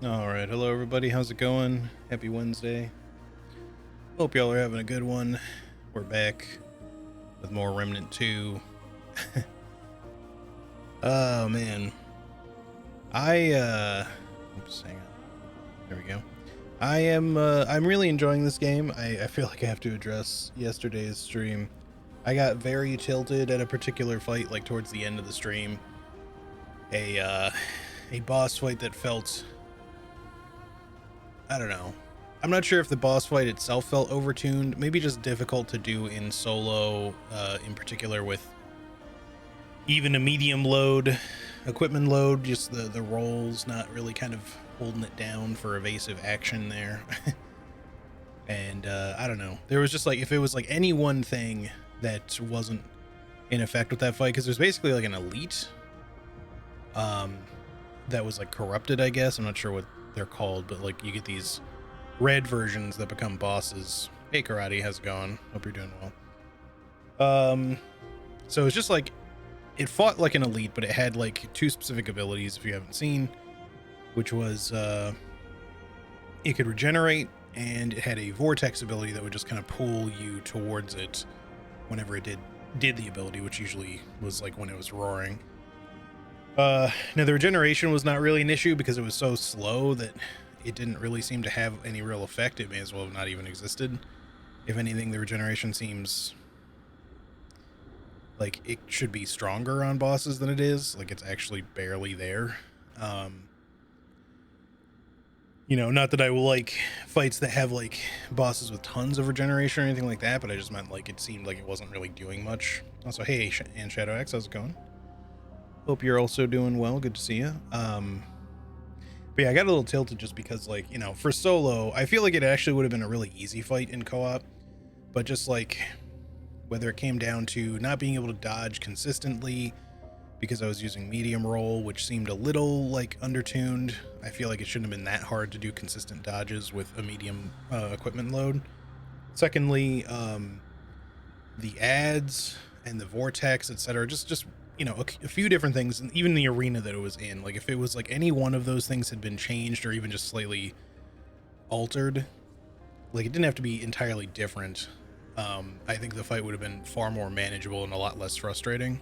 All right, hello everybody. How's it going? Happy Wednesday. Hope y'all are having a good one. We're back with more Remnant 2. Oh man, oops, hang on. There we go. I'm really enjoying this game. I feel like I have to address yesterday's stream. I got very tilted at a particular fight, like towards the end of the stream. A boss fight that felt, I don't know. I'm not sure if the boss fight itself felt overtuned, maybe just difficult to do in solo, in particular with even a medium load, equipment load, just the rolls not really kind of holding it down for evasive action there. And I don't know. There was just like, if it was like any one thing that wasn't in effect with that fight, because there's basically like an elite that was like corrupted, I guess. I'm not sure what they're called, but like you get these red versions that become bosses. Hey Karate, how's it going? Hope you're doing well. So it's just like it fought like an elite, but it had like two specific abilities if you haven't seen, which was it could regenerate, and it had a vortex ability that would just kind of pull you towards it whenever it did the ability, which usually was like when it was roaring. Now the regeneration was not really an issue because it was so slow that it didn't really seem to have any real effect. It may as well have not even existed. If anything, the regeneration seems like it should be stronger on bosses than it is. Like it's actually barely there. Not that I will like fights that have like bosses with tons of regeneration or anything like that, but I just meant like it seemed like it wasn't really doing much. Also, hey, and Shadow X, how's it going? Hope you're also doing well. Good to see you. But yeah, I got a little tilted just because, like, for solo, I feel like it actually would have been a really easy fight in co-op, but just like whether it came down to not being able to dodge consistently because I was using medium roll, which seemed a little like undertuned. I feel like it shouldn't have been that hard to do consistent dodges with a medium equipment load. Secondly, the ads and the vortex, etc. Just a few different things, and even the arena that it was in. Like if it was like any one of those things had been changed or even just slightly altered, like it didn't have to be entirely different. I think the fight would have been far more manageable and a lot less frustrating.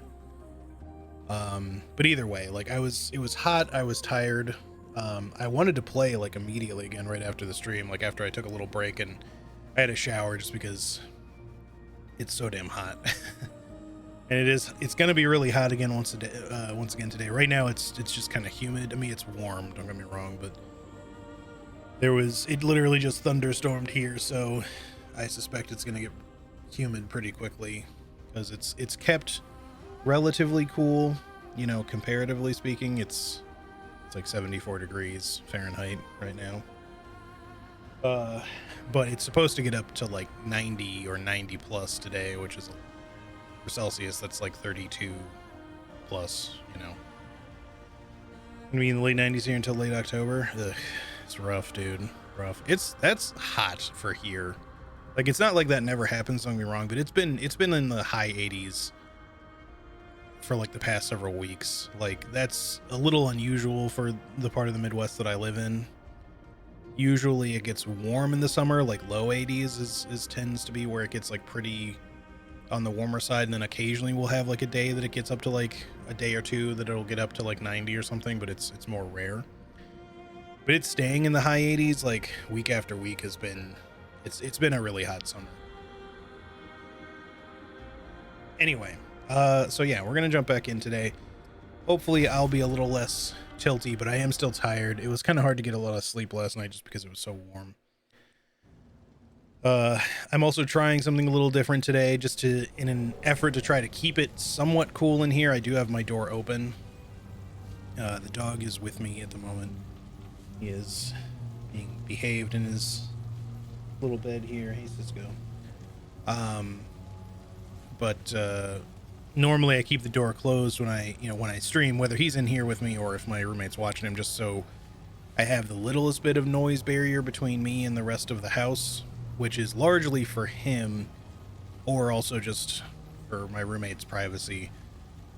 But either way, like it was hot. I was tired. I wanted to play like immediately again right after the stream, like after I took a little break and I had a shower just because it's so damn hot. And it's going to be really hot again once again today. Right now it's just kind of humid. I mean, it's warm, don't get me wrong, but it literally just thunderstormed here, so I suspect it's going to get humid pretty quickly because it's kept relatively cool, comparatively speaking. It's like 74 degrees Fahrenheit right now. But it's supposed to get up to like 90 or 90 plus today, which is for Celsius, that's like 32 plus, I mean, the late 90s here until late October. Ugh, it's rough, dude. Rough. That's hot for here. Like it's not like that never happens, don't get me wrong, but it's been in the high 80s for like the past several weeks. Like that's a little unusual for the part of the Midwest that I live in. Usually it gets warm in the summer, like low 80s is tends to be where it gets like pretty on the warmer side, and then occasionally we'll have like a day that it gets up to like a day or two that it'll get up to like 90 or something, but it's more rare. But it's staying in the high 80s like week after week has been it's been a really hot summer. Anyway, so yeah, we're gonna jump back in today. Hopefully I'll be a little less tilty, but I am still tired. It was kind of hard to get a lot of sleep last night just because it was so warm. I'm also trying something a little different today, just in an effort to try to keep it somewhat cool in here. I do have my door open. The dog is with me at the moment. He is being behaved in his little bed here. Hey, Cisco. But normally I keep the door closed when I stream, whether he's in here with me or if my roommate's watching him, just so I have the littlest bit of noise barrier between me and the rest of the house, which is largely for him or also just for my roommate's privacy.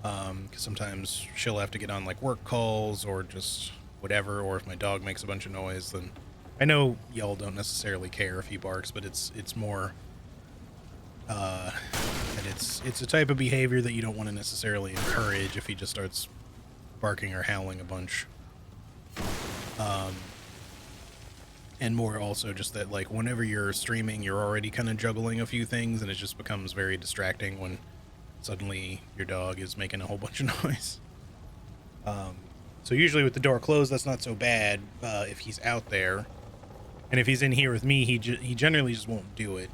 Because sometimes she'll have to get on like work calls or just whatever, or if my dog makes a bunch of noise, then I know y'all don't necessarily care if he barks, but it's more that it's a type of behavior that you don't want to necessarily encourage if he just starts barking or howling a bunch. And more also just that, like, whenever you're streaming, you're already kind of juggling a few things, and it just becomes very distracting when suddenly your dog is making a whole bunch of noise. So usually with the door closed, that's not so bad if he's out there. And if he's in here with me, he generally just won't do it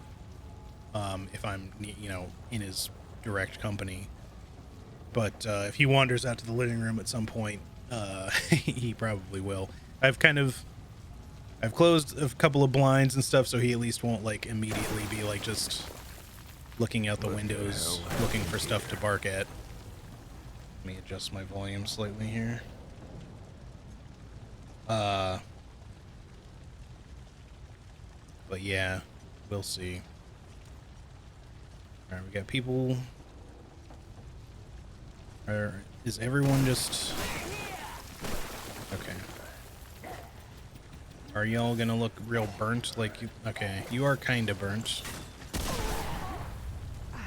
if I'm, you know, in his direct company. But if he wanders out to the living room at some point, he probably will. I've closed a couple of blinds and stuff, so he at least won't, like, immediately be, like, just looking out the windows, looking for stuff to bark at. Let me adjust my volume slightly here. But yeah, we'll see. Alright, we got people. Is everyone just... Okay. Are y'all gonna look real burnt? Like, you... Okay, you are kinda burnt.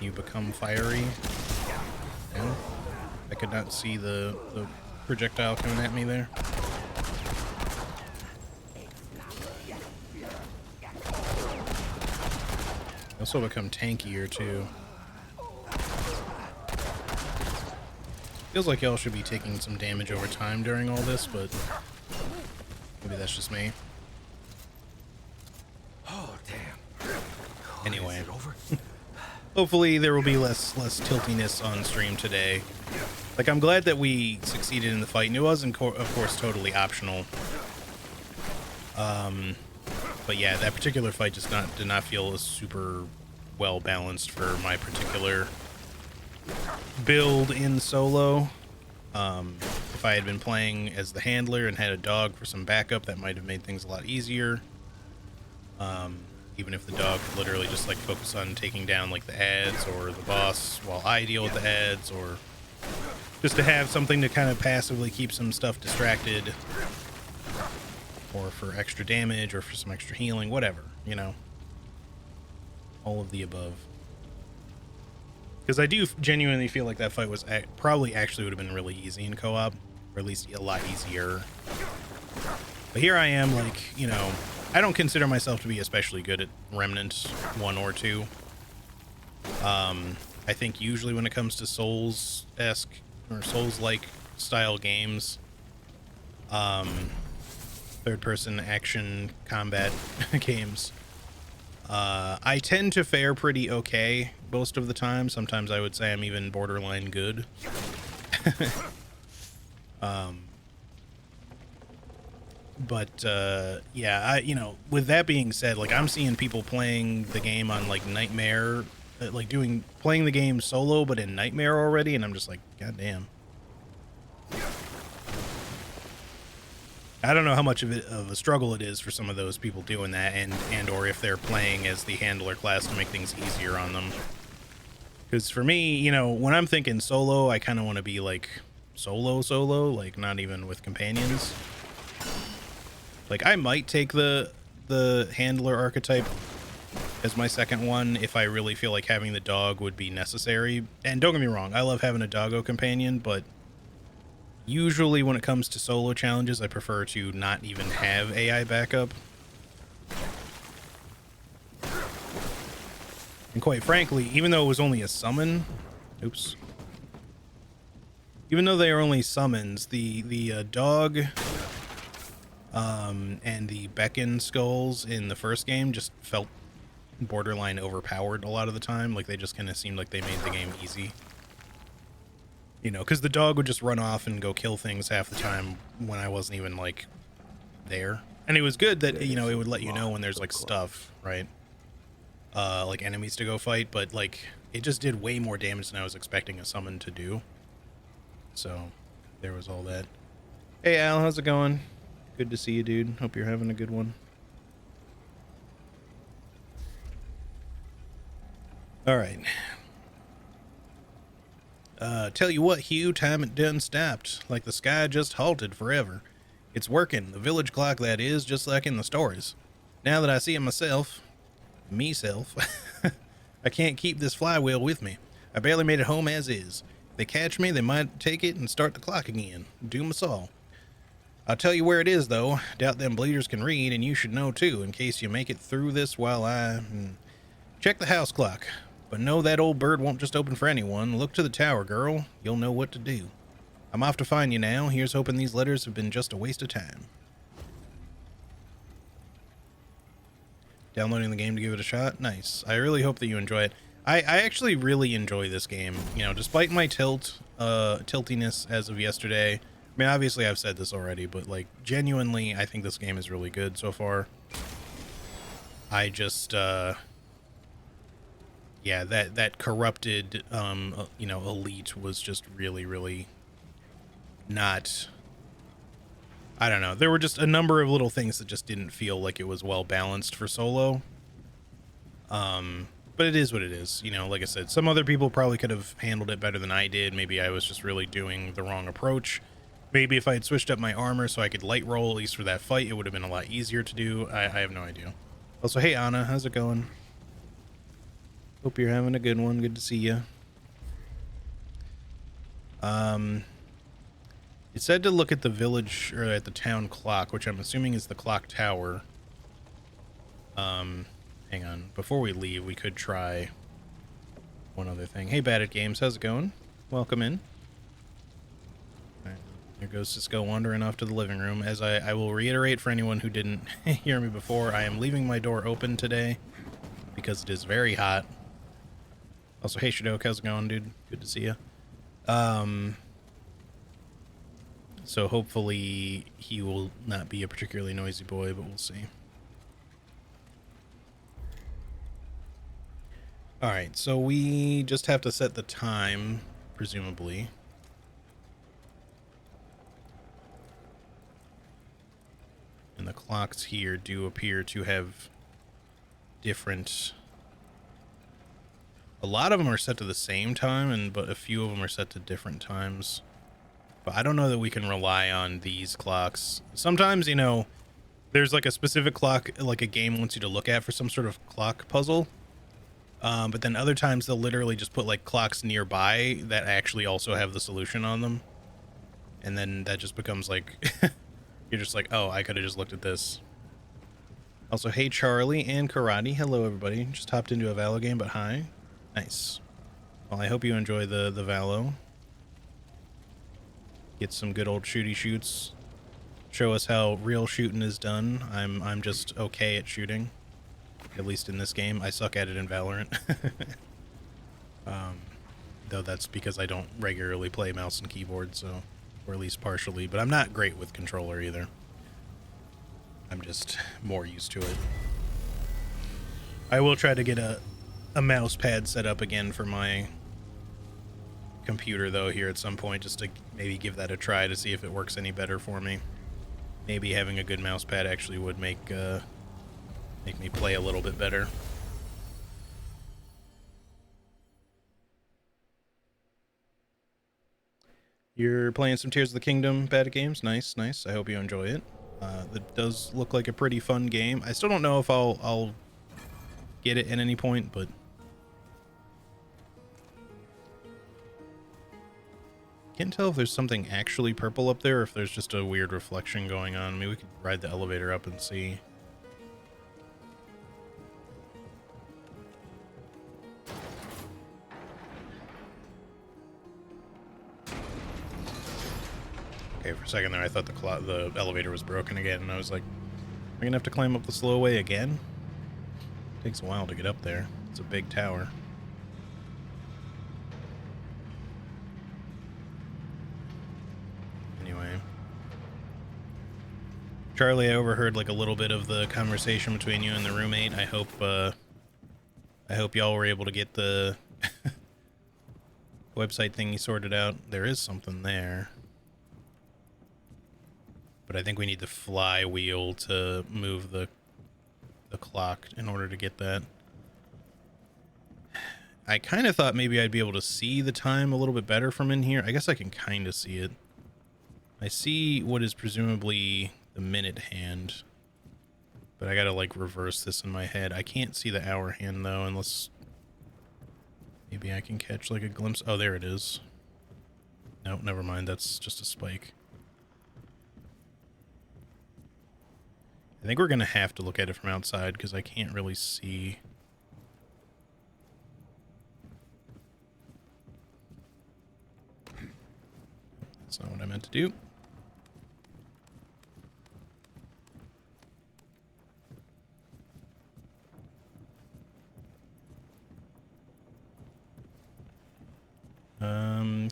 You become fiery. Yeah. I could not see the projectile coming at me there. Also become tankier too. Feels like y'all should be taking some damage over time during all this, but maybe that's just me. Oh damn. Anyway, hopefully there will be less tiltiness on stream today. Like, I'm glad that we succeeded in the fight, and it was, of course, totally optional. But yeah, that particular fight just did not feel super well balanced for my particular build in solo. If I had been playing as the handler and had a dog for some backup, that might have made things a lot easier. Even if the dog could literally just, like, focus on taking down, like, the ads or the boss while I deal with the ads, or just to have something to kind of passively keep some stuff distracted, or for extra damage, or for some extra healing, whatever, you know. All of the above. Because I do genuinely feel like that fight was probably actually would have been really easy in co-op, or at least a lot easier. But here I am, like, you know, I don't consider myself to be especially good at Remnant 1 or 2. I think usually when it comes to Souls-esque or Souls-like style games, third-person action combat games, I tend to fare pretty okay most of the time. Sometimes I would say I'm even borderline good. But yeah, you know, with that being said, like, I'm seeing people playing the game on, like, Nightmare, like playing the game solo but in Nightmare already, and I'm just like, god damn. I don't know how much of a struggle it is for some of those people doing that, and or if they're playing as the handler class to make things easier on them. Because for me, you know, when I'm thinking solo, I kind of want to be, like, solo, like, not even with companions. Like, I might take the handler archetype as my second one if I really feel like having the dog would be necessary. And don't get me wrong, I love having a doggo companion, but usually when it comes to solo challenges, I prefer to not even have AI backup. And quite frankly, even though it was only a summon, even though they are only summons, the dog and the beacon skulls in the first game just felt borderline overpowered a lot of the time. Like, they just kind of seemed like they made the game easy. You know, because the dog would just run off and go kill things half the time when I wasn't even, like, there. And it was good that, you know, it would let you know when there's, like, stuff, right? Like, enemies to go fight, but, like, it just did way more damage than I was expecting a summon to do. So, there was all that. Hey, Al, how's it going? Good to see you, dude. Hope you're having a good one. All right. Tell you what, Hugh, time it done stopped. Like the sky just halted forever. It's working. The village clock, that is, just like in the stories. Now that I see it myself, I can't keep this flywheel with me. I barely made it home as is. If they catch me, they might take it and start the clock again. Doom us all. I'll tell you where it is, though. Doubt them bleeders can read, and you should know, too, in case you make it through this while I... Check the house clock. But know that old bird won't just open for anyone. Look to the tower, girl. You'll know what to do. I'm off to find you now. Here's hoping these letters have been just a waste of time. Downloading the game to give it a shot. Nice. I really hope that you enjoy it. I actually really enjoy this game. You know, despite my tiltiness as of yesterday. I mean, obviously I've said this already, but like genuinely, I think this game is really good so far. I just, yeah, that corrupted, you know, elite was just really, really not, I don't know. There were just a number of little things that just didn't feel like it was well balanced for solo. But it is what it is. You know, like I said, some other people probably could have handled it better than I did. Maybe I was just really doing the wrong approach. Maybe if I had switched up my armor so I could light roll, at least for that fight, it would have been a lot easier to do. I have no idea. Also, hey, Anna, how's it going? Hope you're having a good one. Good to see you. It said to look at the village, or at the town clock, which I'm assuming is the clock tower. Hang on. Before we leave, we could try one other thing. Hey, Bad at Games, how's it going? Welcome in. Alright, there goes Cisco wandering off to the living room. As I will reiterate for anyone who didn't hear me before, I am leaving my door open today because it is very hot. Also, hey, Shadok, how's it going, dude? Good to see you. So hopefully he will not be a particularly noisy boy, but we'll see. Alright, so we just have to set the time, presumably. And the clocks here do appear to have different... A lot of them are set to the same time, but a few of them are set to different times. But I don't know that we can rely on these clocks. Sometimes, you know, there's like a specific clock, like a game wants you to look at for some sort of clock puzzle. But then other times they'll literally just put like clocks nearby that actually also have the solution on them. And then that just becomes like, you're just like, oh, I could have just looked at this. Also, hey, Charlie and Karate. Hello, everybody. Just hopped into a Valo game, but hi. Nice. Well, I hope you enjoy the Valo. Get some good old shooty shoots. Show us how real shooting is done. I'm just okay at shooting. At least in this game. I suck at it in Valorant. Though that's because I don't regularly play mouse and keyboard, so, or at least partially. But I'm not great with controller either. I'm just more used to it. I will try to get a mouse pad set up again for my computer, though, here at some point, just to maybe give that a try to see if it works any better for me. Maybe having a good mouse pad actually would make me play a little bit better. You're playing some Tears of the Kingdom Bad Games. Nice, nice. I hope you enjoy it. That does look like a pretty fun game. I still don't know if I'll get it at any point, but can't tell if there's something actually purple up there or if there's just a weird reflection going on. I mean, we could ride the elevator up and see. Okay, for a second there, I thought the elevator was broken again, and I was like, am I gonna have to climb up the slow way again? It takes a while to get up there. It's a big tower. Anyway. Charlie, I overheard like a little bit of the conversation between you and the roommate. I hope y'all were able to get the website thingy sorted out. There is something there. But I think we need the flywheel to move the clock in order to get that. I kind of thought maybe I'd be able to see the time a little bit better from in here. I guess I can kind of see it. I see what is presumably the minute hand, but I gotta like reverse this in my head. I can't see the hour hand though, unless maybe I can catch like a glimpse. Oh, there it is. No, never mind. That's just a spike. I think we're gonna have to look at it from outside because I can't really see. That's not what I meant to do.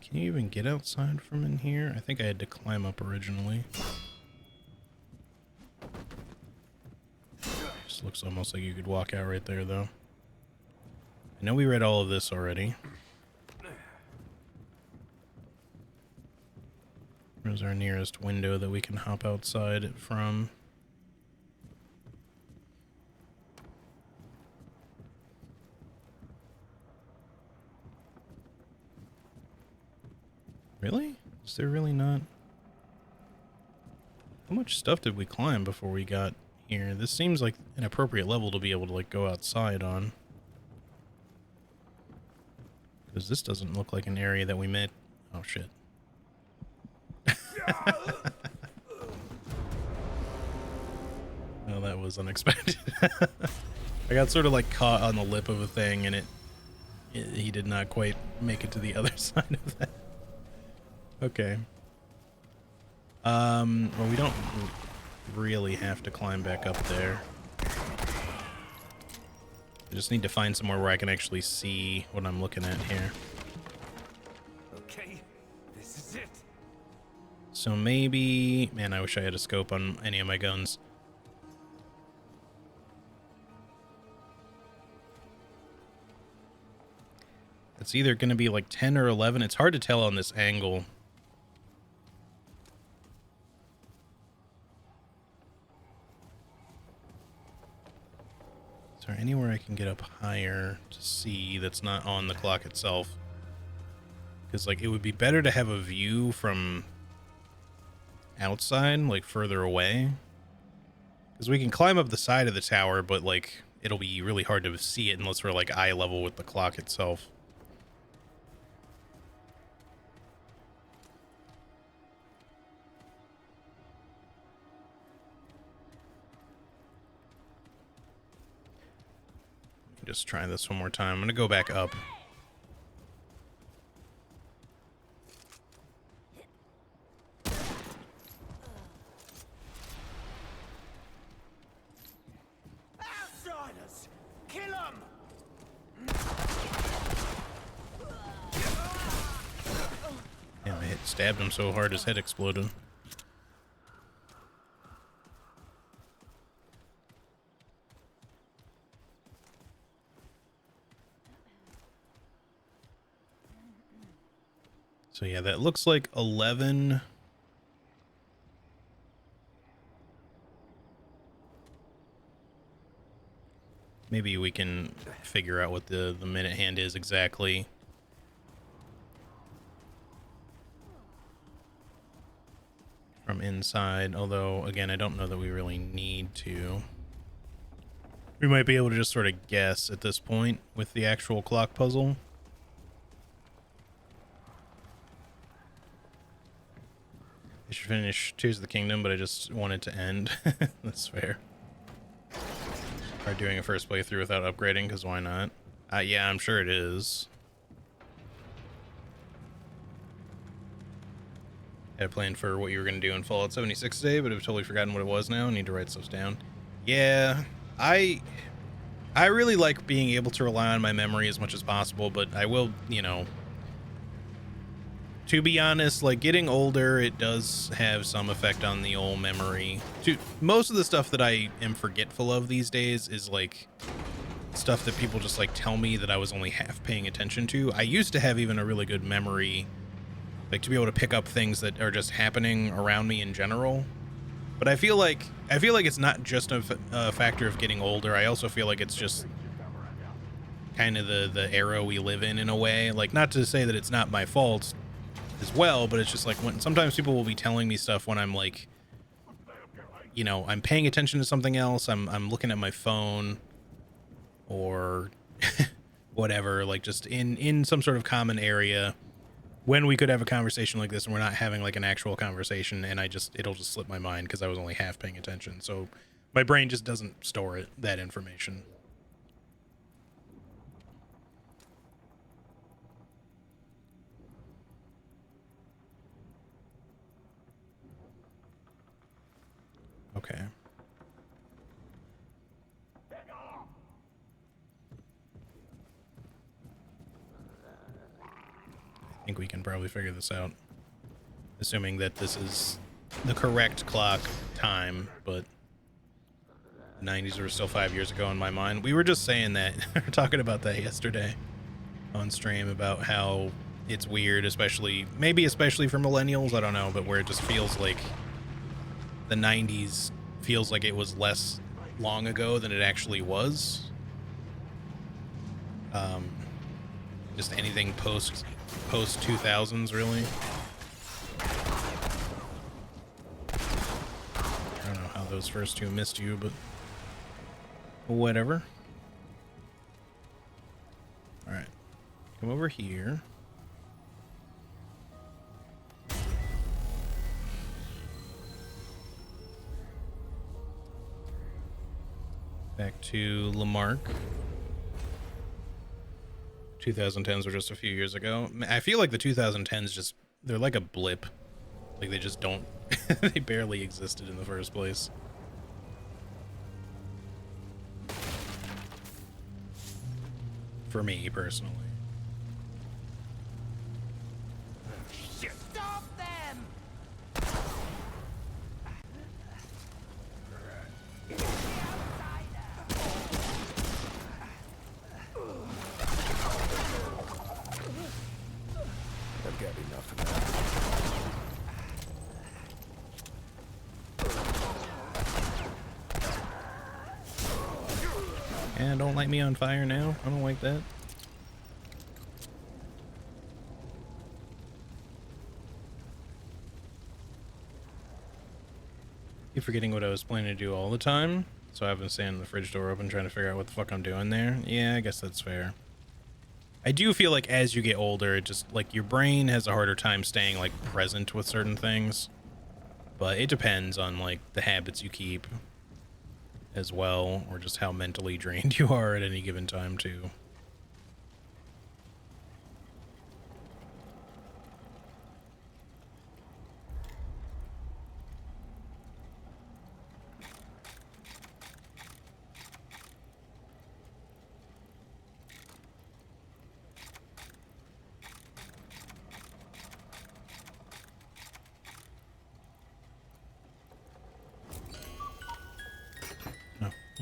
Can you even get outside from in here? I think I had to climb up originally. Just looks almost like you could walk out right there, though. I know we read all of this already. Where's our nearest window that we can hop outside from? Really? Is there really not? How much stuff did we climb before we got here? This seems like an appropriate level to be able to like go outside on. Because this doesn't look like an area that we met. Oh shit. Well, that was unexpected. I got sort of like caught on the lip of a thing and he did not quite make it to the other side of that. Okay. Well, we don't really have to climb back up there. I just need to find somewhere where I can actually see what I'm looking at here. Okay, this is it. So maybe... Man, I wish I had a scope on any of my guns. It's either going to be like 10 or 11. It's hard to tell on this angle. Is there anywhere I can get up higher to see that's not on the clock itself? Because, like, it would be better to have a view from outside, like, further away. Because we can climb up the side of the tower, but, like, it'll be really hard to see it unless we're, like, eye level with the clock itself. Just try this one more time. I'm going to go back up. Outsiders! Kill 'em! Damn, I stabbed him so hard his head exploded. So yeah, that looks like 11. Maybe we can figure out what the minute hand is exactly. From inside, although, again, I don't know that we really need to. We might be able to just sort of guess at this point with the actual clock puzzle. I should finish Tears of the Kingdom, but I just wanted to end. That's fair. Or doing a first playthrough without upgrading, because why not? Yeah, I'm sure it is. Had a plan for what you were going to do in Fallout 76 today, but I've totally forgotten what it was now. I need to write stuff down. Yeah, I really like being able to rely on my memory as much as possible, but I will, you know... To be honest, like, getting older, it does have some effect on the old memory. Most of the stuff that I am forgetful of these days is, like, stuff that people just, like, tell me that I was only half paying attention to. I used to have even a really good memory, like, to be able to pick up things that are just happening around me in general. But I feel like it's not just a factor of getting older. I also feel like it's just kind of the era we live in a way. Like, not to say that it's not my fault, as well, but it's just like when sometimes people will be telling me stuff when I'm like, you know, I'm paying attention to something else, I'm looking at my phone or whatever, like just in some sort of common area when we could have a conversation like this and we're not having like an actual conversation, and it'll just slip my mind because I was only half paying attention. So my brain just doesn't store that information. Okay. I think we can probably figure this out, assuming that this is the correct clock time, but the 90s were still 5 years ago in my mind. We were just saying that, talking about that yesterday on stream, about how it's weird, especially for millennials, I don't know, but where it just feels like the 90s feels like it was less long ago than it actually was. Just anything post 2000s, really. I don't know how those first two missed you, but whatever. All right, come over here. Back to Lamarck. 2010s were just a few years ago. I feel like the 2010s they're like a blip. Like they just don't, they barely existed in the first place. For me, personally. Stop them! I've got enough of that. And don't light me on fire now. I don't like that. Keep forgetting what I was planning to do all the time. So I've been standing the fridge door open trying to figure out what the fuck I'm doing there. Yeah, I guess that's fair. I do feel like as you get older, it just, like, your brain has a harder time staying, like, present with certain things. But it depends on, like, the habits you keep as well, or just how mentally drained you are at any given time, too.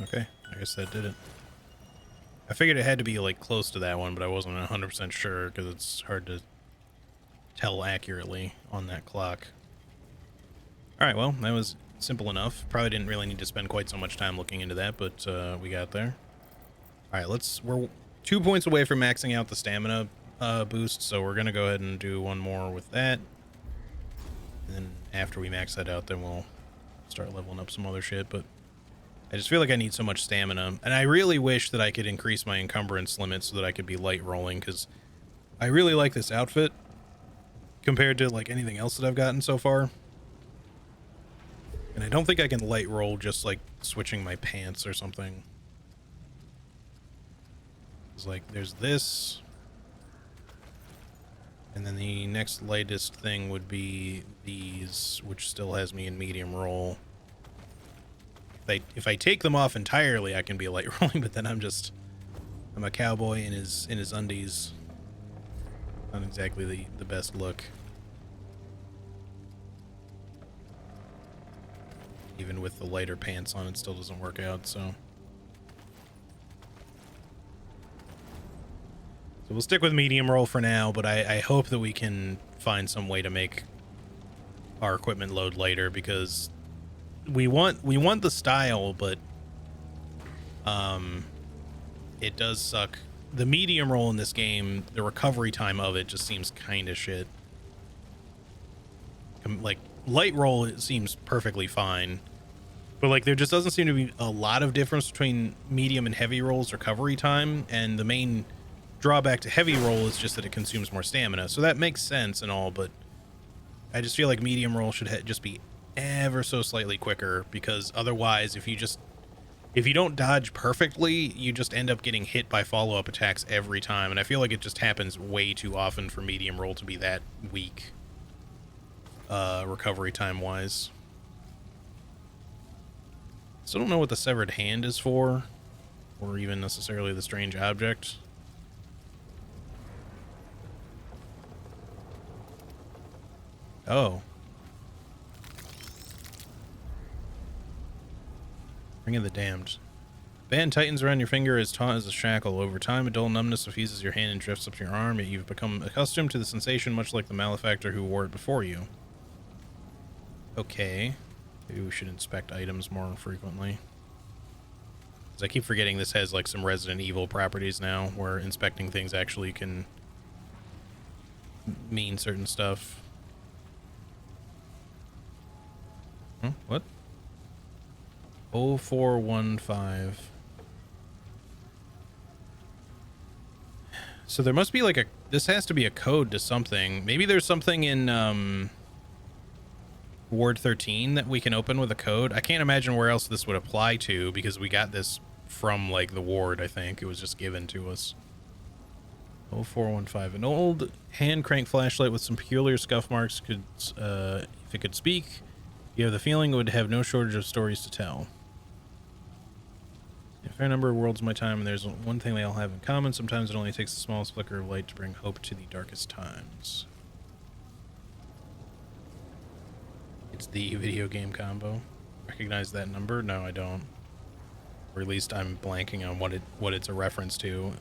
Okay, I guess that did it. I figured it had to be, like, close to that one, but I wasn't 100% sure because it's hard to tell accurately on that clock. Alright, well, that was simple enough. Probably didn't really need to spend quite so much time looking into that, but we got there. Alright, we're 2 points away from maxing out the stamina boost, so we're gonna go ahead and do one more with that. And then after we max that out, then we'll start leveling up some other shit, but I just feel like I need so much stamina, and I really wish that I could increase my encumbrance limit so that I could be light rolling, because I really like this outfit compared to, like, anything else that I've gotten so far. And I don't think I can light roll just, like, switching my pants or something. It's like, there's this, and then the next lightest thing would be these, which still has me in medium roll. If I take them off entirely, I can be light rolling, but then I'm a cowboy in his undies. Not exactly the best look. Even with the lighter pants on, it still doesn't work out, so we'll stick with medium roll for now, but I hope that we can find some way to make our equipment load lighter, because we want the style, but it does suck. The medium roll in this game, the recovery time of it just seems kind of shit. Like light roll, it seems perfectly fine, but like there just doesn't seem to be a lot of difference between medium and heavy rolls recovery time, and the main drawback to heavy roll is just that it consumes more stamina. So that makes sense and all, but I just feel like medium roll should just be ever so slightly quicker, because otherwise if you don't dodge perfectly, you just end up getting hit by follow-up attacks every time, and I feel like it just happens way too often for medium roll to be that weak recovery time wise. Still don't know what the severed hand is for, or even necessarily the strange object. Oh. Ring of the Damned. Band tightens around your finger as taut as a shackle. Over time, a dull numbness suffuses your hand and drifts up your arm, yet you've become accustomed to the sensation, much like the malefactor who wore it before you. Okay. Maybe we should inspect items more frequently. Because I keep forgetting this has like some Resident Evil properties now, where inspecting things actually can mean certain stuff. What? 0415. So there must be like this has to be a code to something. Maybe there's something in Ward 13 that we can open with a code. I can't imagine where else this would apply to, because we got this from like the ward, I think. It was just given to us. 0415. An old hand crank flashlight with some peculiar scuff marks could, if it could speak, you have the feeling it would have no shortage of stories to tell. A fair number of worlds in my time, and there's one thing they all have in common. Sometimes it only takes the smallest flicker of light to bring hope to the darkest times. It's the video game combo. Recognize that number? No, I don't. Or at least I'm blanking on what it's a reference to.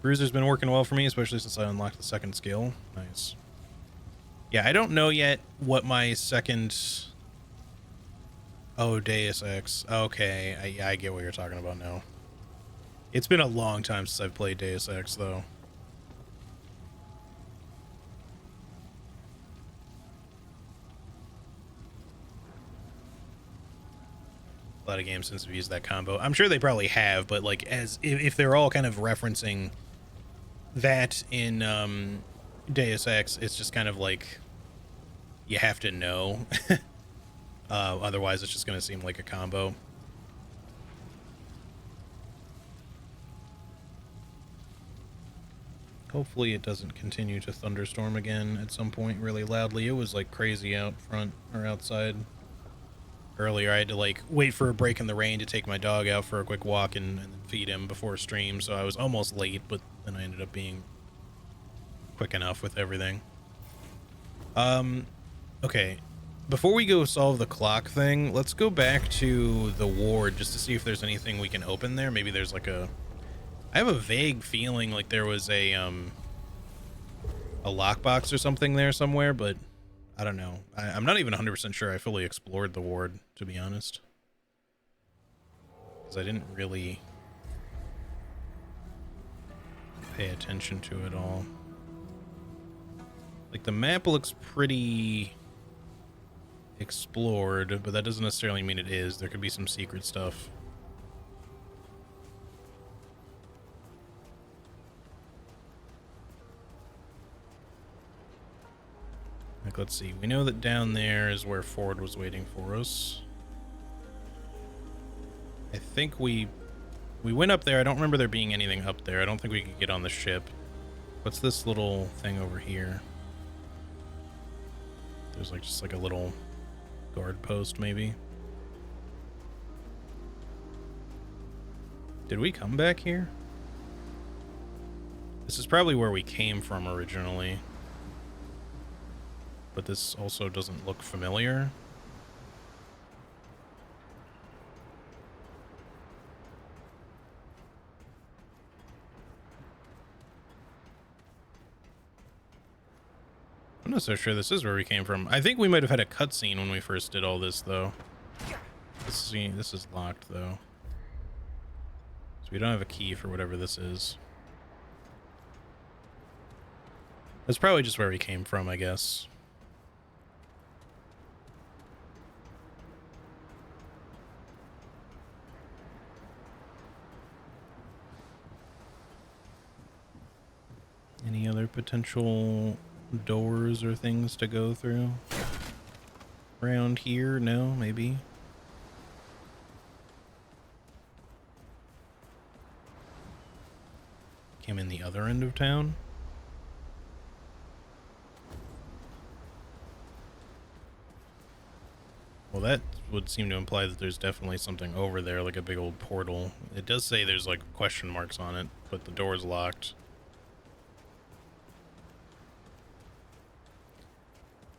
Bruiser's been working well for me, especially since I unlocked the second skill. Nice. Yeah, I don't know yet what my second... Oh, Deus Ex. Okay, I get what you're talking about now. It's been a long time since I've played Deus Ex, though. A lot of games since we've used that combo. I'm sure they probably have, but like as if they're all kind of referencing that in Deus Ex, it's just kind of like you have to know. Otherwise, it's just going to seem like a combo. Hopefully it doesn't continue to thunderstorm again at some point really loudly. It was like crazy out front or outside. Earlier, I had to like wait for a break in the rain to take my dog out for a quick walk and feed him before stream, so I was almost late, but then I ended up being quick enough with everything. Okay. Before we go solve the clock thing, let's go back to the ward just to see if there's anything we can open there. Maybe there's like a... I have a vague feeling like there was a lockbox or something there somewhere, but I don't know. I'm not even 100% sure I fully explored the ward, to be honest. Because I didn't really pay attention to it all. Like, the map looks pretty explored, but that doesn't necessarily mean it is. There could be some secret stuff. Like, let's see. We know that down there is where Ford was waiting for us. I think we went up there. I don't remember there being anything up there. I don't think we could get on the ship. What's this little thing over here? There's like just like a little guard post, maybe. Did we come back here? This is probably where we came from originally. But this also doesn't look familiar. I'm not so sure this is where we came from. I think we might have had a cutscene when we first did all this, though. This is locked, though. So we don't have a key for whatever this is. That's probably just where we came from, I guess. potential doors or things to go through around here? No, maybe. Came in the other end of town. Well, that would seem to imply that there's definitely something over there, like a big old portal. It does say there's like question marks on it, but the door's locked.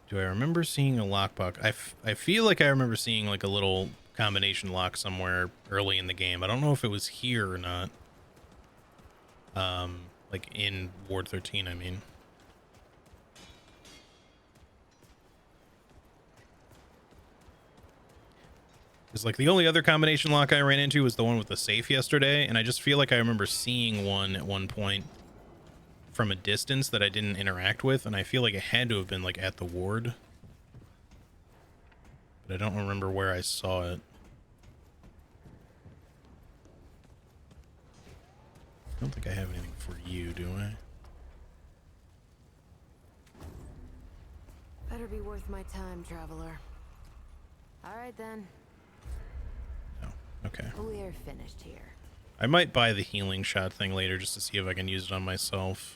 Do I remember seeing a lockbox? I feel like I remember seeing like a little combination lock somewhere early in the game. I don't know if it was here or not. Like in Ward 13, I mean. Because like the only other combination lock I ran into was the one with the safe yesterday, and I just feel like I remember seeing one at one point from a distance that I didn't interact with, and I feel like it had to have been like at the ward. But I don't remember where I saw it. I don't think I have anything for you, do I? Better be worth my time, traveler. All right then. Oh, okay. We're finished here. I might buy the healing shot thing later just to see if I can use it on myself.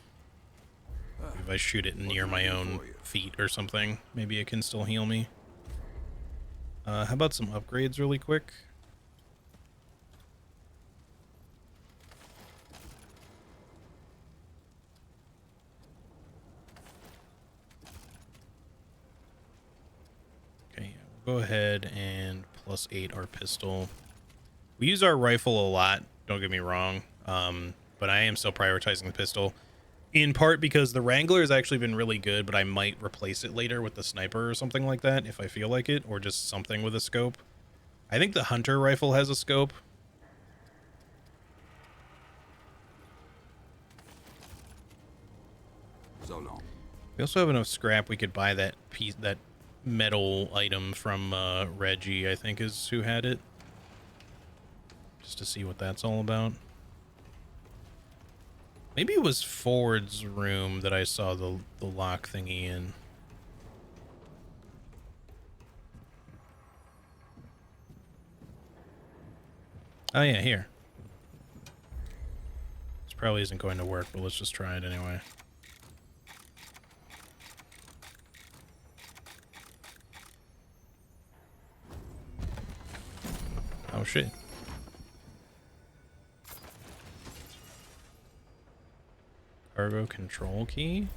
If I shoot it near my own feet or something, maybe it can still heal me. How about some upgrades really quick? Okay, we'll go ahead and +8 our pistol. We use our rifle a lot, don't get me wrong, but I am still prioritizing the pistol. In part because the Wrangler has actually been really good, but I might replace it later with the sniper or something like that if I feel like it, or just something with a scope. I think the Hunter rifle has a scope. So long. We also have enough scrap we could buy that piece, that metal item from Reggie, I think is who had it. Just to see what that's all about. Maybe it was Ford's room that I saw the lock thingy in. Oh yeah, here. This probably isn't going to work, but let's just try it anyway. Oh shit. Cargo control key?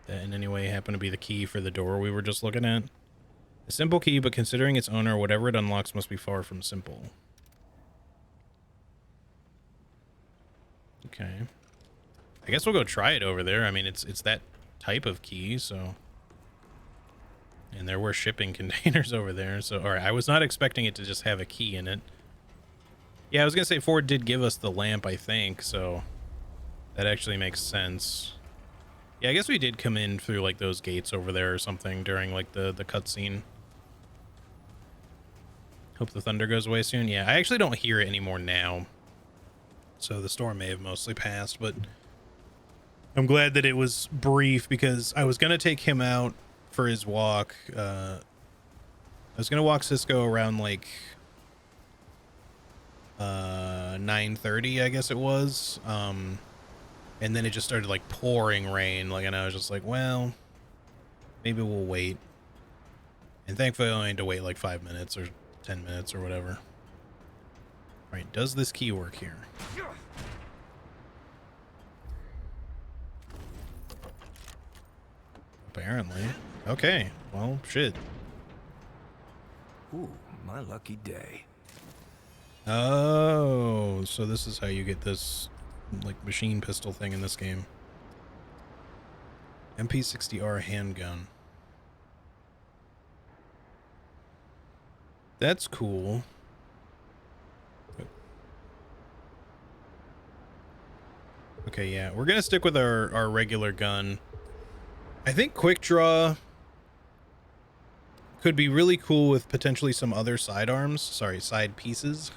That in any way happen to be the key for the door we were just looking at? A simple key, but considering its owner, whatever it unlocks must be far from simple. Okay. I guess we'll go try it over there. I mean, it's that type of key, so... And there were shipping containers over there, so... Alright, I was not expecting it to just have a key in it. Yeah, I was gonna say Ford did give us the lamp, I think, so... That actually makes sense. Yeah, I guess we did come in through, like, those gates over there or something during, like, the cutscene. Hope the thunder goes away soon. Yeah, I actually don't hear it anymore now. So the storm may have mostly passed, but... I'm glad that it was brief, because I was going to take him out for his walk. I was going to walk Cisco around, like... 9:30, I guess it was. And then it just started like pouring rain, like, and I was just like, well, maybe we'll wait. And thankfully I only had to wait like 5 minutes or 10 minutes or whatever. All right, does this key work here? Apparently. Okay, well, shit. Ooh, my lucky day. Oh, so this is how you get this like machine pistol thing in this game. MP60R handgun. That's cool. Okay, yeah, we're gonna stick with our regular gun. I think quick draw could be really cool with potentially some other sidearms. Sorry, side pieces.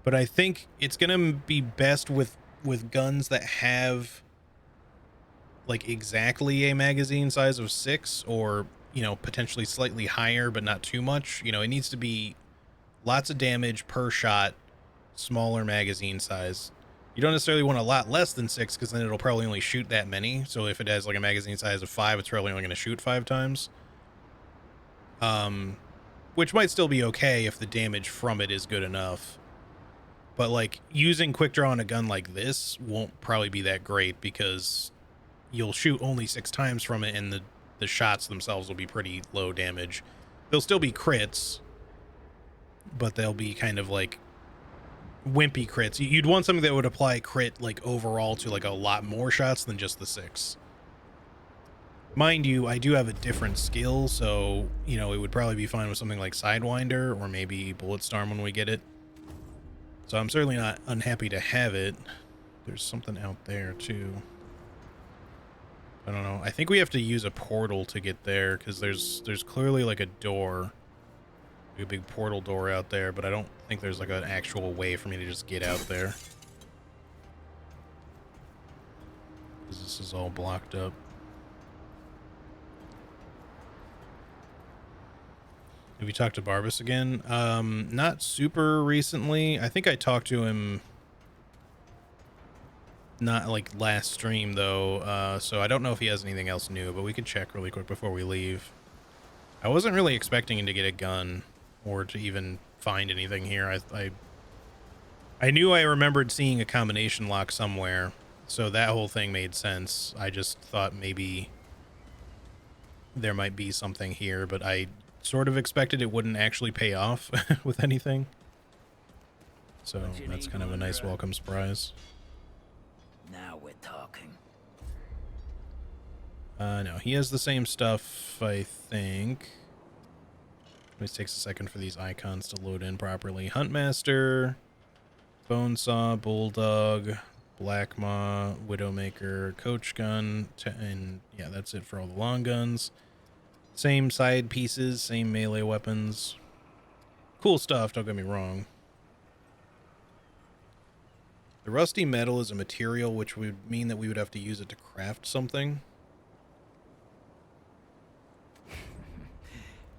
But I think it's gonna be best with guns that have like exactly a magazine size of 6, or potentially slightly higher but not too much. It needs to be lots of damage per shot, smaller magazine size. You don't necessarily want a lot less than 6, because then it'll probably only shoot that many. So if it has like a magazine size of 5, it's probably only going to shoot 5 times, which might still be okay if the damage from it is good enough. But like using quick draw on a gun like this won't probably be that great, because you'll shoot only 6 times from it, and the shots themselves will be pretty low damage. They'll still be crits, but they'll be kind of like wimpy crits. You'd want something that would apply crit like overall to like a lot more shots than just the 6. Mind you, I do have a different skill, so it would probably be fine with something like Sidewinder or maybe Bulletstorm when we get it. So I'm certainly not unhappy to have it. There's something out there too. I don't know. I think we have to use a portal to get there, because there's clearly like a door, a big portal door out there, but I don't think there's like an actual way for me to just get out there, because this is all blocked up. Have you talked to Barbas again? Not super recently. I think I talked to him not like last stream though, so I don't know if he has anything else new, but we could check really quick before we leave. I wasn't really expecting him to get a gun or to even find anything here. I knew I remembered seeing a combination lock somewhere, so that whole thing made sense. I just thought maybe there might be something here, but I sort of expected it wouldn't actually pay off with anything. So that's kind of a nice welcome surprise. Now we're talking. No, he has the same stuff, I think. It takes a second for these icons to load in properly. Huntmaster, Bonesaw, Bulldog, Black Maw, Widowmaker, Coach Gun, and yeah, that's it for all the long guns. Same side pieces, same melee weapons. Cool stuff, don't get me wrong. The rusty metal is a material which would mean that we would have to use it to craft something.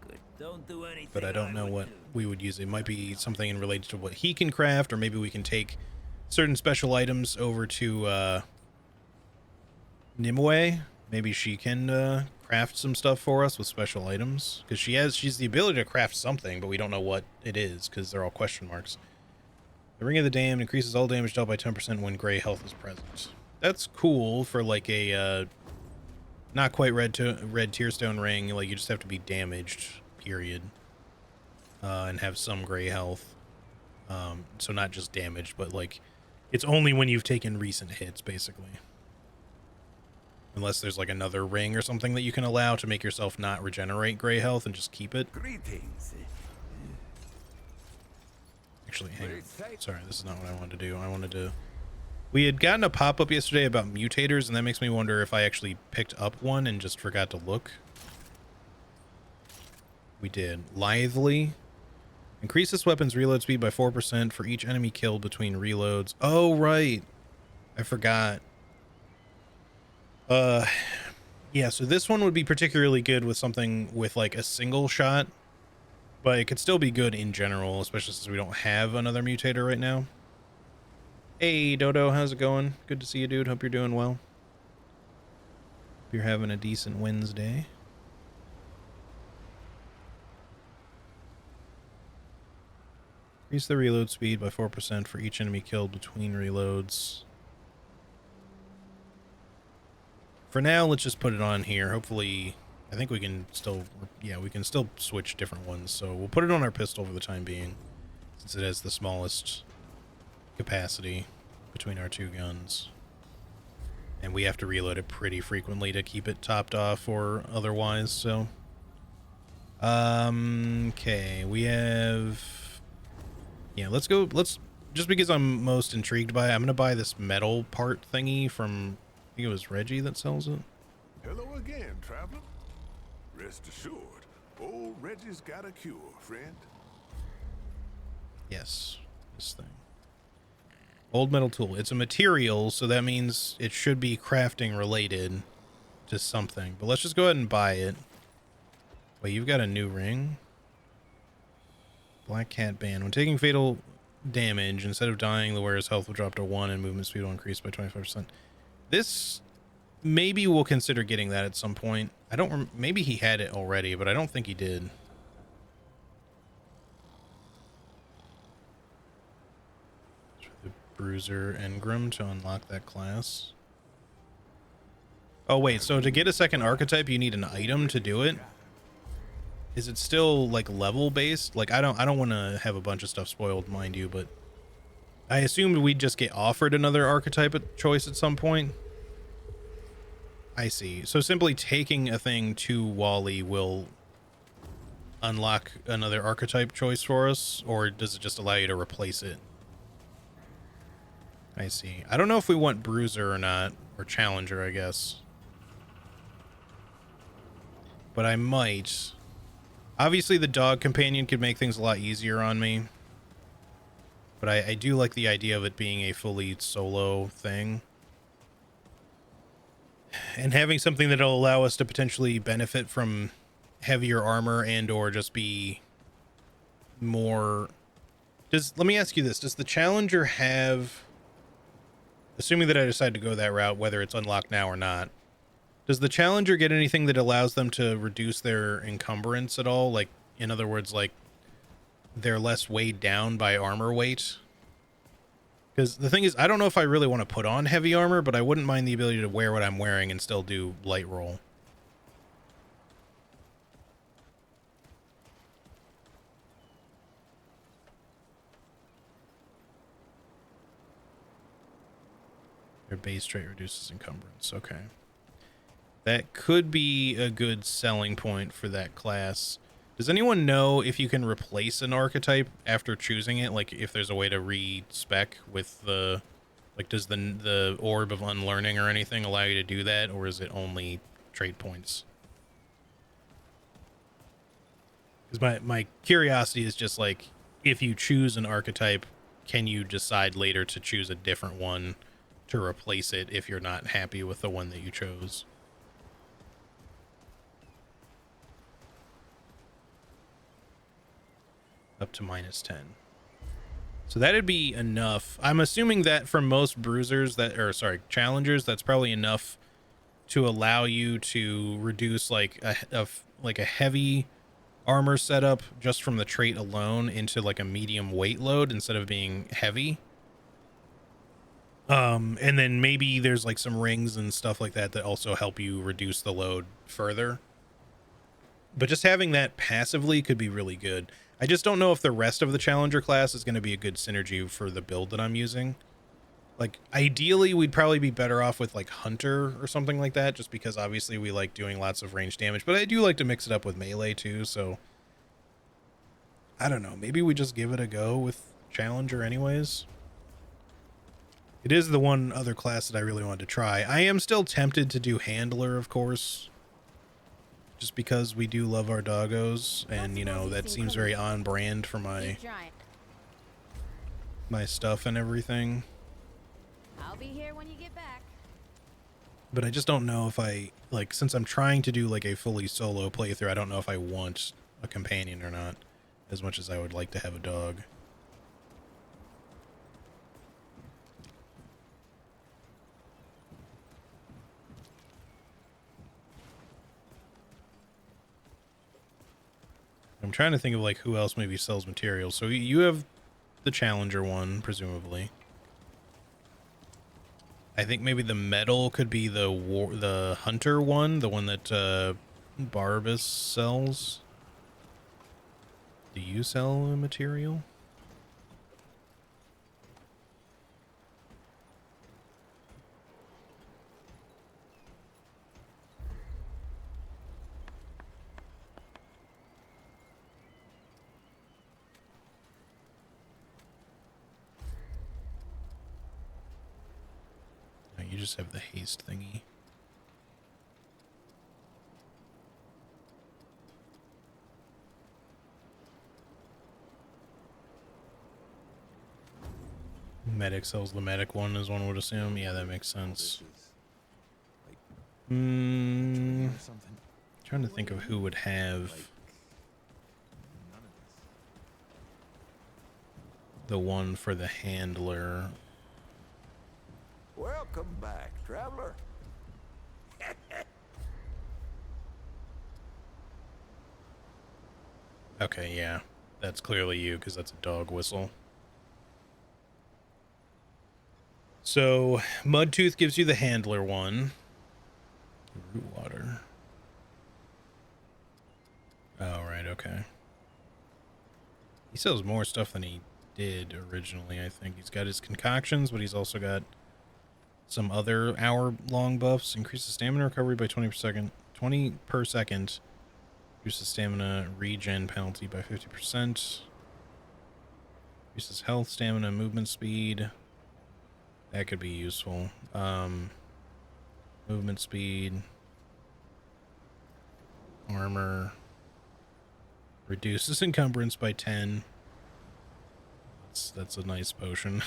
Good. Don't do anything. But I don't know what we would use. It might be something in related to what he can craft, or maybe we can take certain special items over to Nimue. Maybe she can craft some stuff for us with special items, because she's the ability to craft something, but we don't know what it is because they're all question marks. The Ring of the Damned increases all damage dealt by 10% when gray health is present. That's cool for like a not quite red Tearstone ring. Like you just have to be damaged, period, and have some gray health. So not just damaged, but like it's only when you've taken recent hits, basically. Unless there's like another ring or something that you can allow to make yourself not regenerate gray health and just keep it. Greetings. Actually, hang on. Sorry, this is not what I wanted to do. We had gotten a pop-up yesterday about mutators, and that makes me wonder if I actually picked up one and just forgot to look. We did. Lithely. Increase this weapon's reload speed by 4% for each enemy killed between reloads. Oh, right. I forgot. Yeah, so this one would be particularly good with something with like a single shot, but it could still be good in general, especially since we don't have another mutator right now. Hey, Dodo, how's it going? Good to see you, dude. Hope you're doing well. Hope you're having a decent Wednesday. Increase the reload speed by 4% for each enemy killed between reloads. For now, let's just put it on here. Hopefully, I think we can still, yeah, we can still switch different ones. So we'll put it on our pistol for the time being, since it has the smallest capacity between our two guns. And we have to reload it pretty frequently to keep it topped off or otherwise, so. Okay, we have, yeah, let's go, just because I'm most intrigued by it, I'm going to buy this metal part thingy from, I think it was Reggie that sells it. Hello again, traveler. Rest assured, old Reggie's got a cure, friend. Yes, this thing. Old metal tool. It's a material, so that means it should be crafting related to something. But let's just go ahead and buy it. Wait, you've got a new ring? Black Cat Band. When taking fatal damage, instead of dying, the wearer's health will drop to 1 and movement speed will increase by 25%. This, maybe we'll consider getting that at some point. I don't, maybe he had it already, but I don't think he did. The Bruiser Engram to unlock that class. Oh wait, so to get a second archetype, you need an item to do it? Is it still like level based? Like I don't want to have a bunch of stuff spoiled, mind you, but I assumed we'd just get offered another archetype choice at some point. I see. So simply taking a thing to Wally will unlock another archetype choice for us, or does it just allow you to replace it? I see. I don't know if we want Bruiser or not, or Challenger, I guess. But I might. Obviously, the dog companion could make things a lot easier on me. But I do like the idea of it being a fully solo thing. And having something that'll allow us to potentially benefit from heavier armor and or just be more... Let me ask you this. Does the Challenger have... Assuming that I decide to go that route, whether it's unlocked now or not, does the Challenger get anything that allows them to reduce their encumbrance at all? Like, in other words, like, they're less weighed down by armor weight? Because the thing is, I don't know if I really want to put on heavy armor, but I wouldn't mind the ability to wear what I'm wearing and still do light roll. Their base trait reduces encumbrance. Okay. That could be a good selling point for that class. Does anyone know if you can replace an archetype after choosing it? Like, if there's a way to re-spec with the... Like, does the Orb of Unlearning or anything allow you to do that? Or is it only trait points? Because my curiosity is just, like, if you choose an archetype, can you decide later to choose a different one to replace it if you're not happy with the one that you chose? Up to -10. So that'd be enough. I'm assuming that for most bruisers challengers, that's probably enough to allow you to reduce like a heavy armor setup just from the trait alone into like a medium weight load instead of being heavy. And then maybe there's like some rings and stuff like that that also help you reduce the load further. But just having that passively could be really good. I just don't know if the rest of the Challenger class is going to be a good synergy for the build that I'm using. Like, ideally, we'd probably be better off with, like, Hunter or something like that, just because, obviously, we like doing lots of range damage. But I do like to mix it up with melee, too, so... I don't know. Maybe we just give it a go with Challenger anyways. It is the one other class that I really wanted to try. I am still tempted to do Handler, of course. Just because we do love our doggos, and you know that seems very on brand for my stuff and everything. I'll be here when you get back. But I just don't know if I like, since I'm trying to do like a fully solo playthrough, I don't know if I want a companion or not, as much as I would like to have a dog. I'm trying to think of like who else maybe sells materials. So you have the Challenger one, presumably. I think maybe the metal could be the Hunter one, the one that Barbas sells. Do you sell a material? You just have the haste thingy. medic sells the medic one, as one would assume. Yeah, that makes sense. This is like Hmm. or something. Trying to think of who would have Like none of this. the one for the handler. Welcome back, traveler. Okay, yeah. That's clearly you, because that's a dog whistle. So, Mudtooth gives you the handler one. Root water. Oh, right, okay. He sells more stuff than he did originally, I think. He's got his concoctions, but he's also got some other hour-long buffs. Increases stamina recovery by 20 per second. 20 per second. Reduces stamina regen penalty by 50%. Reduces health, stamina, movement speed. That could be useful. Movement speed. Armor. Reduces encumbrance by 10. That's a nice potion.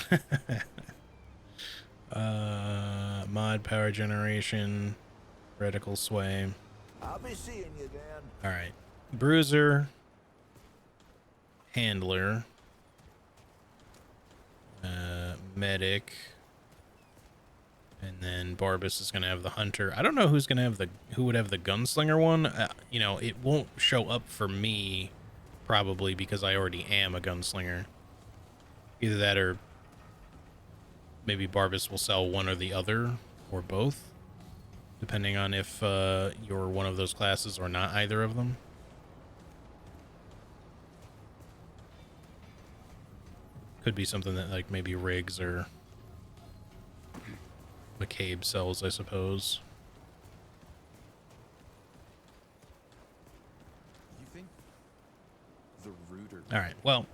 Mod power generation. Reticle sway. I'll be seeing you then. Alright. Bruiser. Handler. Medic. And then Barbas is gonna have the hunter. I don't know who's gonna have who would have the gunslinger one. You know, it won't show up for me, probably, because I already am a gunslinger. Either that, or maybe Barbas will sell one or the other, or both, depending on if you're one of those classes or not either of them. Could be something that, like, maybe Riggs or McCabe sells, I suppose. You think the rooter? All right, well,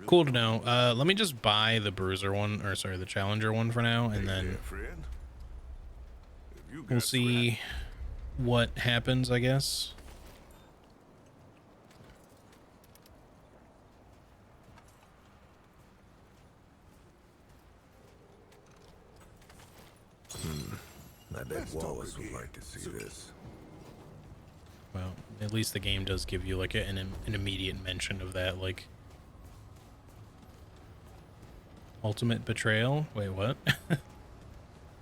cool to know. Let me just buy the Bruiser one, or sorry, the Challenger one for now, and Hey then there, friend. If you we'll got see what happens, I guess. I bet Let's talk Wallace would again. like to see this. Well, at least the game does give you, like, an immediate mention of that, like... Ultimate betrayal? Wait, what?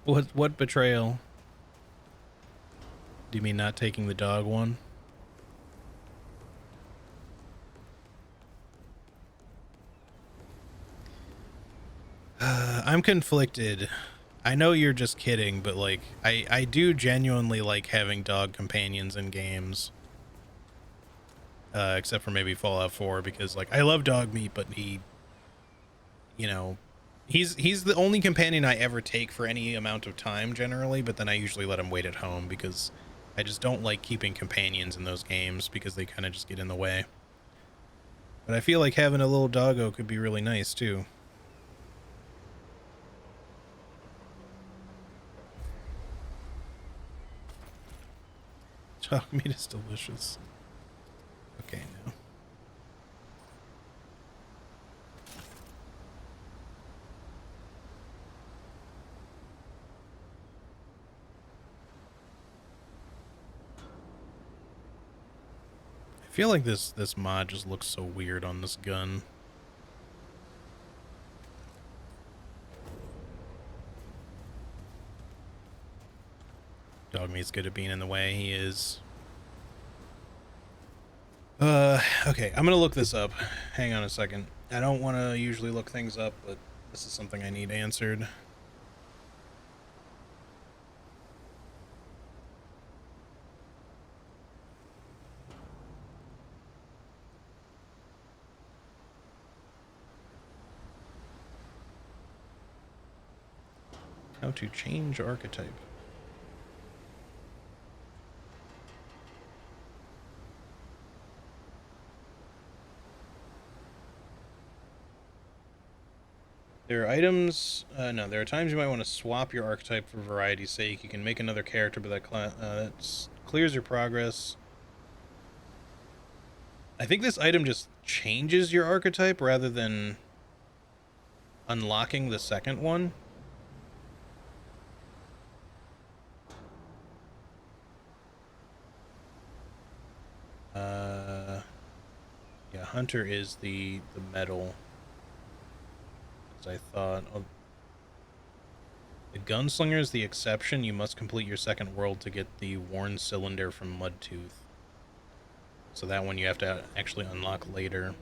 What betrayal? Do you mean not taking the dog one? I'm conflicted. I know you're just kidding, but, like, I do genuinely like having dog companions in games. Except for maybe Fallout 4, because, like, I love dog meat, but he, you know, he's the only companion I ever take for any amount of time generally, but then I usually let him wait at home because I just don't like keeping companions in those games because they kind of just get in the way. But I feel like having a little doggo could be really nice too. Dog meat is delicious. Okay, now. I feel like this mod just looks so weird on this gun. Dog meat's good at being in the way. He is. Okay, I'm gonna look this up. Hang on a second. I don't want to usually look things up, but this is something I need answered. How to change archetype. There are items, no, there are times you might want to swap your archetype for variety's sake. You can make another character, but that clears your progress. I think this item just changes your archetype rather than unlocking the second one. Yeah, Hunter is the metal. As I thought. Oh, the Gunslinger is the exception. You must complete your second world to get the worn cylinder from Mudtooth. So that one you have to actually unlock later.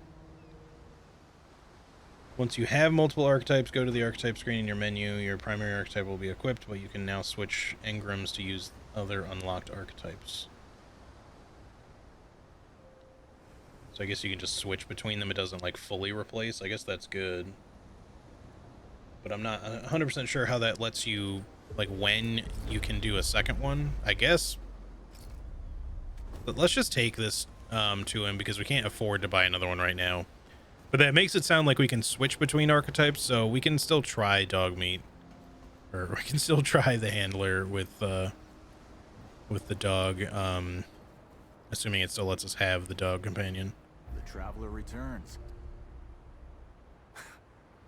Once you have multiple archetypes, go to the archetype screen in your menu. Your primary archetype will be equipped, but you can now switch engrams to use other unlocked archetypes. So I guess you can just switch between them. It doesn't, like, fully replace. I guess that's good. But I'm not 100% sure how that lets you, like, when you can do a second one. I guess. But let's just take this to him, because we can't afford to buy another one right now. But that makes it sound like we can switch between archetypes, so we can still try Dogmeat. Or we can still try the handler with the dog, assuming it still lets us have the dog companion. The traveler returns.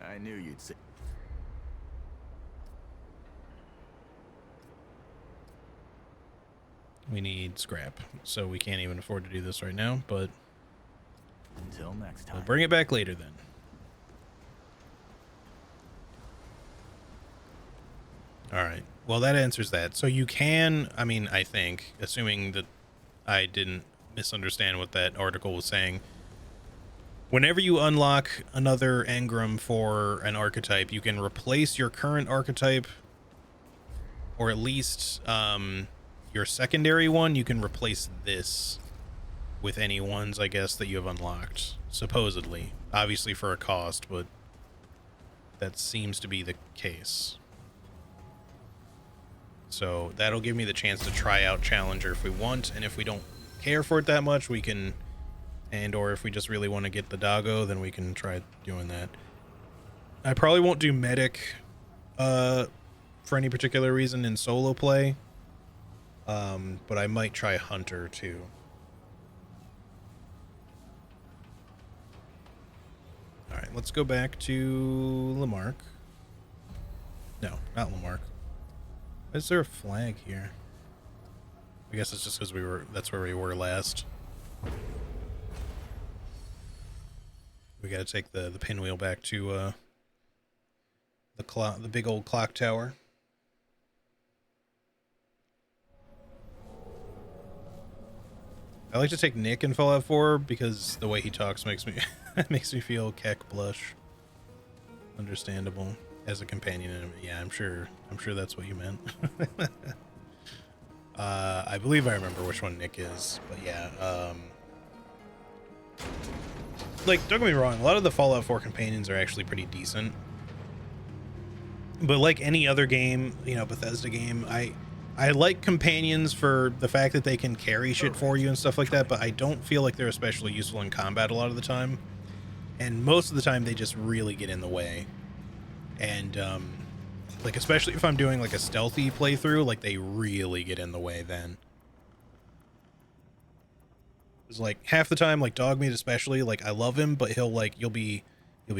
I knew you'd say. We need scrap, so we can't even afford to do this right now, but Until next time. we'll bring it back later then. Alright, well that answers that. So you can, I mean, I think, assuming that I didn't misunderstand what that article was saying, whenever you unlock another engram for an archetype, you can replace your current archetype, or at least your secondary one. You can replace this with any ones, I guess, that you have unlocked, supposedly. Obviously for a cost, but that seems to be the case. So that'll give me the chance to try out Challenger if we want, and if we don't care for it that much, we can, and or if we just really want to get the doggo, then we can try doing that. I probably won't do Medic for any particular reason in solo play, but I might try Hunter too. Alright, let's go back to Lamarck. No, not Lamarck. Is there a flag here? I guess it's just because that's where we were last. We gotta take the pinwheel back to the big old clock tower. I like to take Nick in Fallout 4 because the way he talks makes me makes me feel Keck blush. Understandable. As a companion, yeah, I'm sure that's what you meant. I believe I remember which one Nick is, but yeah, like, don't get me wrong, a lot of the Fallout 4 companions are actually pretty decent, but like any other game, you know, Bethesda game, I like companions for the fact that they can carry shit for you and stuff like that, but I don't feel like they're especially useful in combat a lot of the time, and most of the time they just really get in the way. And like, especially if I'm doing like a stealthy playthrough, like, they really get in the way then. It's like half the time, like Dogmeat especially, like, I love him, but he'll like, you'll be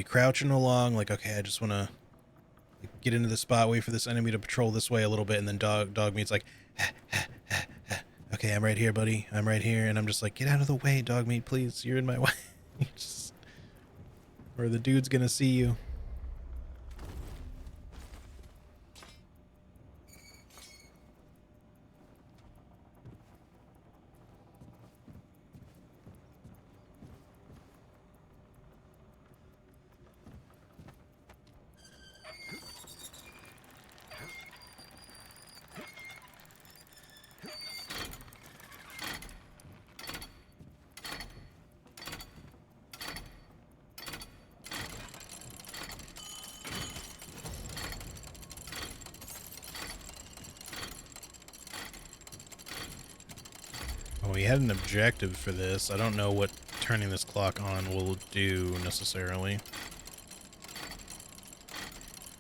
crouching along, like, okay, I just want to get into the spot, wait for this enemy to patrol this way a little bit, and then Dogmeat's like, okay, I'm right here, buddy, I'm right here, and I'm just like, get out of the way, Dogmeat, please, you're in my way. Just, or the dude's gonna see you. We had an objective for this. I don't know what turning this clock on will do necessarily.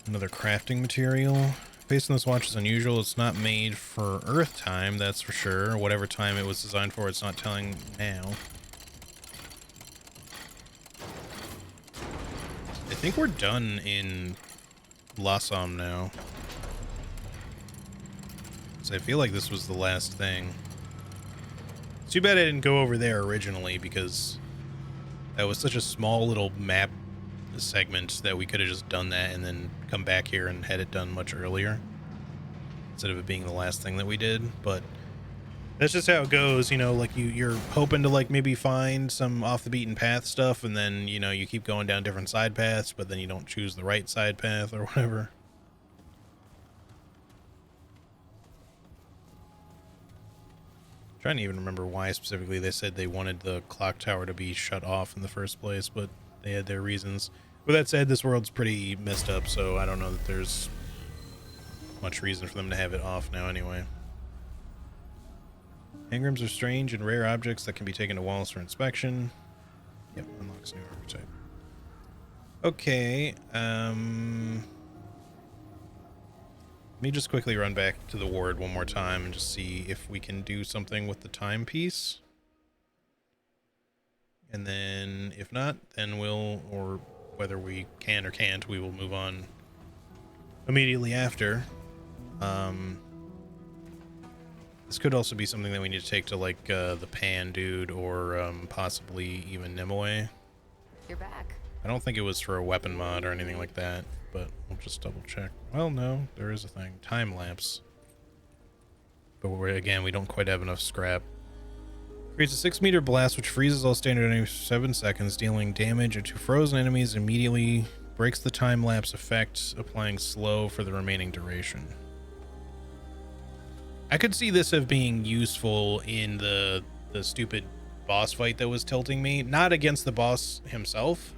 Another crafting material. Based on this watch is unusual. It's not made for Earth time, that's for sure. Whatever time it was designed for, it's not telling now. I think we're done in Lassam now. So I feel like this was the last thing. It's too bad I didn't go over there originally, because that was such a small little map segment that we could have just done that and then come back here and had it done much earlier, instead of it being the last thing that we did. But that's just how it goes, you know, like you're hoping to like maybe find some off the beaten path stuff, and then, you know, you keep going down different side paths, but then you don't choose the right side path or whatever. I'm trying to even remember why specifically they said they wanted the clock tower to be shut off in the first place, but they had their reasons. With that said, this world's pretty messed up, so I don't know that there's much reason for them to have it off now anyway. Engrams are strange and rare objects that can be taken to walls for inspection. Yep, unlocks new archetype. Okay, let me just quickly run back to the ward one more time and just see if we can do something with the timepiece. And then if not, then we'll, or whether we can or can't, we will move on immediately after. This could also be something that we need to take to like the Pan dude, or possibly even Nimue. You're back. I don't think it was for a weapon mod or anything like that, but we'll just double check. Well, no, there is a thing. Time lapse. But again, we don't quite have enough scrap. Creates a 6-meter blast which freezes all standard enemies for 7 seconds, dealing damage to frozen enemies immediately. Breaks the time lapse effect, applying slow for the remaining duration. I could see this as being useful in the stupid boss fight that was tilting me. Not against the boss himself,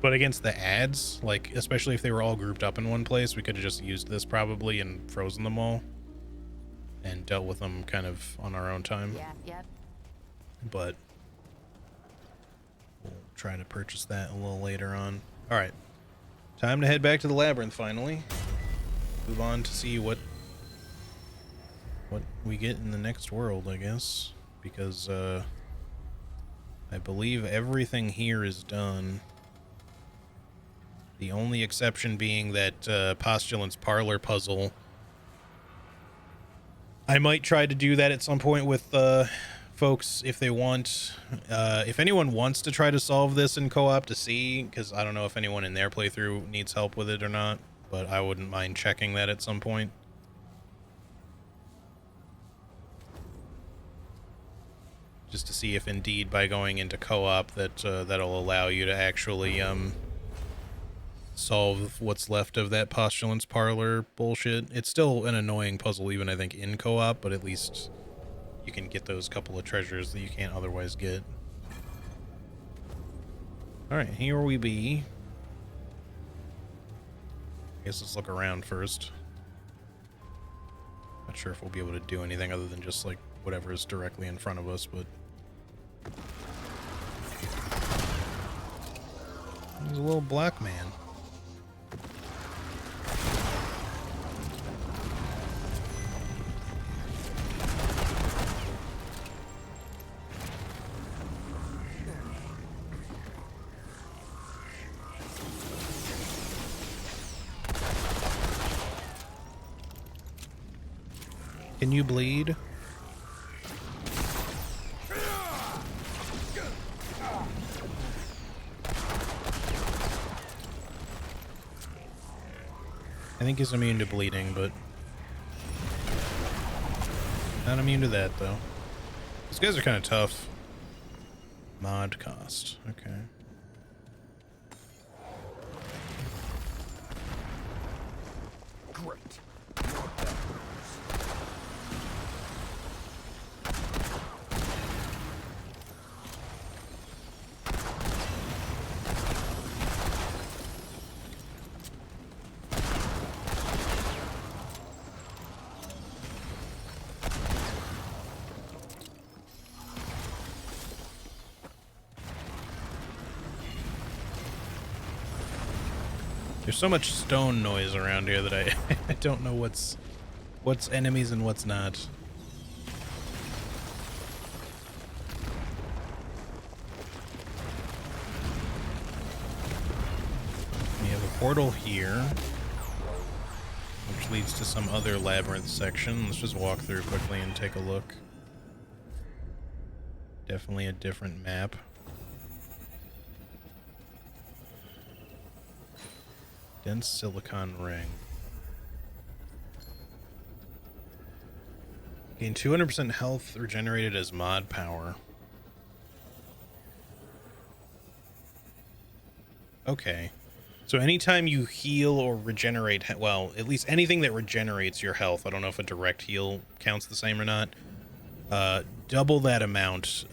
but against the ads. Like, especially if they were all grouped up in one place, we could have just used this probably and frozen them all and dealt with them kind of on our own time. Yeah. But we'll try to purchase that a little later on. All right, time to head back to the labyrinth finally. Move on to see what we get in the next world, I guess, because I believe everything here is done. The only exception being that Postulant's Parlor puzzle. I might try to do that at some point with folks if they want. If anyone wants to try to solve this in co-op to see, because I don't know if anyone in their playthrough needs help with it or not, but I wouldn't mind checking that at some point. Just to see if indeed by going into co-op that that'll allow you to actually solve what's left of that Postulant's Parlor bullshit. It's still an annoying puzzle even, I think, in co-op, but at least you can get those couple of treasures that you can't otherwise get. Alright, here we be. I guess let's look around first. Not sure if we'll be able to do anything other than just like whatever is directly in front of us, but there's a little black man. Can you bleed? I think he's immune to bleeding, but not immune to that, though. These guys are kind of tough. Mod cost. Okay. Great. There's so much stone noise around here that I don't know what's enemies and what's not. portal here, which leads to some other labyrinth section. Let's just walk through quickly and take a look. Definitely a different map. Dense silicon ring. Gain 200% health regenerated as mod power. Okay. So anytime you heal or regenerate, well, at least anything that regenerates your health, I don't know if a direct heal counts the same or not, double that amount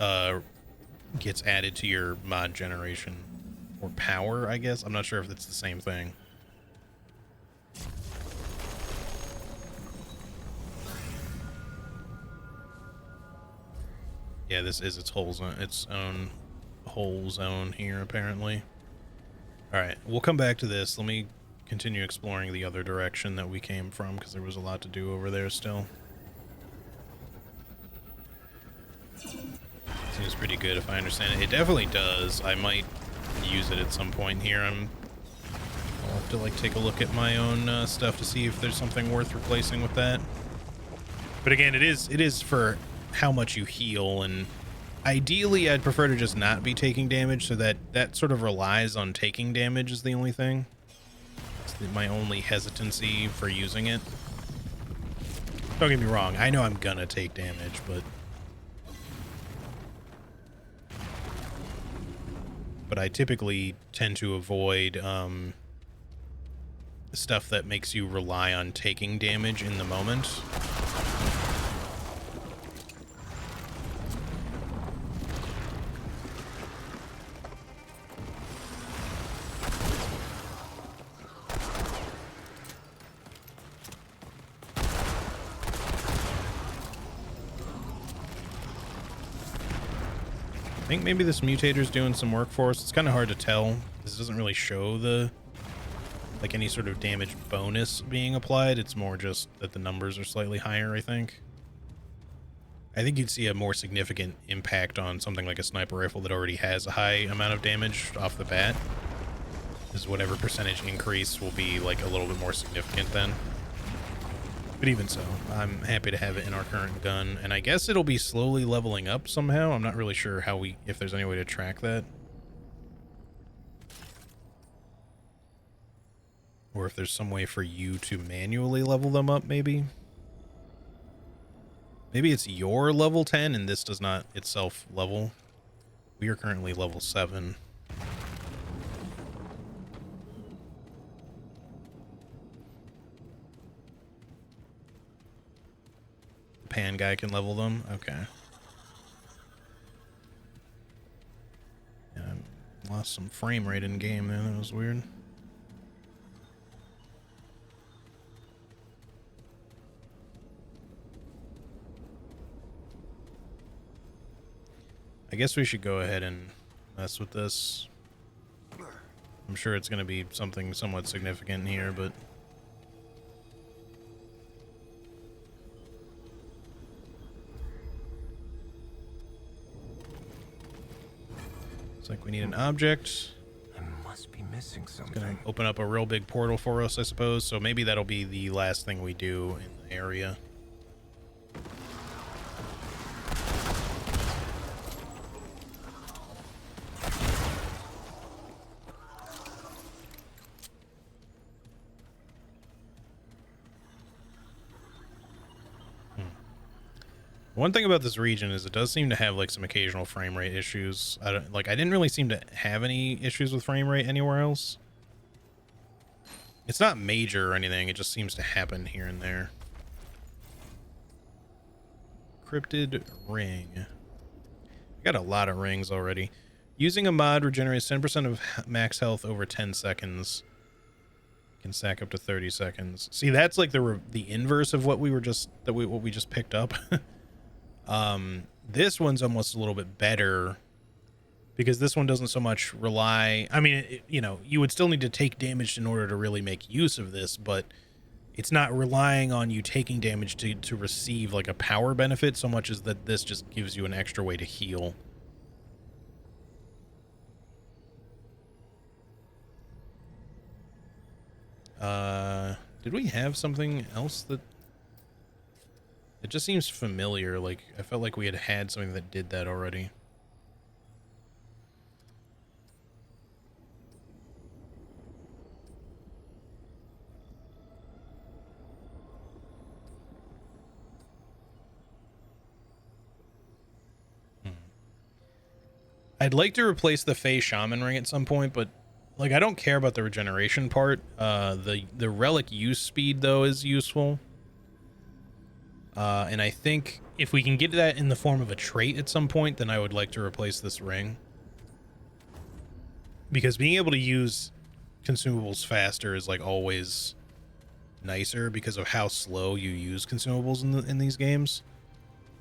gets added to your mod generation. Or power, I guess. I'm not sure if it's the same thing. Yeah, this is its own whole zone here, apparently. Alright, we'll come back to this. Let me continue exploring the other direction that we came from, because there was a lot to do over there still. Seems pretty good if I understand it. It definitely does. I might use it at some point here. I'll have to like take a look at my own stuff to see if there's something worth replacing with that. But again, it is for how much you heal, and ideally I'd prefer to just not be taking damage, so that sort of relies on taking damage is the only thing. It's my only hesitancy for using it. Don't get me wrong, I know I'm gonna take damage, but I typically tend to avoid stuff that makes you rely on taking damage in the moment. I think maybe this mutator's doing some work for us. It's kind of hard to tell. This doesn't really show the like any sort of damage bonus being applied. It's more just that the numbers are slightly higher, I think. I think you'd see a more significant impact on something like a sniper rifle that already has a high amount of damage off the bat. Is whatever percentage increase will be like a little bit more significant then. But even so, I'm happy to have it in our current gun, and I guess it'll be slowly leveling up somehow. I'm not really sure if there's any way to track that. Or if there's some way for you to manually level them up, maybe. Maybe it's your level 10 and this does not itself level. We are currently level 7. Pan guy can level them. Okay. Yeah, I lost some frame rate in game there. That was weird. I guess we should go ahead and mess with this. I'm sure it's going to be something somewhat significant here, but looks like we need an object. I must be missing something. It's gonna open up a real big portal for us, I suppose. So maybe that'll be the last thing we do in the area. One thing about this region is it does seem to have like some occasional frame rate issues. I didn't really seem to have any issues with frame rate anywhere else. It's not major or anything, it just seems to happen here and there. Cryptid ring. I got a lot of rings already. Using a mod regenerates 10% of max health over 10 seconds. Can stack up to 30 seconds. See, that's like the inverse of what we just picked up. This one's almost a little bit better because this one doesn't so much rely. I mean, you know, you would still need to take damage in order to really make use of this, but it's not relying on you taking damage to receive like a power benefit so much as that this just gives you an extra way to heal. Did we have something else that... It just seems familiar. Like, I felt like we had something that did that already. I'd like to replace the Fey Shaman ring at some point, but like I don't care about the regeneration part. The relic use speed though is useful. And I think if we can get that in the form of a trait at some point, then I would like to replace this ring. Because being able to use consumables faster is like always nicer because of how slow you use consumables in these games.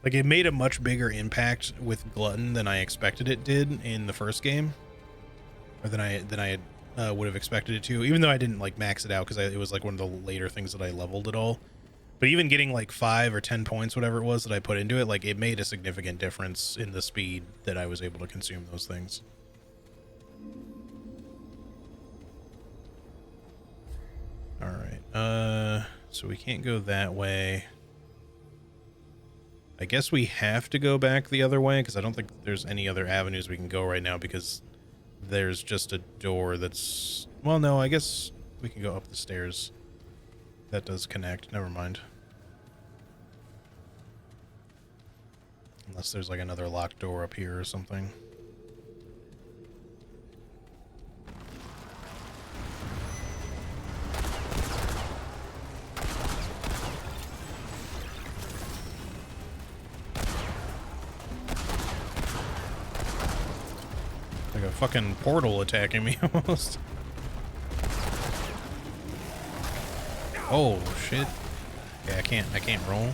Like, it made a much bigger impact with Glutton than I expected it did in the first game, or than I would have expected it to. Even though I didn't like max it out because it was like one of the later things that I leveled at all. But even getting like 5 or 10 points, whatever it was that I put into it, like it made a significant difference in the speed that I was able to consume those things. All right. So we can't go that way. I guess we have to go back the other way because I don't think there's any other avenues we can go right now because there's just a door that's... Well, no, I guess we can go up the stairs. That does connect. Never mind. Unless there's like another locked door up here or something. Like a fucking portal attacking me almost. Oh shit. Yeah, I can't roll.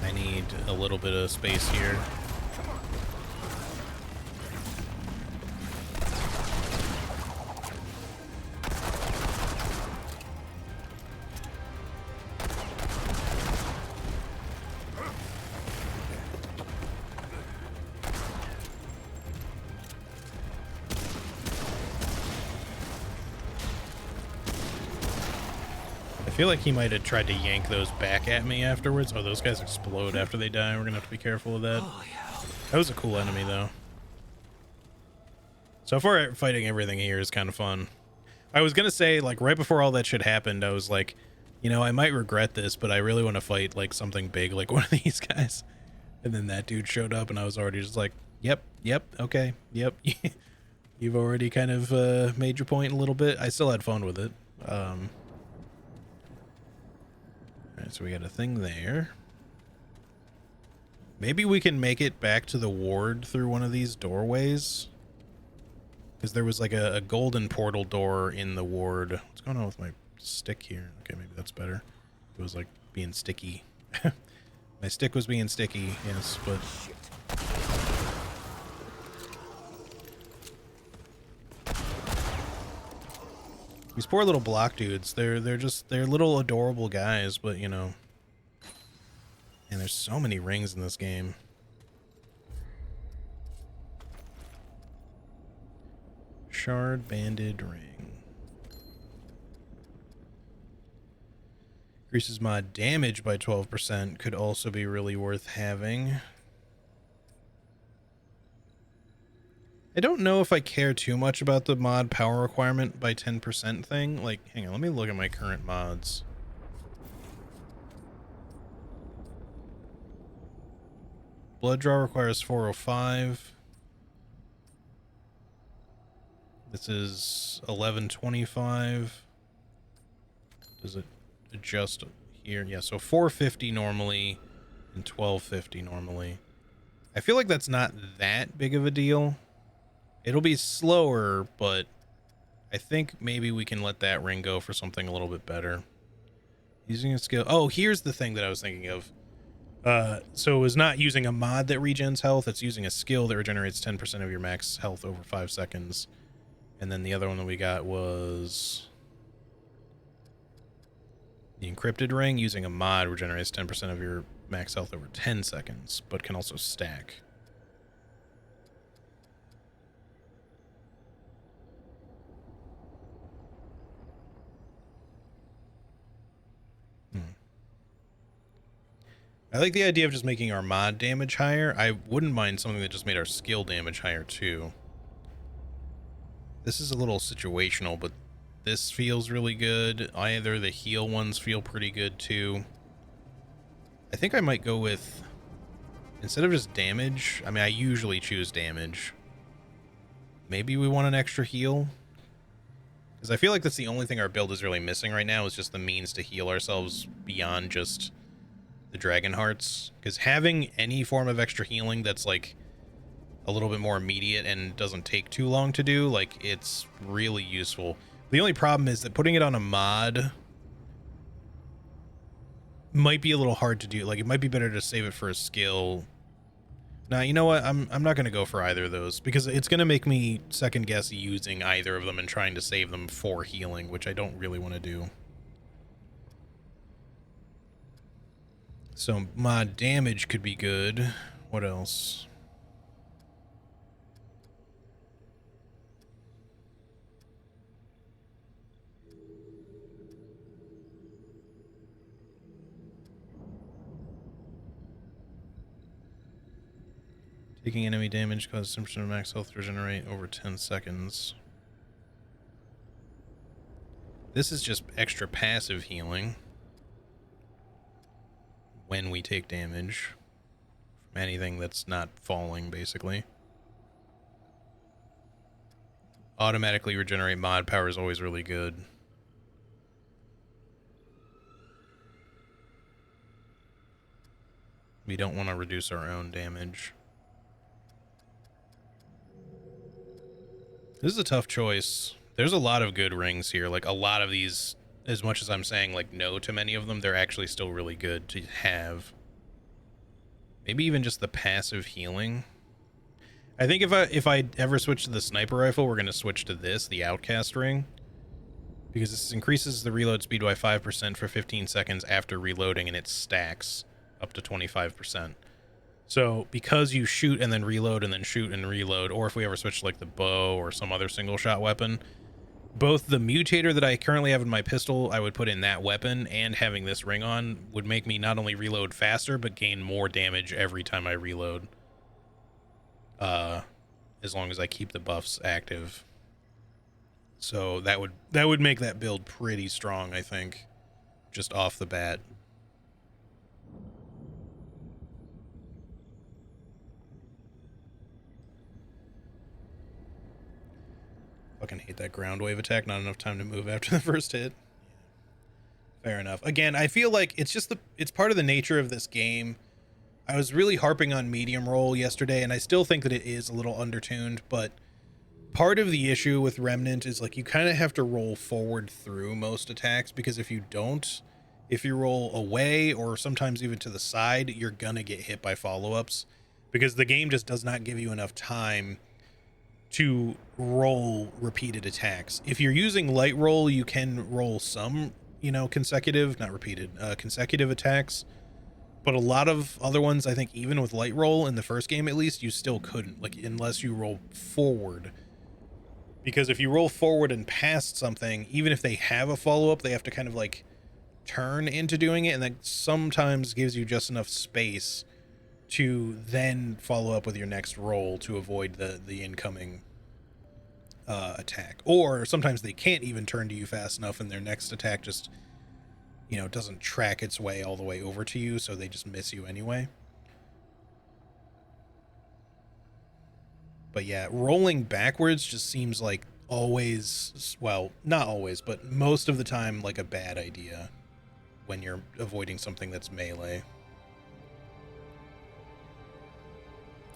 I need a little bit of space here. I feel like he might have tried to yank those back at me afterwards. Oh, those guys explode after they die. We're gonna have to be careful of that. That was a cool enemy, though. So far, fighting everything here is kind of fun. I was gonna say, like, right before all that shit happened, I was like, you know, I might regret this, but I really want to fight, like, something big like one of these guys. And then that dude showed up, and I was already just like, yep, okay, yep. You've already kind of made your point a little bit. I still had fun with it. Alright, so we got a thing there. Maybe we can make it back to the ward through one of these doorways. Because there was like a golden portal door in the ward. What's going on with my stick here? Okay, maybe that's better. It was like being sticky. My stick was being sticky, yes, but... These poor little block dudes, they're little adorable guys, but you know. And there's so many rings in this game. Shard banded ring. Increases mod damage by 12%, could also be really worth having. I don't know if I care too much about the mod power requirement by 10% thing. Like, hang on, let me look at my current mods. Blood draw requires 405. This is 1125. Does it adjust here? Yeah, so 450 normally and 1250 normally. I feel like that's not that big of a deal. It'll be slower, but I think maybe we can let that ring go for something a little bit better. Using a skill. Oh, here's the thing that I was thinking of. So it was not using a mod that regens health. It's using a skill that regenerates 10% of your max health over 5 seconds. And then the other one that we got was the encrypted ring. Using a mod regenerates 10% of your max health over 10 seconds, but can also stack. I like the idea of just making our mod damage higher. I wouldn't mind something that just made our skill damage higher too. This is a little situational, but this feels really good. Either the heal ones feel pretty good too. I think I might go with, instead of just damage, I mean, I usually choose damage. Maybe we want an extra heal. Because I feel like that's the only thing our build is really missing right now, is just the means to heal ourselves beyond just the dragon hearts. Because having any form of extra healing that's like a little bit more immediate and doesn't take too long to do, like, it's really useful. The only problem is that putting it on a mod might be a little hard to do. Like, it might be better to save it for a skill. Now, you know what? I'm not going to go for either of those, because it's going to make me second guess using either of them and trying to save them for healing, which I don't really want to do. So mod damage could be good. What else? Taking enemy damage causes 10% of max health to regenerate over 10 seconds. This is just extra passive healing when we take damage from anything that's not falling, basically. Automatically regenerate mod power is always really good. We don't want to reduce our own damage. This is a tough choice. There's a lot of good rings here. Like, a lot of these, as much as I'm saying, like, no to many of them, they're actually still really good to have. Maybe even just the passive healing. I think if I ever switch to the sniper rifle, we're going to switch to this, the Outcast ring. Because this increases the reload speed by 5% for 15 seconds after reloading, and it stacks up to 25%. So because you shoot and then reload and then shoot and reload, or if we ever switch to like the bow or some other single shot weapon, both the mutator that I currently have in my pistol, I would put in that weapon, and having this ring on would make me not only reload faster, but gain more damage every time I reload. As long as I keep the buffs active. So that would make that build pretty strong, I think, just off the bat. Fucking hate that ground wave attack. Not enough time to move after the first hit. Fair enough. Again, I feel like it's part of the nature of this game. I was really harping on medium roll yesterday, and I still think that it is a little undertuned, but part of the issue with Remnant is, like, you kind of have to roll forward through most attacks, because if you don't, if you roll away or sometimes even to the side, you're gonna get hit by follow-ups, because the game just does not give you enough time to roll repeated attacks. If you're using light roll, you can roll some, consecutive attacks, but a lot of other ones, I think, even with light roll in the first game at least, you still couldn't, like, unless you roll forward. Because if you roll forward and past something, even if they have a follow-up, they have to kind of like turn into doing it, and that sometimes gives you just enough space to then follow up with your next roll to avoid the incoming attack. Or sometimes they can't even turn to you fast enough, and their next attack just, doesn't track its way all the way over to you, so they just miss you anyway. But yeah, rolling backwards just seems like always, well, not always, but most of the time, like a bad idea when you're avoiding something that's melee.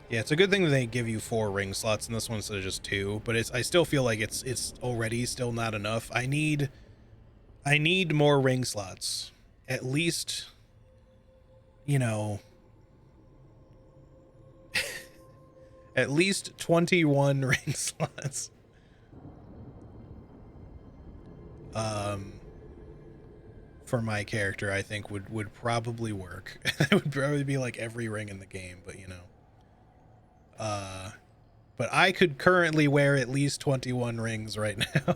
Yeah, it's a good thing that they give you 4 ring slots in this one instead of just 2, but I still feel like it's already still not enough. I need more ring slots. At least, at least 21 ring slots. For my character, I think would probably work. It would probably be like every ring in the game, but but I could currently wear at least 21 rings right now.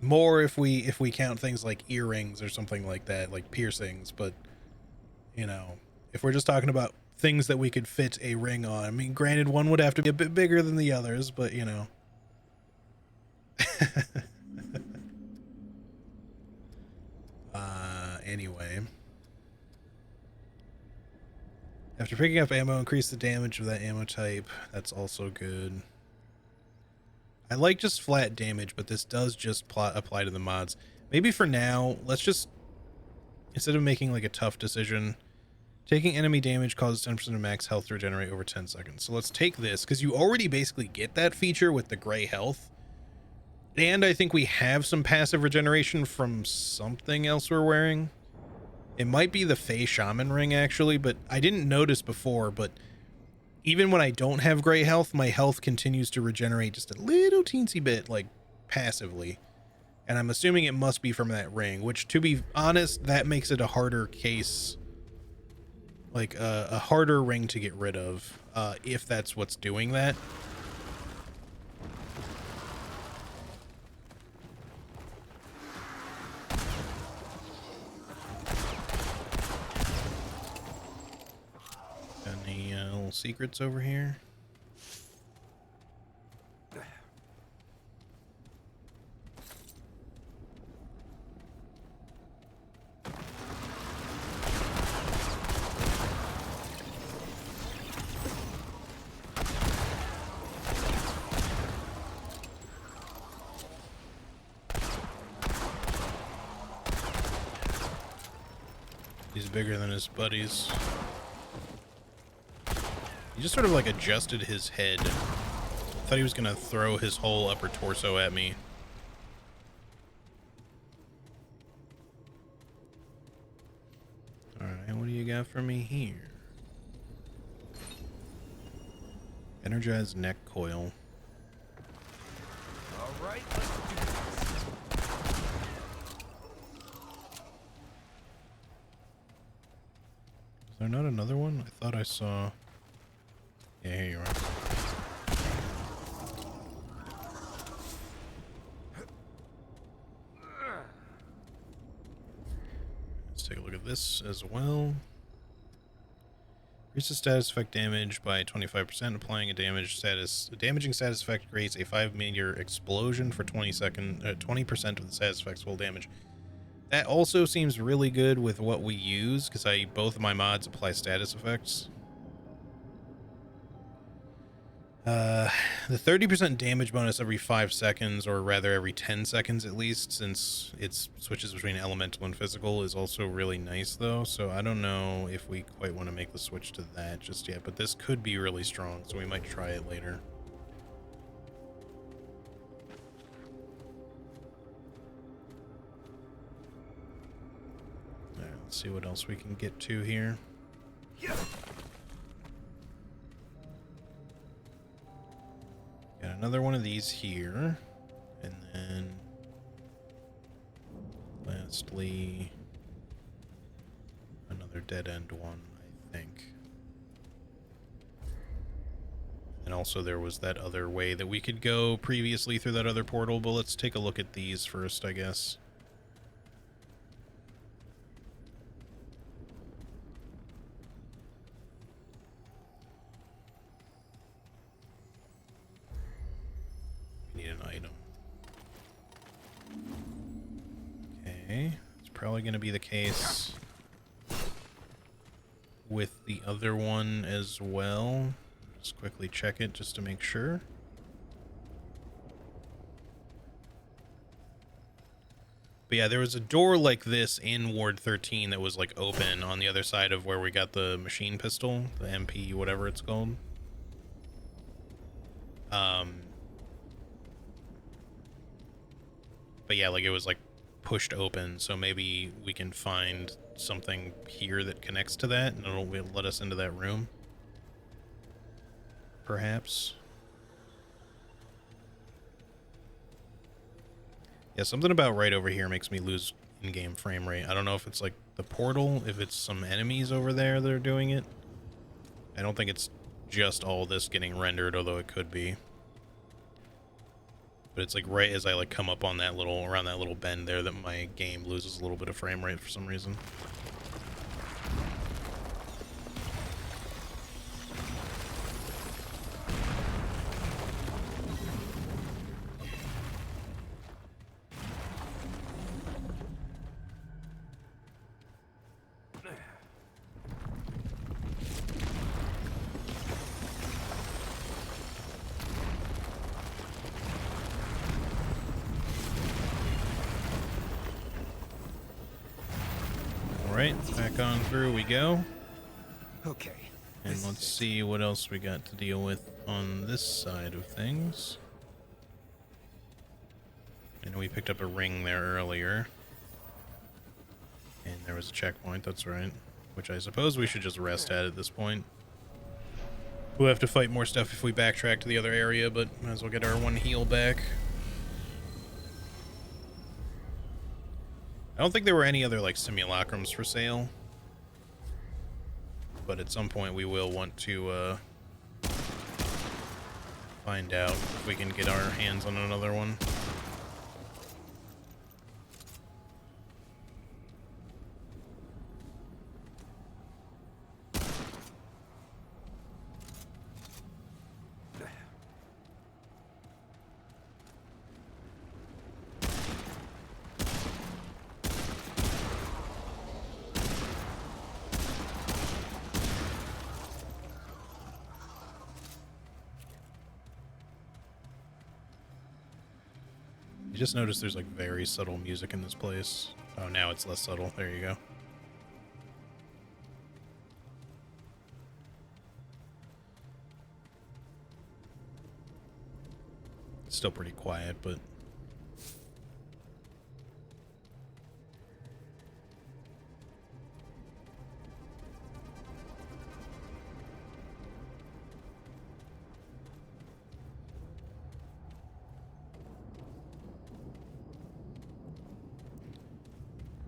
More if we count things like earrings or something like that, like piercings. But you know, if we're just talking about things that we could fit a ring on, I mean, granted, one would have to be a bit bigger than the others, but you know. Anyway, after picking up ammo, increase the damage of that ammo type. That's also good. I like just flat damage, but this does just apply to the mods. Maybe for now, let's just, instead of making like a tough decision, taking enemy damage causes 10% of max health to regenerate over 10 seconds. So let's take this, because you already basically get that feature with the gray health. And I think we have some passive regeneration from something else we're wearing. It might be the Fey Shaman ring, actually, but I didn't notice before, but even when I don't have gray health, my health continues to regenerate just a little teensy bit, like, passively. And I'm assuming it must be from that ring, which, to be honest, that makes it a harder case, like, a harder ring to get rid of, if that's what's doing that. Any little secrets over here? He's bigger than his buddies. He just sort of like adjusted his head. Thought he was gonna throw his whole upper torso at me. Alright, what do you got for me here? Energized neck coil. Alright, let's do this. Is there not another one? I thought I saw... Yeah, here you are. Let's take a look at this as well. Increases status effect damage by 25%. Applying a damaging status effect creates a 5-meter explosion for 20% of the status effect's full damage. That also seems really good with what we use, because both of my mods apply status effects. The 30% damage bonus every 5 seconds, or rather every 10 seconds at least, since it switches between elemental and physical, is also really nice though. So I don't know if we quite want to make the switch to that just yet, but this could be really strong, so we might try it later. Alright, let's see what else we can get to here. Got another one of these here, and then lastly another dead end one, I think. And also there was that other way that we could go previously through that other portal, but let's take a look at these first, I guess. It's probably going to be the case with the other one as well. Just quickly check it just to make sure. But yeah, there was a door like this in Ward 13 that was like open on the other side of where we got the machine pistol, the MP, whatever it's called. But yeah, like it was like pushed open, so maybe we can find something here that connects to that and it'll let us into that room, perhaps. Yeah, something about right over here makes me lose in-game frame rate. I don't know if it's like the portal, if it's some enemies over there that are doing it. I don't think it's just all this getting rendered, although it could be. But it's like right as I like come up on that little, around that little bend there, that my game loses a little bit of frame rate for some reason. Alright, back on through we go. Okay. And let's see what else we got to deal with on this side of things. I know we picked up a ring there earlier. And there was a checkpoint, that's right. Which I suppose we should just rest at this point. We'll have to fight more stuff if we backtrack to the other area, but might as well get our one heal back. I don't think there were any other, like, simulacrums for sale. But at some point we will want to, find out if we can get our hands on another one. You just noticed there's like very subtle music in this place. Oh, now it's less subtle. There you go. It's still pretty quiet, but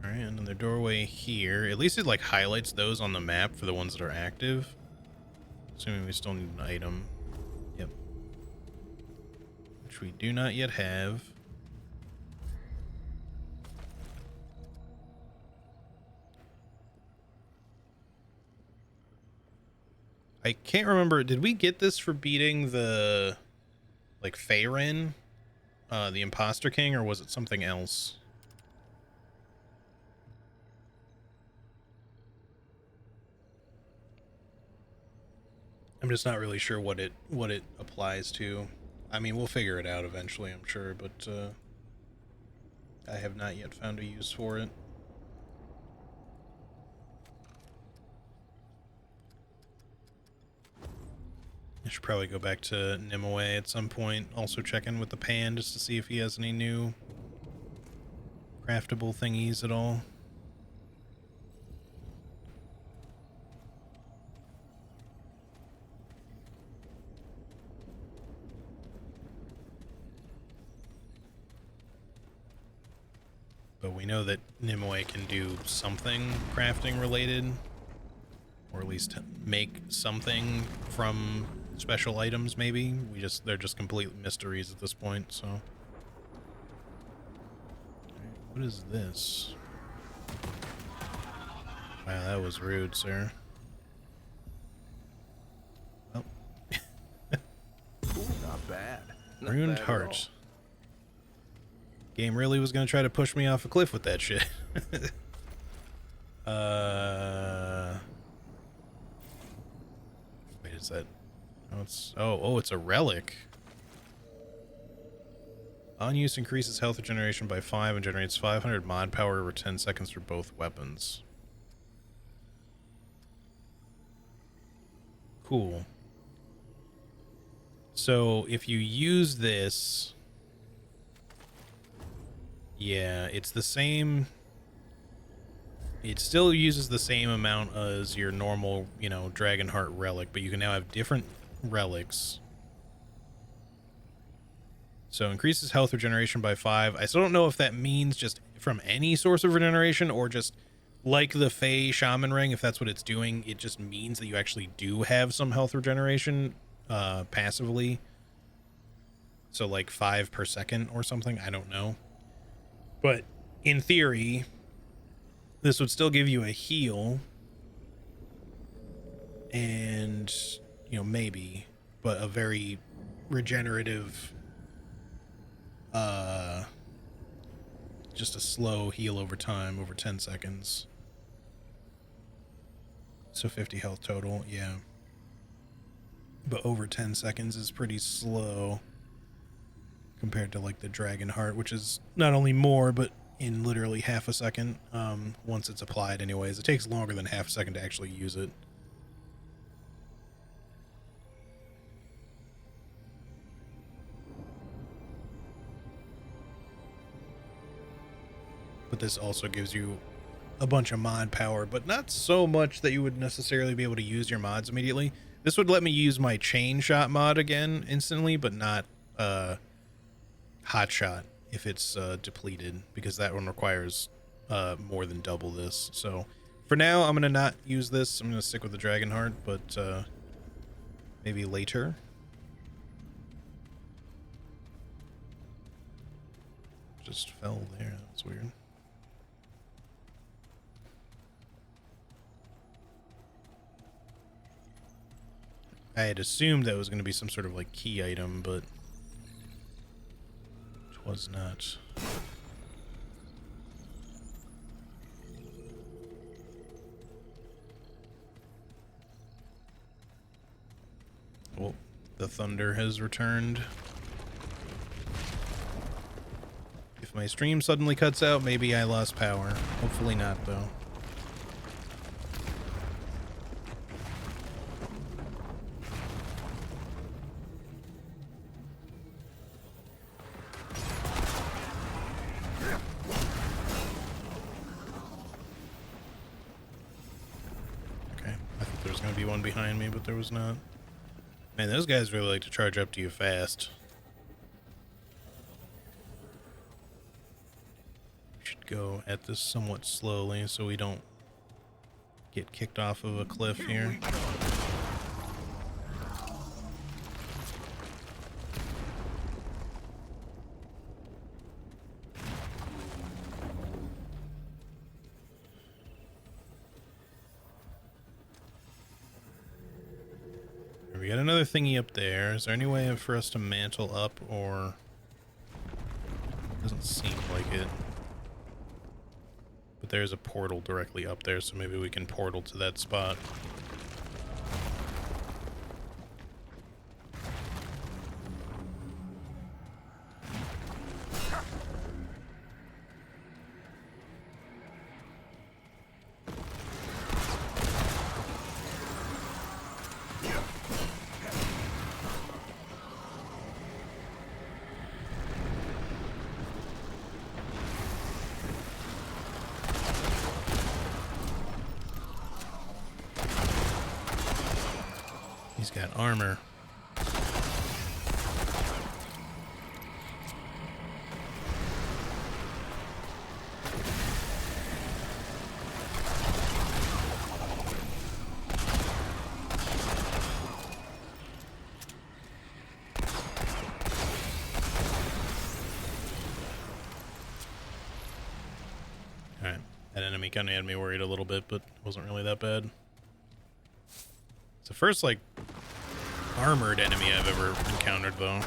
alright, another doorway here. At least it like highlights those on the map for the ones that are active. Assuming we still need an item. Yep. Which we do not yet have. I can't remember. Did we get this for beating the like Faerun, the Imposter King, or was it something else? I'm just not really sure what it applies to. I mean, we'll figure it out eventually, I'm sure, but I have not yet found a use for it. I should probably go back to Nimue at some point. Also check in with the Pan just to see if he has any new craftable thingies at all. But we know that Nimue can do something crafting related, or at least make something from special items, maybe. They're just complete mysteries at this point, so. What is this? Wow, that was rude, sir. Oh. Not bad. Ruined heart. Game really was gonna try to push me off a cliff with that shit. Wait, is that? Oh, it's a relic. On use increases health regeneration by 5 and generates 500 mod power over 10 seconds for both weapons. Cool. So if you use this, yeah, it's the same. It still uses the same amount as your normal, you know, Dragonheart relic, but you can now have different relics. So increases health regeneration by 5. I still don't know if that means just from any source of regeneration or just like the Fey Shaman Ring, if that's what it's doing. It just means that you actually do have some health regeneration passively. So like 5 per second or something. I don't know. But in theory, this would still give you a heal. And, you know, maybe, but a very regenerative, just a slow heal over time, over 10 seconds. So 50 health total, yeah. But over 10 seconds is pretty slow compared to like the Dragon Heart, which is not only more, but in literally half a second, once it's applied anyways. It takes longer than half a second to actually use it. But this also gives you a bunch of mod power, but not so much that you would necessarily be able to use your mods immediately. This would let me use my chain shot mod again instantly, but not hot shot if it's depleted, because that one requires more than double this. So for now, I'm gonna not use this. I'm gonna stick with the Dragon Heart, but maybe later. Just fell there. That's weird. I had assumed that was going to be some sort of like key item, but it was not. Well, the thunder has returned. If my stream suddenly cuts out, maybe I lost power. Hopefully not, though. One behind me, but there was not. Man, those guys really like to charge up to you fast. We should go at this somewhat slowly so we don't get kicked off of a cliff here. We got another thingy up there. Is there any way for us to mantle up, or doesn't seem like it? But there's a portal directly up there, so maybe we can portal to that spot. He's got armor. Alright, that enemy kind of had me worried a little bit, but it wasn't really that bad. It's the first, like, armored enemy I've ever encountered, though.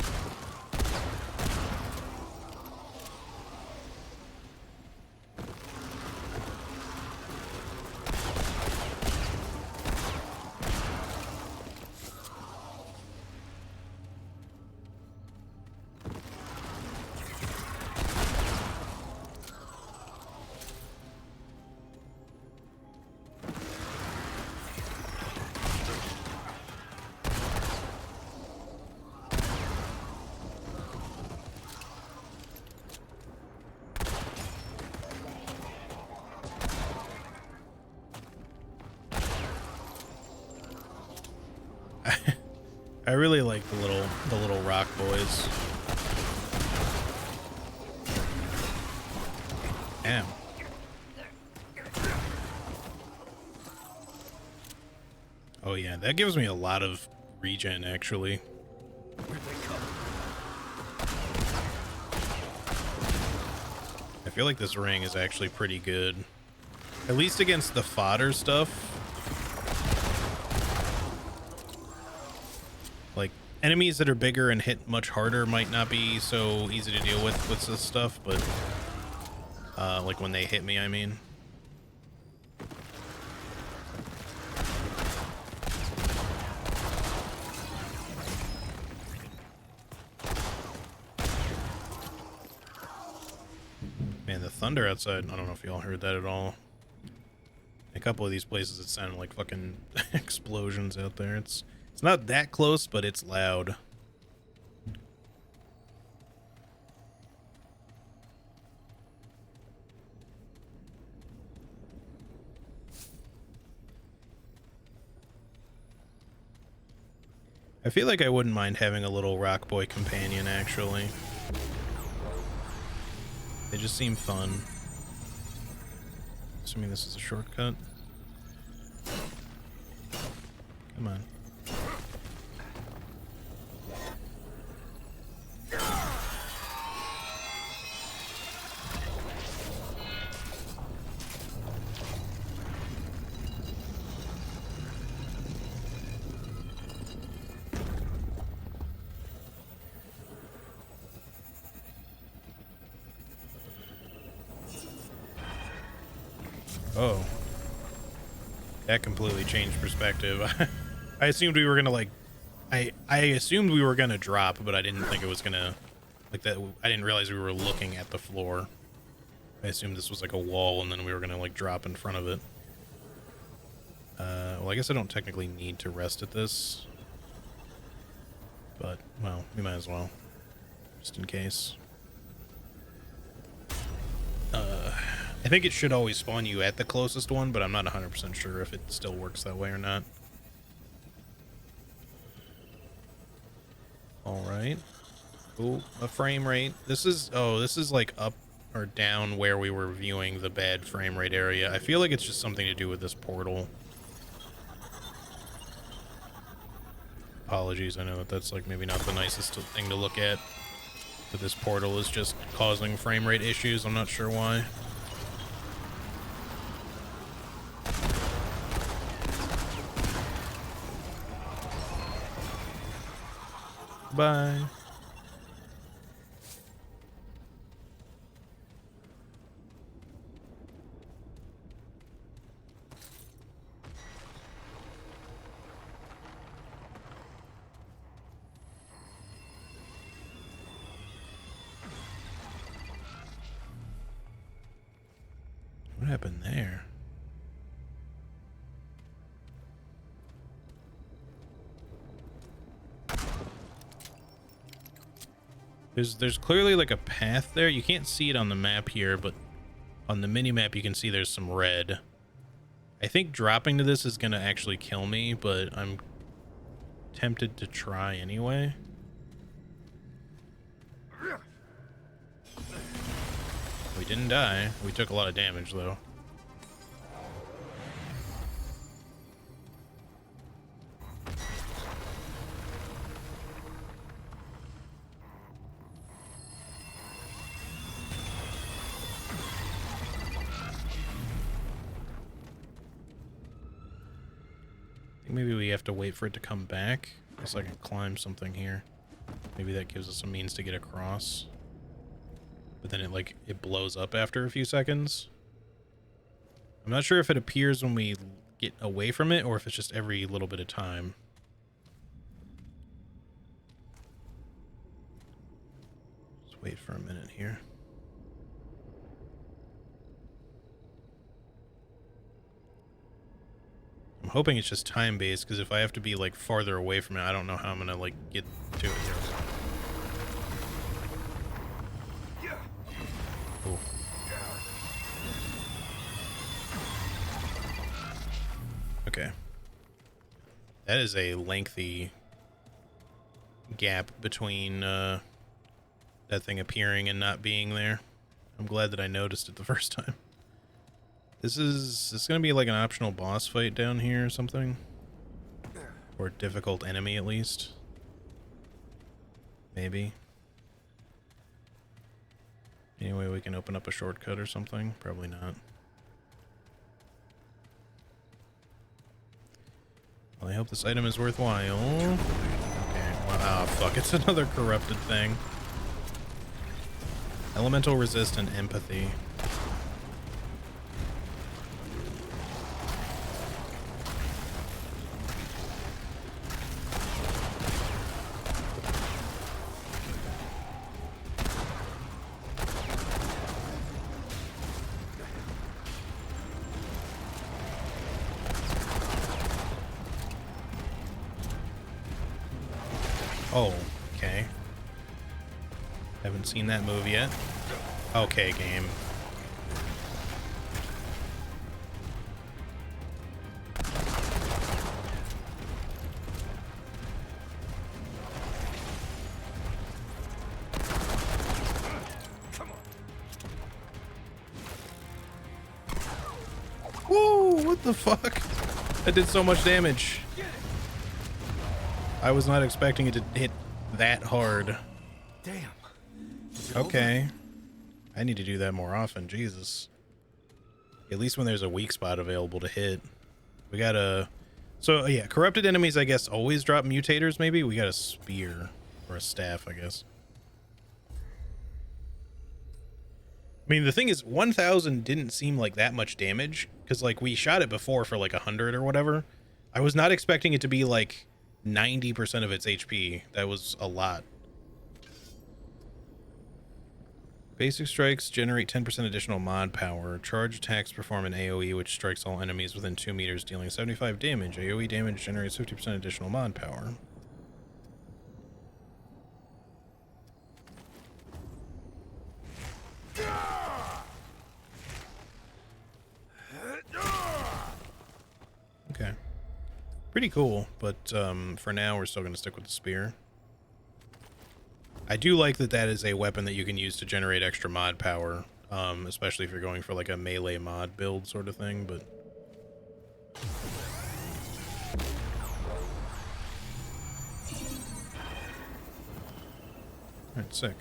I really like the little rock boys. Damn. Oh yeah, that gives me a lot of regen actually. Where'd they come? feel like this ring is actually pretty good. At least against the fodder stuff. Like, enemies that are bigger and hit much harder might not be so easy to deal with this stuff, but like when they hit me, I mean. Man, the thunder outside, I don't know if y'all heard that at all. A couple of these places it sounded like fucking explosions out there. It's not that close, but it's loud. I feel like I wouldn't mind having a little rock boy companion, actually. They just seem fun. Assuming this is a shortcut. Come on. Oh. That completely changed perspective. I assumed we were gonna like I assumed we were gonna drop, but I didn't think it was gonna like that. I didn't realize we were looking at the floor. I assumed this was like a wall and then we were gonna like drop in front of it. Well, I guess I don't technically need to rest at this, but well, we might as well, just in case. I think it should always spawn you at the closest one, but I'm not 100% sure if it still works that way or not. Alright. Ooh, a frame rate. This is like up or down where we were viewing the bad frame rate area. I feel like it's just something to do with this portal. Apologies, I know that that's like maybe not the nicest thing to look at. But this portal is just causing frame rate issues. I'm not sure why. Bye. What happened there? There's clearly like a path there. You can't see it on the map here, but on the mini map you can see there's some red. I think dropping to this is gonna actually kill me, but I'm tempted to try anyway. We didn't die. We took a lot of damage though. Maybe we have to wait for it to come back. Guess I can climb something here. Maybe that gives us a means to get across. But then it blows up after a few seconds. I'm not sure if it appears when we get away from it or if it's just every little bit of time. Let's wait for a minute here. I'm hoping it's just time-based, because if I have to be, like, farther away from it, I don't know how I'm gonna, like, get to it here. Cool. Okay. That is a lengthy gap between, that thing appearing and not being there. I'm glad that I noticed it the first time. This gonna be like an optional boss fight down here or something? Or a difficult enemy at least? Maybe. Anyway, we can open up a shortcut or something? Probably not. Well, I hope this item is worthwhile. Okay, well, ah, fuck, it's another corrupted thing. Elemental resist and empathy. Oh, okay. Haven't seen that move yet. Okay, game. Whoa, what the fuck? That did so much damage. I was not expecting it to hit that hard. Damn. Okay. I need to do that more often, Jesus. At least when there's a weak spot available to hit. We got a... So, yeah, corrupted enemies, I guess, always drop mutators, maybe? We got a spear. Or a staff, I guess. I mean, the thing is, 1,000 didn't seem like that much damage. Because, like, we shot it before for, like, 100 or whatever. I was not expecting it to be, like, 90% of its HP. That was a lot. Basic strikes generate 10% additional mod power. Charge attacks perform an AoE which strikes all enemies within 2 meters, dealing 75 damage. AoE damage generates 50% additional mod power. Okay. Pretty cool, but for now we're still going to stick with the spear. I do like that that is a weapon that you can use to generate extra mod power, especially if you're going for like a melee mod build sort of thing, but... Alright, sick.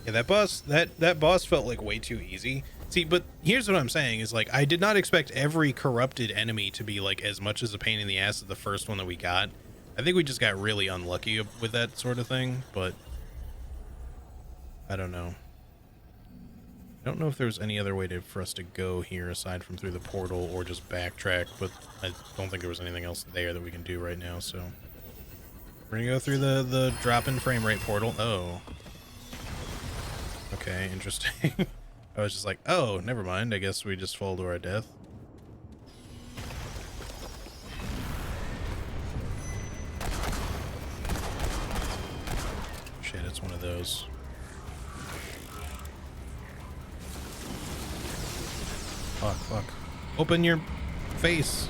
Yeah, that boss felt like way too easy. See, but here's what I'm saying is like I did not expect every corrupted enemy to be like as much as a pain in the ass as the first one that we got. I think we just got really unlucky with that sort of thing, but I don't know. I don't know if there's any other way for us to go here aside from through the portal or just backtrack, but I don't think there was anything else there that we can do right now, so we're gonna go through the drop-in frame rate portal. Oh. Okay, interesting. I was just like, oh, never mind. I guess we just fall to our death. Shit, it's one of those. Fuck, fuck. Open your face.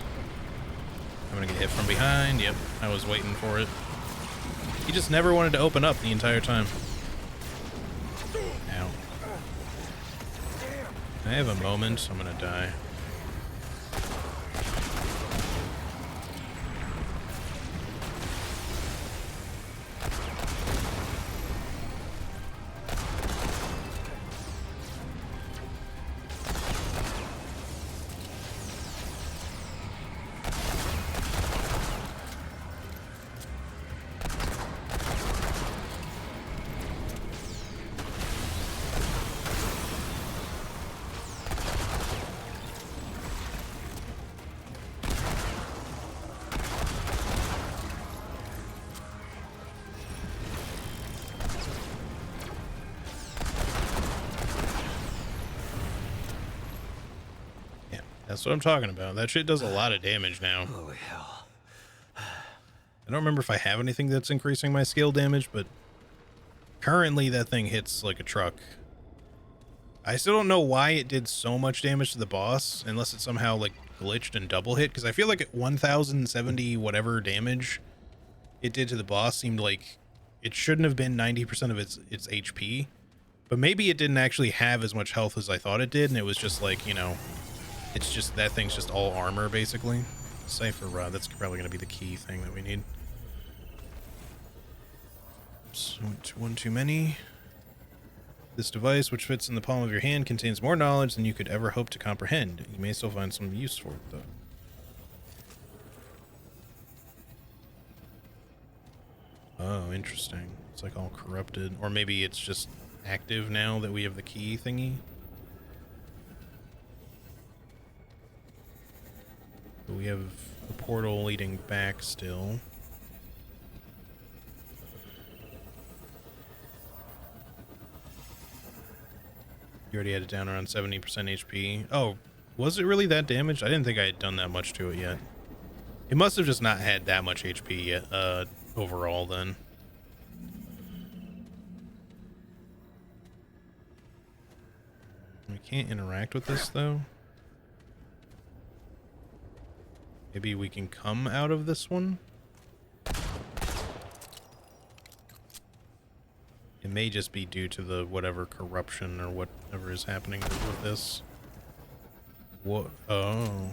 I'm gonna get hit from behind. Yep, I was waiting for it. He just never wanted to open up the entire time. Ow. I have a moment. I'm gonna die. That's what I'm talking about. That shit does a lot of damage now. Holy hell. I don't remember if I have anything that's increasing my scale damage, but currently that thing hits like a truck. I still don't know why it did so much damage to the boss, unless it somehow like glitched and double hit, because I feel like at 1070 whatever damage it did to the boss seemed like it shouldn't have been 90% of its HP, but maybe it didn't actually have as much health as I thought it did, and it was just like, you know, it's just, that thing's just all armor, basically. Cipher rod, that's probably going to be the key thing that we need. Oops, one too many. This device, which fits in the palm of your hand, contains more knowledge than you could ever hope to comprehend. You may still find some use for it, though. Oh, interesting. It's like all corrupted. Or maybe it's just active now that we have the key thingy. But we have the portal leading back still. You already had it down around 70% HP. Oh, was it really that damaged? I didn't think I had done that much to it yet. It must have just not had that much HP yet, overall then. We can't interact with this though. Maybe we can come out of this one? It may just be due to the whatever corruption or whatever is happening with this. What? Oh.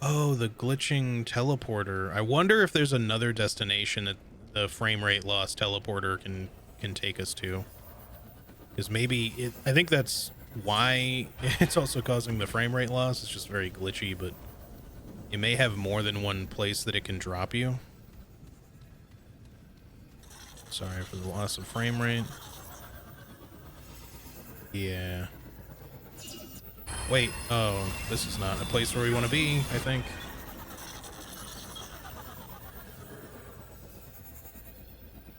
Oh, the glitching teleporter. I wonder if there's another destination that the frame rate loss teleporter can take us to. Because maybe it, I think that's why it's also causing the frame rate loss. It's just very glitchy, but it may have more than one place that it can drop you. Sorry for the loss of frame rate. Yeah. Wait, oh, this is not a place where we want to be, I think.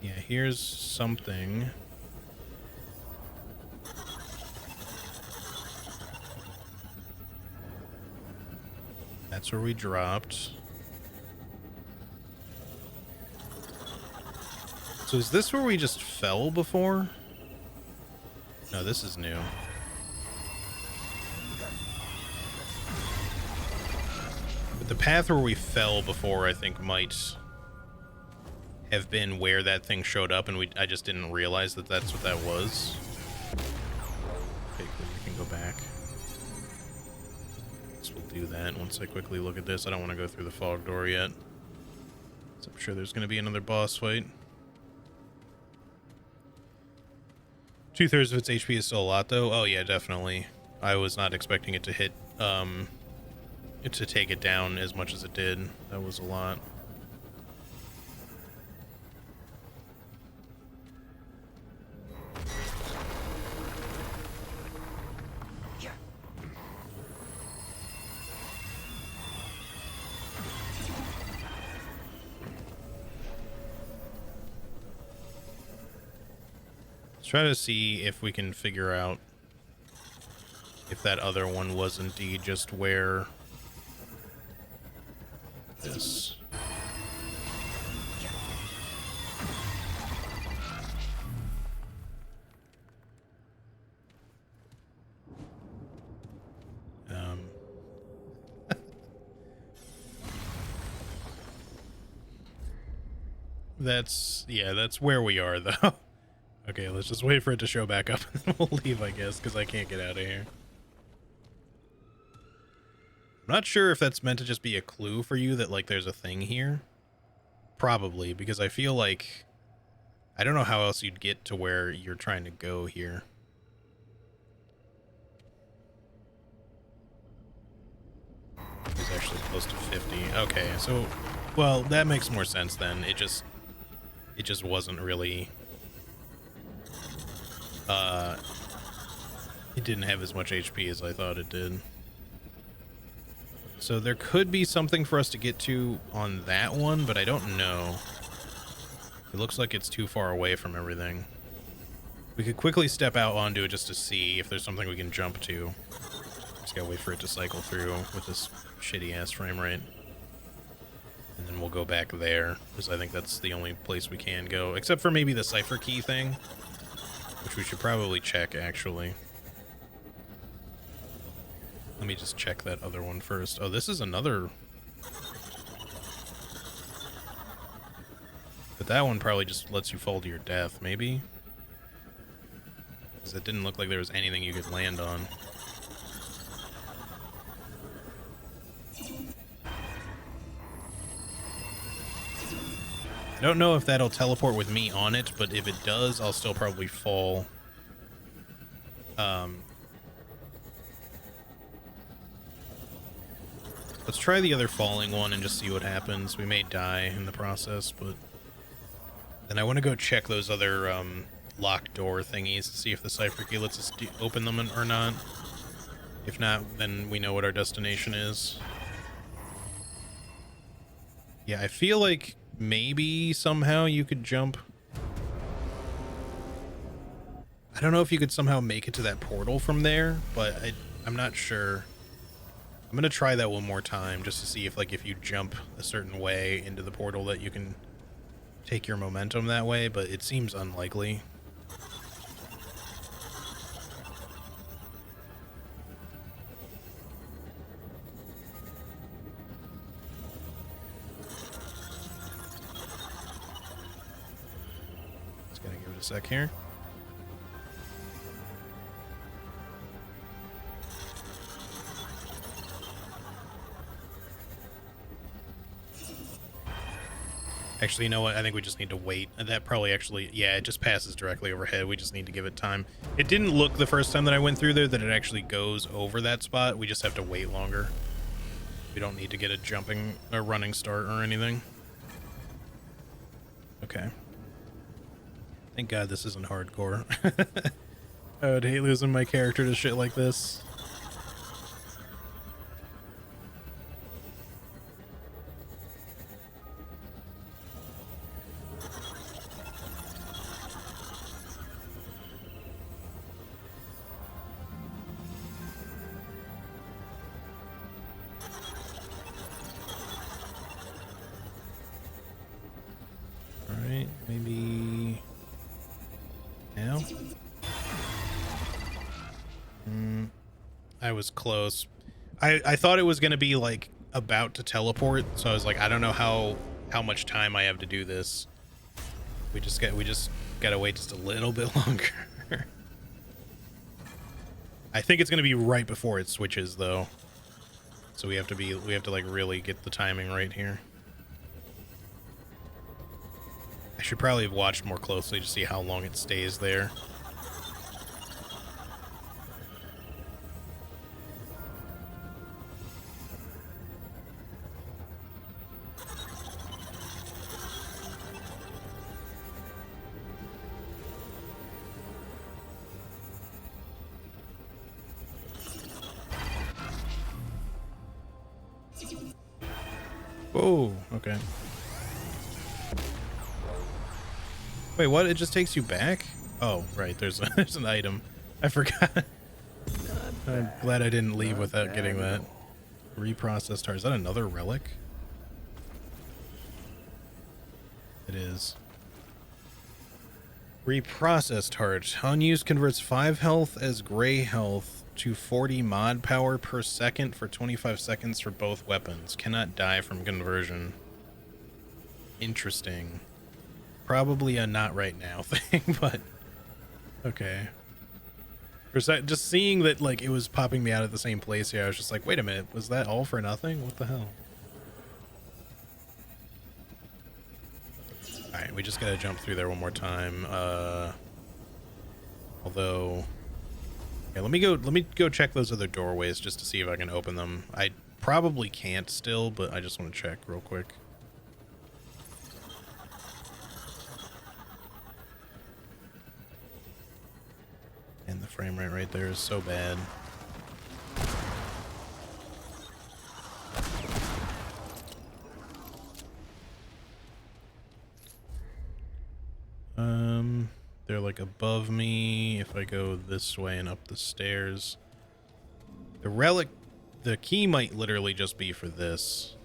Yeah, here's something. That's where we dropped. So is this where we just fell before? No, this is new. But the path where we fell before, I think, might have been where that thing showed up, and I just didn't realize that that's what that was. Okay, cool, we can go back. Guess we'll do that once I quickly look at this. I don't want to go through the fog door yet. So I'm sure there's going to be another boss fight. 2/3 of its HP is still a lot, though. Oh, yeah, definitely. I was not expecting it to hit, to take it down as much as it did. That was a lot. Try to see if we can figure out if that other one was indeed just where this. That's where we are though. Okay, let's just wait for it to show back up and then we'll leave, I guess, because I can't get out of here. I'm not sure if that's meant to just be a clue for you that, like, there's a thing here. Probably, because I feel like... I don't know how else you'd get to where you're trying to go here. It's actually close to 50. Okay, so... Well, that makes more sense then. It just wasn't really... it didn't have as much HP as I thought it did. So there could be something for us to get to on that one, but I don't know. It looks like it's too far away from everything. We could quickly step out onto it just to see if there's something we can jump to. Just gotta wait for it to cycle through with this shitty-ass frame rate. And then we'll go back there, because I think that's the only place we can go. Except for maybe the cipher key thing. Which we should probably check, actually. Let me just check that other one first. Oh, this is another... But that one probably just lets you fall to your death, maybe? Because it didn't look like there was anything you could land on. I don't know if that'll teleport with me on it, but if it does, I'll still probably fall. Let's try the other falling one and just see what happens. We may die in the process, but then I want to go check those other locked door thingies to see if the cipher key lets us open them or not. If not, then we know what our destination is. Yeah, I feel like maybe somehow you could jump. I don't know if you could somehow make it to that portal from there, but I'm not sure. I'm gonna try that one more time just to see if, like, if you jump a certain way into the portal that you can take your momentum that way, but it seems unlikely. Just gotta give it a sec here. Actually, you know what? I think we just need to wait. That probably actually, yeah, it just passes directly overhead. We just need to give it time. It didn't look the first time that I went through there that it actually goes over that spot. We just have to wait longer. We don't need to get a jumping or running start or anything. Okay. Thank God this isn't hardcore. I would hate losing my character to shit like this. Alright, maybe now? I was close. I thought it was gonna be like about to teleport, so I was like, I don't know how much time I have to do this. We just gotta wait just a little bit longer. I think it's gonna be right before it switches though. So we have to like really get the timing right here. I should probably have watched more closely to see how long it stays there. Whoa, okay. Wait, what? It just takes you back? Oh, right, there's an item. I forgot. I'm glad I didn't leave without getting that. Reprocessed heart. Is that another relic? It is. Reprocessed heart. Unused converts 5 health as gray health to 40 mod power per second for 25 seconds for both weapons. Cannot die from conversion. Interesting. Probably a not right now thing, but okay. Just seeing that, like, it was popping me out at the same place here, I was just like, wait a minute, was that all for nothing? What the hell? Alright, we just gotta jump through there one more time. Although, yeah, let me go check those other doorways just to see if I can open them. I probably can't still, but I just want to check real quick. And the frame rate right there is so bad. They're like above me. If I go this way and up the stairs, the relic, the key might literally just be for this.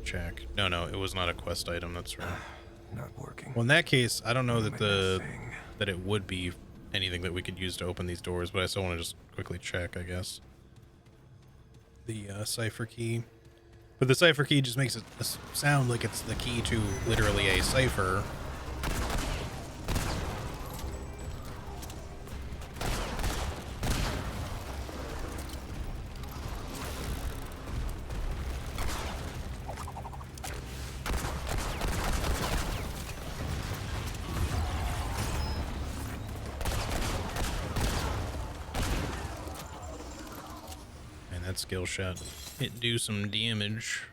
Check. No, it was not a quest item. That's right. Not working. Well, in that case, I don't know that Thing. that it would be anything that we could use to open these doors, but I still want to just quickly check, I guess. The cipher key. But the cipher key just makes it sound like it's the key to literally a cipher. that skill shot do some damage.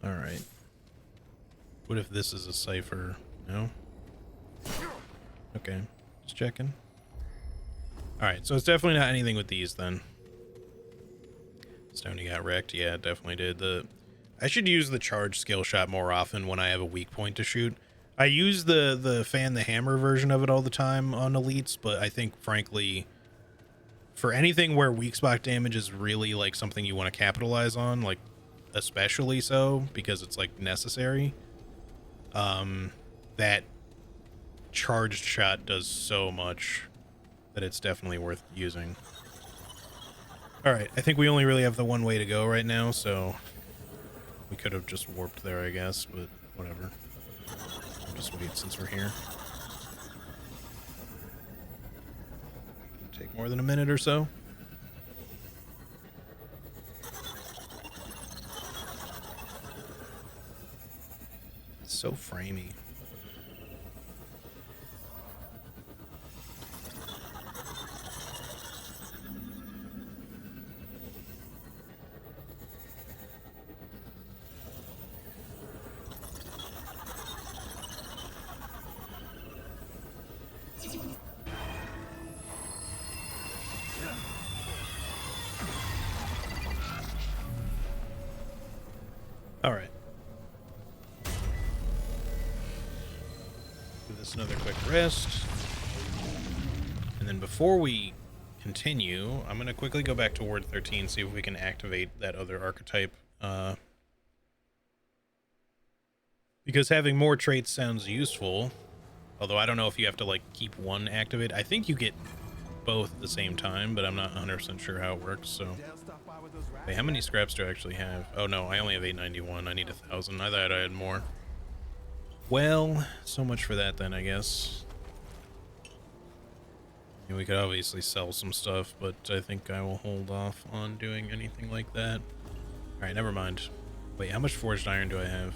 Alright. What if this is a cipher? No? Okay. Just checking. Alright, so it's definitely not anything with these then. Stoney got wrecked. Yeah, it definitely did. I should use the charge skill shot more often when I have a weak point to shoot. I use the fan the hammer version of it all the time on elites, but I think frankly for anything where weak spot damage is really like something you want to capitalize on, like especially so because it's like necessary, that charged shot does so much that it's definitely worth using. Alright, I think we only really have the one way to go right now, so we could have just warped there, I guess, but whatever. I'll just wait since we're here. Take more than a minute or so. It's so framey. All right. Give this another quick rest. And then before we continue, I'm going to quickly go back to Ward 13, see if we can activate that other archetype. Because having more traits sounds useful. Although I don't know if you have to, like, keep one activated. I think you get both at the same time, but I'm not 100% sure how it works, so... Wait, how many scraps do I actually have? Oh no, I only have 891. I need 1,000. I thought I had more. Well, so much for that then, I guess. And we could obviously sell some stuff, but I think I will hold off on doing anything like that. Alright, never mind. Wait, how much forged iron do I have?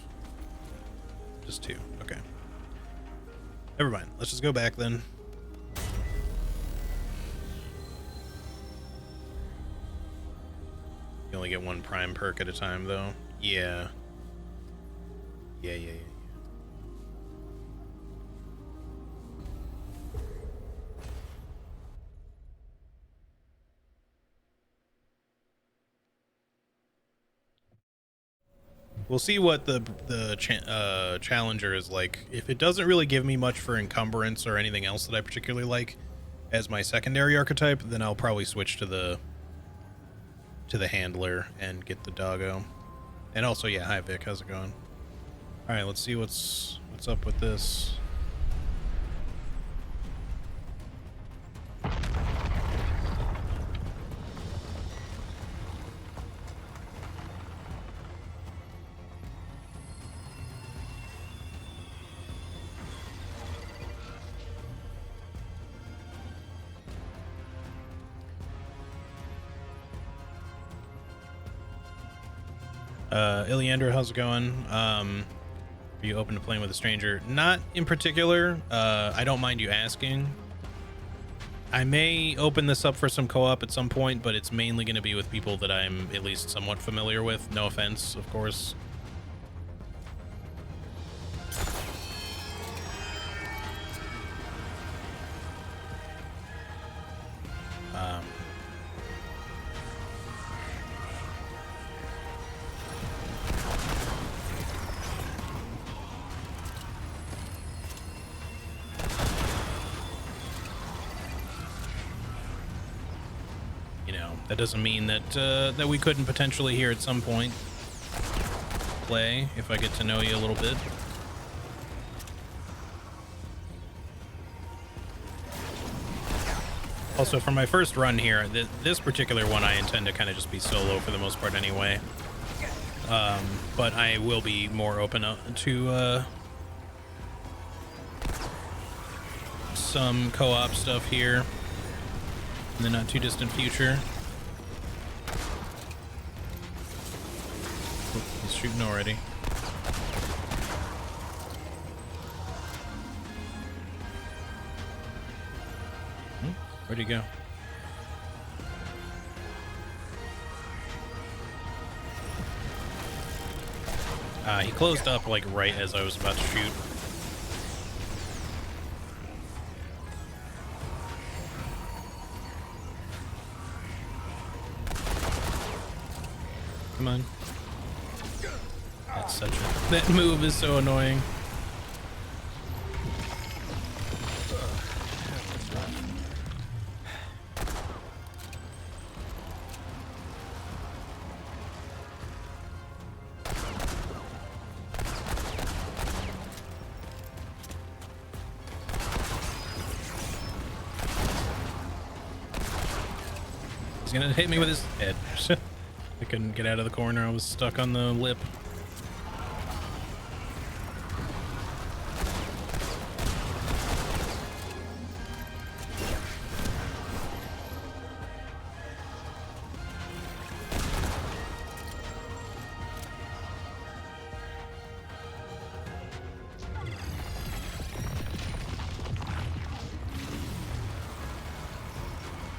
Just 2. Okay. Never mind. Let's just go back then. You only get one prime perk at a time, though. Yeah. Yeah. We'll see what the challenger is like. If it doesn't really give me much for encumbrance or anything else that I particularly like as my secondary archetype, then I'll probably switch to the handler and get the doggo. And also, yeah, hi Vic, how's it going? All right, let's see what's up with this. Iliander, how's it going? Are you open to playing with a stranger? Not in particular. I don't mind you asking. I may open this up for some co-op at some point, but it's mainly going to be with people that I'm at least somewhat familiar with. No offense, of course. That doesn't mean that that we couldn't potentially here at some point play if I get to know you a little bit. Also, for my first run here, this particular one I intend to kind of just be solo for the most part anyway. But I will be more open to some co-op stuff here in the not too distant future. He's shooting already. Where'd he go? He closed up like right as I was about to shoot. Come on. That's such a... That move is so annoying. He's gonna hit me with his head. I couldn't get out of the corner. I was stuck on the lip.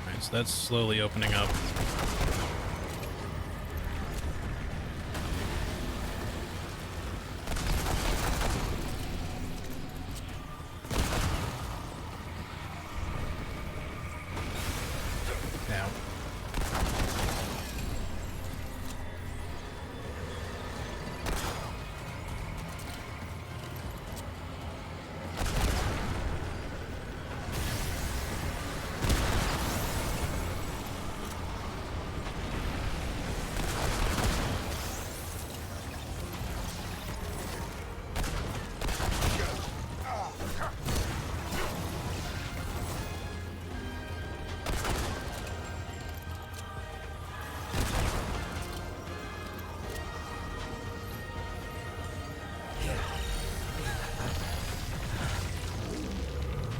Alright, so that's slowly opening up.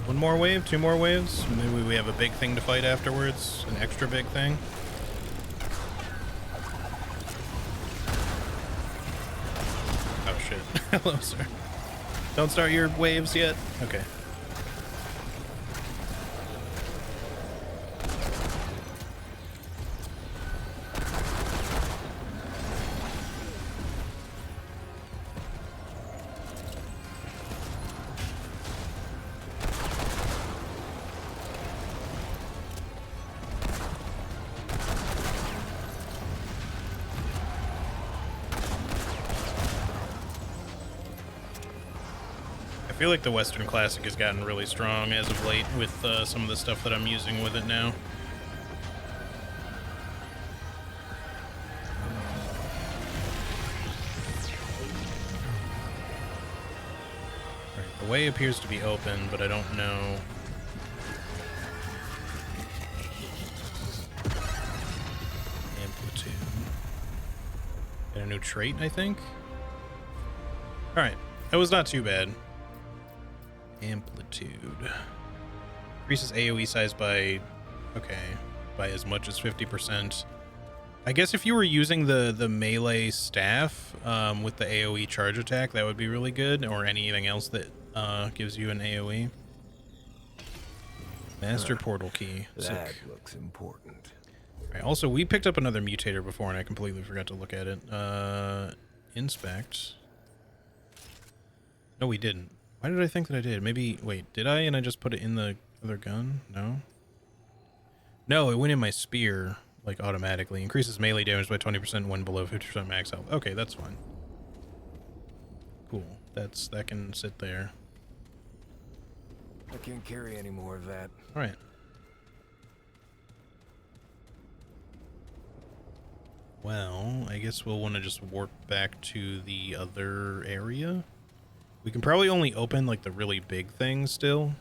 One more wave, two more waves. Maybe we have a big thing to fight afterwards. An extra big thing. Oh shit. Hello, sir. Don't start your waves yet? Okay. I feel like the Western Classic has gotten really strong as of late with some of the stuff that I'm using with it now. Alright, the way appears to be open, but I don't know. Amplitude. Get a new trait, I think? Alright, that was not too bad. Amplitude increases AoE size by by as much as 50%. I guess if you were using the melee staff with the AoE charge attack, that would be really good, or anything else that gives you an AoE. Master portal key. That Sick. looks important. Right, also, we picked up another mutator before and I completely forgot to look at it. Inspect. No, we didn't. Why did I think that I did? Maybe, wait, did I? And I just put it in the other gun? No? No, it went in my spear, like, automatically. Increases melee damage by 20% when below 50% max health. Okay, that's fine. Cool. That can sit there. I can't carry any more of that. Alright. Well, I guess we'll want to just warp back to the other area. We can probably only open, like, the really big things still.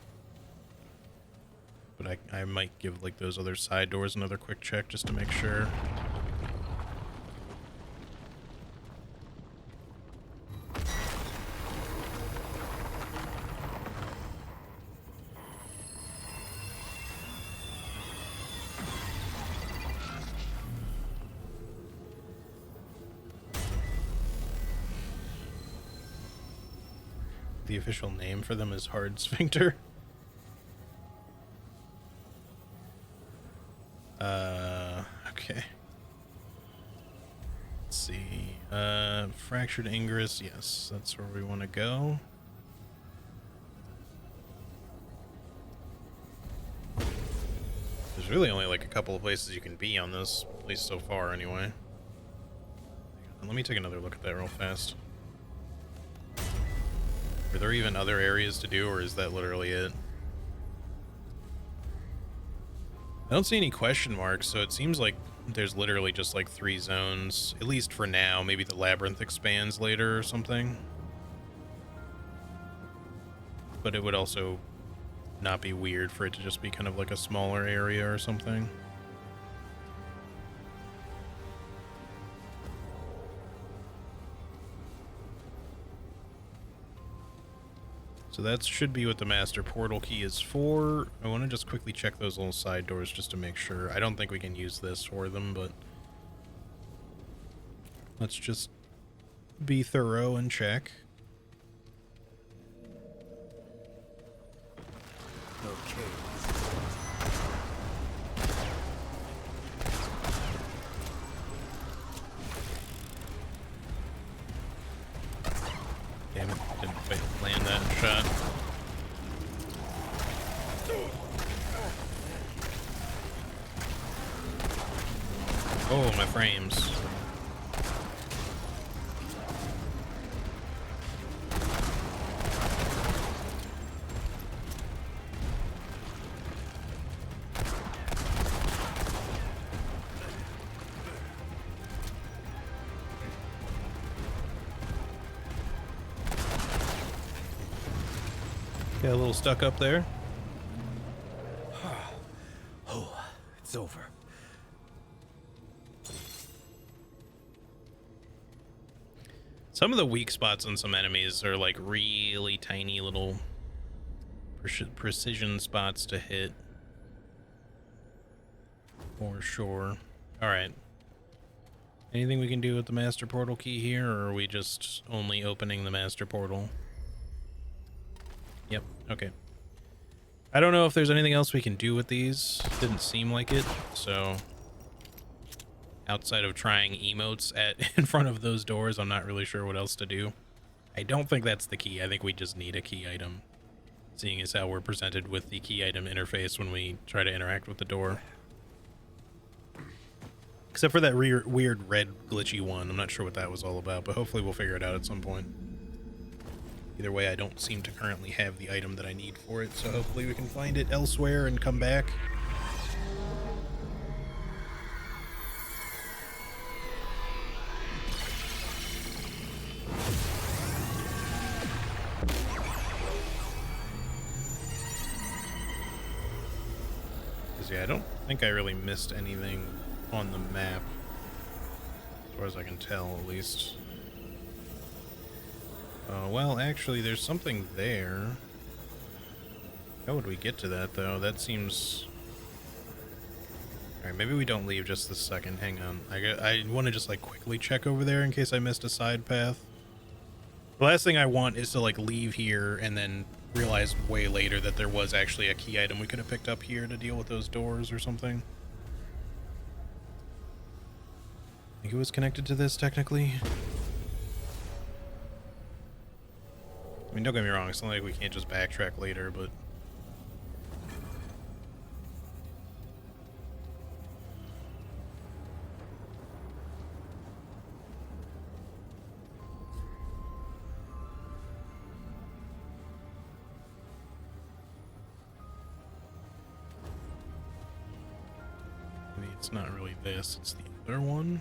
But I might give, like, those other side doors another quick check just to make sure. The official name for them is hard sphincter. Okay. Let's see. Fractured Ingress, yes, that's where we want to go. There's really only like a couple of places you can be on this, at least so far anyway. Let me take another look at that real fast. Are there even other areas to do, or is that literally it? I don't see any question marks, so it seems like there's literally just like 3 zones, at least for now. Maybe the labyrinth expands later or something. But it would also not be weird for it to just be kind of like a smaller area or something. So that should be what the master portal key is for. I want to just quickly check those little side doors just to make sure. I don't think we can use this for them, but let's just be thorough and check. Okay. Damn it, didn't quite land that shot. Oh, my frames. Got a little stuck up there. Oh, it's over. Some of the weak spots on some enemies are like really tiny little precision spots to hit. For sure. Alright. Anything we can do with the master portal key here, or are we just only opening the master portal? Yep, okay. I don't know if there's anything else we can do with these. Didn't seem like it, so outside of trying emotes in front of those doors, I'm not really sure what else to do. I don't think that's the key. I think we just need a key item, seeing as how we're presented with the key item interface when we try to interact with the door. Except for that weird red glitchy one. I'm not sure what that was all about, but hopefully we'll figure it out at some point. Either way, I don't seem to currently have the item that I need for it, so hopefully we can find it elsewhere and come back. Because, yeah, I don't think I really missed anything on the map, as far as I can tell, at least. Well, actually, there's something there. How would we get to that, though? That seems... Alright, maybe we don't leave just this second. Hang on. I want to just, like, quickly check over there in case I missed a side path. The last thing I want is to, like, leave here and then realize way later that there was actually a key item we could have picked up here to deal with those doors or something. I think it was connected to this, technically. I mean, don't get me wrong, it's not like we can't just backtrack later, but... Maybe it's not really this, it's the other one.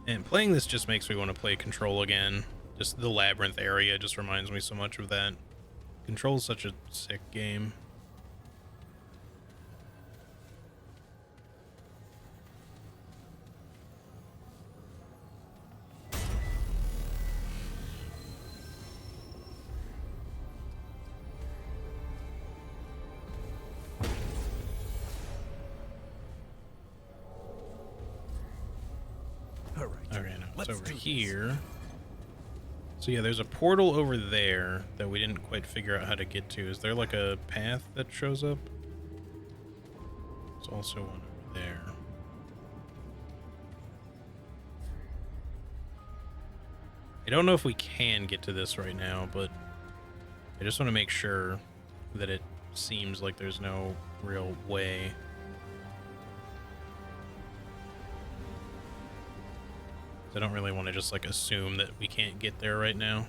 And playing this just makes me want to play Control again. Just the labyrinth area just reminds me so much of that. Control's such a sick game. Okay, now it's over here. So yeah, there's a portal over there that we didn't quite figure out how to get to. Is there like a path that shows up? There's also one over there. I don't know if we can get to this right now, but I just want to make sure that it seems like there's no real way. I don't really want to just like assume that we can't get there right now.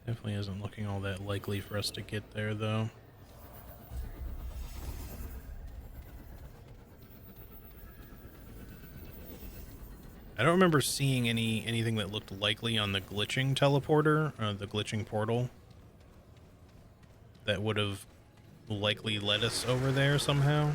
Definitely isn't looking all that likely for us to get there, though. I don't remember seeing anything that looked likely on the glitching teleporter, the glitching portal, that would have likely led us over there somehow.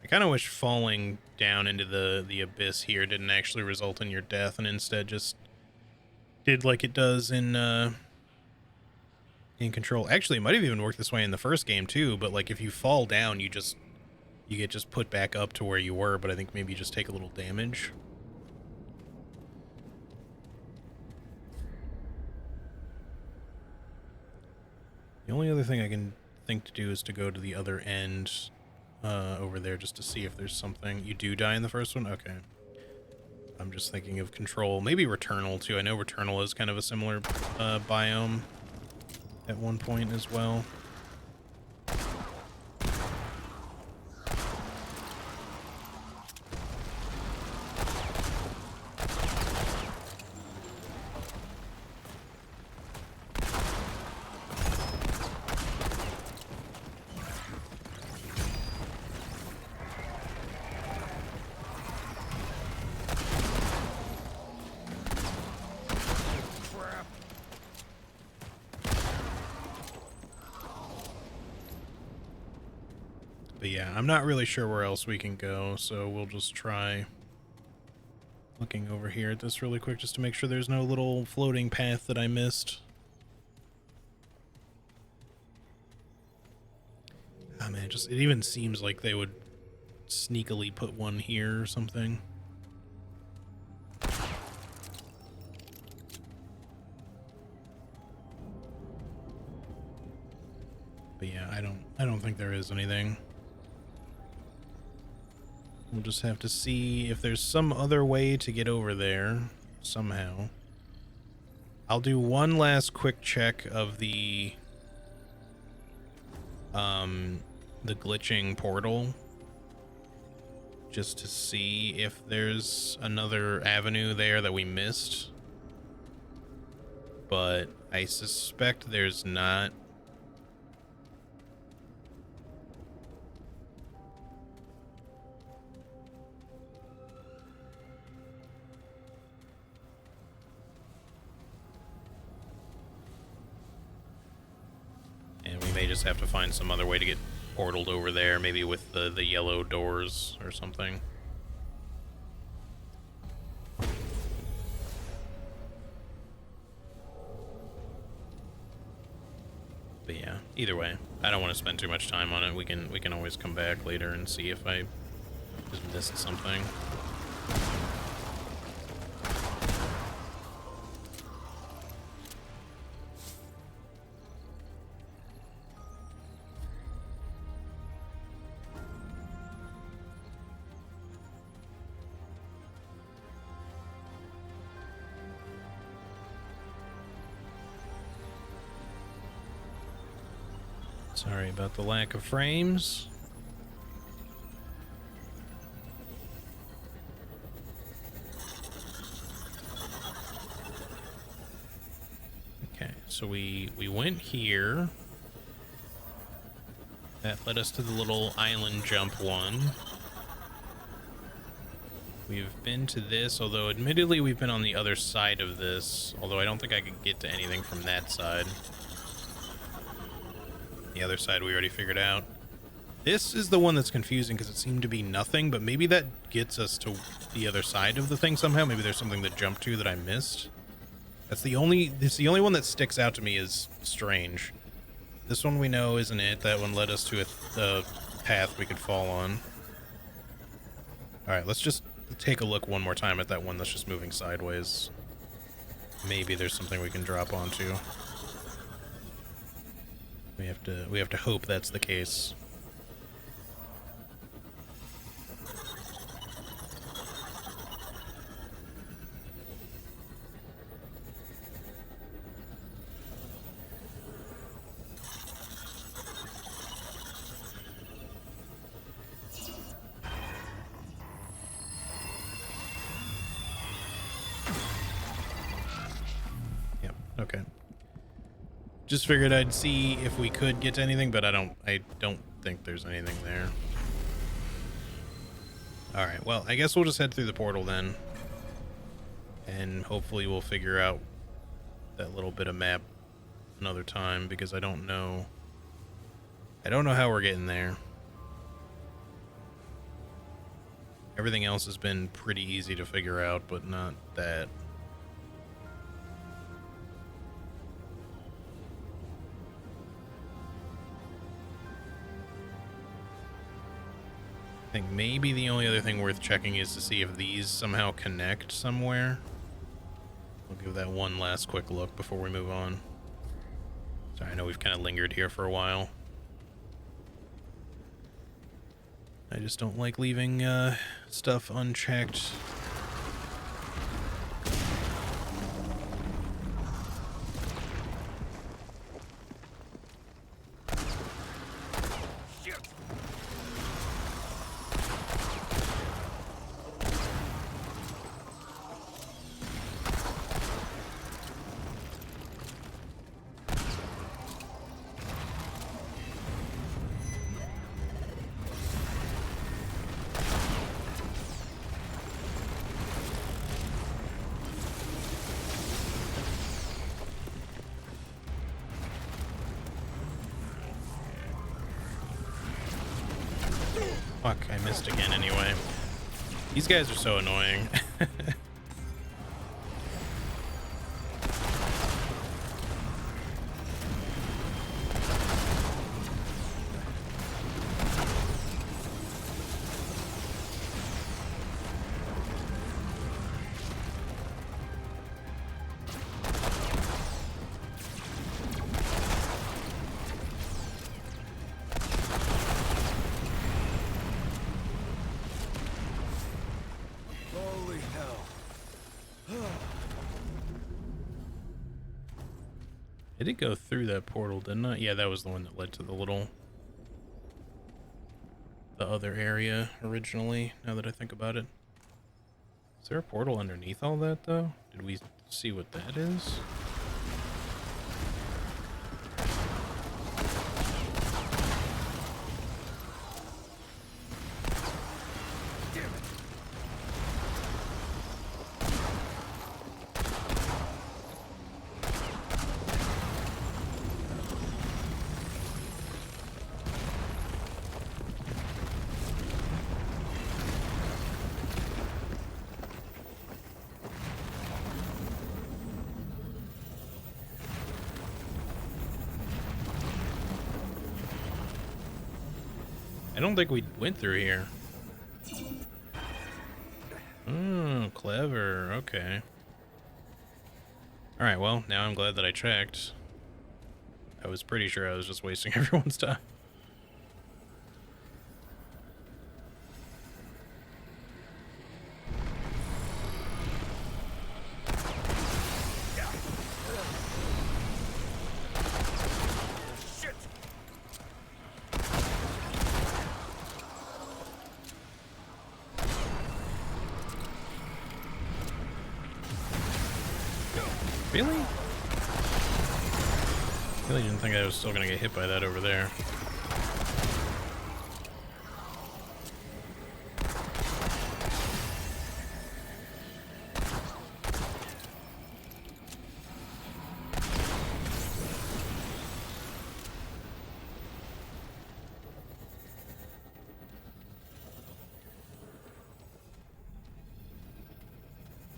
I kind of wish falling down into the abyss here didn't actually result in your death, and instead just did like it does in Control. Actually, it might have even worked this way in the first game too. But like if you fall down, you get just put back up to where you were. But I think maybe you just take a little damage. The only other thing I can think to do is to go to the other end over there just to see if there's something. You do die in the first one? Okay. I'm just thinking of Control. Maybe Returnal, too. I know Returnal is kind of a similar biome at one point as well. But yeah, I'm not really sure where else we can go, so we'll just try looking over here at this really quick just to make sure there's no little floating path that I missed. Ah, man, it even seems like they would sneakily put one here or something. But yeah, I don't think there is anything. We'll just have to see if there's some other way to get over there somehow. I'll do one last quick check of the glitching portal just to see if there's another avenue there that we missed. But I suspect there's not. Just have to find some other way to get portaled over there, maybe with the yellow doors or something. But yeah, either way, I don't want to spend too much time on it. We can always come back later and see if I just missed something. Sorry about the lack of frames. so we went here. That led us to the little island jump one. We've been to this, although admittedly we've been on the other side of this, although I don't think I could get to anything from that side. The other side we already figured out. This is the one that's confusing because it seemed to be nothing, but maybe that gets us to the other side of the thing somehow. Maybe there's something to jump to that I missed. It's the only one that sticks out to me as strange. This one we know isn't it. That one led us to a path we could fall on. Alright, let's just take a look one more time at that one that's just moving sideways. Maybe there's something we can drop onto. We have to hope that's the case. Okay. Just figured I'd see if we could get to anything, but I don't think there's anything there. Alright, well, I guess we'll just head through the portal then. And hopefully we'll figure out that little bit of map another time, because I don't know how we're getting there. Everything else has been pretty easy to figure out, but not that. I think maybe the only other thing worth checking is to see if these somehow connect somewhere. We'll give that one last quick look before we move on. Sorry, I know we've kind of lingered here for a while. I just don't like leaving stuff unchecked. Fuck, I missed again anyway. These guys are so annoying. Holy hell. I did go through that portal, didn't I? Yeah, that was the one that led to the other area originally, now that I think about it. Is there a portal underneath all that, though? Did we see what that is? I don't think we went through here. Oh, clever. Okay. Alright, well, now I'm glad that I checked. I was pretty sure I was just wasting everyone's time. Really? Really didn't think I was still gonna get hit by that over there.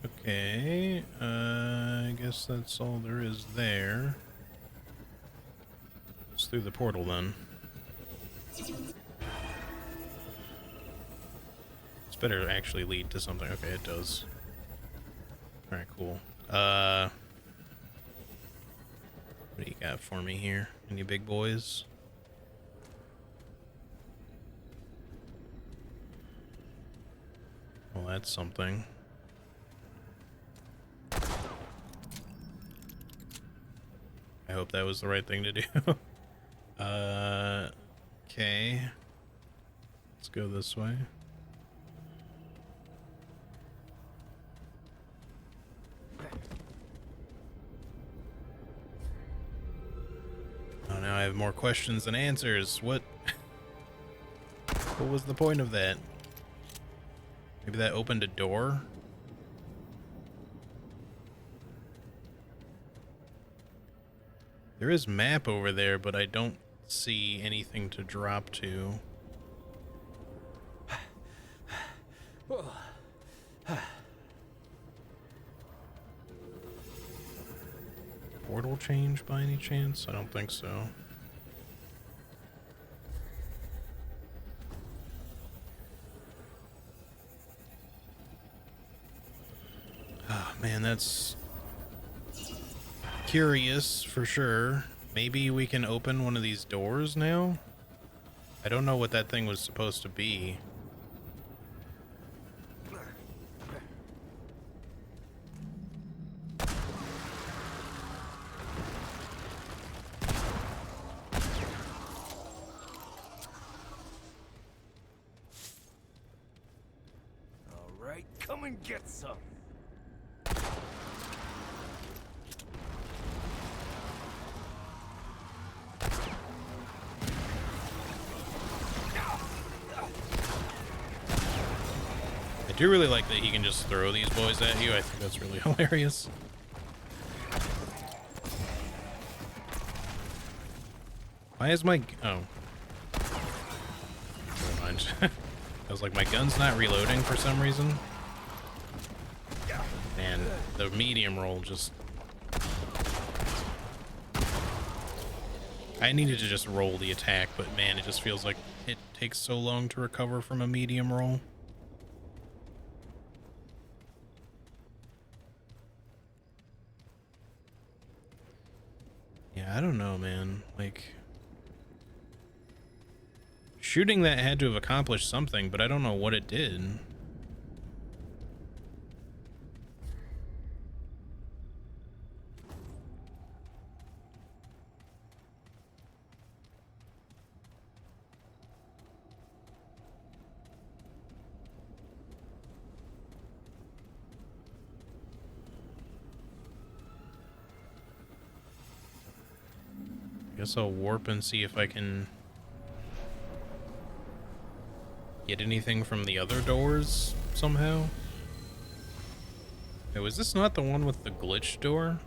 Okay, I guess that's all there is there. It's through the portal then. This better actually lead to something. Okay, it does. Alright, cool. What do you got for me here? Any big boys? Well, that's something. I hope that was the right thing to do. Okay. Let's go this way. Oh, now I have more questions than answers. What was the point of that? Maybe that opened a door? There is map over there, but I don't see anything to drop to. Portal change by any chance? I don't think so. Ah, man, that's curious for sure. Maybe we can open one of these doors now? I don't know what that thing was supposed to be. All right, come and get some. I do really like that he can just throw these boys at you. I think that's really hilarious. Why is my... Oh. Never mind. I was like, my gun's not reloading for some reason. And the medium roll just... I needed to just roll the attack, but man, it just feels like it takes so long to recover from a medium roll. Yeah, I don't know, man. Like, shooting that had to have accomplished something, but I don't know what it did. Guess I'll warp and see if I can get anything from the other doors somehow. Hey, was this not the one with the glitch door?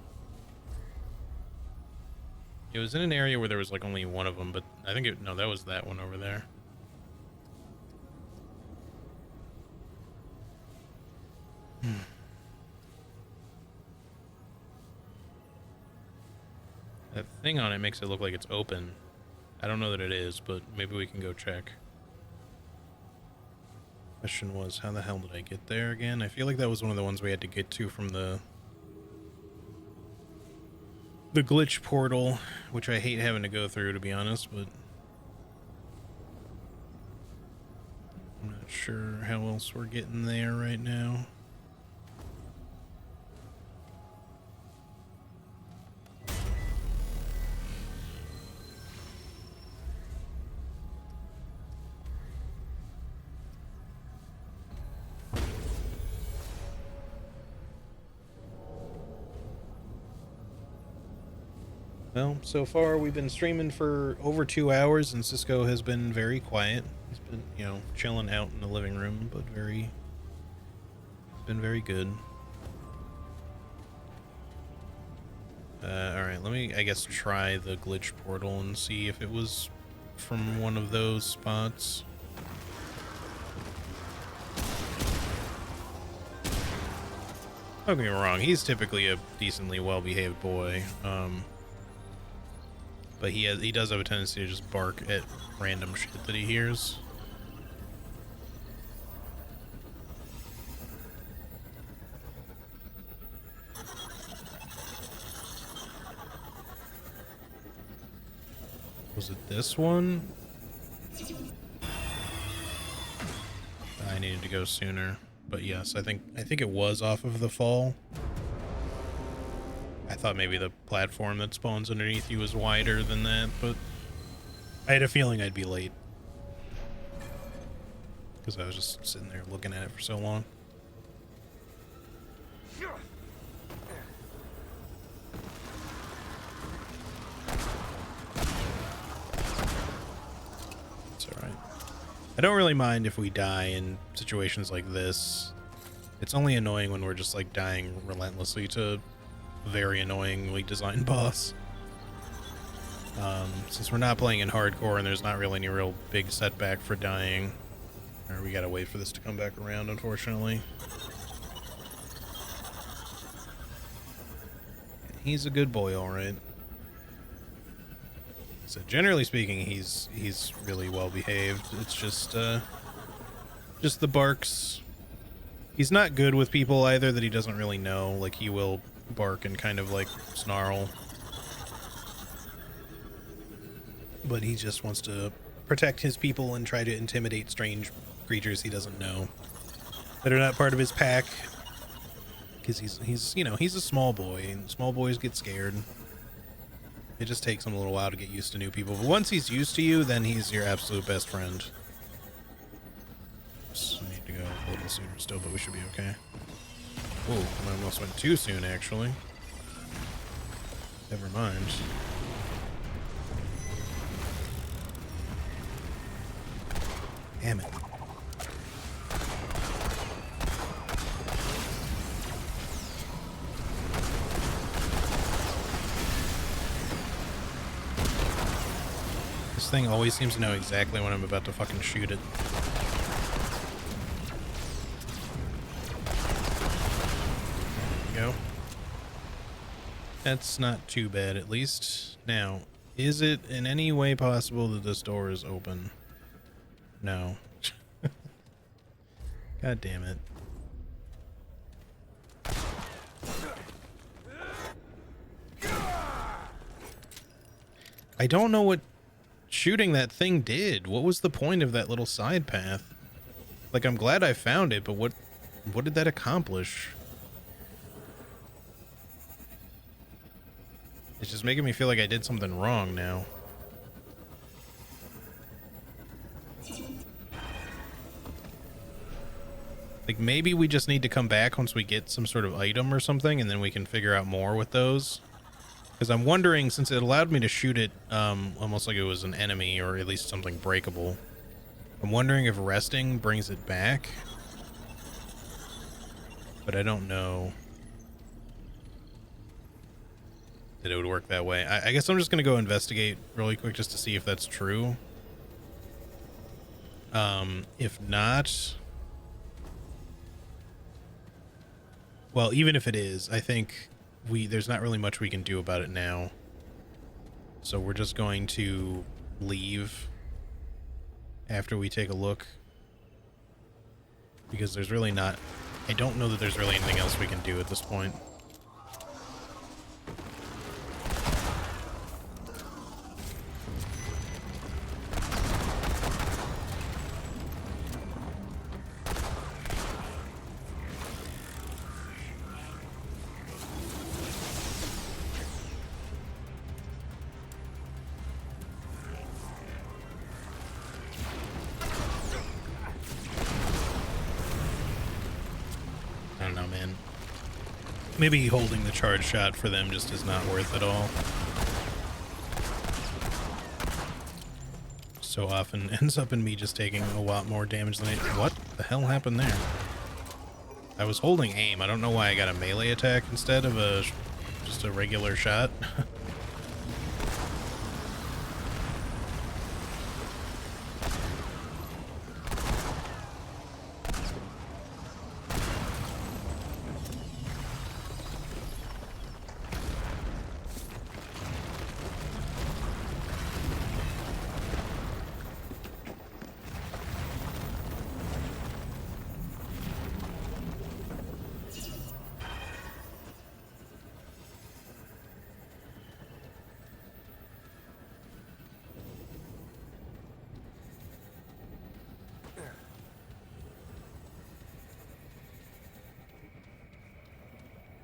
It was in an area where there was like only one of them, but I think no, that was that one over there. That thing on it makes it look like it's open. I don't know that it is, but maybe we can go check. Question was, how the hell did I get there again? I feel like that was one of the ones we had to get to from the glitch portal, which I hate having to go through, to be honest, but I'm not sure how else we're getting there right now. Well, so far we've been streaming for over 2 hours, and Cisco has been very quiet. He's been, you know, chilling out in the living room, but been very good. Alright, let me, I guess, try the glitch portal and see if it was from one of those spots. Don't get me wrong, he's typically a decently well-behaved boy, but he does have a tendency to just bark at random shit that he hears. Was it this one? I needed to go sooner, but yes, I think it was off of the fall. I thought maybe the platform that spawns underneath you was wider than that, but I had a feeling I'd be late because I was just sitting there looking at it for so long. It's all right. I don't really mind if we die in situations like this. It's only annoying when we're just like dying relentlessly to a very annoyingly designed boss. Since we're not playing in hardcore and there's not really any real big setback for dying, or we gotta wait for this to come back around, unfortunately. He's a good boy, all right. So generally speaking, he's really well behaved. It's just the barks. He's not good with people either that he doesn't really know. Like, he will bark and kind of like snarl, but he just wants to protect his people and try to intimidate strange creatures he doesn't know that are not part of his pack, because he's you know, he's a small boy and small boys get scared. It just takes him a little while to get used to new people, but once he's used to you, then he's your absolute best friend. Oops, I need to go a little sooner still, but we should be okay. Oh, I almost went too soon, actually. Never mind. Damn it. This thing always seems to know exactly when I'm about to fucking shoot it. There we go. That's not too bad, at least. Now, is it in any way possible that this door is open? No. God damn it. I don't know what shooting that thing did. What was the point of that little side path? Like, I'm glad I found it, but what did that accomplish? It's just making me feel like I did something wrong now. Like, maybe we just need to come back once we get some sort of item or something, and then we can figure out more with those. Because I'm wondering, since it allowed me to shoot it almost like it was an enemy, or at least something breakable, I'm wondering if resting brings it back. But I don't know that it would work that way. I guess I'm just going to go investigate really quick just to see if that's true. If not... Well, even if it is, I think there's not really much we can do about it now. So we're just going to leave after we take a look. Because there's really not... I don't know that there's really anything else we can do at this point. Maybe holding the charge shot for them just is not worth it all. so often ends up in me just taking a lot more damage than what the hell happened there? I was holding aim. I don't know why I got a melee attack instead of just a regular shot.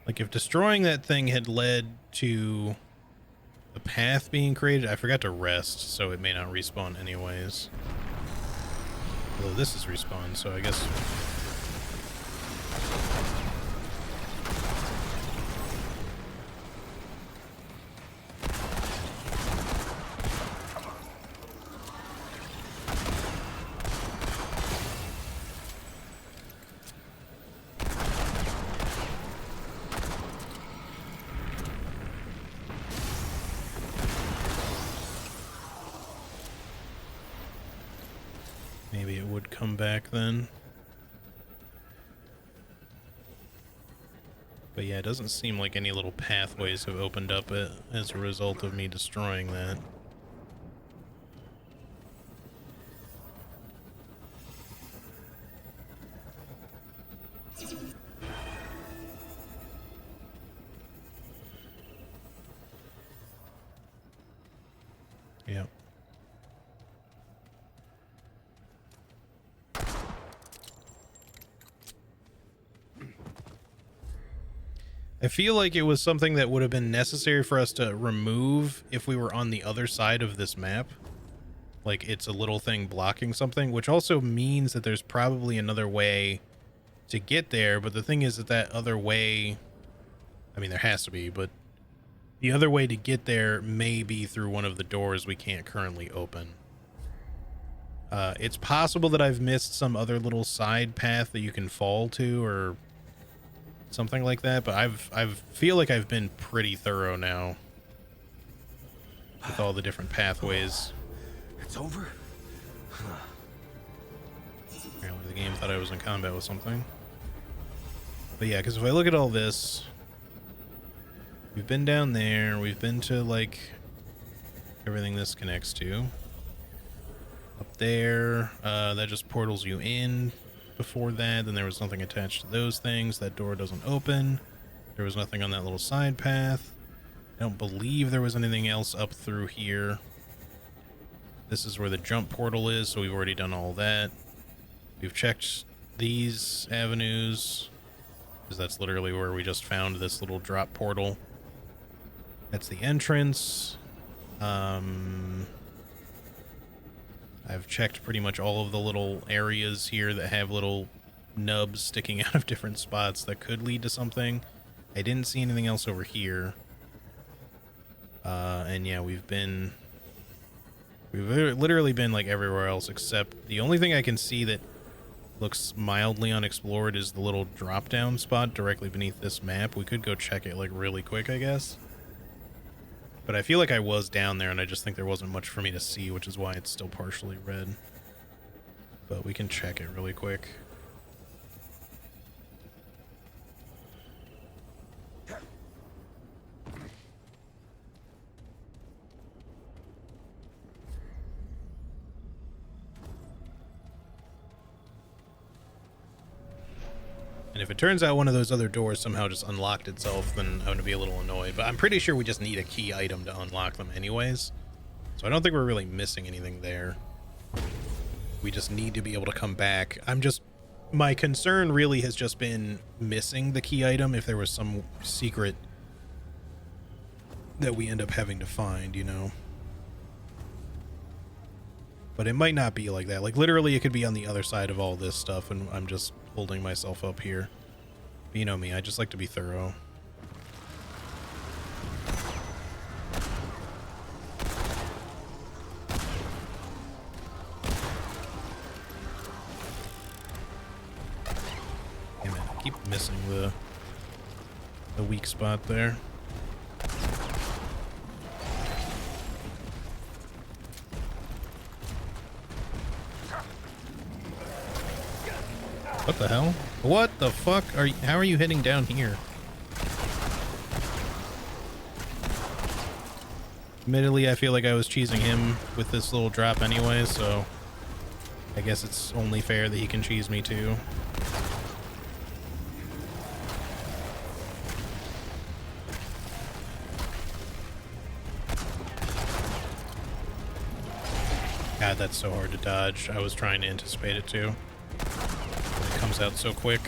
Like, if destroying that thing had led to the path being created, I forgot to rest, so it may not respawn anyways. Although this is respawn, so I guess... maybe it would come back then. But yeah, it doesn't seem like any little pathways have opened up as a result of me destroying that. Yep. I feel like it was something that would have been necessary for us to remove if we were on the other side of this map. Like, it's a little thing blocking something, which also means that there's probably another way to get there, but the thing is that other way... I mean, there has to be, but the other way to get there may be through one of the doors we can't currently open. It's possible that I've missed some other little side path that you can fall to, or something like that, but I feel like I've been pretty thorough now with all the different pathways. It's over? Apparently the game thought I was in combat with something. But yeah, because if I look at all this, we've been down there, we've been to, like, everything this connects to. Up there, that just portals you in. Before that, then there was nothing attached to those things. That door doesn't open. There was nothing on that little side path. I don't believe there was anything else up through here. This is where the jump portal is, so we've already done all that. We've checked these avenues, because that's literally where we just found this little drop portal. That's the entrance. I've checked pretty much all of the little areas here that have little nubs sticking out of different spots that could lead to something. I didn't see anything else over here. And yeah, we've literally been like everywhere else, except the only thing I can see that looks mildly unexplored is the little drop down spot directly beneath this map. We could go check it like really quick, I guess. But I feel like I was down there, and I just think there wasn't much for me to see, which is why it's still partially red. But we can check it really quick. And if it turns out one of those other doors somehow just unlocked itself, then I'm going to be a little annoyed. But I'm pretty sure we just need a key item to unlock them anyways. So I don't think we're really missing anything there. We just need to be able to come back. My concern really has just been missing the key item if there was some secret that we end up having to find, you know. But it might not be like that. Like, literally, it could be on the other side of all this stuff, and I'm just holding myself up here. But you know me, I just like to be thorough. keep missing the weak spot there. What the hell? What the fuck are you, how are you hitting down here? Admittedly, I feel like I was cheesing him with this little drop anyway, so I guess it's only fair that he can cheese me too. God, that's so hard to dodge. I was trying to anticipate it too. It comes out so quick.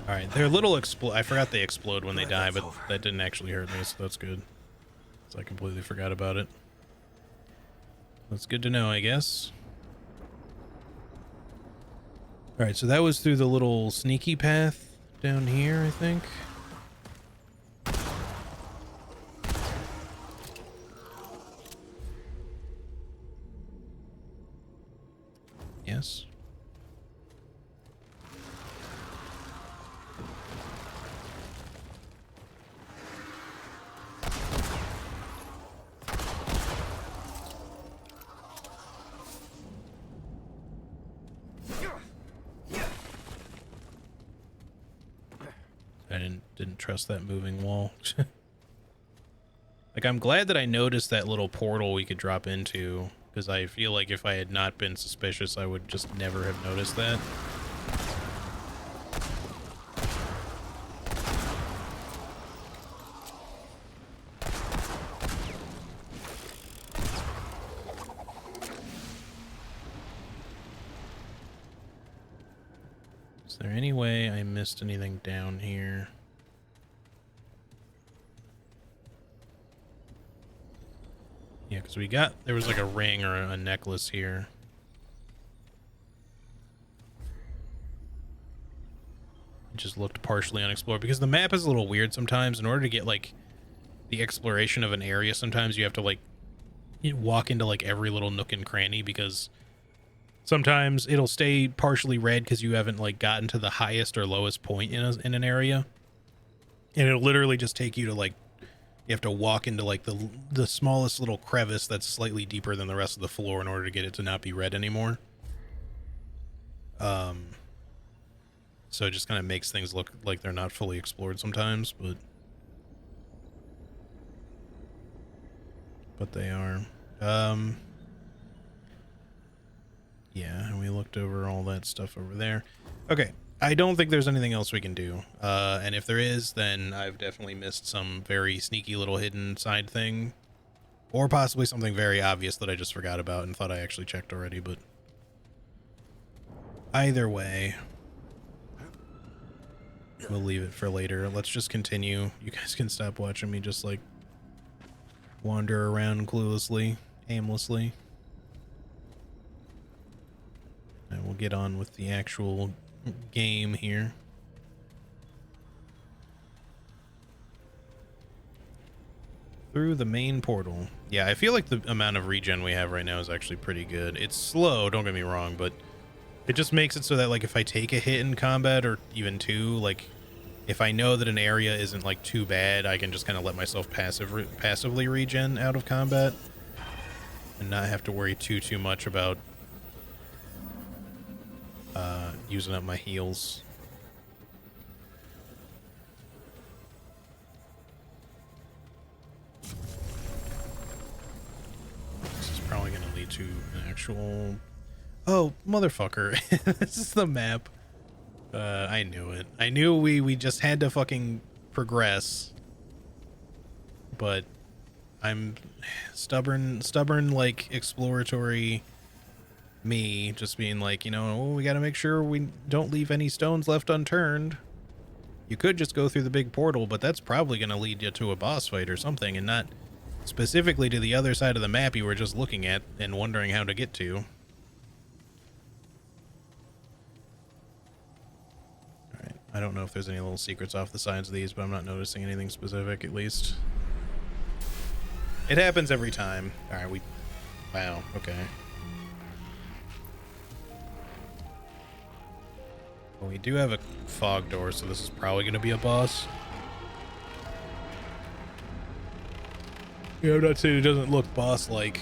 All right, they're little I forgot they explode when they die, but that didn't actually hurt me, so that's good. So I completely forgot about it. That's good to know, I guess. All right, so that was through the little sneaky path down here, I think. Yes. I didn't trust that moving wall. Like, I'm glad that I noticed that little portal we could drop into, because I feel like if I had not been suspicious, I would just never have noticed that. Is there any way I missed anything down here? Yeah, because there was like a ring or a necklace here. It just looked partially unexplored because the map is a little weird sometimes. In order to get like the exploration of an area, sometimes you have to like walk into like every little nook and cranny, because sometimes it'll stay partially red because you haven't like gotten to the highest or lowest point in an area, and it'll literally just take you to like, you have to walk into like the smallest little crevice that's slightly deeper than the rest of the floor in order to get it to not be red anymore. So it just kind of makes things look like they're not fully explored sometimes, but they are. Yeah, and we looked over all that stuff over there. Okay, I don't think there's anything else we can do. And if there is, then I've definitely missed some very sneaky little hidden side thing. Or possibly something very obvious that I just forgot about and thought I actually checked already, but either way, we'll leave it for later. Let's just continue. You guys can stop watching me just like wander around cluelessly, aimlessly. And we'll get on with the actual game here. Through the main portal. Yeah, I feel like the amount of regen we have right now is actually pretty good. It's slow, don't get me wrong, but it just makes it so that like if I take a hit in combat, or even two, like if I know that an area isn't like too bad, I can just kind of let myself passively regen out of combat and not have to worry too much about using up my heals. This is probably going to lead to an actual... Oh, motherfucker. This is the map. I knew it. I knew we just had to fucking progress. But I'm stubborn like exploratory me, just being like, you know, oh, we got to make sure we don't leave any stones left unturned. You could just go through the big portal, but that's probably going to lead you to a boss fight or something, and not specifically to the other side of the map you were just looking at and wondering how to get to. Alright, I don't know if there's any little secrets off the sides of these, but I'm not noticing anything specific, at least. It happens every time. Alright, wow, okay. Well, we do have a fog door, so this is probably going to be a boss. Yeah, I'm not saying it doesn't look boss-like.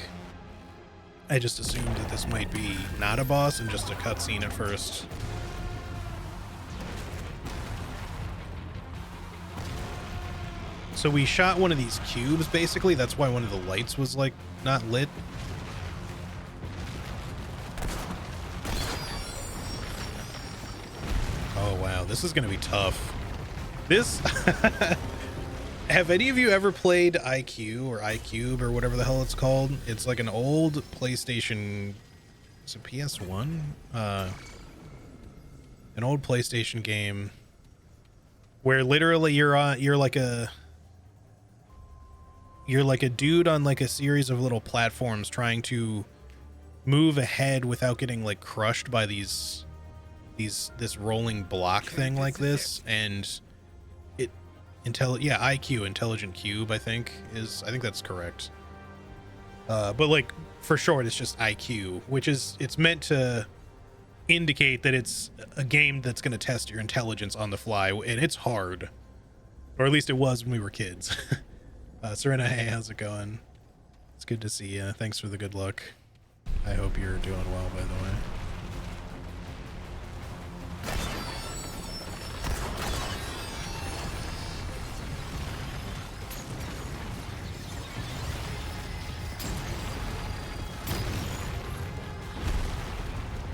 I just assumed that this might be not a boss and just a cutscene at first. So we shot one of these cubes, basically. That's why one of the lights was, like, not lit. Oh, wow. This is going to be tough. This... Have any of you ever played IQ or iCube or whatever the hell it's called? It's like an old PlayStation... Is it PS1? An old PlayStation game where literally you're like a dude on like a series of little platforms trying to move ahead without getting like crushed by this rolling block thing like this. And IQ, Intelligent Cube, I think that's correct. But like for short, it's just IQ, which is, it's meant to indicate that it's a game that's going to test your intelligence on the fly, and it's hard, or at least it was when we were kids. Serena, hey, how's it going? It's good to see you. Thanks for the good luck. I hope you're doing well, by the way.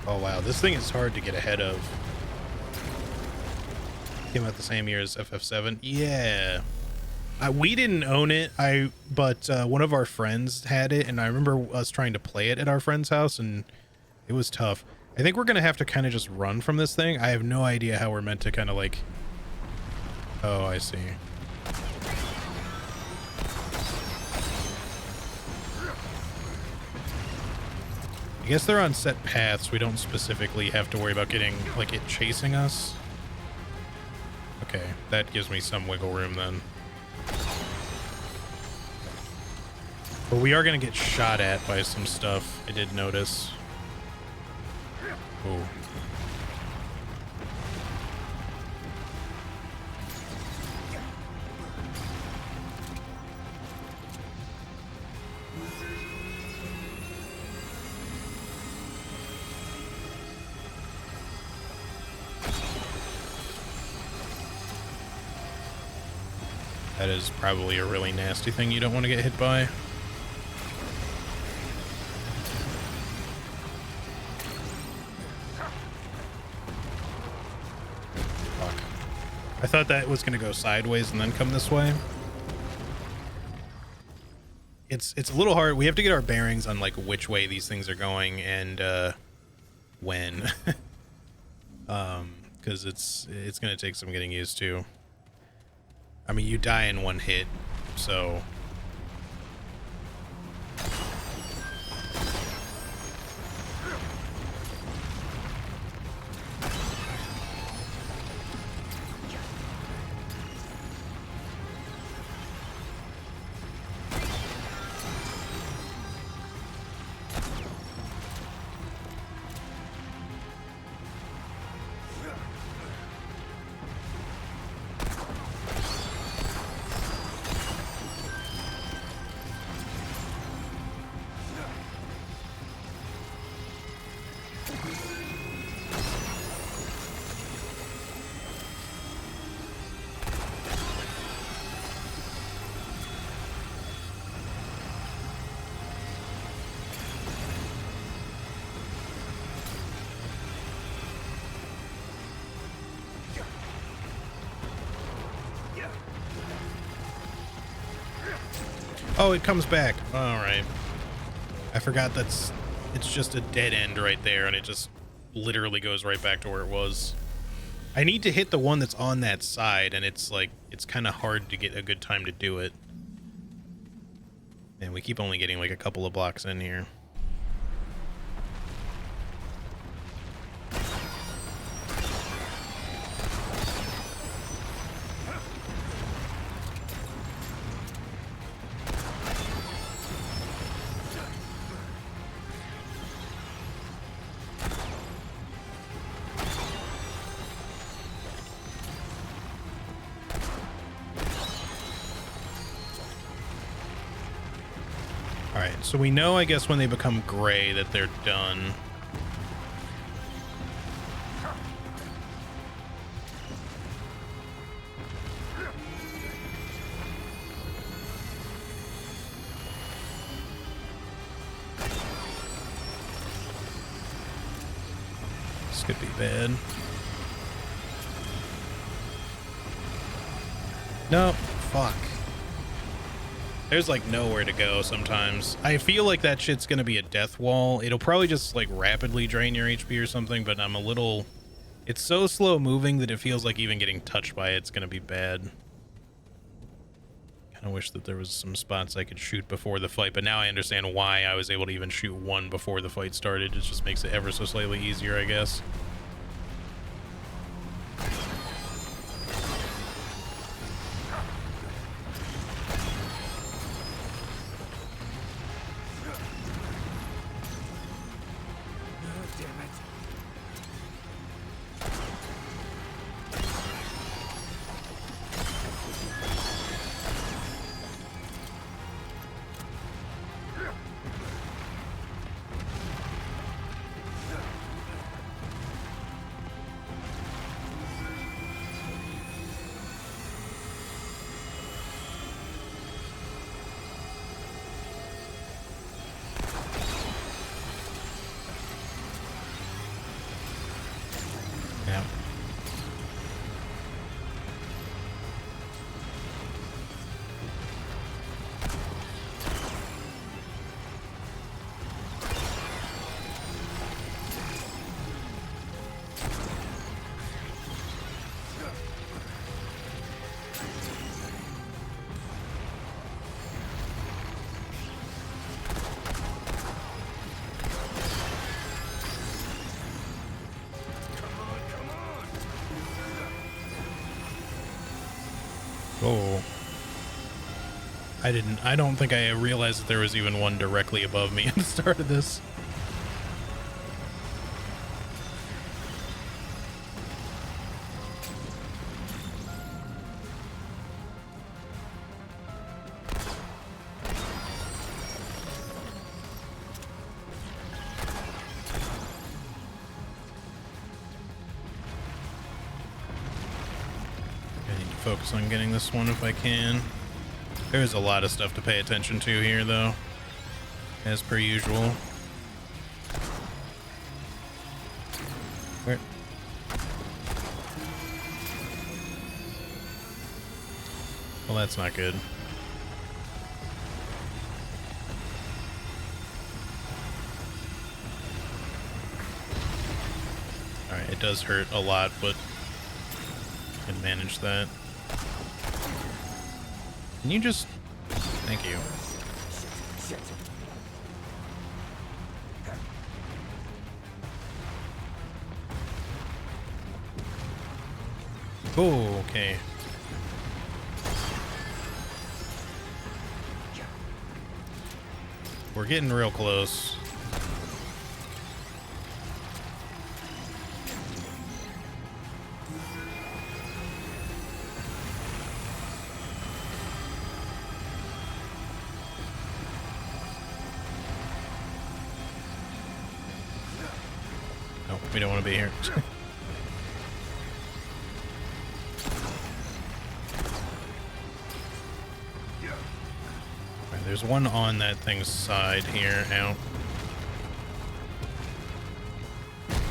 Oh wow, this thing is hard to get ahead of. Came out the same year as FF7. Yeah. We didn't own it, but one of our friends had it, and I remember us trying to play it at our friend's house, and it was tough. I think we're gonna have to kind of just run from this thing. I have no idea how we're meant to kind of like... Oh, I see. I guess they're on set paths. We don't specifically have to worry about getting, like, it chasing us. Okay, that gives me some wiggle room then. But we are going to get shot at by some stuff, I did notice. Ooh. That is probably a really nasty thing you don't want to get hit by. Fuck. I thought that was going to go sideways and then come this way. It's a little hard. We have to get our bearings on like which way these things are going and when. Because it's going to take some getting used to. I mean, you die in one hit, so... Oh, it comes back. All right. I forgot it's just a dead end right there, and it just literally goes right back to where it was. I need to hit the one that's on that side, and it's like, it's kind of hard to get a good time to do it. And we keep only getting like a couple of blocks in here. right, so we know, I guess, when they become gray that they're done. This could be bad. No, fuck. There's like nowhere to go sometimes. I feel like that shit's gonna be a death wall. It'll probably just like rapidly drain your HP or something, but I'm a little... It's so slow moving that it feels like even getting touched by it's gonna be bad. Kinda wish that there was some spots I could shoot before the fight, but now I understand why I was able to even shoot one before the fight started. It just makes it ever so slightly easier, I guess. Yeah. Oh. I don't think I realized that there was even one directly above me at the start of this. I need to focus on getting this one if I can. There's a lot of stuff to pay attention to here, though, as per usual. Where? Well, that's not good. Alright, it does hurt a lot, but I can manage that. Can you just... Thank you. Oh, okay. We're getting real close. No, we don't want to be here. Right, there's one on that thing's side here. Out.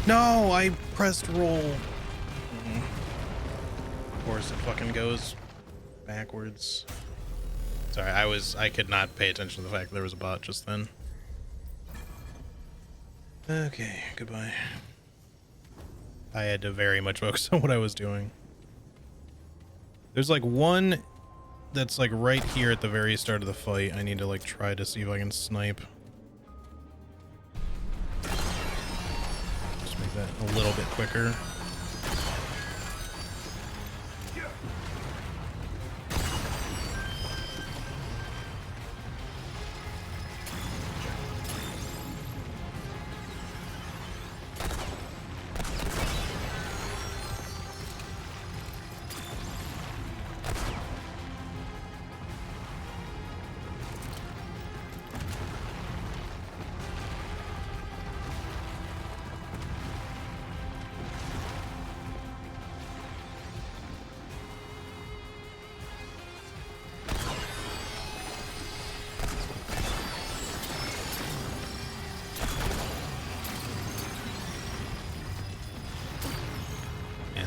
No, I pressed roll. Of course, it fucking goes backwards. Sorry, I could not pay attention to the fact that there was a bot just then. Okay, goodbye. I had to very much focus on what I was doing. There's like one that's like right here at the very start of the fight. I need to like try to see if I can snipe. Just make that a little bit quicker.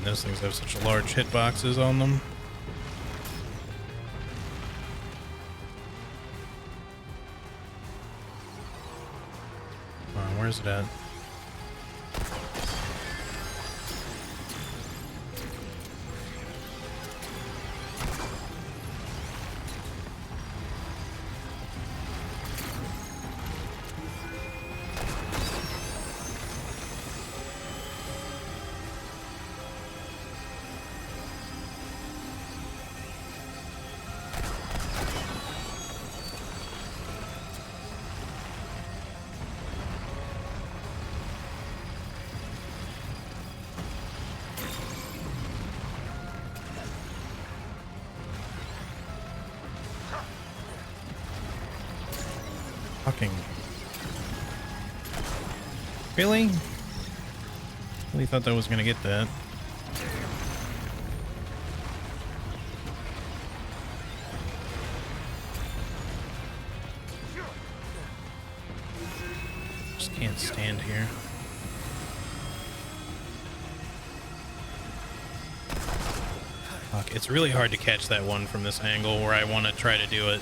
those things have such large hitboxes on them. Come on, where's it at? Fucking. Really? Really thought that was gonna get that. Just can't stand here. Fuck, it's really hard to catch that one from this angle where I want to try to do it.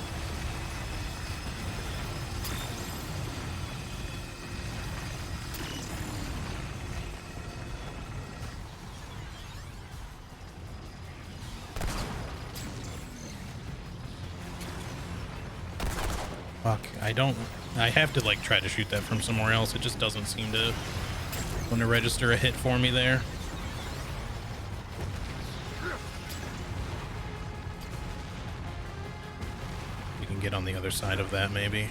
Fuck, I have to like try to shoot that from somewhere else. It just doesn't seem to want to register a hit for me there. You can get on the other side of that maybe.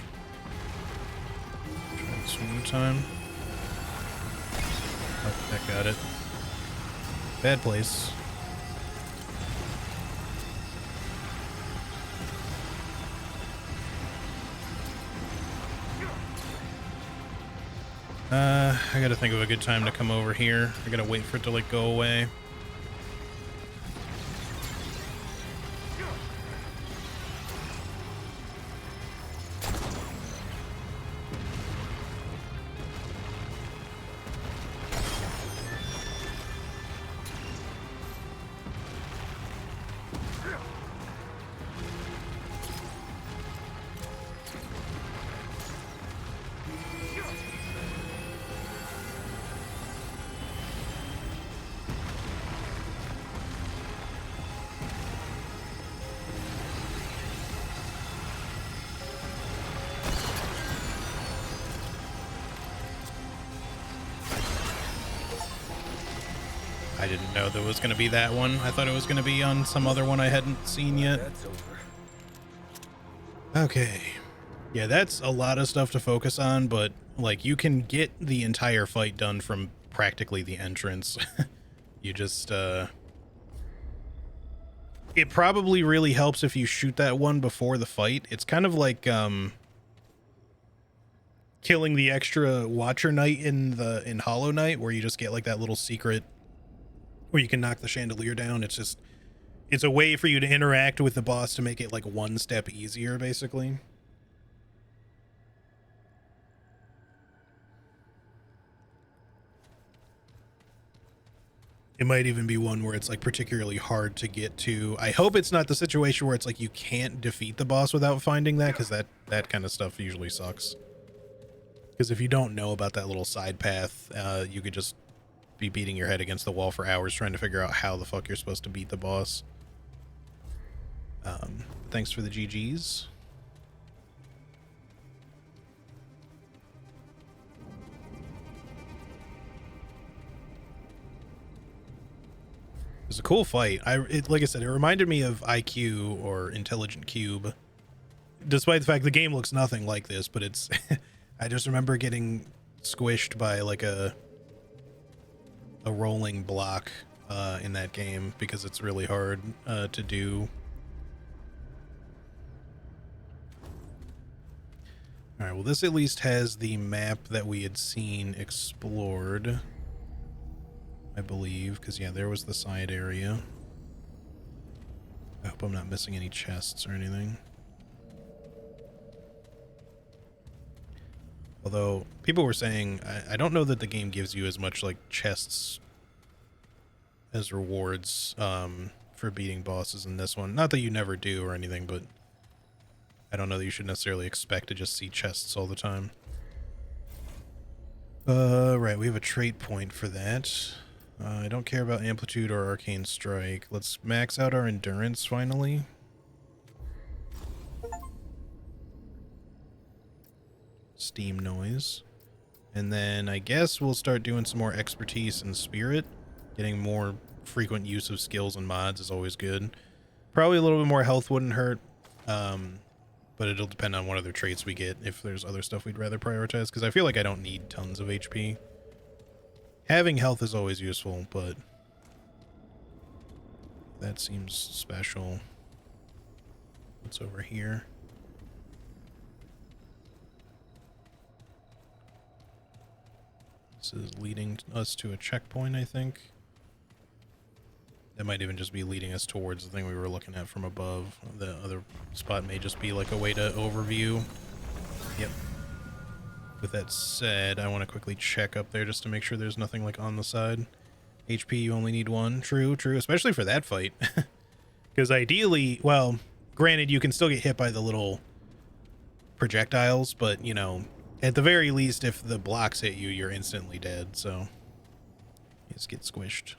Try this one more time. Oh, that got it. Bad place. I gotta think of a good time to come over here. I gotta wait for it to like go away. I didn't know there was going to be that one. I thought it was going to be on some other one I hadn't seen yet. That's over. Okay. Yeah, that's a lot of stuff to focus on, but like you can get the entire fight done from practically the entrance. You just it probably really helps if you shoot that one before the fight. It's kind of like killing the extra Watcher Knight in Hollow Knight, where you just get like that little secret where you can knock the chandelier down. It's a way for you to interact with the boss to make it like one step easier, basically. It might even be one where it's like particularly hard to get to. I hope it's not the situation where it's like you can't defeat the boss without finding that, because that kind of stuff usually sucks. Because if you don't know about that little side path, you could just be beating your head against the wall for hours trying to figure out how the fuck you're supposed to beat the boss. Thanks for the GGs. It was a cool fight. Like I said, it reminded me of IQ or Intelligent Cube, despite the fact the game looks nothing like this. But it's, I just remember getting squished by like a rolling block in that game because it's really hard to do. All right, well, this at least has the map that we had seen explored, I believe, because yeah, there was the side area. I hope I'm not missing any chests or anything. Although people were saying, I don't know that the game gives you as much like chests as rewards for beating bosses in this one. Not that you never do or anything, but I don't know that you should necessarily expect to just see chests all the time. Right, we have a trait point for that. I don't care about Amplitude or Arcane Strike. Let's max out our Endurance finally. Steam noise. And then I guess we'll start doing some more Expertise and Spirit. Getting more frequent use of skills and mods is always good. Probably a little bit more health wouldn't hurt. But it'll depend on what other traits we get, if there's other stuff we'd rather prioritize, because I feel like I don't need tons of HP. Having health is always useful, but that seems special. What's over here? This is leading us to a checkpoint, I think. That might even just be leading us towards the thing we were looking at from above. The other spot may just be like a way to overview. Yep. With that said, I want to quickly check up there just to make sure there's nothing like on the side. HP, you only need one. True, true. Especially for that fight. Because ideally, well, granted, you can still get hit by the little projectiles, but, you know, at the very least, if the blocks hit you, you're instantly dead, so you just get squished.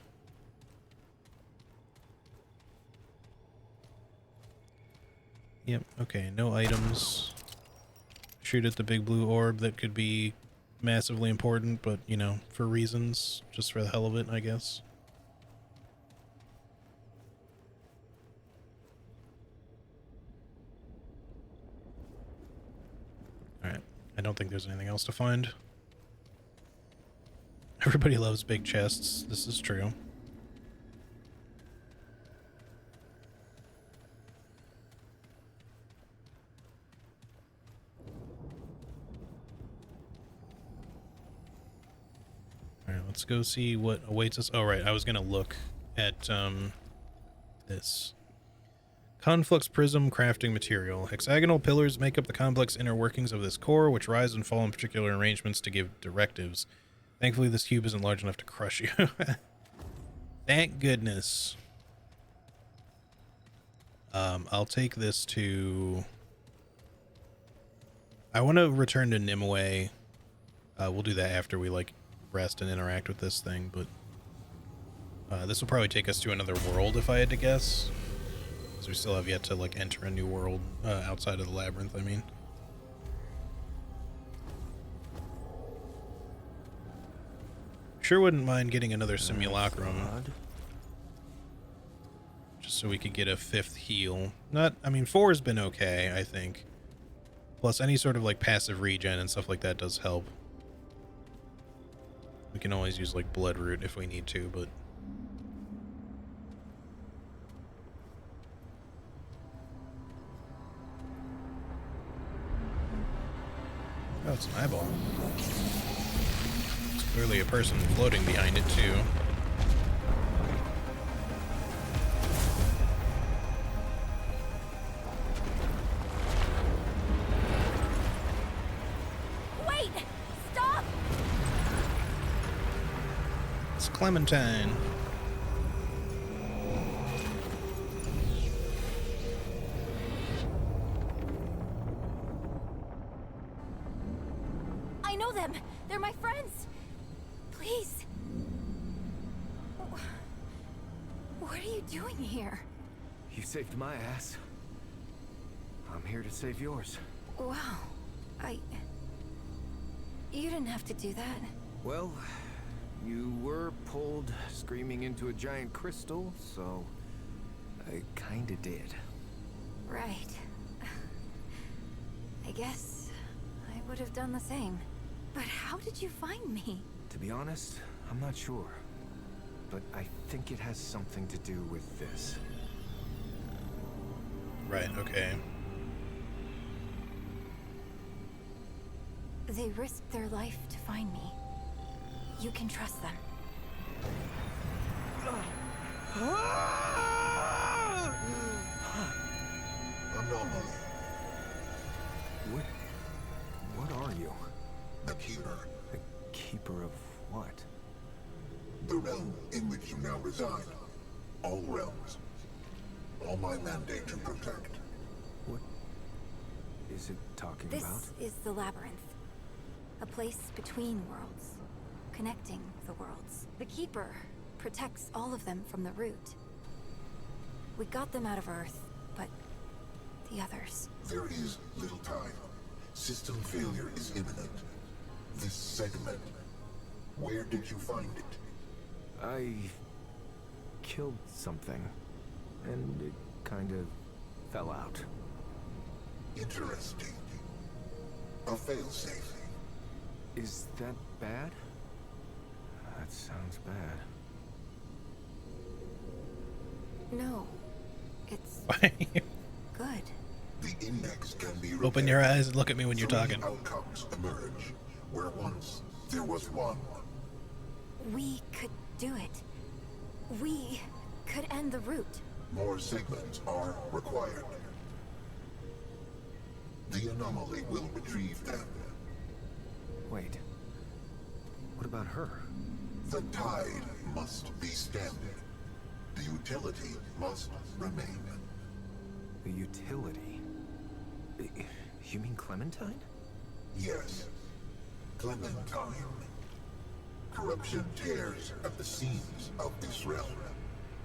Yep, okay, no items. Shoot at the big blue orb that could be massively important, but, you know, for reasons, just for the hell of it, I guess. Alright, I don't think there's anything else to find. Everybody loves big chests, this is true. Alright, let's go see what awaits us. Oh, right, I was gonna look at, this. Conflux Prism crafting material. Hexagonal pillars make up the complex inner workings of this core, which rise and fall in particular arrangements to give directives. Thankfully, this cube isn't large enough to crush you. Thank goodness. I'll take this to... I want to return to Nimue. We'll do that after we, like, rest and interact with this thing, but this will probably take us to another world if I had to guess, because we still have yet to like enter a new world outside of the labyrinth. I mean, sure wouldn't mind getting another simulacrum just so we could get a 5th heal. Not, I mean, 4 has been okay, I think, plus any sort of like passive regen and stuff like that does help. We can always use, like, Bloodroot if we need to, but... Oh, it's an eyeball. It's clearly a person floating behind it, too. Wait! Stop! It's Clementine. I know them! They're my friends! Please! What are you doing here? You saved my ass. I'm here to save yours. Wow. You didn't have to do that. Well, you were pulled screaming into a giant crystal, so I kinda did. Right. I guess I would have done the same. But how did you find me? To be honest, I'm not sure. But I think it has something to do with this. Right, okay. They risked their life to find me. You can trust them. What are you? The keeper. The keeper of what? The realm in which you now reside. All realms. All my mandate to protect. What is it talking This about? is the labyrinth. A place between worlds. Connecting the worlds. The Keeper protects all of them from the root. We got them out of Earth, but the others. There is little time. System failure is imminent. This segment. Where did you find it? I killed something, and it kind of fell out. Interesting. A failsafe. Is that bad? That sounds bad. No. It's good. The index can be Open your eyes and look at me when you're talking. Outcomes emerge, where once there was one. We could do it. We could end the root. More segments are required. The anomaly will retrieve them. Wait. What about her? The tide must be stemmed. The utility must remain. The utility? You mean Clementine? Yes. Clementine. Corruption tears at the seams of this realm.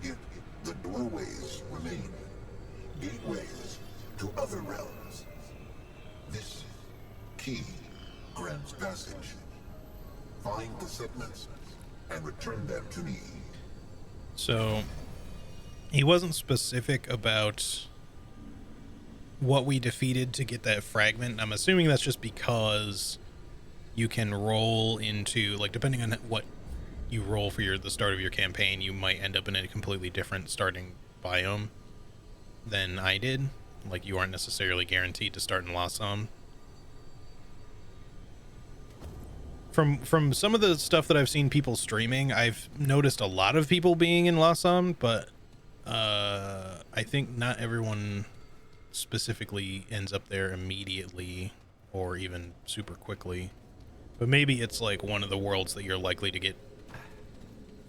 Yet the doorways remain. Gateways to other realms. This key grants passage. Find the segments and return them to me. So he wasn't specific about what we defeated to get that fragment. I'm assuming that's just because you can roll into, like, depending on what you roll for the start of your campaign, you might end up in a completely different starting biome than I did. Like, you aren't necessarily guaranteed to start in Lossam. From some of the stuff that I've seen people streaming, I've noticed a lot of people being in Lossam, but I think not everyone specifically ends up there immediately or even super quickly. But maybe it's like one of the worlds that you're likely to get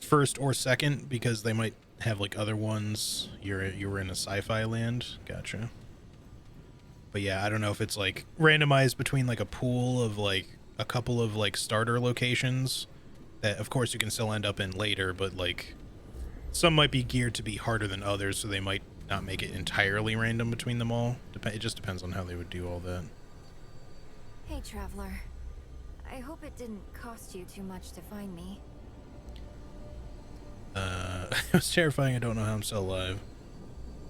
first or second, because they might have like other ones. You were in a sci-fi land. Gotcha. But yeah, I don't know if it's like randomized between like a pool of like a couple of like starter locations that of course you can still end up in later, but like some might be geared to be harder than others, so they might not make it entirely random between them all. It just depends on how they would do all that. Hey, Traveler. I hope it didn't cost you too much to find me. It was terrifying. I don't know how I'm still alive.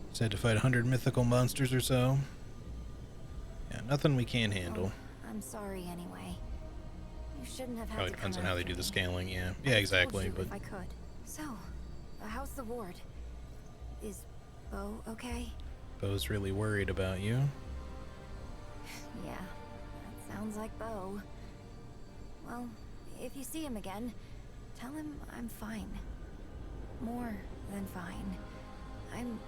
Just had to fight 100 mythical monsters or so. Yeah, nothing we can't handle. Oh, I'm sorry anyway. You shouldn't have had Probably to depends come on how they after do the me. scaling, yeah. I Yeah, told exactly, you but if I could. So, how's the ward? Is Bo okay? Bo's really worried about you. Yeah, that sounds like Bo. Well, if you see him again, tell him I'm fine. More than fine. I'm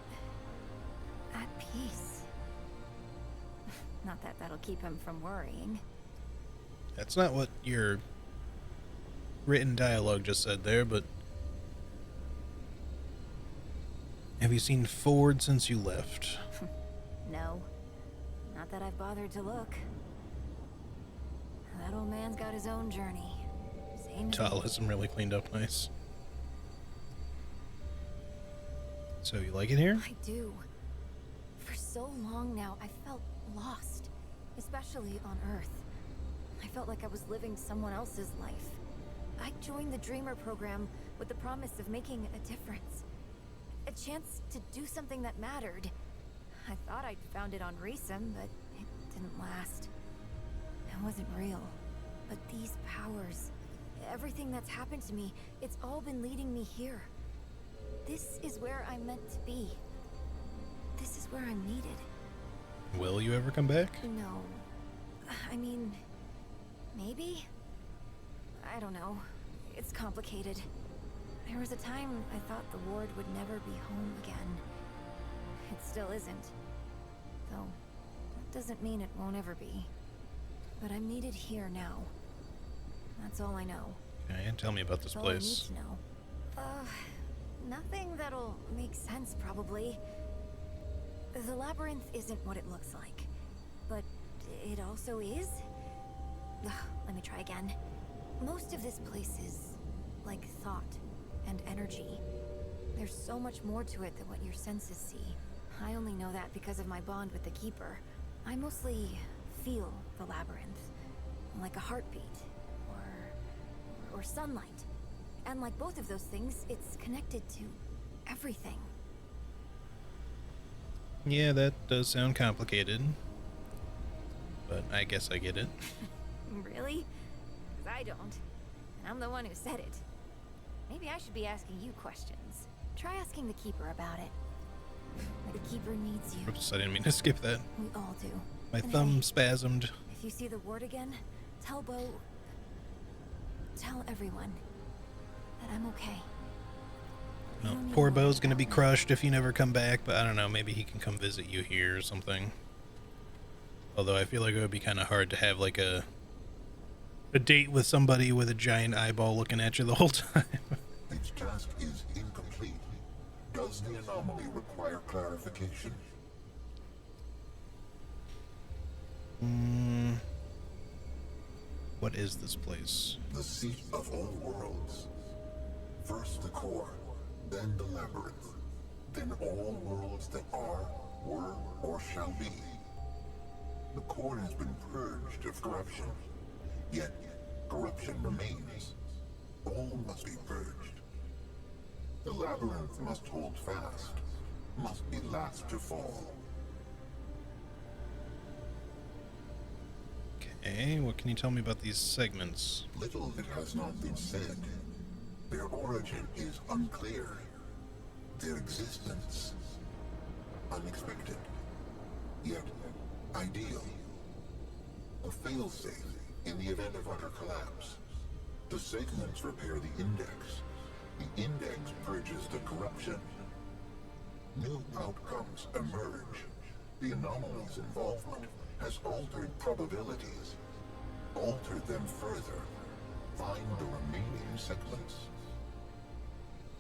at peace. Not that that'll keep him from worrying. That's not what your written dialogue just said there, but have you seen Ford since you left? No. Not that I've bothered to look. That old man's got his own journey. Same as Tal has him really cleaned up nice. So you like it here? I do. For so long now, I felt lost. Especially on Earth. I felt like I was living someone else's life. I joined the Dreamer program with the promise of making a difference. A chance to do something that mattered. I thought I'd found it on Reesum, but it didn't last. It wasn't real. But these powers, everything that's happened to me, it's all been leading me here. This is where I'm meant to be. This is where I'm needed. Will you ever come back? No. I mean, maybe? I don't know. It's complicated. There was a time I thought the ward would never be home again. It still isn't. Though, that doesn't mean it won't ever be. But I'm needed here now. That's all I know. Okay, tell me about this That's all I need place. to know. Nothing that'll make sense, probably. The labyrinth isn't what it looks like, but it also is? Ugh, let me try again. Most of this place is like thought and energy. There's so much more to it than what your senses see. I only know that because of my bond with the Keeper. I mostly feel the labyrinth, like a heartbeat, or sunlight. And like both of those things, it's connected to everything. Yeah, that does sound complicated, but I guess I get it. Really? 'Cause I don't. And I'm the one who said it. Maybe I should be asking you questions. Try asking the Keeper about it. The Keeper needs you. Oops, I didn't mean to skip that. We all do. My And thumb hey, spasmed. if you see the ward again, tell Bo... Tell everyone that I'm okay. You No, don't need poor to worry Bo's gonna about be me. crushed if you never come back, but I don't know, maybe he can come visit you here or something. Although I feel like it would be kind of hard to have like a date with somebody with a giant eyeball looking at you the whole time. Its task is incomplete. Does the anomaly require clarification? What is this place? The seat of all worlds. First the core, then the labyrinth, then all worlds that are, were, or shall be. The core has been purged of corruption, yet corruption remains. All must be purged. The labyrinth must hold fast, must be last to fall. Okay, what can you tell me about these segments? Little that has not been said. Their origin is unclear. Their existence unexpected, yet ideal. A failsafe in the event of utter collapse. The segments repair the index. The index purges the corruption. New outcomes emerge. The anomaly's involvement has altered probabilities. Alter them further. Find the remaining segments.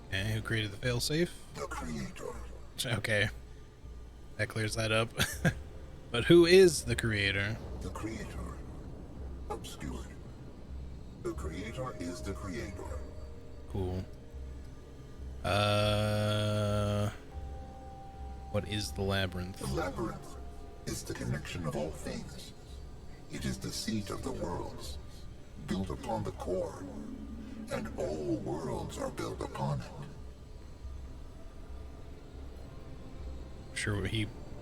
Okay, who created the failsafe? The Creator. Okay, that clears that up. But who is the creator? The Creator. Obscured. The Creator is the Creator. Cool. What is the labyrinth? The labyrinth is the connection of all things. It is the seat of the worlds, built upon the core, and all worlds are built upon it. Sure,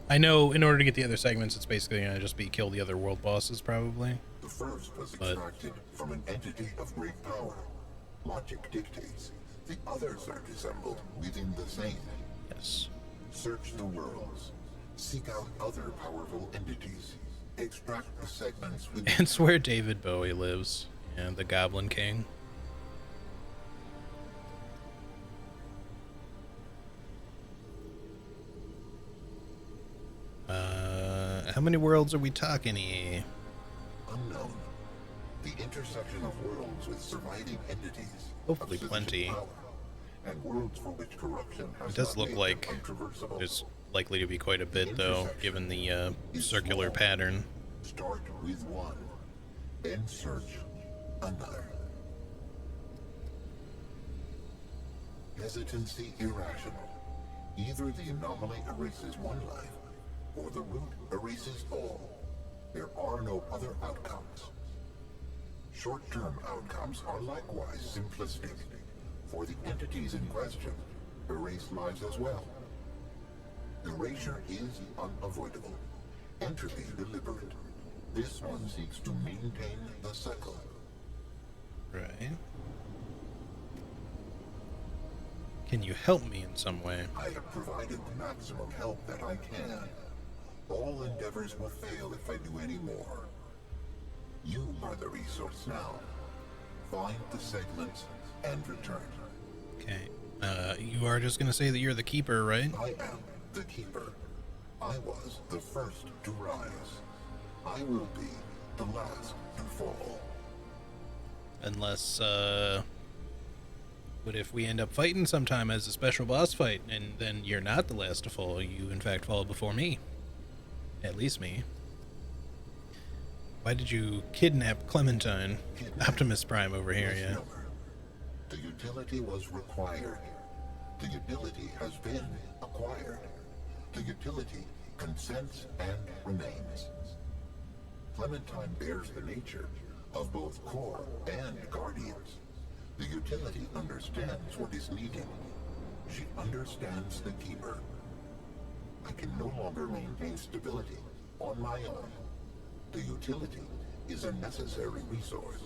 I know in order to get the other segments, it's basically gonna just be kill the other world bosses, probably. The first was But- extracted from an entity of great power. Logic dictates. The others are dissembled within the same. Yes. Search the worlds. Seek out other powerful entities. Extract the segments within. It's where David Bowie lives, and the Goblin King. How many worlds are we talking here? Unknown. The intersection of worlds with surviving entities. Hopefully of sufficient plenty. power, and worlds for which corruption has It does not look made like them untraversable. there's likely to be quite a bit, though, given the circular pattern. Start with one, then search another. Hesitancy irrational. Either the anomaly erases one life, or the root erases all. There are no other outcomes. Short-term outcomes are likewise simplistic, for the entities in question erase lives as well. Erasure is unavoidable. Entropy deliberate. This one seeks to maintain the cycle. Right. Can you help me in some way? I have provided the maximum help that I can. All endeavors will fail if I do any more. You are the resource now. Find the segments and return. Okay. You are just gonna say that you're the keeper, right? I am the Keeper. I was the first to rise. I will be the last to fall. Unless, What if we end up fighting sometime as a special boss fight, and then you're not the last to fall? You, in fact, fall before me. At least me. Why did you kidnap Clementine? Optimus Prime over here, yeah. The utility was required. The utility has been acquired. The utility consents and remains. Clementine bears the nature of both core and guardians. The utility understands what is needed. She understands the Keeper. I can no longer maintain stability on my own. The utility is a necessary resource.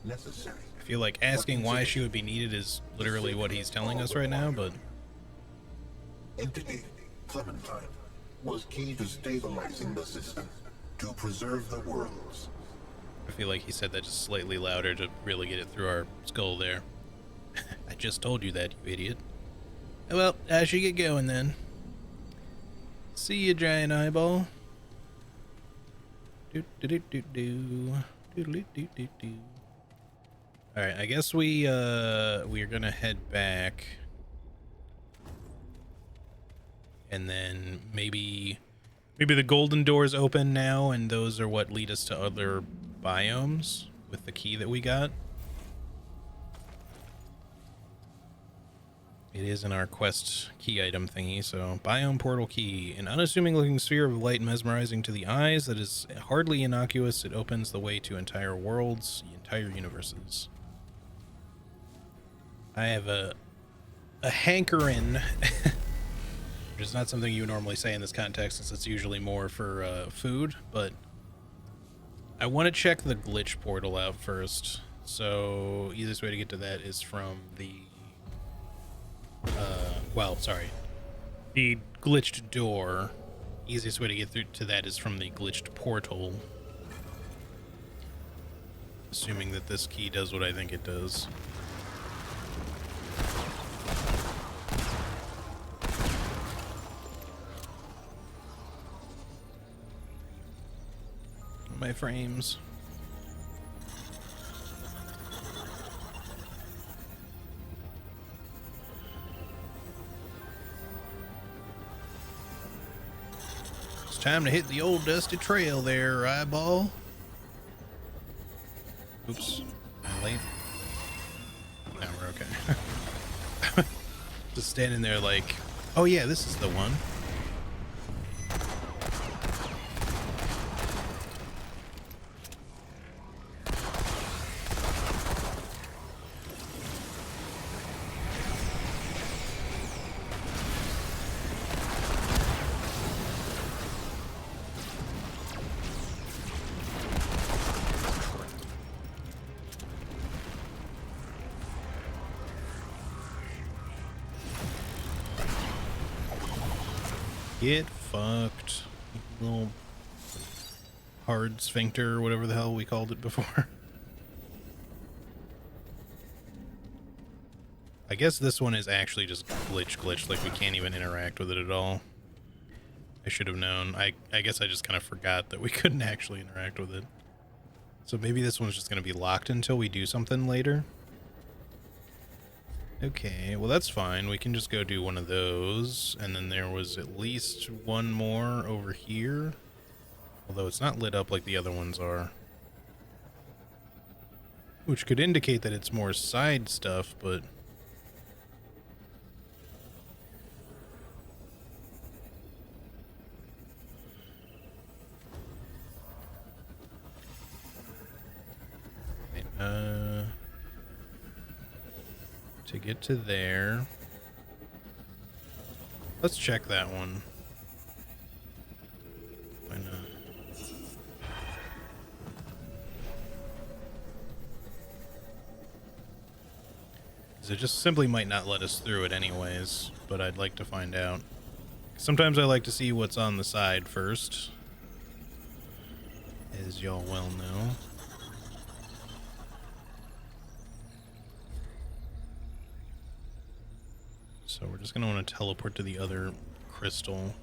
Necessary. I feel like asking why she would be needed is literally what he's telling us right now, but... Entity, Clementine, was key to stabilizing the system, to preserve the worlds. I feel like he said that just slightly louder to really get it through our skull there. I just told you that, you idiot. Well, I should get going then. See you, giant eyeball. Alright, I guess we are gonna head back. And then maybe the golden doors open now, and those are what lead us to other biomes with the key that we got. It is in our quest key item thingy, so biome portal key. An unassuming looking sphere of light mesmerizing to the eyes that is hardly innocuous. It opens the way to entire worlds, entire universes. I have a hankering, which is not something you would normally say in this context, since it's usually more for food, but I want to check the glitch portal out first. So easiest way to get to that is from the the glitched door. Easiest way to get through to that is from the glitched portal. Assuming that this key does what I think it does. My frames. It's time to hit the old dusty trail there, eyeball. Oops. Am I late? No, we're okay. Just standing there like, oh yeah, this is the one. Get fucked. Little hard sphincter, or whatever the hell we called it before. I guess this one is actually just glitched, like we can't even interact with it at all. I should have known. I guess I just kind of forgot that we couldn't actually interact with it. So maybe this one's just going to be locked until we do something later. Okay, well that's fine. We can just go do one of those. And then there was at least one more over here. Although it's not lit up like the other ones are. Which could indicate that it's more side stuff, but... to get to there, let's check that one. Why not? It just simply might not let us through it anyways, but I'd like to find out. Sometimes I like to see what's on the side first, as y'all well know. So we're just going to want to teleport to the other crystal.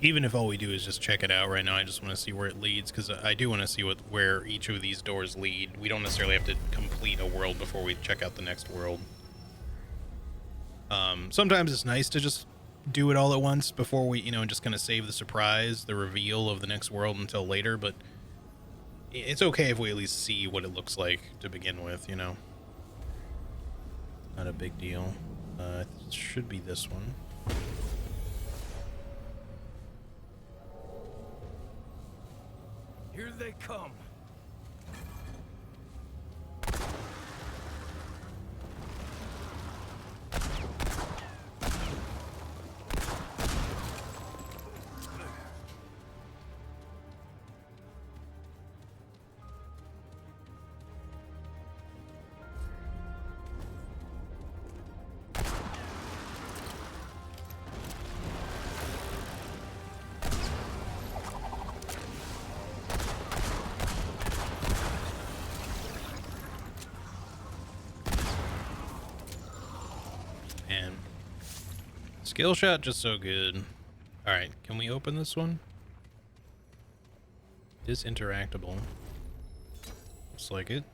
Even if all we do is just check it out right now, I just want to see where it leads, because I do want to see where each of these doors lead. We don't necessarily have to complete a world before we check out the next world. Sometimes it's nice to just do it all at once before we, and just kind of save the surprise, the reveal of the next world until later, but it's okay if we at least see what it looks like to begin with, Not a big deal. It should be this one. Here they come. Skill shot just so good. Alright, can we open this one? It is interactable. Looks like it.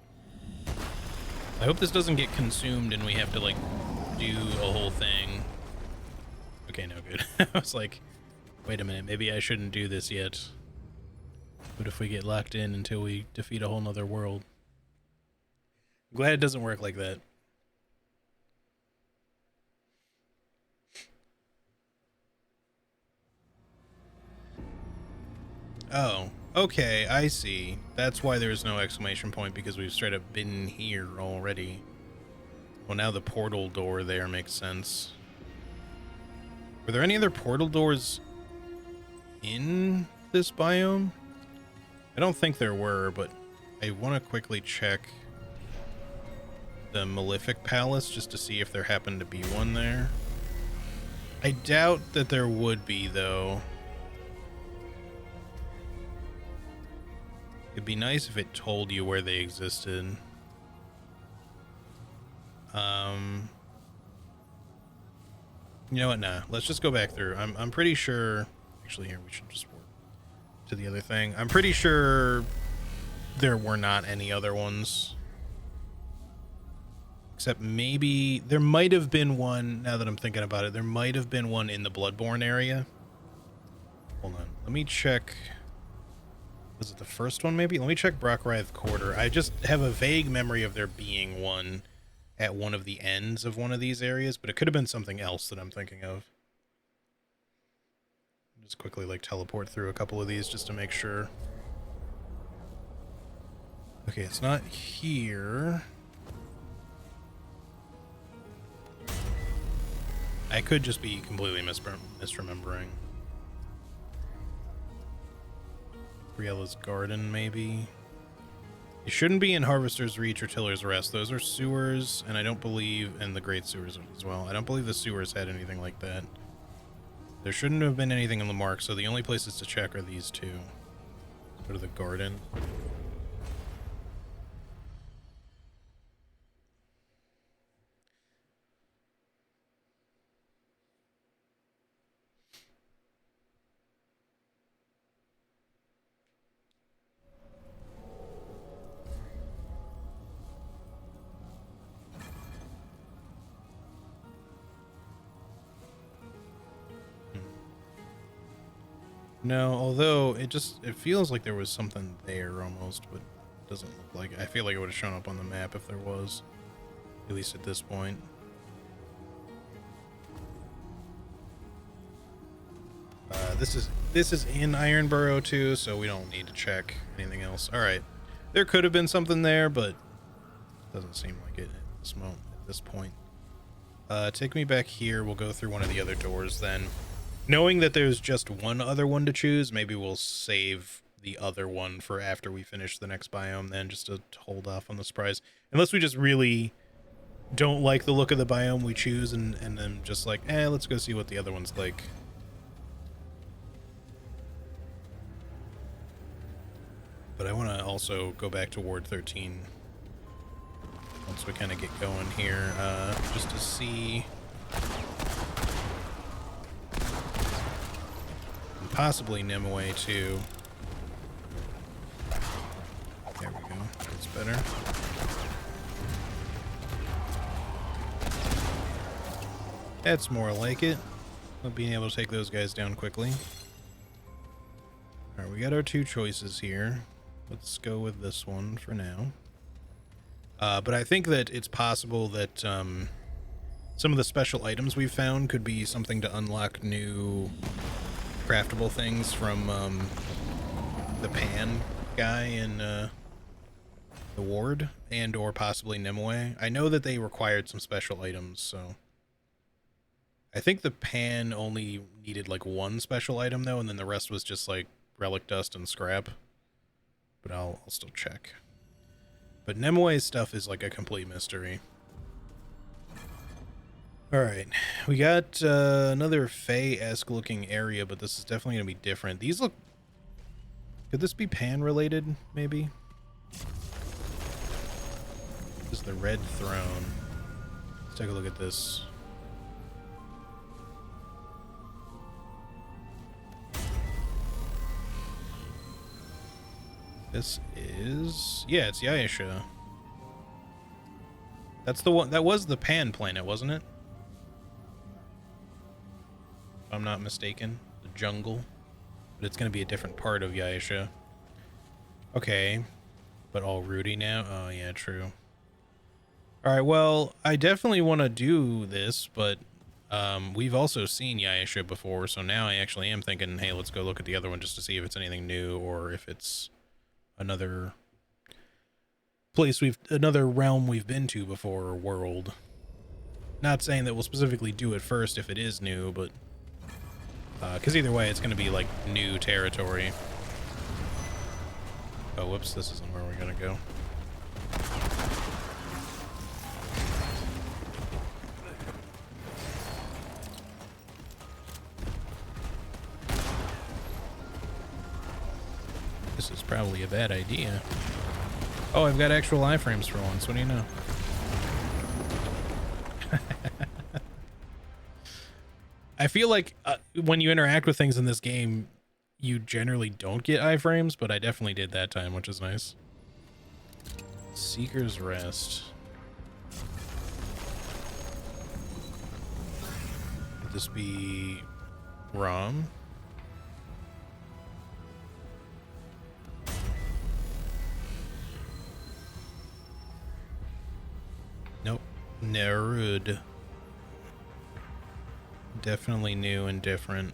I hope this doesn't get consumed and we have to, like, do a whole thing. Okay, no good. I was like, wait a minute, maybe I shouldn't do this yet. What if we get locked in until we defeat a whole nother world? I'm glad it doesn't work like that. Oh, okay, I see. That's why there's no exclamation point, because we've straight up been here already. Well, now the portal door there makes sense. Were there any other portal doors in this biome? I don't think there were, but I want to quickly check the Malefic Palace just to see if there happened to be one there. I doubt that there would be, though. It'd be nice if it told you where they existed. You know what? Nah. Let's just go back through. I'm pretty sure. Actually, here we should just work to the other thing. I'm pretty sure there were not any other ones. Except maybe there might have been one. Now that I'm thinking about it, there might have been one in the Bloodborne area. Hold on. Let me check. Was it the first one, maybe? Let me check Brockrythe Quarter. I just have a vague memory of there being one at one of the ends of one of these areas, but it could have been something else that I'm thinking of. Just quickly, like, teleport through a couple of these just to make sure. Okay, it's not here. I could just be completely misremembering. Briella's Garden, maybe. It shouldn't be in Harvester's Reach or Tiller's Rest. Those are sewers, and I don't believe, and the Great Sewers as well. I don't believe the sewers had anything like that. There shouldn't have been anything in Lamarck, so the only places to check are these two. Let's go to the garden. No, although it feels like there was something there almost, but it doesn't look like it. I feel like it would have shown up on the map if there was, at least at this point. This is in Ironborough too, so we don't need to check anything else. All right, there could have been something there, but it doesn't seem like it at this moment. At this point, take me back here. We'll go through one of the other doors then. Knowing that there's just one other one to choose, maybe we'll save the other one for after we finish the next biome then, just to hold off on the surprise. Unless we just really don't like the look of the biome we choose and then just like, let's go see what the other one's like. But I want to also go back to Ward 13 once we kind of get going here, just to see... possibly Nimue too. There we go. That's better. That's more like it. Being able to take those guys down quickly. Alright, we got our two choices here. Let's go with this one for now. But I think that it's possible that some of the special items we've found could be something to unlock new craftable things from the Pan guy in the Ward, and or possibly Nimue. I know that they required some special items, so I think the Pan only needed like one special item though, and then the rest was just like relic dust and scrap. But I'll still check. But Nimue's stuff is like a complete mystery. Alright, we got another Fae-esque looking area, but this is definitely going to be different. These look... Could this be Pan related, maybe? This is the Red Throne. Let's take a look at this. This is... Yeah, it's Yaisha. That's the one... That was the Pan planet, wasn't it? If I'm not mistaken. The jungle. But it's going to be a different part of Yaisha. Okay. But all Rudy now? Oh, yeah, true. Alright, well, I definitely want to do this, but we've also seen Yaisha before, so now I actually am thinking, hey, let's go look at the other one just to see if it's anything new or if it's another place another realm we've been to before, or world. Not saying that we'll specifically do it first if it is new, but because either way it's going to be like new territory. Oh, whoops, this isn't where we're going to go. This is probably a bad idea. Oh, I've got actual iframes for once. What do you know? I feel like when you interact with things in this game, you generally don't get iframes, but I definitely did that time, which is nice. Seeker's Rest. Would this be Rom? Nope. Nerud. Definitely new and different.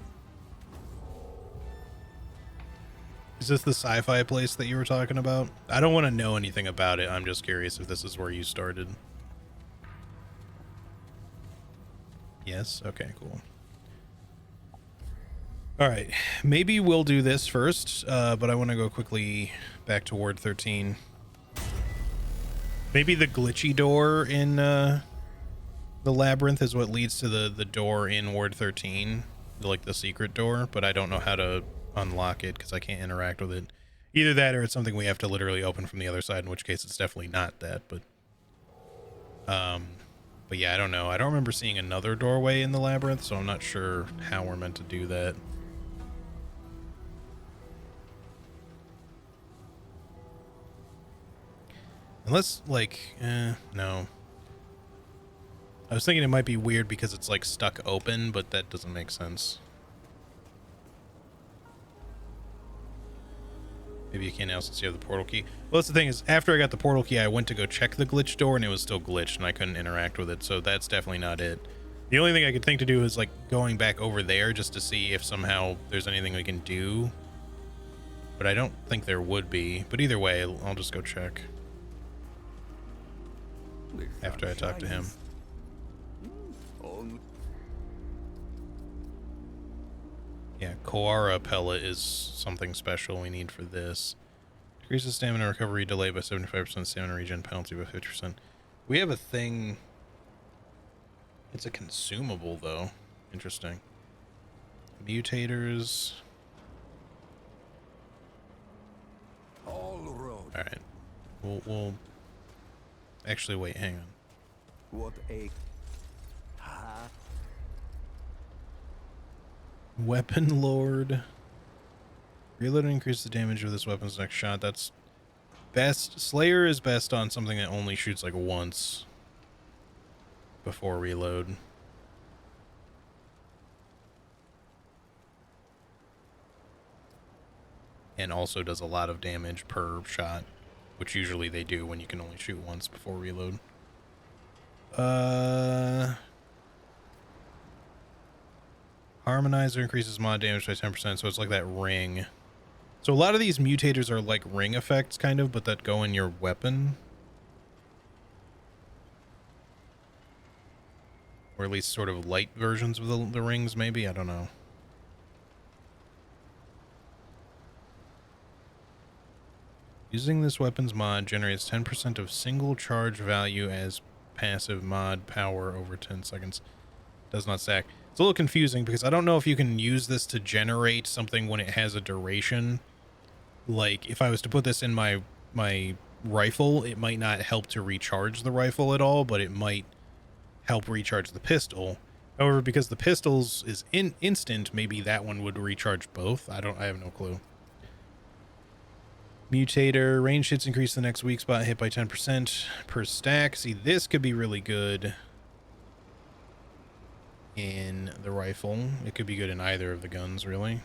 Is this the sci-fi place that you were talking about? I don't want to know anything about it. I'm just curious if this is where you started. Yes? Okay, cool. Alright, maybe we'll do this first, but I want to go quickly back to Ward 13. Maybe the glitchy door in the labyrinth is what leads to the door in Ward 13, like the secret door, but I don't know how to unlock it because I can't interact with it. Either that or it's something we have to literally open from the other side, in which case it's definitely not that, but yeah, I don't know. I don't remember seeing another doorway in the labyrinth, so I'm not sure how we're meant to do that. Unless, like, no. I was thinking it might be weird because it's, like, stuck open, but that doesn't make sense. Maybe you can't now since you have the portal key. Well, that's the thing is, after I got the portal key, I went to go check the glitch door, and it was still glitched, and I couldn't interact with it, so that's definitely not it. The only thing I could think to do is, like, going back over there just to see if somehow there's anything we can do. But I don't think there would be. But either way, I'll just go check after I talk to him. Yeah, Koara pellet is something special we need for this. Decreases stamina recovery delay by 75%, stamina regen penalty by 50%. We have a thing. It's a consumable, though. Interesting. Mutators. Alright. We'll... Actually, wait, hang on. What a... Weapon Lord. Reload and increase the damage of this weapon's next shot. That's best. Slayer is best on something that only shoots like once before reload. And also does a lot of damage per shot, which usually they do when you can only shoot once before reload. Harmonizer increases mod damage by 10%, so it's like that ring. So a lot of these mutators are like ring effects, kind of, but that go in your weapon. Or at least sort of light versions of the rings, maybe? I don't know. Using this weapon's mod generates 10% of single charge value as passive mod power over 10 seconds. Does not stack. It's a little confusing because I don't know if you can use this to generate something when it has a duration. Like, if I was to put this in my rifle, it might not help to recharge the rifle at all, but it might help recharge the pistol. However, because the pistols is instant, maybe that one would recharge both. I have no clue. Mutator, range hits increase the next weak spot hit by 10% per stack. See, this could be really good in the rifle. It could be good in either of the guns, really.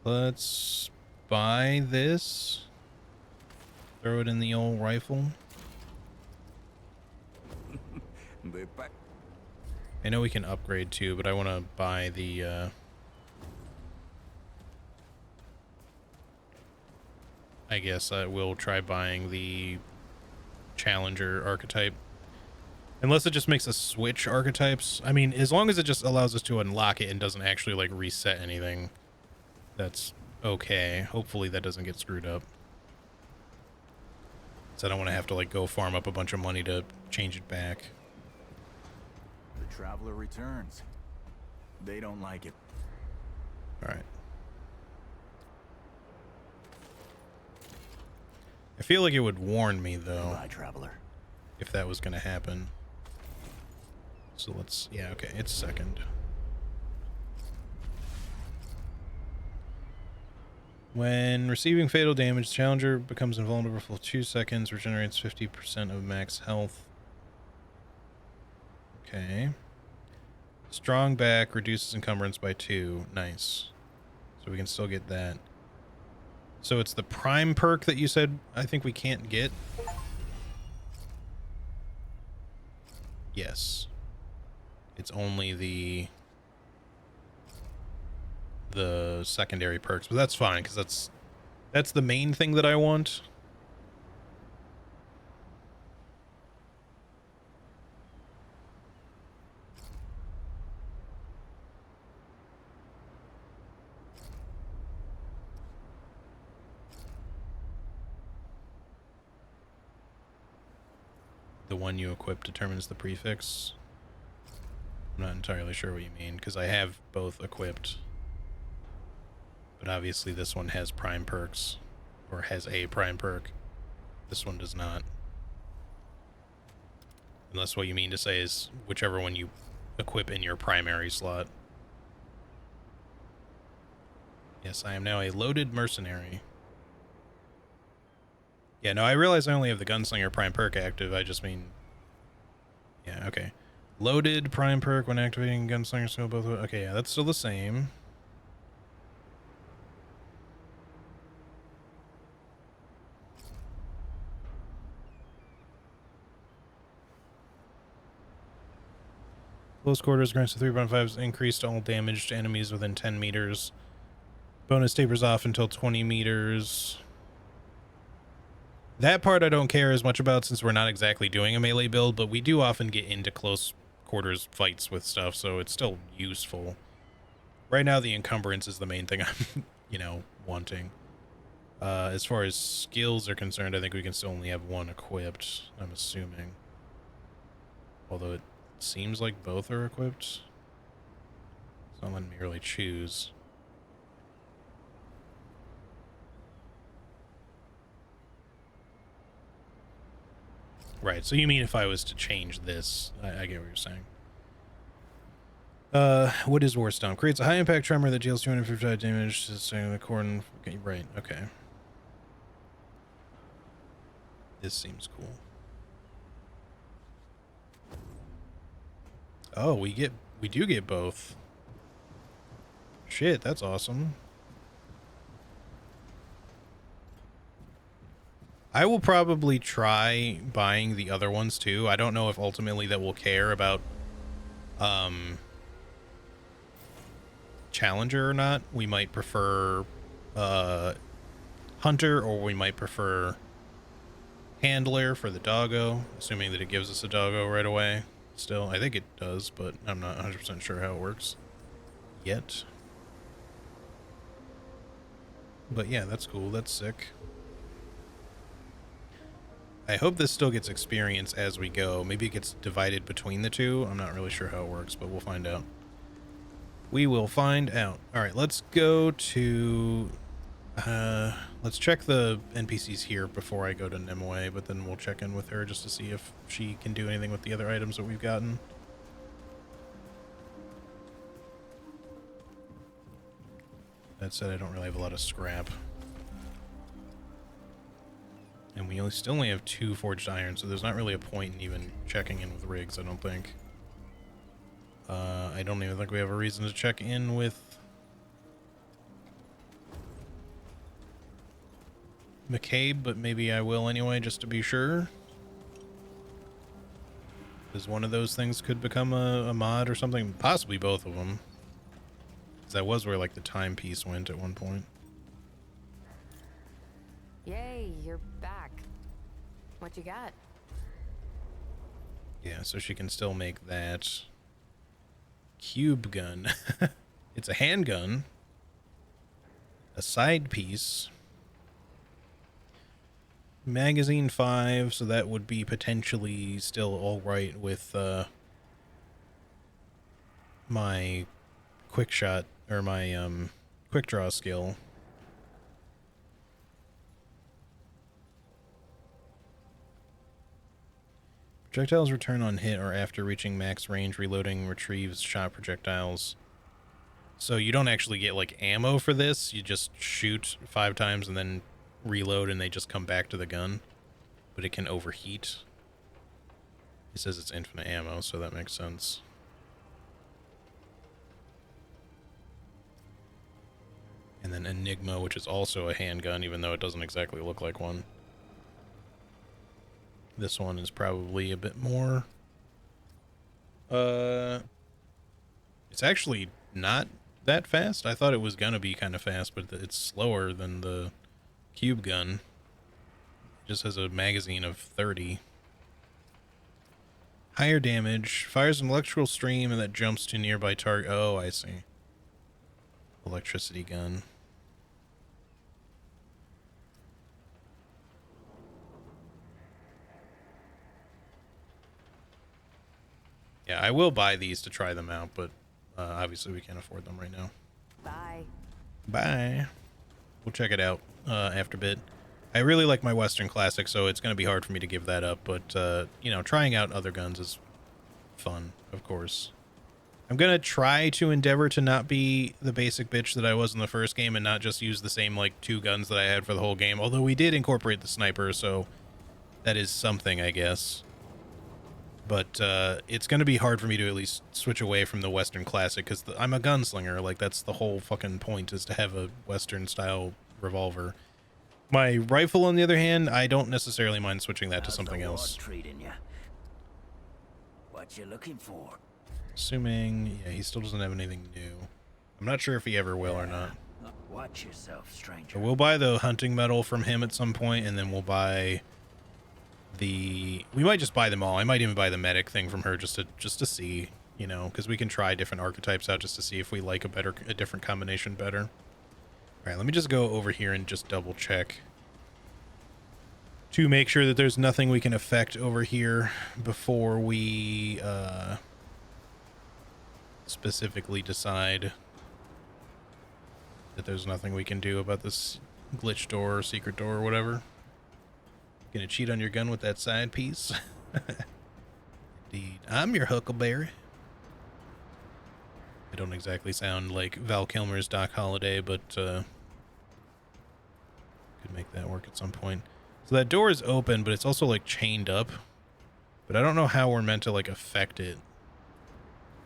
Let's buy this. Throw it in the old rifle. I know we can upgrade too, but I want to buy the I guess I will try buying the Challenger archetype. Unless it just makes us switch archetypes. I mean, as long as it just allows us to unlock it and doesn't actually like reset anything, that's okay. Hopefully that doesn't get screwed up. So I don't want to have to like go farm up a bunch of money to change it back. The traveler returns. They don't like it. All right. I feel like it would warn me though. Goodbye, traveler. If that was going to happen. So let's, yeah, okay, it's second. When receiving fatal damage, Challenger becomes invulnerable for 2 seconds, regenerates 50% of max health. Okay. Strong back, reduces encumbrance by 2. Nice. So we can still get that. So it's the prime perk that you said I think we can't get? Yes. It's only the secondary perks, but that's fine because that's the main thing that I want. The one you equip determines the prefix. I'm not entirely sure what you mean because I have both equipped. But obviously this one has prime perks, or has a prime perk. This one does not. Unless what you mean to say is whichever one you equip in your primary slot. Yes, I am now a loaded mercenary. Yeah, no, I realize I only have the Gunslinger prime perk active. I just mean... Yeah, okay. Loaded prime perk when activating Gunslinger skill both... Okay, yeah, that's still the same. Close quarters grants a 3.5 increase to all damaged enemies within 10 meters. Bonus tapers off until 20 meters. That part I don't care as much about since we're not exactly doing a melee build, but we do often get into close quarters fights with stuff, so it's still useful. Right now, the encumbrance is the main thing I'm, you know, wanting. As far as skills are concerned, I think we can still only have one equipped, I'm assuming. Although it seems like both are equipped. It's not letting me really choose. Right. So you mean if I was to change this? I get what you're saying. What is Warstone? Creates a high impact tremor that deals 255 damage to the core. Okay, right. Okay. This seems cool. Oh, we do get both. Shit, that's awesome. I will probably try buying the other ones too. I don't know if ultimately that we'll care about Challenger or not. We might prefer Hunter, or we might prefer Handler for the doggo, assuming that it gives us a doggo right away. Still, I think it does, but I'm not 100% sure how it works yet. But yeah, that's cool. That's sick. I hope this still gets experience as we go. Maybe it gets divided between the two. I'm not really sure how it works, but we'll find out. We will find out. All right, let's go to... let's check the NPCs here before I go to Nimue, but then we'll check in with her just to see if she can do anything with the other items that we've gotten. That said, I don't really have a lot of scrap. And we still only have 2 forged iron, so there's not really a point in even checking in with rigs, I don't think. I don't even think we have a reason to check in with McCabe, but maybe I will anyway, just to be sure. Because one of those things could become a mod or something. Possibly both of them. Because that was where, like, the timepiece went at one point. Yay, you're back. What you got? Yeah, so she can still make that cube gun. It's a handgun. A side piece. Magazine 5, so that would be potentially still all right with my quick shot, or my quick draw skill. Projectiles return on hit or after reaching max range. Reloading retrieves shot projectiles. So you don't actually get like ammo for this. You just shoot 5 times and then reload and they just come back to the gun. But it can overheat. He says it's infinite ammo, so that makes sense. And then Enigma, which is also a handgun, even though it doesn't exactly look like one. This one is probably a bit more... It's actually not that fast. I thought it was gonna be kind of fast, but it's slower than the cube gun. It just has a magazine of 30. Higher damage. Fires an electrical stream and that jumps to nearby target. Oh, I see. Electricity gun. Yeah, I will buy these to try them out, but obviously we can't afford them right now. Bye. Bye. We'll check it out after a bit. I really like my Western Classic, so it's going to be hard for me to give that up, but, you know, trying out other guns is fun, of course. I'm going to try to endeavor to not be the basic bitch that I was in the first game and not just use the same, like, 2 guns that I had for the whole game, although we did incorporate the sniper, so that is something, I guess. But it's going to be hard for me to at least switch away from the Western Classic, because I'm a gunslinger. Like, that's the whole fucking point, is to have a Western-style revolver. My rifle, on the other hand, I don't necessarily mind switching that to something else. Treating you? What you looking for? Assuming, yeah, he still doesn't have anything new. I'm not sure if he ever will or not. Watch yourself, stranger. So we'll buy the hunting medal from him at some point, and then we'll buy the... We might just buy them all. I might even buy the medic thing from her just to see, you know, because we can try different archetypes out just to see if we like a different combination better. All right, let me just go over here and just double check to make sure that there's nothing we can affect over here before we specifically decide that there's nothing we can do about this glitch door or secret door or whatever. Gonna cheat on your gun with that side piece? Indeed. I'm your Huckleberry. I don't exactly sound like Val Kilmer's Doc Holliday, but could make that work at some point. So that door is open, but it's also like chained up. But I don't know how we're meant to like affect it.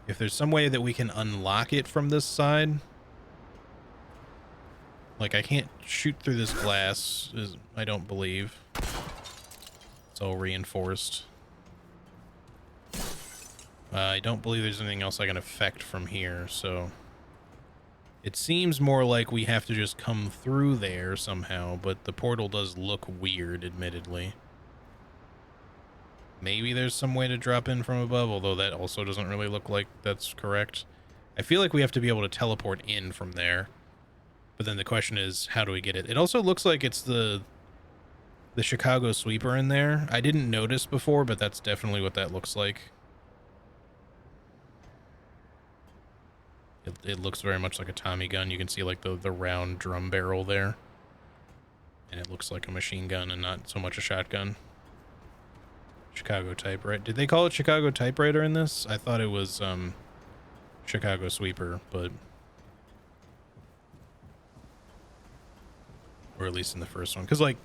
If there's some way that we can unlock it from this side. Like I can't shoot through this glass, I don't believe. It's all reinforced. I don't believe there's anything else I can affect from here, so it seems more like we have to just come through there somehow, but the portal does look weird, admittedly. Maybe there's some way to drop in from above, although that also doesn't really look like that's correct. I feel like we have to be able to teleport in from there, but then the question is, how do we get it? It also looks like it's the Chicago sweeper in there. I didn't notice before, but that's definitely what that looks like. It looks very much like a Tommy gun. You can see like the round drum barrel there. And it looks like a machine gun and not so much a shotgun. Chicago typewriter. Did they call it Chicago typewriter in this? I thought it was Chicago sweeper, but... Or at least in the first one. Because like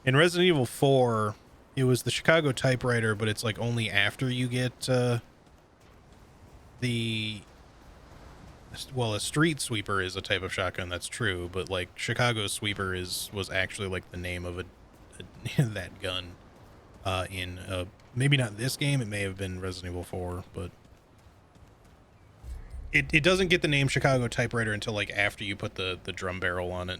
in Resident Evil 4, it was the Chicago typewriter, but it's like only after you get well, a street sweeper is a type of shotgun, that's true, but like Chicago sweeper was actually like the name of that gun in maybe not this game, it may have been Resident Evil 4, but it doesn't get the name Chicago typewriter until like after you put the drum barrel on it,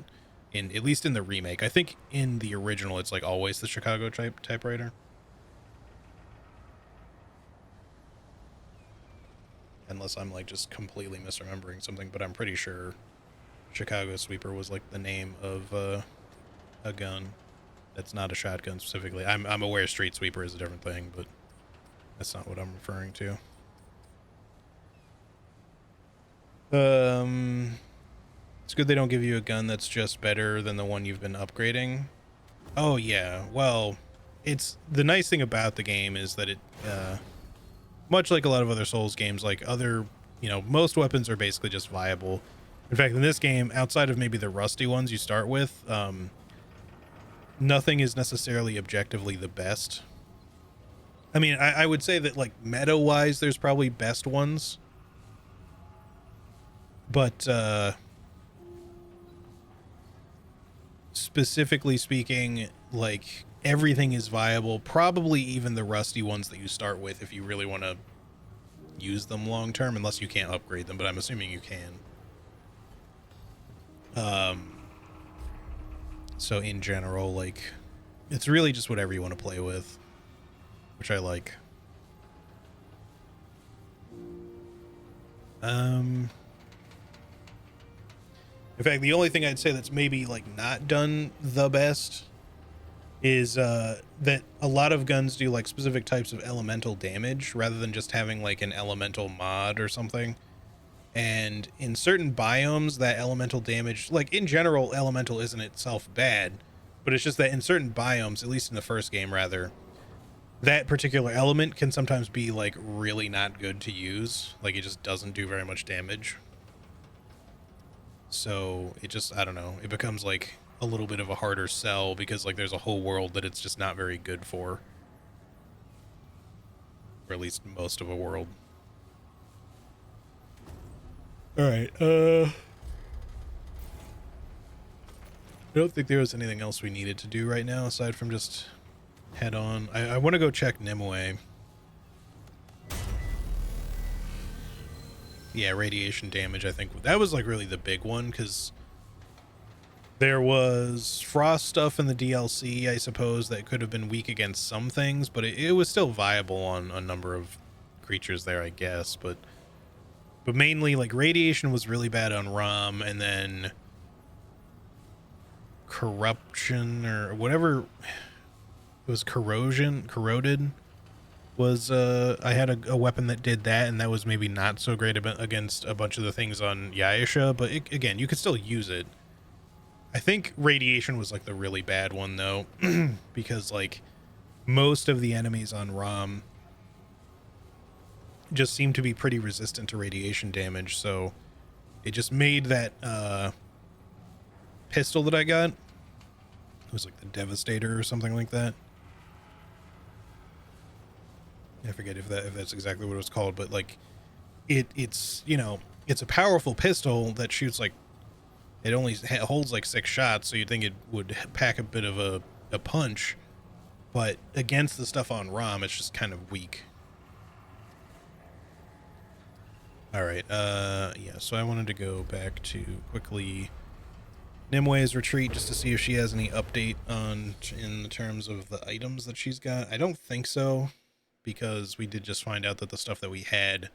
in at least in the remake. I think in the original it's like always the Chicago typewriter. Unless I'm like just completely misremembering something, but I'm pretty sure Chicago sweeper was like the name of a gun. That's not a shotgun specifically. I'm aware street sweeper is a different thing, but that's not what I'm referring to. It's good they don't give you a gun that's just better than the one you've been upgrading. Oh yeah, well, it's the nice thing about the game is that it much like a lot of other Souls games, like other, most weapons are basically just viable. In fact, in this game, outside of maybe the rusty ones you start with, nothing is necessarily objectively the best. I mean, I would say that like meta-wise, there's probably best ones. But specifically speaking, like everything is viable, probably even the rusty ones that you start with if you really want to use them long term, unless you can't upgrade them, but I'm assuming you can. So in general, like it's really just whatever you want to play with, which I like. In fact, the only thing I'd say that's maybe like not done the best is that a lot of guns do like specific types of elemental damage rather than just having like an elemental mod or something. And in certain biomes, that elemental damage, like in general, elemental isn't itself bad, but it's just that in certain biomes, at least in the first game rather, that particular element can sometimes be like really not good to use. Like it just doesn't do very much damage. So it just, I don't know, it becomes like a little bit of a harder sell because like there's a whole world that it's just not very good for. Or at least most of a world. Alright, I don't think there was anything else we needed to do right now aside from just head on. I want to go check Nimue. Yeah, radiation damage, I think that was like really the big one, because there was frost stuff in the DLC, I suppose, that could have been weak against some things, but it was still viable on a number of creatures there, I guess. But mainly, like, radiation was really bad on Rom, and then corruption, or whatever, it was corroded. Was I had a weapon that did that, and that was maybe not so great against a bunch of the things on Yaisha, but again, you could still use it. I think radiation was like the really bad one though, because like most of the enemies on Rom just seem to be pretty resistant to radiation damage, so it just made that pistol that I got, it was like the Devastator or something like that. I forget if that's exactly what it was called, but like it's you know, it's a powerful pistol that shoots like, it only holds like 6 shots, so you'd think it would pack a bit of a punch, but against the stuff on ROM, it's just kind of weak. All right, yeah, so I wanted to go back to quickly Nimwe's retreat just to see if she has any update on in terms of the items that she's got. I don't think so, because we did just find out that the stuff that we had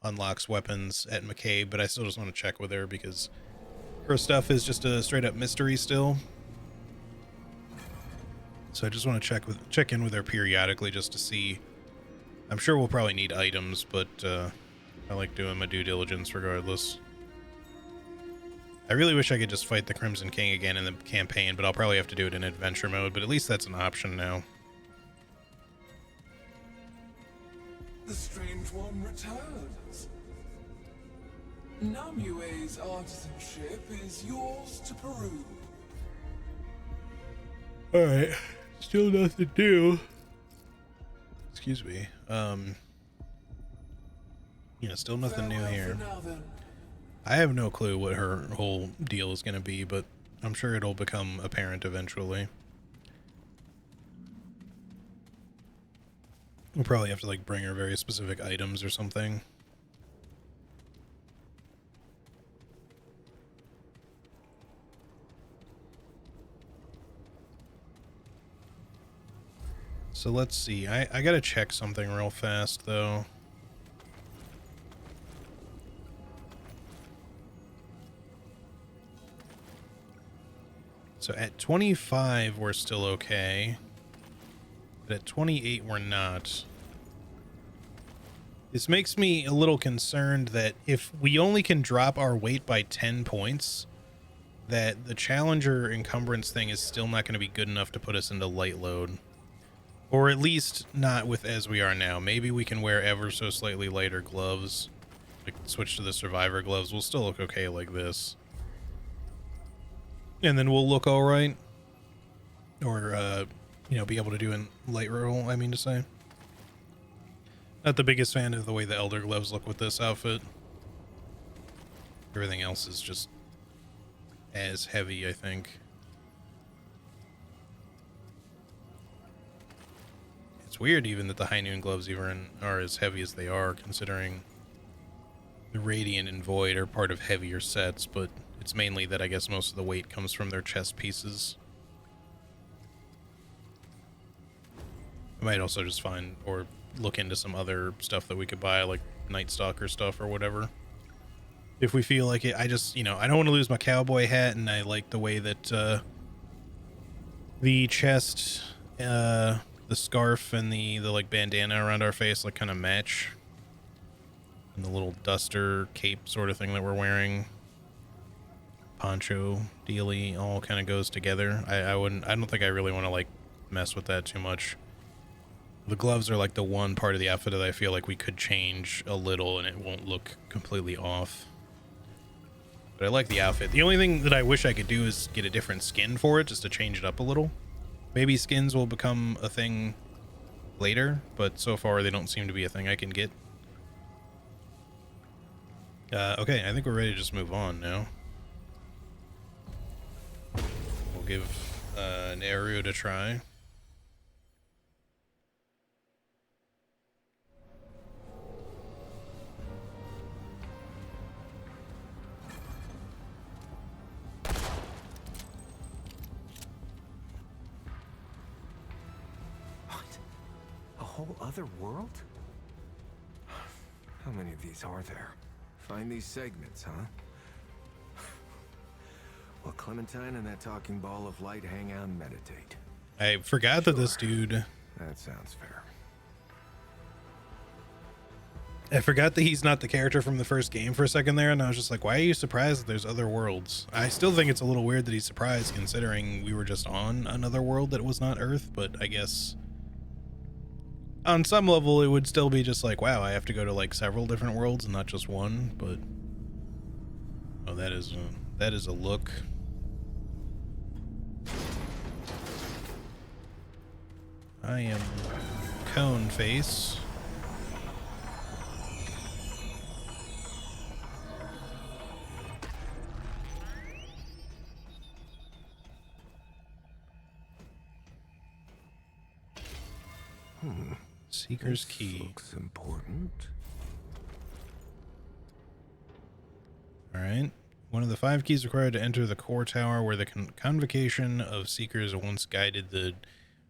unlocks weapons at McCabe, but I still just want to check with her because her stuff is just a straight up mystery still. So I just want to check in with her periodically just to see. I'm sure we'll probably need items, but I like doing my due diligence regardless. I really wish I could just fight the Crimson King again in the campaign, but I'll probably have to do it in adventure mode, but at least that's an option now. The strange one returns. Namue's artisanship is yours to peruse. Alright, still nothing new. Excuse me. Yeah, still nothing new here. I have no clue what her whole deal is going to be, but I'm sure it'll become apparent eventually. We'll probably have to like bring her very specific items or something. So let's see. I gotta check something real fast though. So at 25 we're still okay, but at 28 we're not. This makes me a little concerned that if we only can drop our weight by 10 points, that the Challenger encumbrance thing is still not going to be good enough to put us into light load. Or at least not with as we are now. Maybe we can wear ever so slightly lighter gloves. Like switch to the Survivor gloves. We'll still look okay like this. And then we'll look all right. Or, you know, be able to do in light roll, I mean to say. Not the biggest fan of the way the Elder gloves look with this outfit. Everything else is just as heavy, I think. It's weird even that the High Noon gloves even are as heavy as they are, considering the Radiant and Void are part of heavier sets, but it's mainly that I guess most of the weight comes from their chest pieces. I might also just find or look into some other stuff that we could buy, like Night Stalker stuff or whatever. If we feel like it. I just, you know, I don't want to lose my cowboy hat, and I like the way that the chest, the scarf, and the like bandana around our face like kind of match. And the little duster cape sort of thing that we're wearing. Poncho dealy all kind of goes together. I don't think I really want to like mess with that too much. The gloves are like the one part of the outfit that I feel like we could change a little and it won't look completely off. But I like the outfit. The only thing that I wish I could do is get a different skin for it, just to change it up a little. Maybe skins will become a thing later, but so far they don't seem to be a thing I can get. Okay, I think we're ready to just move on now. We'll give Neru a try. Whole other world? How many of these are there? Find these segments, huh? Well, Clementine and that talking ball of light hang out and meditate. I forgot that this dude... That sounds fair. I forgot that he's not the character from the first game for a second there, and I was just like, why are you surprised that there's other worlds? I still think it's a little weird that he's surprised, considering we were just on another world that was not Earth, but I guess on some level it would still be just like, wow, I have to go to like several different worlds and not just one. But oh, that is a look. I am Cone Face. Seeker's Key. Looks important. Alright. One of the 5 keys required to enter the core tower where the convocation of Seekers once guided the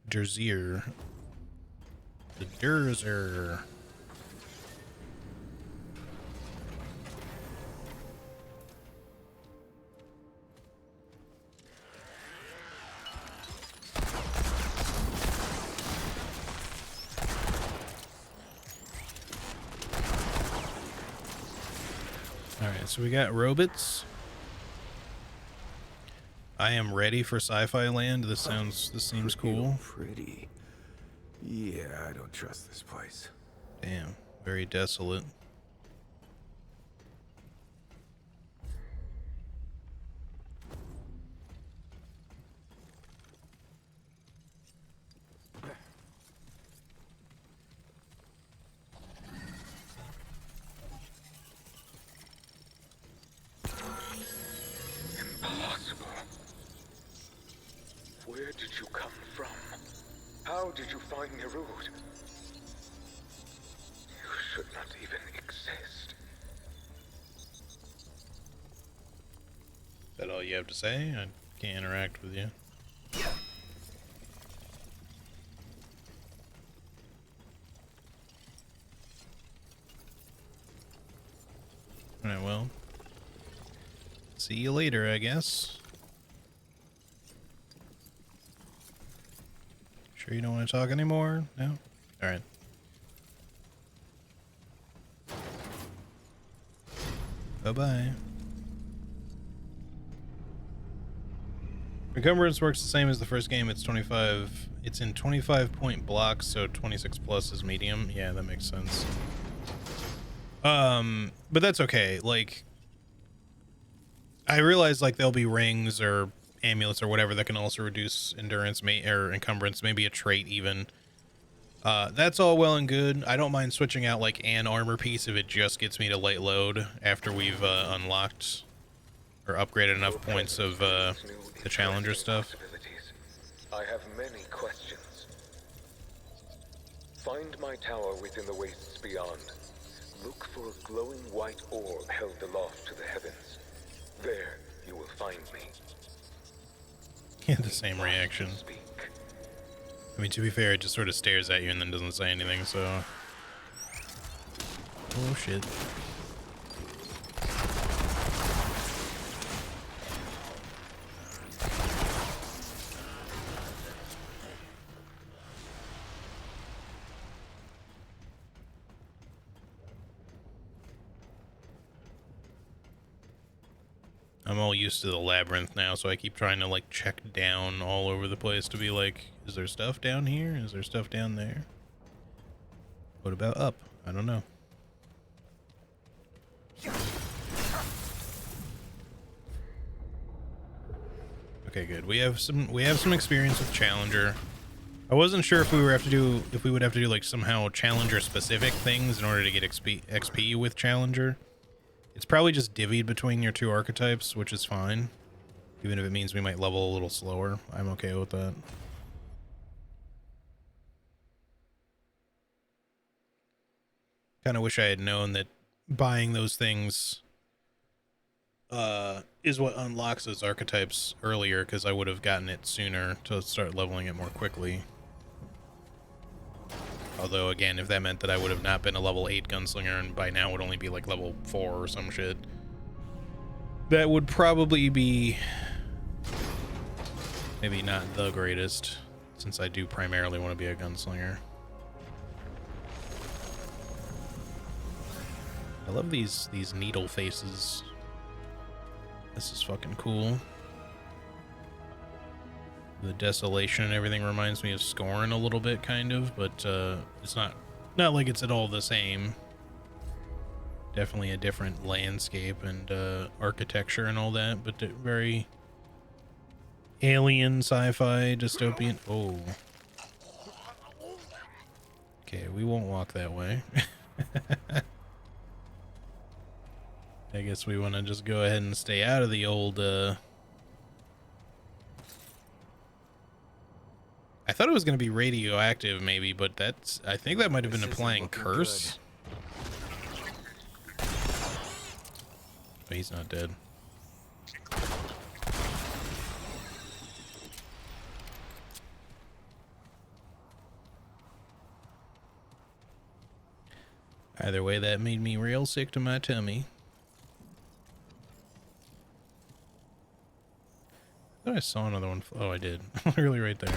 Derzier. The Derzer. Alright, so we got robots. I am ready for sci-fi land. This seems cool. Pretty. Yeah, I don't trust this place. Damn, very desolate. Impossible. Where did you come from? How did you find Nerud? You should not even exist. Is that all you have to say? I can't interact with you. Alright, well. See you later, I guess. Sure you don't want to talk anymore? No? Alright. Bye-bye. Encumbrance works the same as the first game. It's 25. It's in 25-point blocks, so 26 plus is medium. Yeah, that makes sense. But that's okay. Like, I realize like there'll be rings or amulets or whatever that can also reduce endurance, or encumbrance, maybe a trait even. That's all well and good. I don't mind switching out like an armor piece if it just gets me to light load after we've unlocked or upgraded enough points of the challenger stuff. I have many questions. Find my tower within the wastes beyond. Look for a glowing white orb held aloft to the heavens. There you will find me. Yeah, the same reaction. I mean, to be fair, it just sort of stares at you and then doesn't say anything, so... Oh, shit. I'm all used to the labyrinth now, so I keep trying to, like, check down all over the place to be like, is there stuff down here? Is there stuff down there? What about up? I don't know. Okay, good. We have some experience with Challenger. I wasn't sure if we would have to do like somehow Challenger specific things in order to get XP with Challenger. It's probably just divvied between your 2 archetypes, which is fine. Even if it means we might level a little slower, I'm okay with that. Kind of wish I had known that buying those things is what unlocks those archetypes earlier, because I would have gotten it sooner to start leveling it more quickly. Although, again, if that meant that I would have not been a level 8 gunslinger and by now would only be like level 4 or some shit, that would probably be maybe not the greatest, since I do primarily want to be a gunslinger. I love these needle faces. This is fucking cool. The desolation and everything reminds me of Scorn a little bit, kind of, but it's not like it's at all the same. Definitely a different landscape and architecture and all that, but very alien, sci-fi, dystopian. Oh. Okay, we won't walk that way. I guess we want to just go ahead and stay out of the old, I thought it was going to be radioactive, maybe, but that's... I think that might have been applying curse. But he's not dead. Either way, that made me real sick to my tummy. I thought I saw another one. Oh, I did. Literally right there.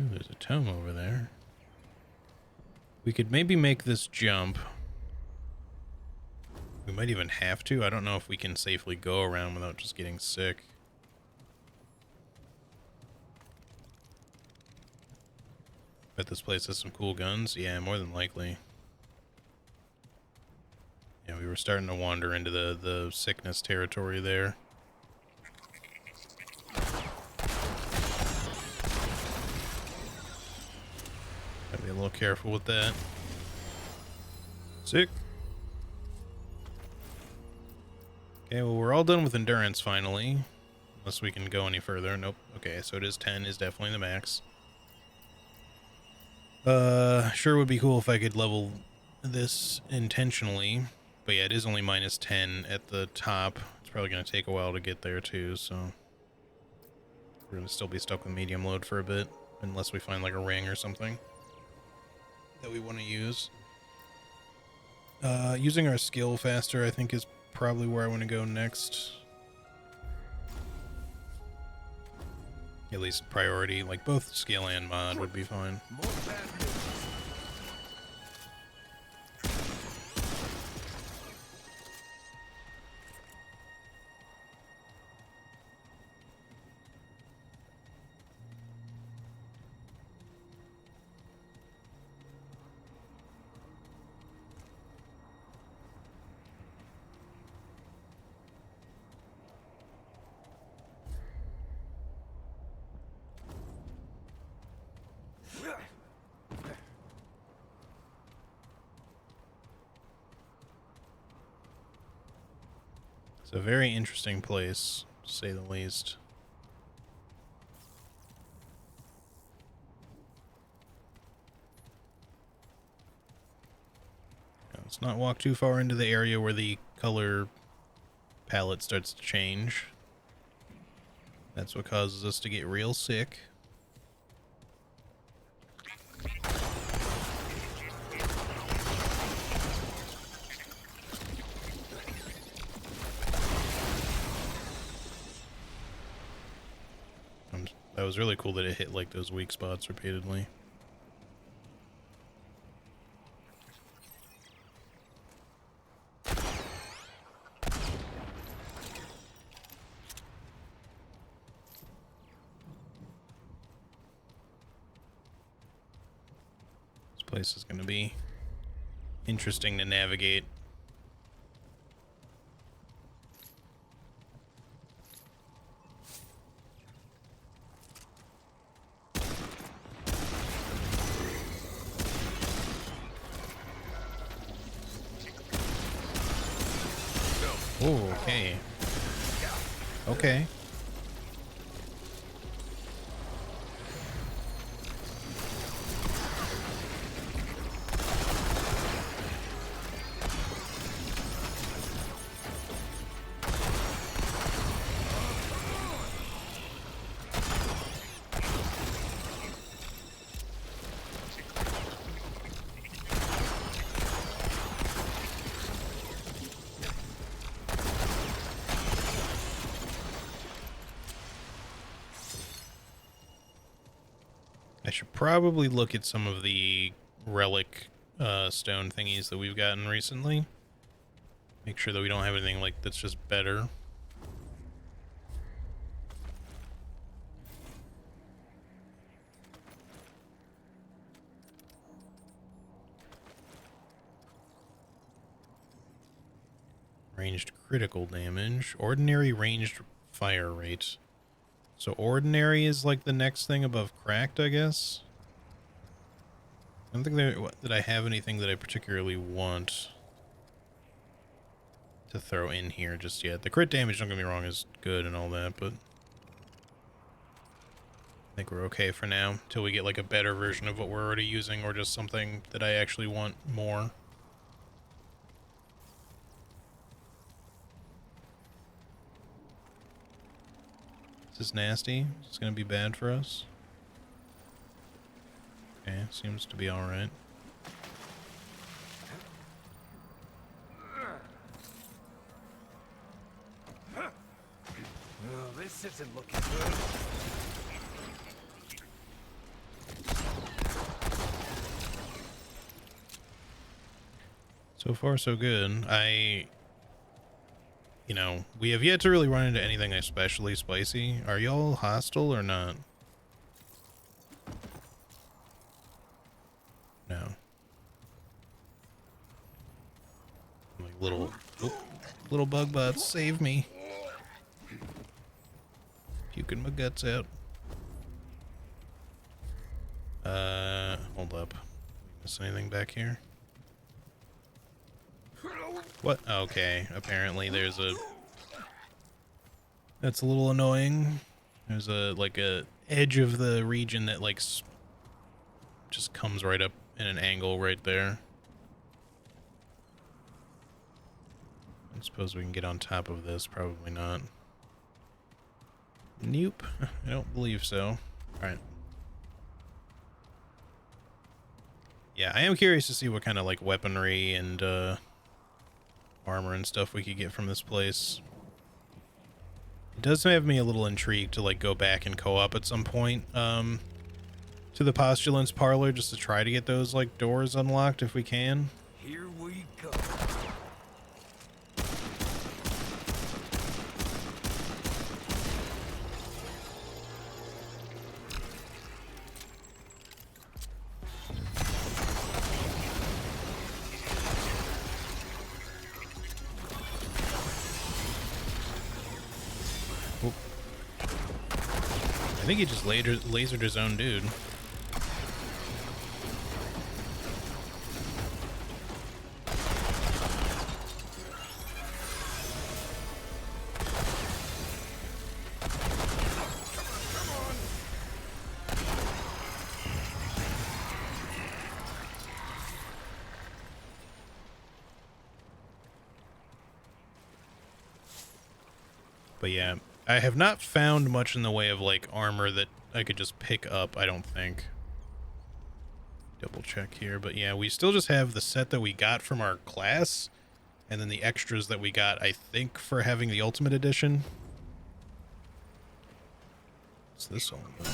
Ooh, there's a tome over there. We could maybe make this jump. We might even have to. I don't know if we can safely go around without just getting sick. Bet this place has some cool guns. Yeah, more than likely. Yeah, we were starting to wander into the sickness territory there. Gotta be a little careful with that. Sick. Okay, well, we're all done with endurance finally. Unless we can go any further. Nope. Okay, so it is 10 is definitely the max. Sure would be cool if I could level this intentionally. But yeah, it is only minus 10 at the top. It's probably going to take a while to get there too, so... We're going to still be stuck with medium load for a bit. Unless we find like a ring or something that we want to use. Using our skill faster, I think, is probably where I want to go next. At least priority, like both skill and mod would be fine. It's a very interesting place, to say the least. Now, let's not walk too far into the area where the color palette starts to change. That's what causes us to get real sick. That was really cool that it hit like those weak spots repeatedly. This place is going to be interesting to navigate. Oh, okay. Okay. should probably look at some of the relic stone thingies that we've gotten recently. Make sure that we don't have anything like that's just better. Ranged critical damage. Ordinary ranged fire rate. So ordinary is like the next thing above cracked, I guess. I don't think that I have anything that I particularly want to throw in here just yet. The crit damage, don't get me wrong, is good and all that, but I think we're okay for now until we get like a better version of what we're already using or just something that I actually want more. This is nasty. It's gonna be bad for us. Okay, seems to be alright. Oh, this isn't looking good. So far, so good. You know, we have yet to really run into anything especially spicy. Are y'all hostile or not? No. Like little bug butts, save me. Puking my guts out. Hold up. Miss anything back here? What? Okay, apparently there's a... That's a little annoying. There's like a edge of the region that like just comes right up in an angle right there. I suppose we can get on top of this. Probably not. Nope. I don't believe so. Alright. Yeah, I am curious to see what kind of like weaponry and armor and stuff we could get from this place. It does have me a little intrigued to like go back and co-op at some point to the Postulant's Parlor just to try to get those like doors unlocked if we can. Here we go. I think he just lasered his own dude. But yeah, I have not found much in the way of like armor that I could just pick up, I don't think. Double check here, but yeah, we still just have the set that we got from our class, and then the extras that we got, I think, for having the Ultimate Edition. What's this all about?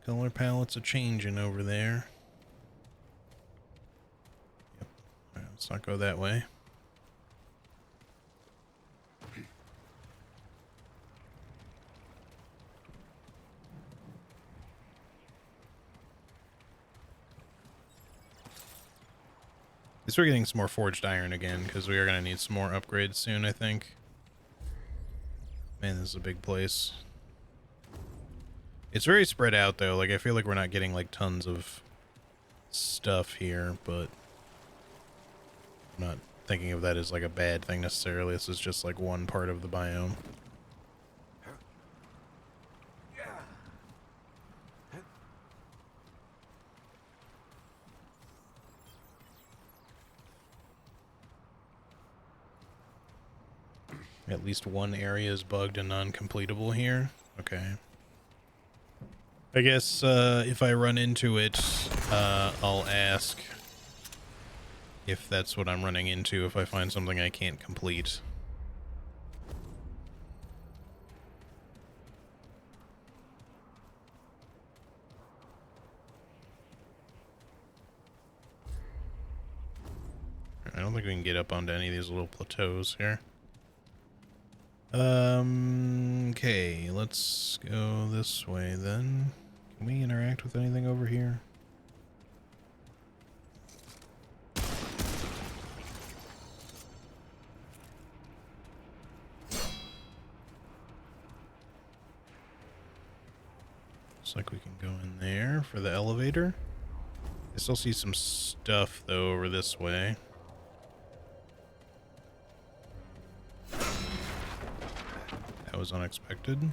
Color palettes are changing over there. Yep. All right, let's not go that way. At least we're getting some more forged iron again, because we are going to need some more upgrades soon, I think. Man, this is a big place. It's very spread out, though. Like, I feel like we're not getting, like, tons of stuff here, but I'm not thinking of that as, like, a bad thing necessarily. This is just, like, one part of the biome. At least one area is bugged and non-completable here. Okay. I guess if I run into it, I'll ask if that's what I'm running into, if I find something I can't complete. I don't think we can get up onto any of these little plateaus here. Okay, let's go this way then. Can we interact with anything over here? Looks like we can go in there for the elevator. I still see some stuff though over this way. That was unexpected.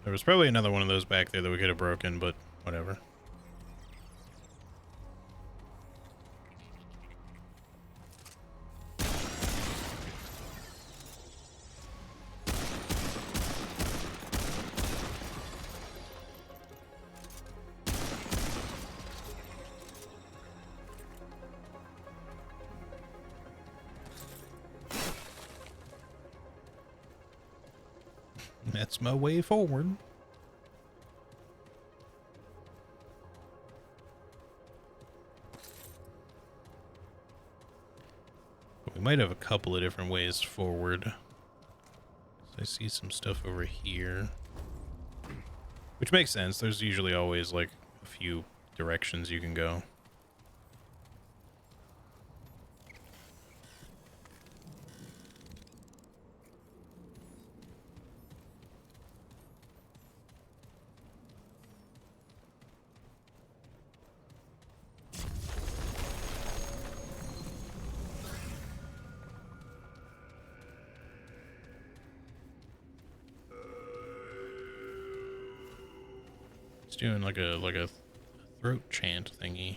There was probably another one of those back there that we could have broken, but whatever. That's my way forward. But we might have a couple of different ways forward. So I see some stuff over here. Which makes sense. There's usually always like a few directions you can go. It's doing like a throat chant thingy.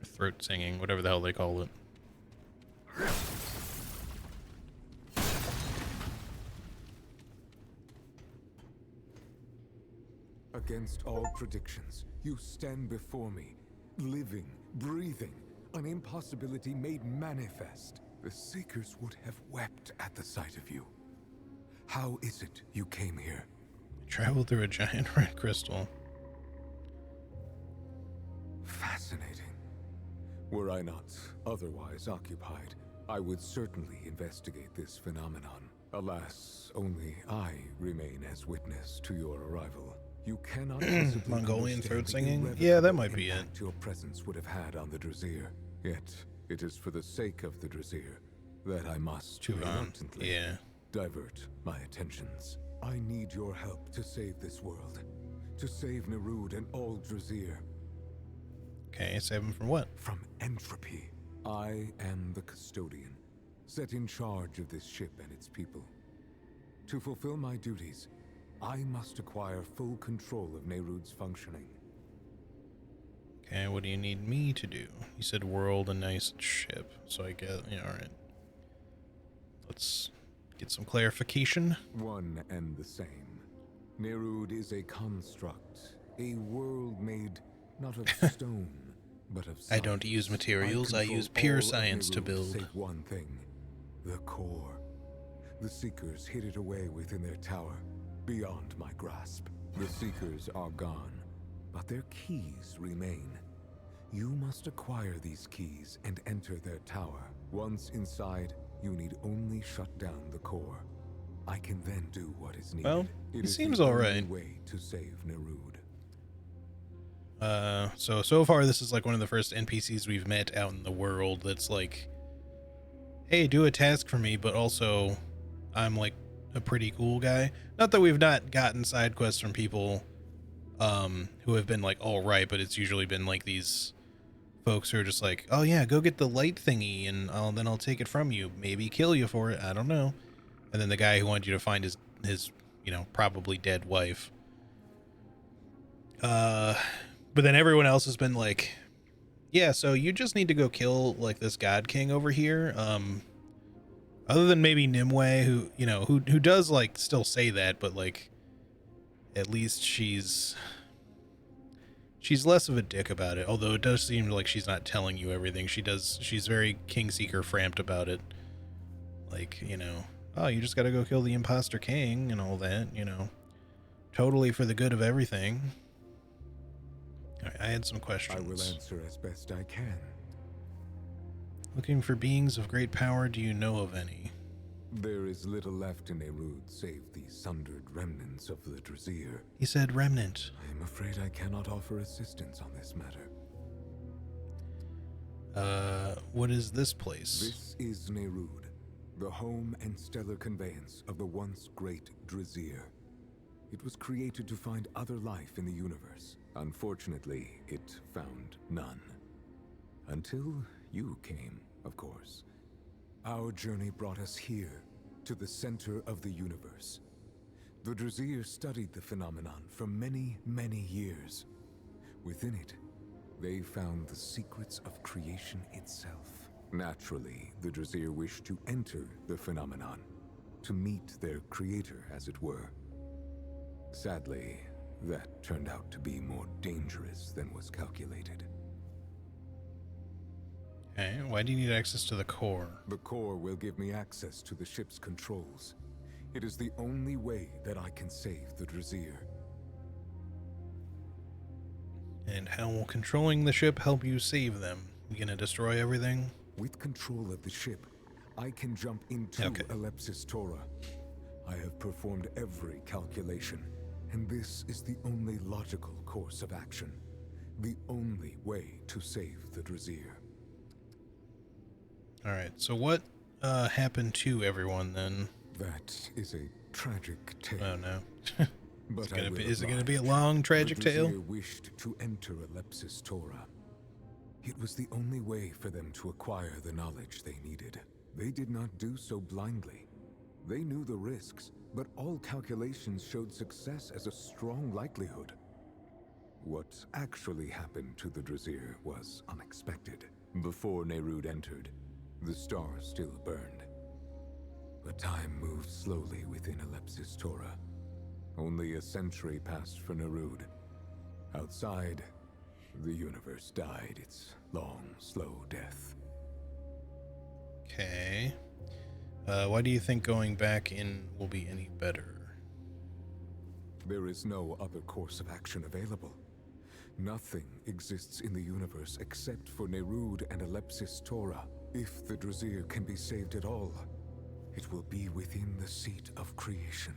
Or throat singing, whatever the hell they call it. Against all predictions, you stand before me, living, breathing, an impossibility made manifest. The Seekers would have wept at the sight of you. How is it you came here? Travel through a giant red crystal. Fascinating. Were I not otherwise occupied, I would certainly investigate this phenomenon. Alas, only I remain as witness to your arrival. You cannot possibly Mongolian throat understand the singing? irrevocable Yeah, that might be it. impact your presence would have had on the Drazir. Yet, it is for the sake of the Drazir that I must reluctantly divert my attentions. I need your help to save this world, to save Nerud and all Drazir. Okay, save him from what? From entropy. I am the custodian, set in charge of this ship and its people. To fulfill my duties, I must acquire full control of Nerud's functioning. Okay, what do you need me to do? You said world and nice ship, so I get, yeah, alright. Let's get some clarification. One and the same. Nerud is a construct, a world made not of stone, but of science. I don't use materials, I use pure science to build. Save one thing, the core. The Seekers hid it away within their tower, beyond my grasp. The Seekers are gone, but their keys remain. You must acquire these keys and enter their tower. Once inside, you need only shut down the core. I can then do what is needed. Well, it he is seems the alright. only way to save Nerud. So far this is like one of the first NPCs we've met out in the world that's like, hey, do a task for me, but also I'm like a pretty cool guy. Not that we've not gotten side quests from people who have been like all right, but it's usually been like these folks who are just like, oh yeah, go get the light thingy and then I'll take it from you, maybe kill you for it, I don't know. And then the guy who wanted you to find his you know, probably dead wife. But then everyone else has been like, yeah, so you just need to go kill like this god king over here. Other than maybe Nimue, who, you know, who does like still say that, but like at least she's less of a dick about it. Although it does seem like she's not telling you everything. She's very Kingseeker framped about it. Like, you know, oh, you just got to go kill the imposter king and all that, you know. Totally for the good of everything. All right, I had some questions. I will answer as best I can. Looking for beings of great power, do you know of any? There is little left in Erud save the sundered remnants of the Drasier. He said remnant. I am afraid I cannot offer assistance on this matter. What is this place? This is Nerud, the home and stellar conveyance of the once great Drasier. It was created to find other life in the universe. Unfortunately, it found none. Until you came, of course. Our journey brought us here, to the center of the universe. The Drasier studied the phenomenon for many, many years. Within it, they found the secrets of creation itself. Naturally, the Drasier wished to enter the phenomenon, to meet their creator, as it were. Sadly, that turned out to be more dangerous than was calculated. Okay, why do you need access to the core? The core will give me access to the ship's controls. It is the only way that I can save the Drasier. And how will controlling the ship help you save them? You gonna destroy everything? With control of the ship, I can jump into Elepsis Torah. I have performed every calculation, and this is the only logical course of action. The only way to save the Drasier. Alright, so what happened to everyone then? That is a tragic tale. Oh no. But is it gonna be a long tragic tale? The wished to enter Elepsis Torah. It was the only way for them to acquire the knowledge they needed. They did not do so blindly. They knew the risks, but all calculations showed success as a strong likelihood. What actually happened to the Drasier was unexpected. Before Nerud entered, the stars still burned. But time moved slowly within Elepsis Torah. Only a century passed for Nerud. Outside, the universe died its long, slow death. Okay. Why do you think going back in will be any better? There is no other course of action available. Nothing exists in the universe except for Nerud and Elepsis Torah. If the Drasier can be saved at all, it will be within the seat of creation.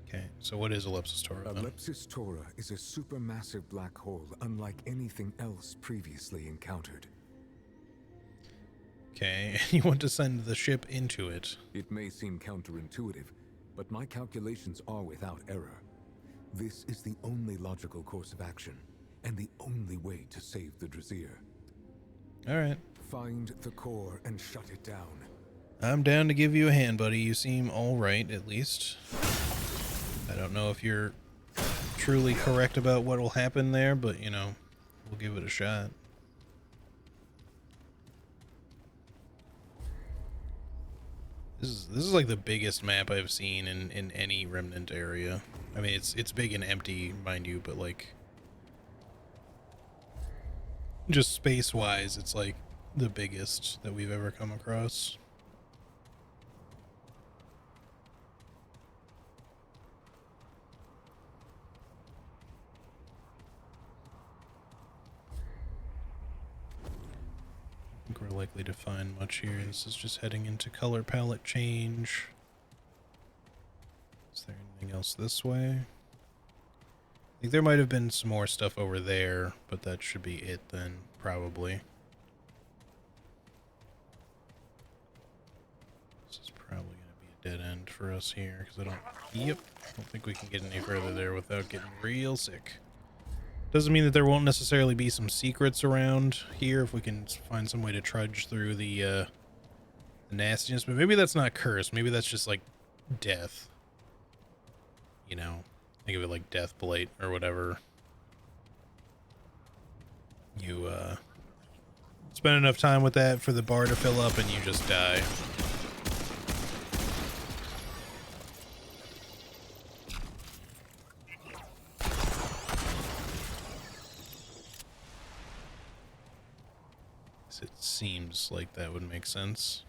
Okay, so what is Elepsis Torah then? Elepsis Torah is a supermassive black hole unlike anything else previously encountered. Okay, and you want to send the ship into it. It may seem counterintuitive, but my calculations are without error. This is the only logical course of action, and the only way to save the Drasier. Alright. Find the core and shut it down. I'm down to give you a hand, buddy. You seem alright, at least. I don't know if you're truly correct about what will happen there, but, you know, we'll give it a shot. This is like the biggest map I've seen in any Remnant area. I mean, it's big and empty, mind you, but like just space-wise, it's like the biggest that we've ever come across. I think we're likely to find much here. This is just heading into color palette change. Is there anything else this way? I think there might have been some more stuff over there, but that should be it then, probably. This is probably going to be a dead end for us here, because I don't think we can get any further there without getting real sick. Doesn't mean that there won't necessarily be some secrets around here if we can find some way to trudge through the nastiness, but maybe that's not cursed. Maybe that's just like death. You know, think of it like death blight or whatever. You spend enough time with that for the bar to fill up and you just die. seems like that would make sense.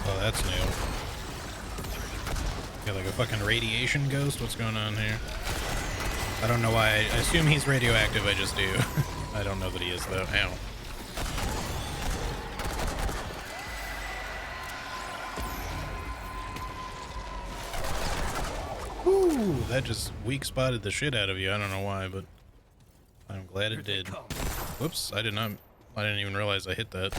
Oh, that's new. Got like a fucking radiation ghost? What's going on here? I don't know why. I assume he's radioactive, I just do. I don't know that he is, though. Ow. Woo! That just weak spotted the shit out of you. I don't know why, but I'm glad it did. Whoops, I didn't even realize I hit that.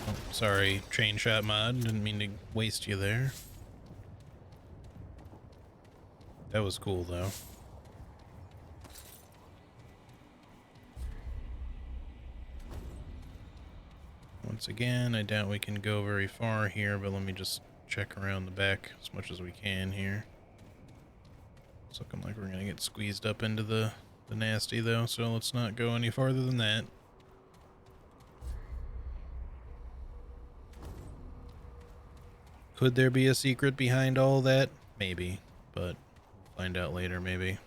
Oh, sorry, chain shot mod. Didn't mean to waste you there. That was cool, though. Once again, I doubt we can go very far here, but let me just check around the back as much as we can here. It's looking like we're gonna get squeezed up into the nasty, though, so let's not go any farther than that. Could there be a secret behind all that? Maybe, but we'll find out later, maybe.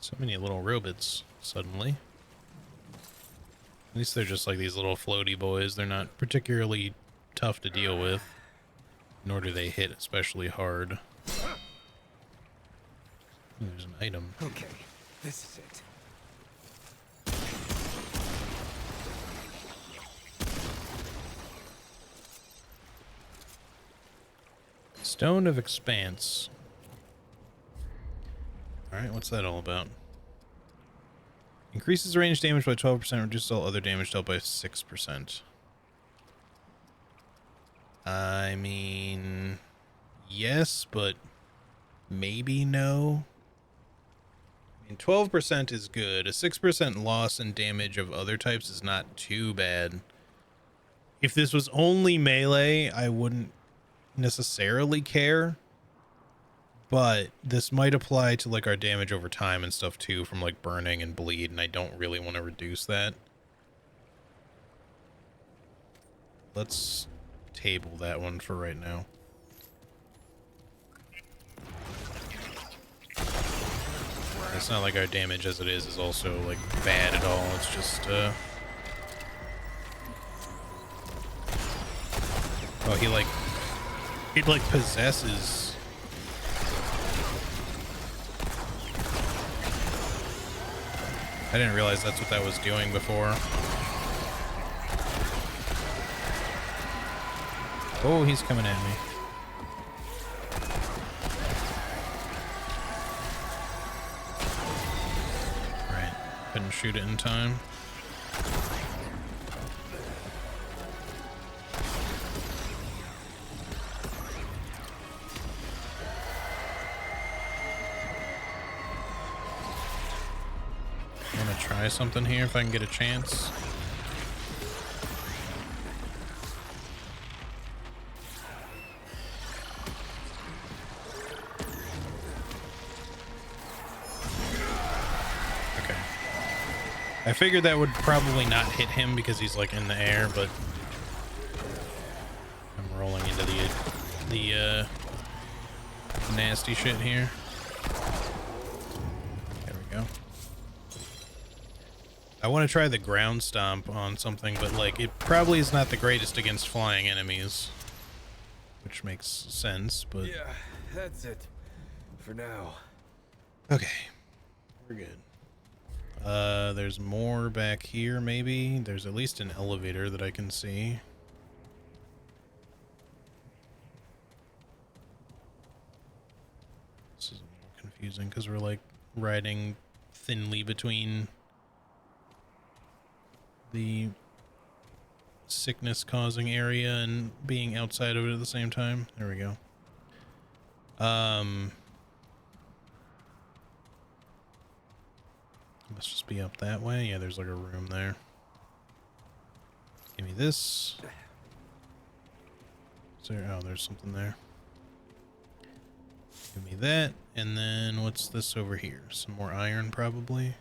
So many little robots, suddenly. At least they're just like these little floaty boys. They're not particularly tough to deal with, nor do they hit especially hard. Ooh, there's an item. Okay, this is it. Stone of Expanse. Alright, what's that all about? Increases range damage by 12%, reduces all other damage dealt by 6%. I mean, yes, but maybe no. I mean, 12% is good. A 6% loss in damage of other types is not too bad. If this was only melee, I wouldn't necessarily care. But this might apply to like our damage over time and stuff too, from like burning and bleed, and I don't really want to reduce that. Let's table that one for right now. It's not like our damage as it is also like bad at all. It's just oh, he like possesses. I didn't realize that's what that was doing before. Oh, he's coming at me. Right. Couldn't shoot it in time. Try something here if I can get a chance. Okay. I figured that would probably not hit him because he's like in the air, but I'm rolling into the nasty shit here. There we go. I want to try the ground stomp on something, but like it probably is not the greatest against flying enemies. which makes sense, but Yeah, that's it. For now. okay, we're good. There's more back here, maybe. There's at least an elevator that I can see. This is a little confusing because we're like riding thinly between the sickness causing area and being outside of it at the same time. There we go. Must just be up that way. Yeah, there's like a room there. Give me this. Is there, oh, there's something there. Give me that. And then what's this over here? Some more iron, probably.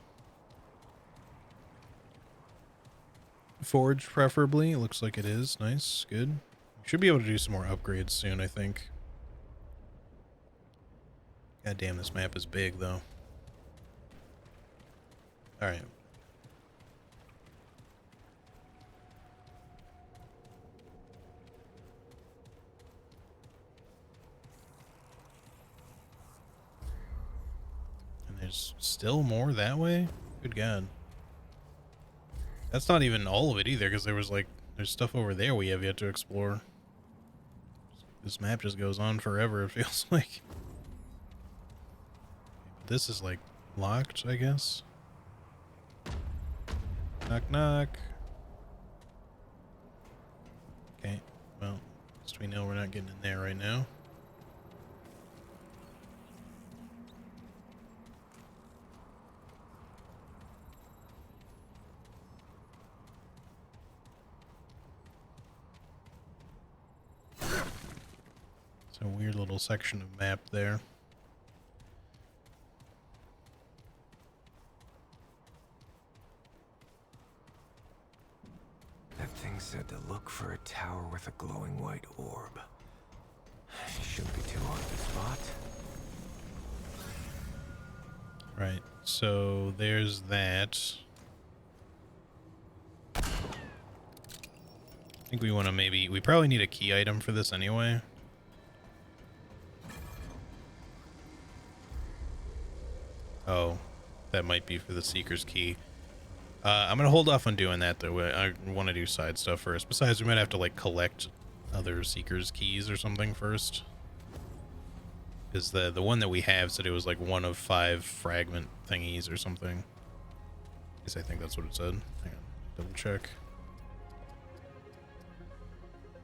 Forge, preferably. It looks like it is. Nice. Good. Should be able to do some more upgrades soon, I think. God damn, this map is big, though. Alright. And there's still more that way? Good God. That's not even all of it either, because there was like, there's stuff over there we have yet to explore. This map just goes on forever, it feels like. This is like locked, I guess. Knock, knock. Okay, well, at least we know we're not getting in there right now. It's a weird little section of map there. That thing said to look for a tower with a glowing white orb. Shouldn't be too hard to spot. Right, so there's that. I think we want to we probably need a key item for this anyway. Oh, that might be for the Seeker's Key. I'm going to hold off on doing that, though. I want to do side stuff first. Besides, we might have to, like, collect other Seeker's Keys or something first. Because the one that we have said it was, like, 1 of 5 fragment thingies or something. At least I think that's what it said. Hang on, double check.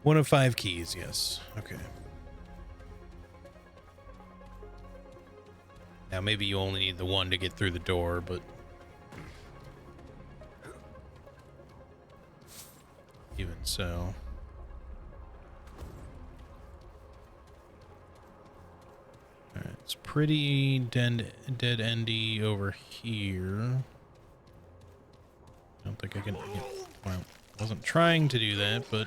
1 of 5 keys, yes. Okay. Now, maybe you only need the 1 to get through the door, but... even so. Alright, it's pretty dead-endy over here. I don't think I can... Yeah, well, I wasn't trying to do that, but...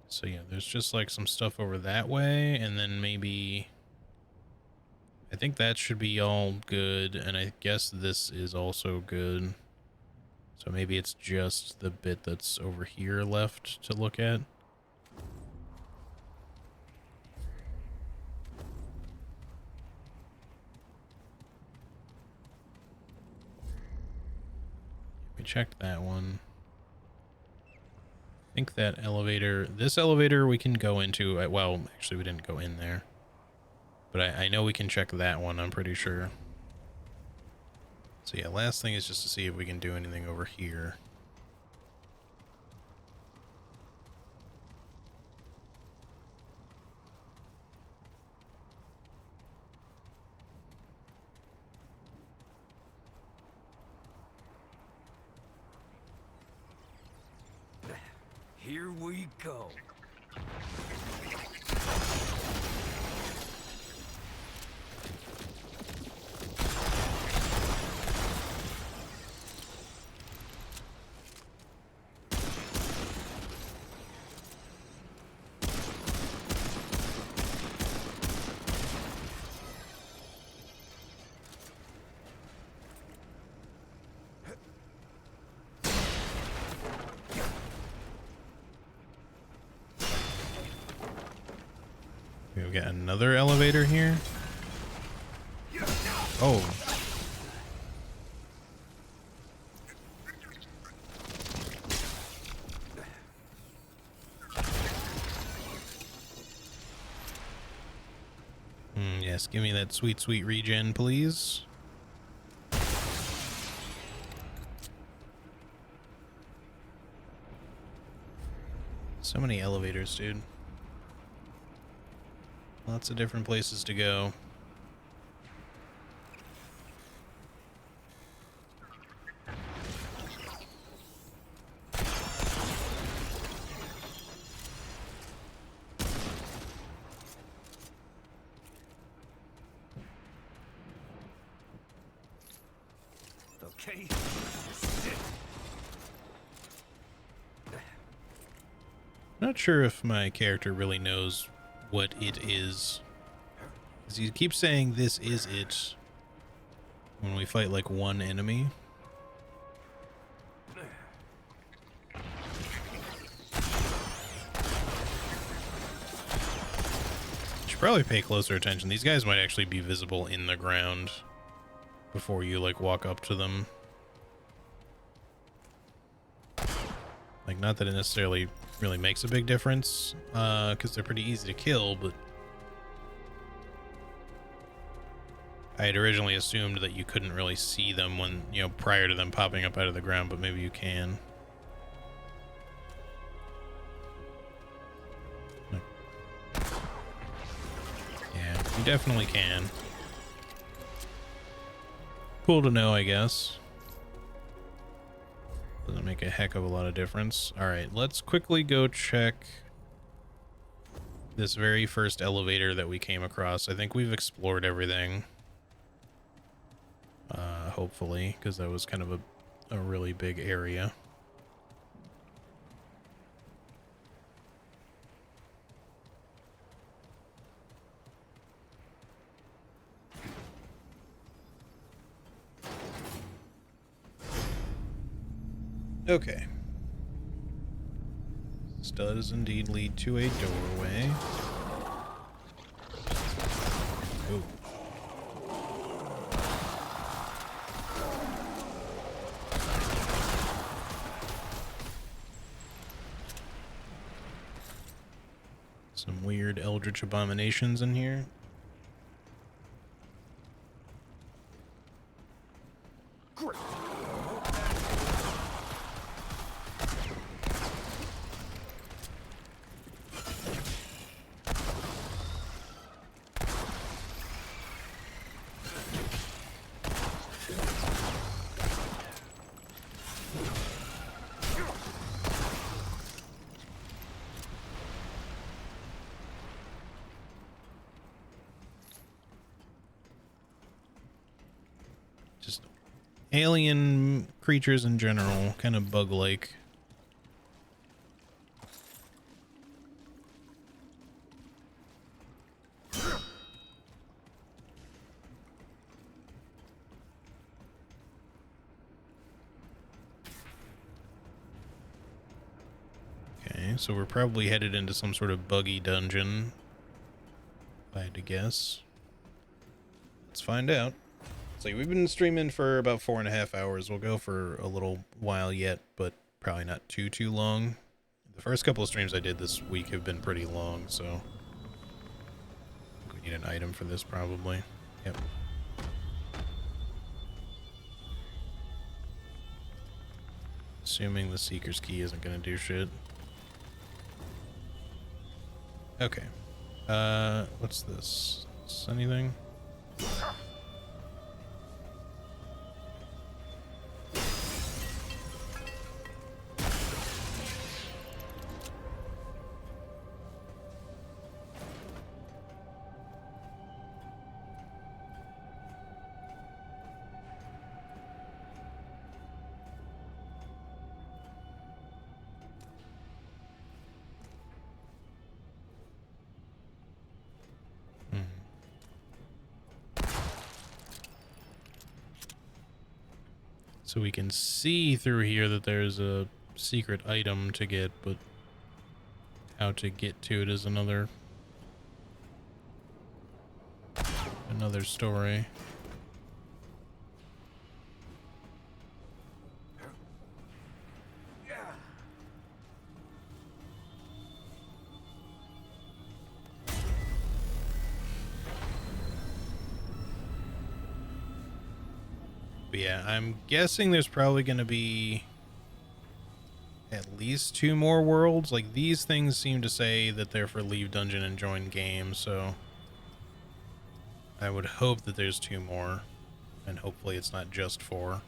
So yeah, there's just like some stuff over that way, and then maybe... I think that should be all good, and I guess this is also good. So maybe it's just the bit that's over here left to look at. We checked that one. I think that elevator, this elevator we can go into, well, actually we didn't go in there. But I know we can check that one, I'm pretty sure. So yeah, last thing is just to see if we can do anything over here. Here we go. We've got another elevator here. Oh. Yes, give me that sweet, sweet regen, please. So many elevators, dude. Lots of different places to go. Okay. Not sure if my character really knows what it is. Because he keeps saying this is it when we fight like one enemy. Should probably pay closer attention. These guys might actually be visible in the ground before you like walk up to them. Like, not that it necessarily really makes a big difference, because they're pretty easy to kill, but I had originally assumed that you couldn't really see them when, you know, prior to them popping up out of the ground, but maybe you can. Yeah, you definitely can. Cool to know, I guess. Doesn't make a heck of a lot of difference. All right, let's quickly go check this very first elevator that we came across. I think we've explored everything. Hopefully, because that was kind of a really big area. Okay. This does indeed lead to a doorway. Ooh. Some weird eldritch abominations in here. Just alien creatures in general, kind of bug-like. Okay, so we're probably headed into some sort of buggy dungeon, if I had to guess. Let's find out. So we've been streaming for about 4.5 hours. We'll go for a little while yet, but probably not too long. The first couple of streams I did this week have been pretty long, so I think we need an item for this probably. Yep. Assuming the Seeker's Key isn't going to do shit. Okay. What's this? Is anything? So we can see through here that there's a secret item to get, but how to get to it is another another story. But yeah, I'm guessing there's probably going to be at least 2 more worlds. Like, these things seem to say that they're for leave dungeon and join game, so I would hope that there's 2 more, and hopefully it's not just 4.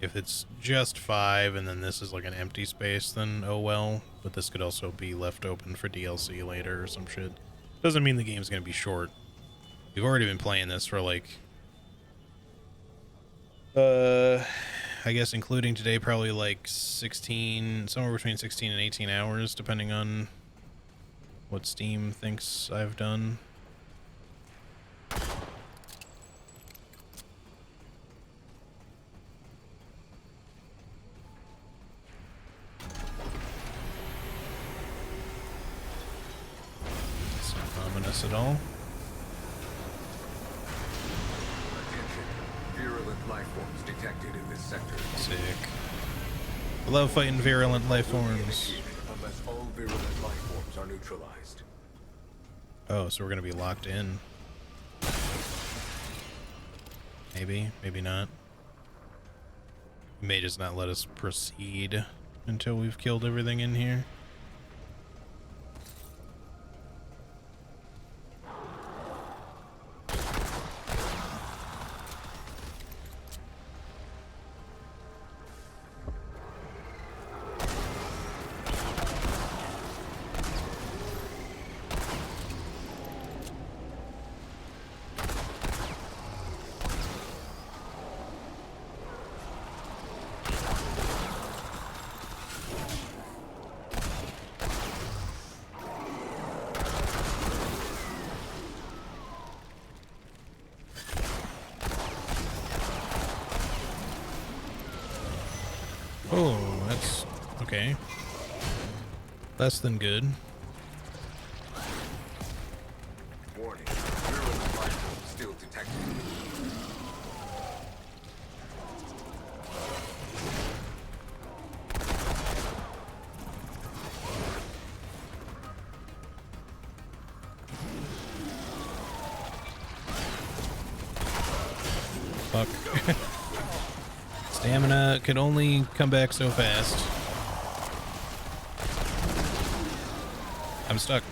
If it's just 5 and then this is like an empty space, then oh well, but this could also be left open for DLC later or some shit. Doesn't mean the game's going to be short. We've already been playing this for like I guess including today, probably like 16, somewhere between 16 and 18 hours, depending on what Steam thinks I've done. It's not ominous at all. Virulent life forms detected in this sector. Sick. I love fighting virulent life forms. Unless all virulent life forms are neutralized. Oh, so we're gonna be locked in. Maybe, maybe not. It may just not let us proceed until we've killed everything in here. Oh, that's okay. Less than good. Warning. Virulent life forms still detected. Fuck. Stamina can only come back so fast. I'm stuck.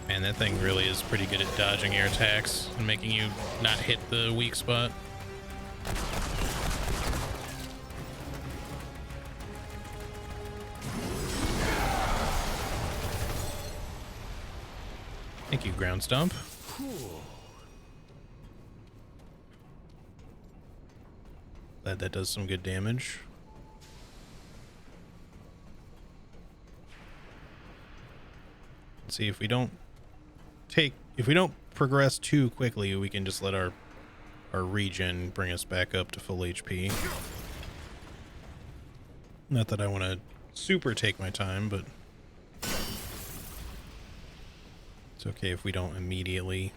Man, that thing really is pretty good at dodging air attacks and making you not hit the weak spot. Thank you, Ground Stomp. Glad that does some good damage. Let's see, if we don't progress too quickly, we can just let our regen bring us back up to full HP. Not that I want to super take my time, but it's okay if we don't immediately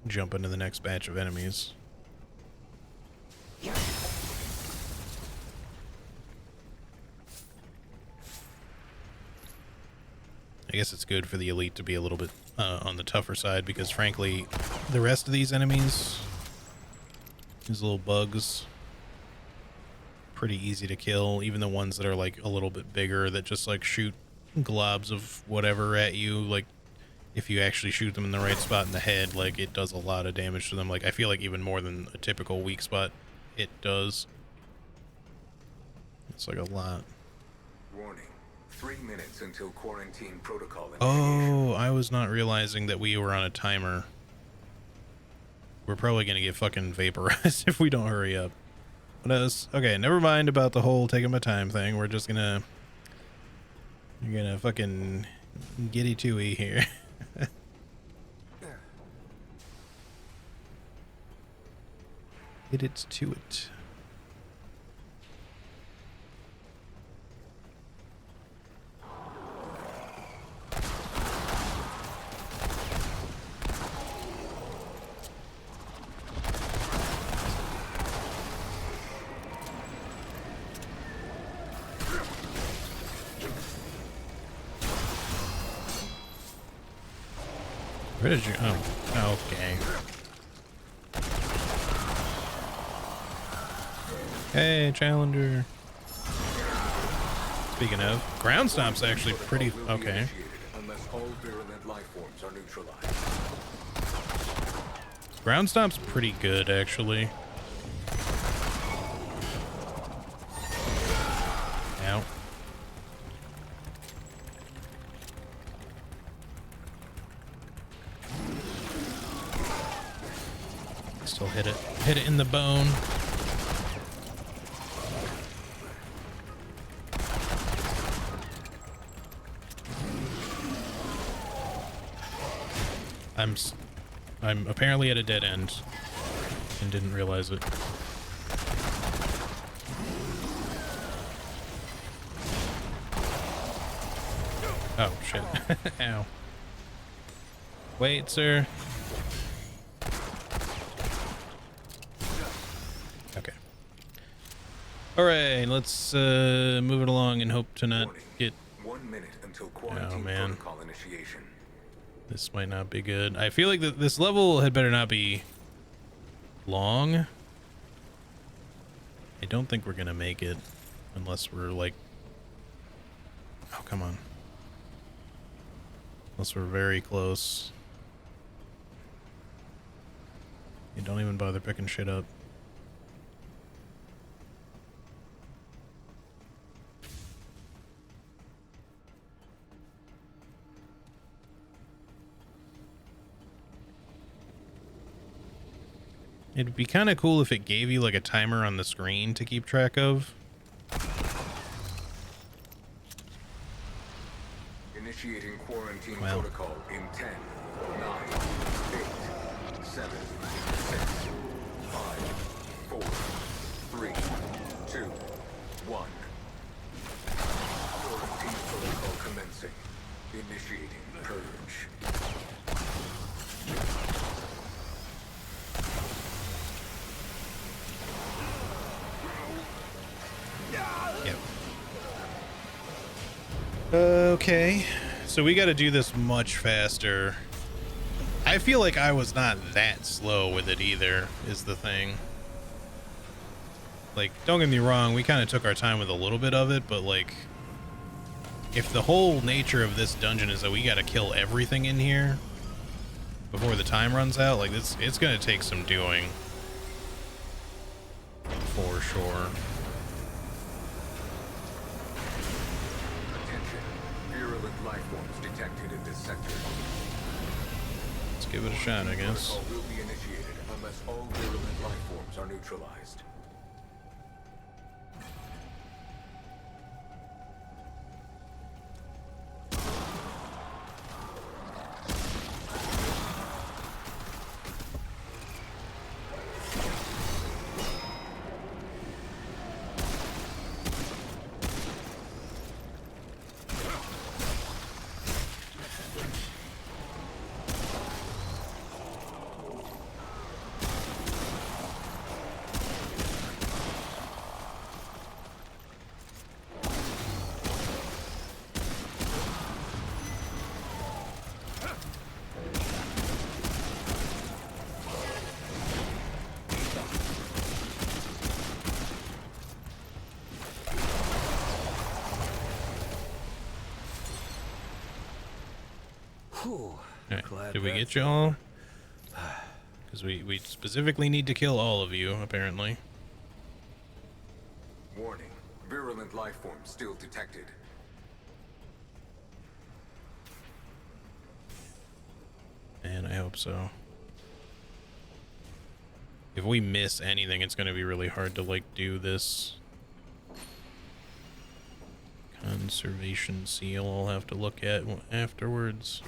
jump into the next batch of enemies. I guess it's good for the elite to be a little bit on the tougher side, because frankly, the rest of these enemies, these little bugs, pretty easy to kill. Even the ones that are like a little bit bigger that just like shoot globs of whatever at you, like if you actually shoot them in the right spot in the head, like it does a lot of damage to them. Like I feel like even more than a typical weak spot it does. It's like a lot. Warning. 3 minutes until quarantine protocol. Oh, I was not realizing that we were on a timer. We're probably gonna get fucking vaporized if we don't hurry up. What else? Okay, never mind about the whole taking my time thing. We're just gonna... You're gonna fucking giddy tooey here. Hit it to it. Where did you? Oh, okay. Hey, Challenger. Speaking of, ground stomp's actually pretty okay. Unless all virulent life forms are neutralized. Ground stomp's pretty good, actually. Ow. Still hit it. Hit it in the bone. I'm apparently at a dead end and didn't realize it. Oh shit. Ow. Wait, sir. Okay. All right, let's move it along and hope to not get 1 minute until quarantine protocol initiation. This might not be good. I feel like this level had better not be long. I don't think we're gonna make it unless we're like, oh come on, unless we're very close. You don't even bother picking shit up. It'd be kind of cool if it gave you like a timer on the screen to keep track of. Initiating quarantine protocol in 10, 9, 8, 7, 6, 5, 4, 3, 2, 1. Quarantine protocol commencing. Initiating purge. Okay, so we got to do this much faster. I feel like I was not that slow with it either, is the thing. Like, don't get me wrong, we kind of took our time with a little bit of it, but like, if the whole nature of this dungeon is that we got to kill everything in here before the time runs out, like it's going to take some doing. For sure. Life forms detected in this sector. Let's give it a shot, I guess. Protocol will be initiated unless all virulent life forms are neutralized. Right. Did we get you all? Because we specifically need to kill all of you, apparently. Warning. Virulent life forms still detected. And I hope so. If we miss anything, it's going to be really hard to, like, do this. Conservation seal I'll have to look at afterwards.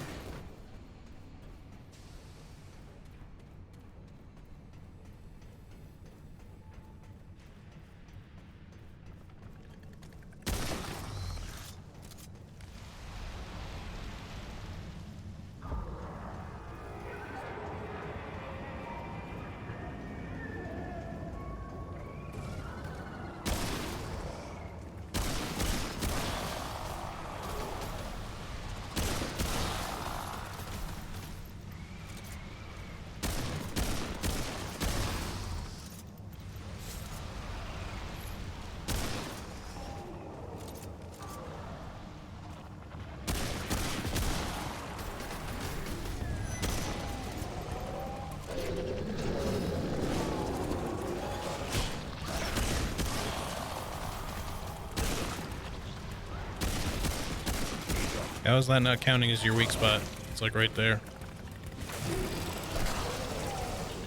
How is that not counting as your weak spot? It's like right there.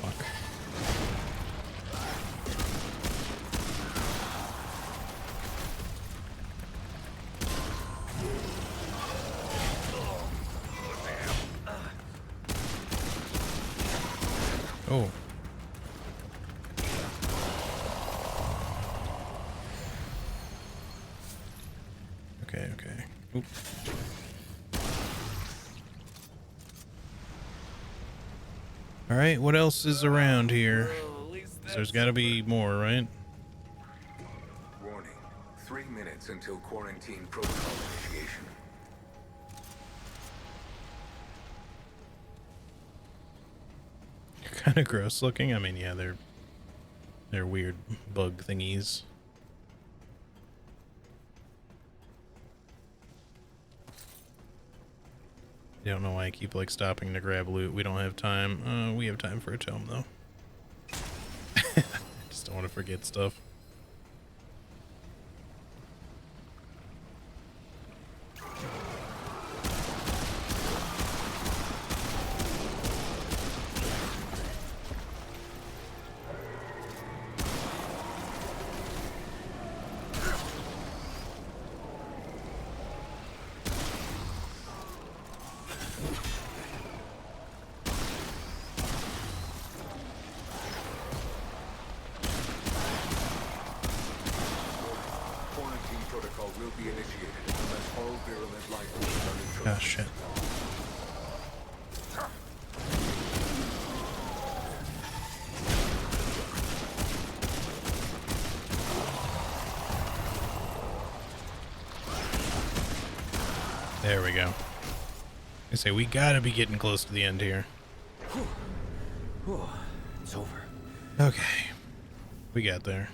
Fuck. Oh. Okay, okay. Oop. All right, what else is around here? 'Cause there's got to be more, right? Warning. 3 minutes until quarantine protocol initiation. Kind of gross looking. I mean, yeah, they're weird bug thingies. I don't know why I keep like stopping to grab loot. We don't have time. We have time for a tome though. I just don't want to forget stuff. Protocol will be initiated unless all virulent life forms are neutralized. Oh shit. There we go. I say we gotta be getting close to the end here. It's over. Okay. We got there.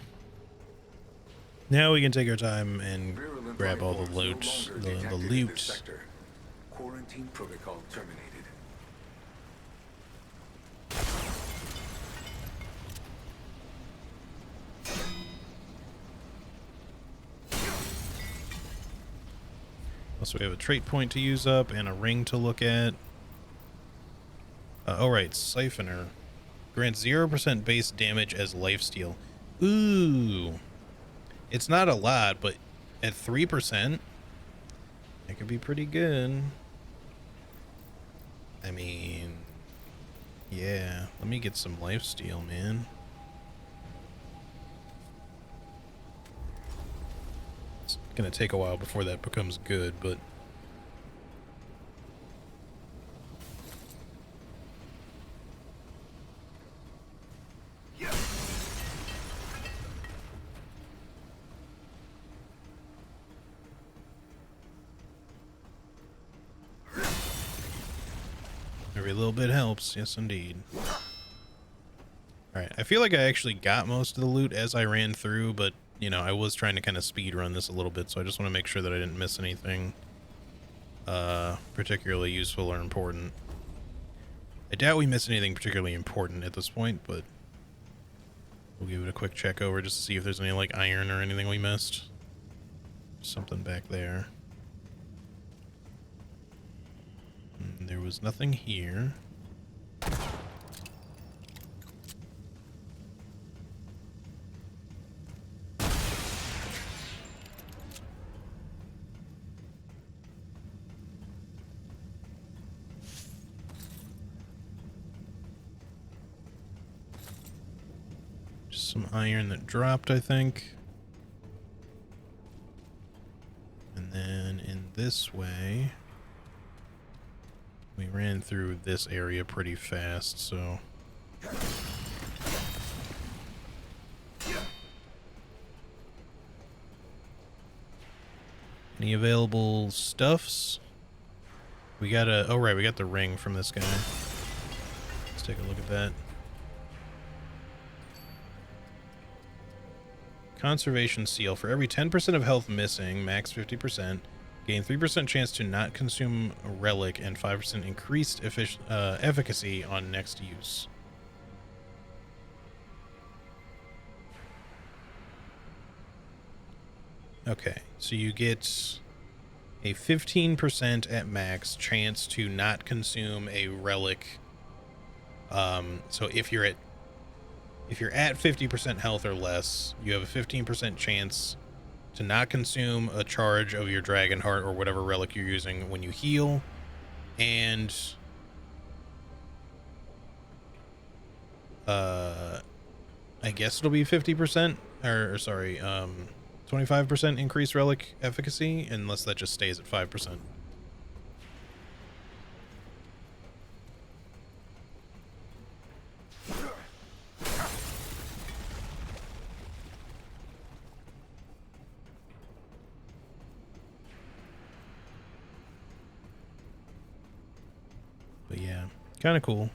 Now we can take our time and grab all the loot. The loot. Quarantine protocol terminated. Also, we have a trait point to use up and a ring to look at. Oh, right. Siphoner. Grants 0% base damage as lifesteal. Ooh. It's not a lot, but at 3%, it could be pretty good. I mean, yeah. Let me get some lifesteal, man. It's gonna take a while before that becomes good, but every little bit helps. Yes, indeed. Alright, I feel like I actually got most of the loot as I ran through, but, you know, I was trying to kind of speed run this a little bit, so I just want to make sure that I didn't miss anything particularly useful or important. I doubt we missed anything particularly important at this point, but we'll give it a quick check over just to see if there's any, like, iron or anything we missed. Something back there. There was nothing here. Just some iron that dropped, I think. And then in this way, we ran through this area pretty fast, so any available stuffs? We got a, oh right, we got the ring from this guy. Let's take a look at that. Conservation seal. For every 10% of health missing, max 50%, gain 3% chance to not consume a relic and 5% increased efficacy on next use. Okay, so you get a 15% at max chance to not consume a relic. So if you're at 50% health or less, you have a 15% chance to not consume a charge of your dragon heart or whatever relic you're using when you heal. And I guess it'll be 50% or sorry, 25% increased relic efficacy, unless that just stays at 5%. But yeah, kind of cool.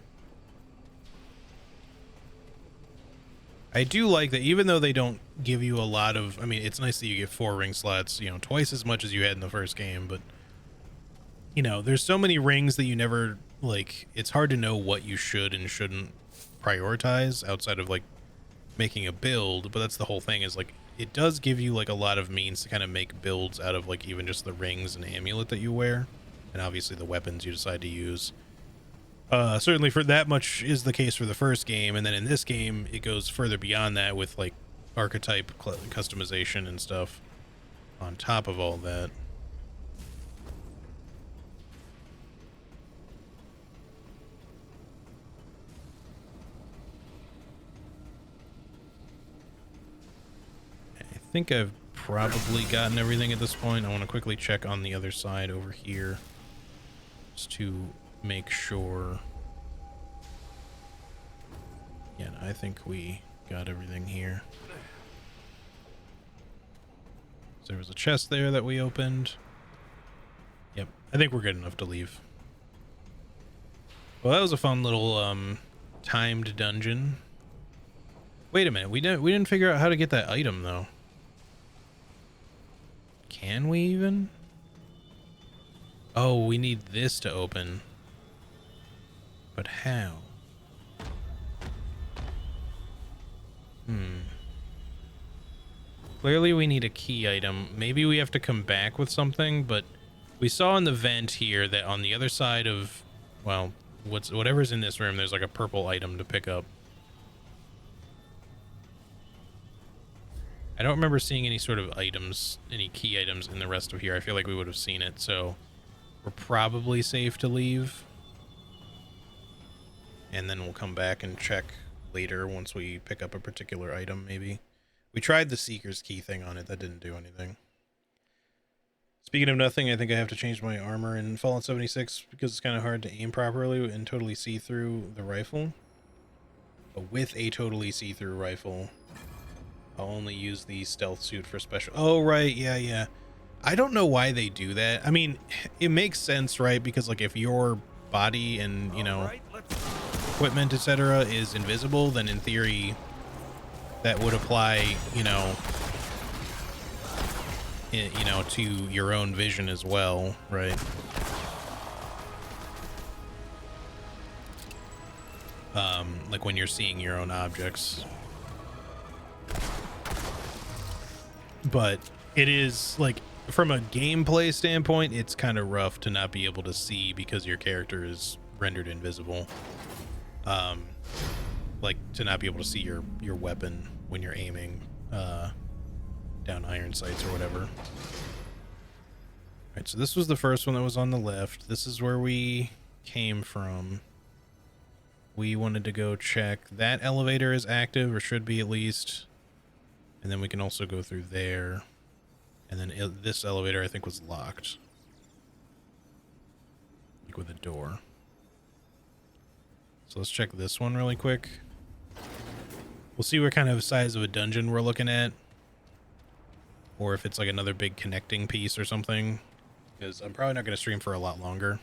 I do like that, even though they don't give you a lot of, I mean, it's nice that you get 4 ring slots, you know, twice as much as you had in the first game, but you know, there's so many rings that you never, like, it's hard to know what you should and shouldn't prioritize outside of like making a build. But that's the whole thing, is like, it does give you like a lot of means to kind of make builds out of like even just the rings and amulet that you wear, and obviously the weapons you decide to use. Certainly for that much is the case for the first game, and then in this game it goes further beyond that with like archetype customization and stuff on top of all that. I think I've probably gotten everything at this point. I want to quickly check on the other side over here just to make sure. Yeah, I think we got everything here. So there was a chest there that we opened. Yep, I think we're good enough to leave. Well, that was a fun little timed dungeon. Wait a minute, we didn't figure out how to get that item though. Can we even? Oh, we need this to open. But how? Clearly we need a key item. Maybe we have to come back with something, but we saw in the vent here that on the other side of, well, whatever's in this room, there's like a purple item to pick up. I don't remember seeing any sort of items, any key items in the rest of here. I feel like we would have seen it, so we're probably safe to leave. And then we'll come back and check later once we pick up a particular item, maybe. We tried the Seeker's Key thing on it. That didn't do anything. Speaking of nothing, I think I have to change my armor in Fallout 76 because it's kind of hard to aim properly and totally see through the rifle. But with a totally see-through rifle, I'll only use the stealth suit for special. Oh, right. Yeah. I don't know why they do that. I mean, it makes sense, right? Because like if your body and, you know, equipment, etc. is invisible, then in theory that would apply, you know, to your own vision as well, right? Like when you're seeing your own objects. But it is like, from a gameplay standpoint, it's kind of rough to not be able to see because your character is rendered invisible. Like to not be able to see your weapon when you're aiming down iron sights or whatever. All right, so this was the first one that was on the left. This is where we came from. We wanted to go check that elevator is active, or should be at least, and then we can also go through there. And then this elevator I think was locked, like with a door. So let's check this one really quick. We'll see what kind of size of a dungeon we're looking at, or if it's like another big connecting piece or something, because I'm probably not going to stream for a lot longer.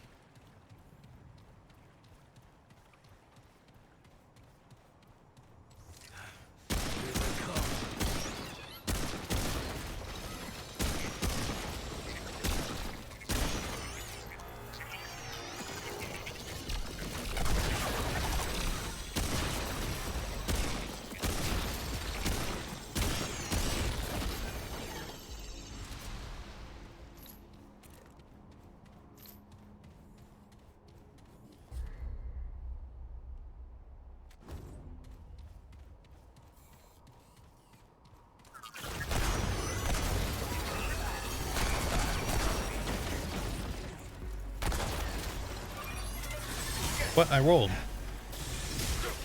What? I rolled.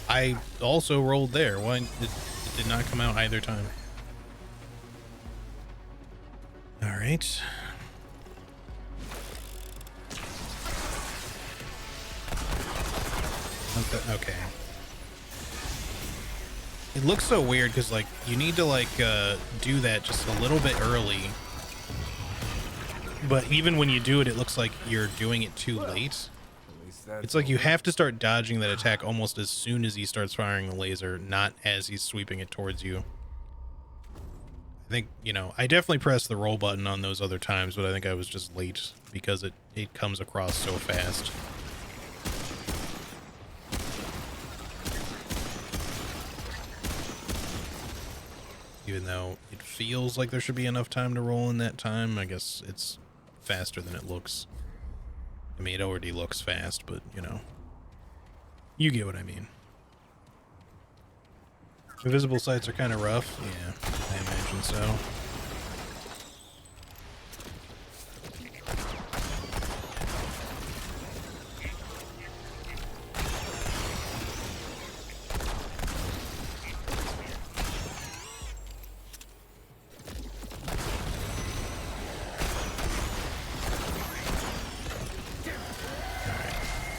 I also rolled there. Why? It did not come out either time. All right. Okay. It looks so weird because like you need to like do that just a little bit early. But even when you do it, it looks like you're doing it too late. It's like you have to start dodging that attack almost as soon as he starts firing the laser, not as he's sweeping it towards you. I think, you know, I definitely pressed the roll button on those other times, but I think I was just late because it comes across so fast. Even though it feels like there should be enough time to roll in that time, I guess it's faster than it looks. I mean, it already looks fast, but, you know, you get what I mean. Invisible sights are kind of rough. Yeah, I imagine so.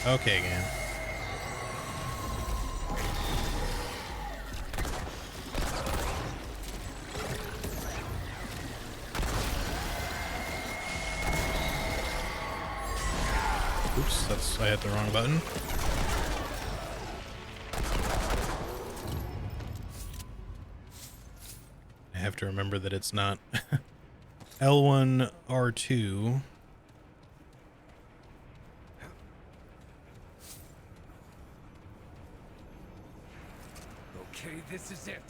Okay, again. Oops, I hit the wrong button. I have to remember that it's not L1, R2. Okay, this is it.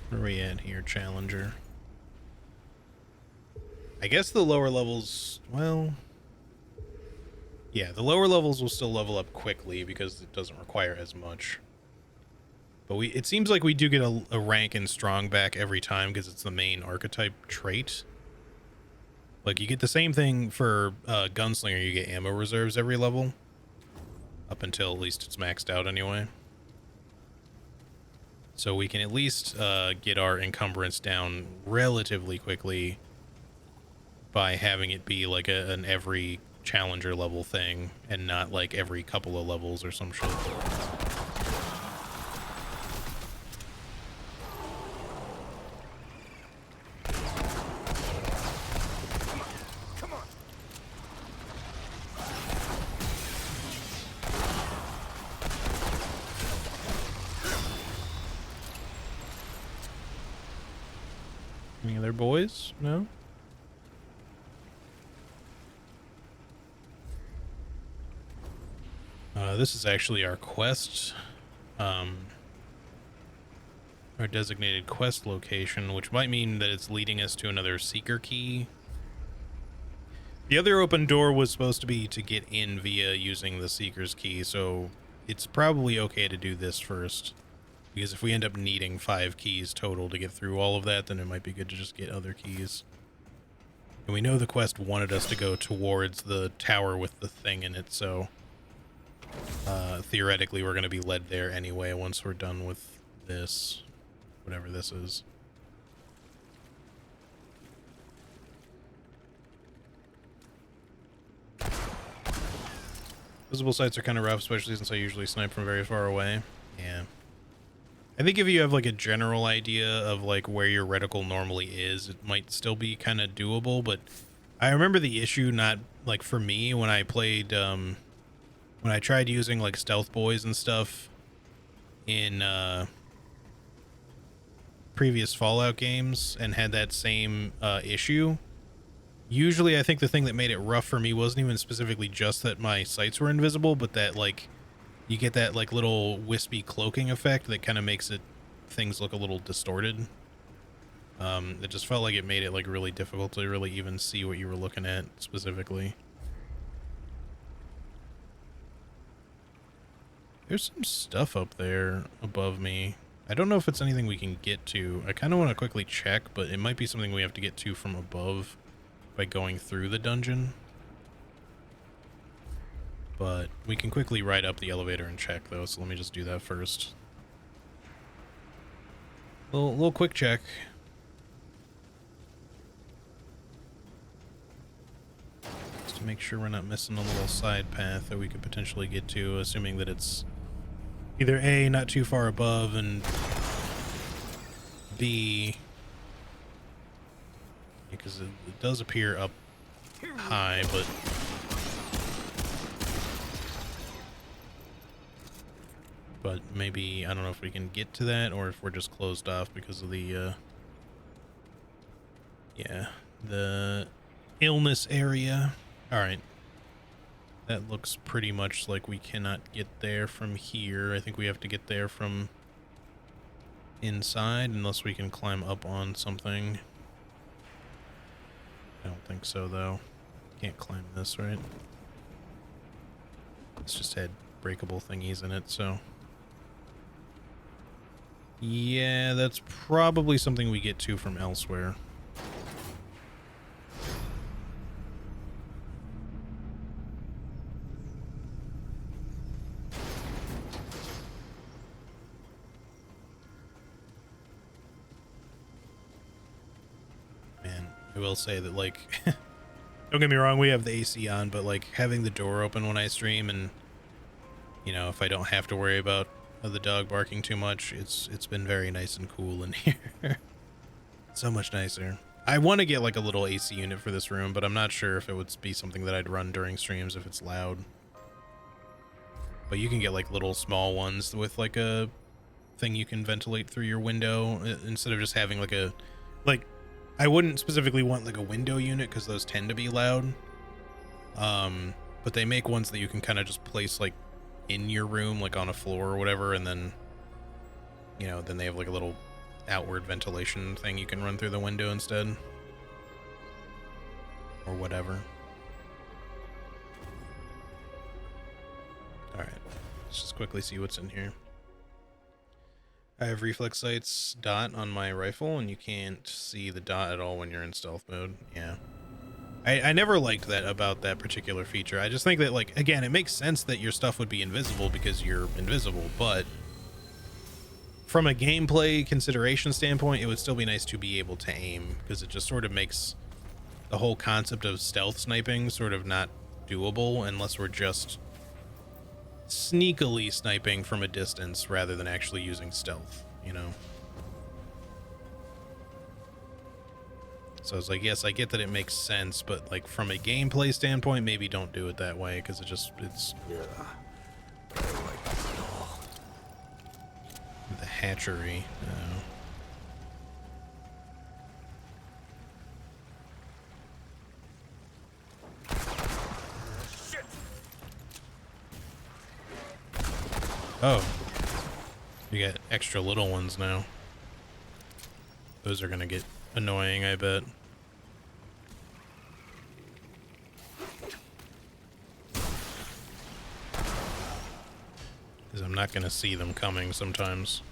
Where are we at here, Challenger? I guess the lower levels, well, yeah, the lower levels will still level up quickly because it doesn't require as much. But it seems like we do get a rank in strong back every time because it's the main archetype trait. Like you get the same thing for Gunslinger, you get ammo reserves every level. Up until at least it's maxed out anyway. So we can at least get our encumbrance down relatively quickly by having it be like an every challenger level thing and not like every couple of levels or some shit. Any other boys? No? This is actually our quest. Our designated quest location, which might mean that it's leading us to another seeker key. The other open door was supposed to be to get in via using the seeker's key, so it's probably okay to do this first. Because if we end up needing 5 keys total to get through all of that, then it might be good to just get other keys. And we know the quest wanted us to go towards the tower with the thing in it, so theoretically we're going to be led there anyway once we're done with this, whatever this is. Visible sights are kind of rough, especially since I usually snipe from very far away. Yeah. I think if you have like a general idea of like where your reticle normally is, it might still be kind of doable, but I remember the issue not like for me when I played when I tried using like stealth boys and stuff in previous Fallout games and had that same issue. Usually I think the thing that made it rough for me wasn't even specifically just that my sights were invisible, but that like you get that like little wispy cloaking effect that kind of makes things look a little distorted. It just felt like it made it like really difficult to really even see what you were looking at specifically. There's some stuff up there above me. I don't know if it's anything we can get to. I kind of want to quickly check, but it might be something we have to get to from above by going through the dungeon. But we can quickly ride up the elevator and check, though, so let me just do that first. Little quick check. Just to make sure we're not missing a little side path that we could potentially get to, assuming that it's either A, not too far above, and B, because it does appear up high, but maybe, I don't know if we can get to that or if we're just closed off because of the yeah, the illness area. All right. That looks pretty much like we cannot get there from here. I think we have to get there from inside unless we can climb up on something. I don't think so, though. Can't climb this, right? It's just had breakable thingies in it, so... yeah, that's probably something we get to from elsewhere. I will say that, like, don't get me wrong, we have the AC on, but, like, having the door open when I stream and, you know, if I don't have to worry about the dog barking too much, it's been very nice and cool in here. So much nicer. I want to get, like, a little AC unit for this room, but I'm not sure if it would be something that I'd run during streams if it's loud. But you can get, like, little small ones with, like, a thing you can ventilate through your window instead of just having, like, a... like, I wouldn't specifically want like a window unit because those tend to be loud. But they make ones that you can kind of just place like in your room, like on a floor or whatever, and then, you know, then they have like a little outward ventilation thing you can run through the window instead. Or whatever. Alright, let's just quickly see what's in here. I have reflex sights dot on my rifle, and you can't see the dot at all when you're in stealth mode. Yeah. I never liked that about that particular feature. I just think that, like, again, it makes sense that your stuff would be invisible because you're invisible, but from a gameplay consideration standpoint, it would still be nice to be able to aim, because it just sort of makes the whole concept of stealth sniping sort of not doable unless we're just sneakily sniping from a distance rather than actually using stealth, you know? So it's like, yes, I get that it makes sense, but like from a gameplay standpoint, maybe don't do it that way because it's the hatchery. Oh, you got extra little ones now. Those are gonna get annoying, I bet. Because I'm not gonna see them coming sometimes.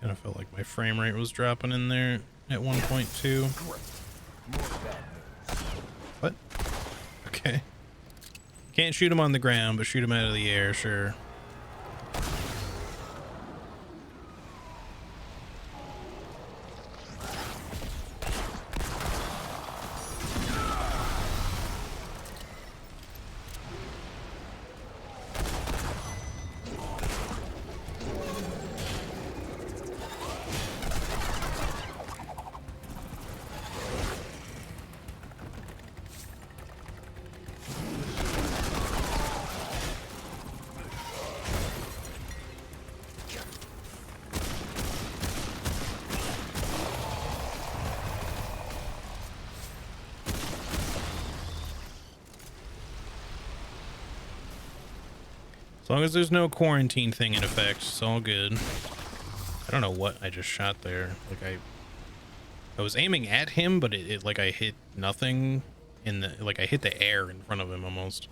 Kind of felt like my frame rate was dropping in there at 1.2. What? Okay. Can't shoot him on the ground, but shoot him out of the air, sure. As long as there's no quarantine thing in effect, it's all good. I don't know what I just shot there. Like I was aiming at him, but it like I hit nothing in the, like I hit the air in front of him almost.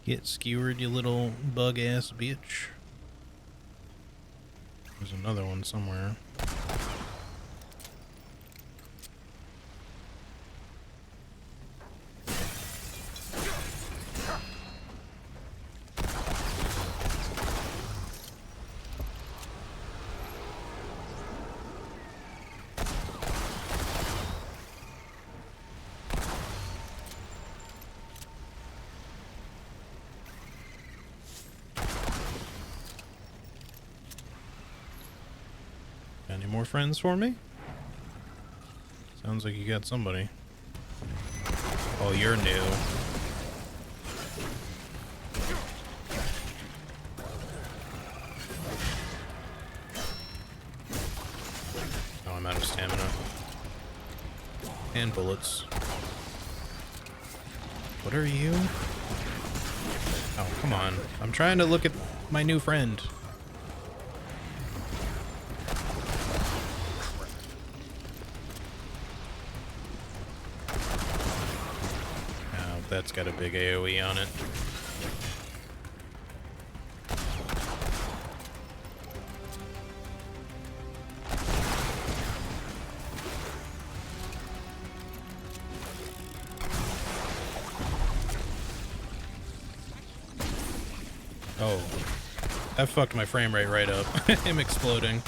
Get skewered, you little bug-ass bitch. There's another one somewhere. Any more friends for me? Sounds like you got somebody. Oh, you're new. Oh, I'm out of stamina. And bullets. What are you? Oh, come on. I'm trying to look at my new friend. That's got a big AoE on it. Oh, that fucked my frame rate right up. Him exploding.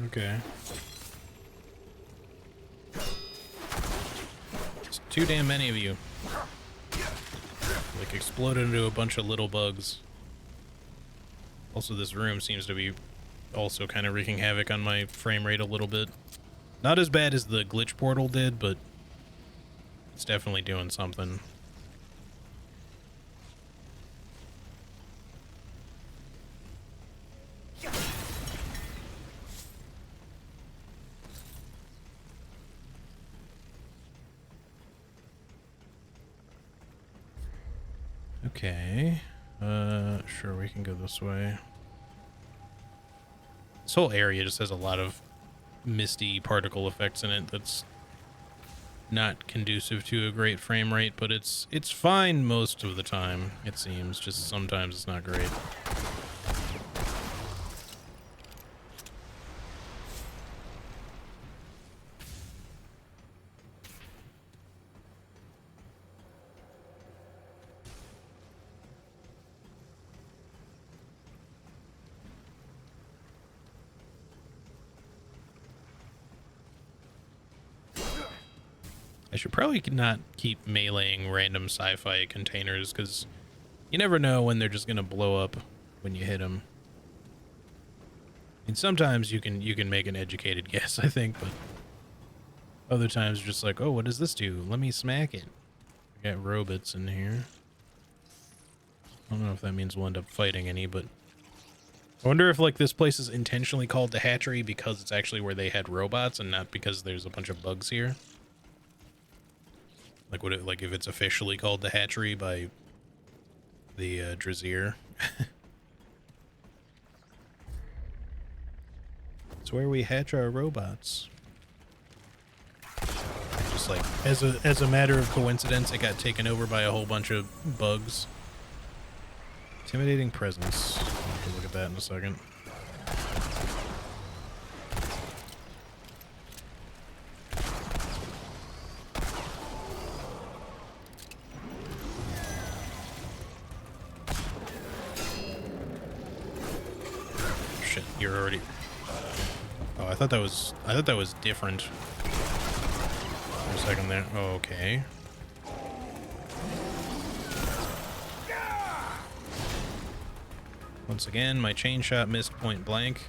Okay. It's too damn many of you. Like, exploded into a bunch of little bugs. Also, this room seems to be also kind of wreaking havoc on my frame rate a little bit. Not as bad as the glitch portal did, but it's definitely doing something. Okay, sure, we can go this way. This whole area just has a lot of misty particle effects in it that's not conducive to a great frame rate, but it's fine most of the time, it seems. Just sometimes it's not great. I should probably not keep meleeing random sci-fi containers, because you never know when they're just gonna blow up when you hit them. And sometimes you can make an educated guess, I think, but other times just like, oh, what does this do? Let me smack it. I got robots in here. I don't know if that means we'll end up fighting any, but I wonder if like this place is intentionally called the hatchery because it's actually where they had robots and not because there's a bunch of bugs here. Like, would it, like, if it's officially called the hatchery by the Drazier? It's where we hatch our robots. Just like as a matter of coincidence, it got taken over by a whole bunch of bugs. Intimidating presence. I'll have to look at that in a second. You're already... Oh, I thought that was different. a second there. Okay. Once again, my chain shot missed point blank.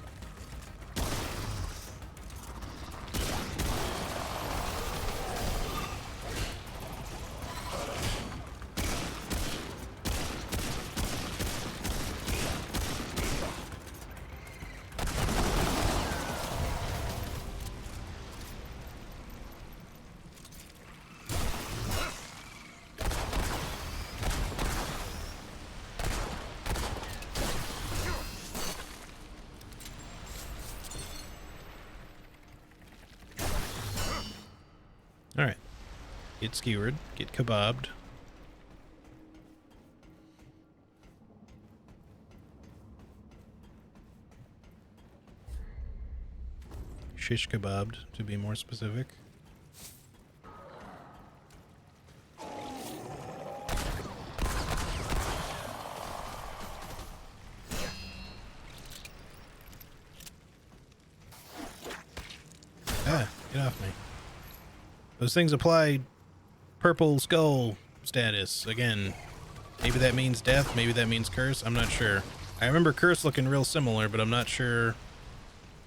Alright. Get skewered. Get kebabbed. Shish kebabbed, to be more specific. Ah, get off me. Those things apply purple skull status. Again, maybe that means death, maybe that means curse. I'm not sure. I remember curse looking real similar, but I'm not sure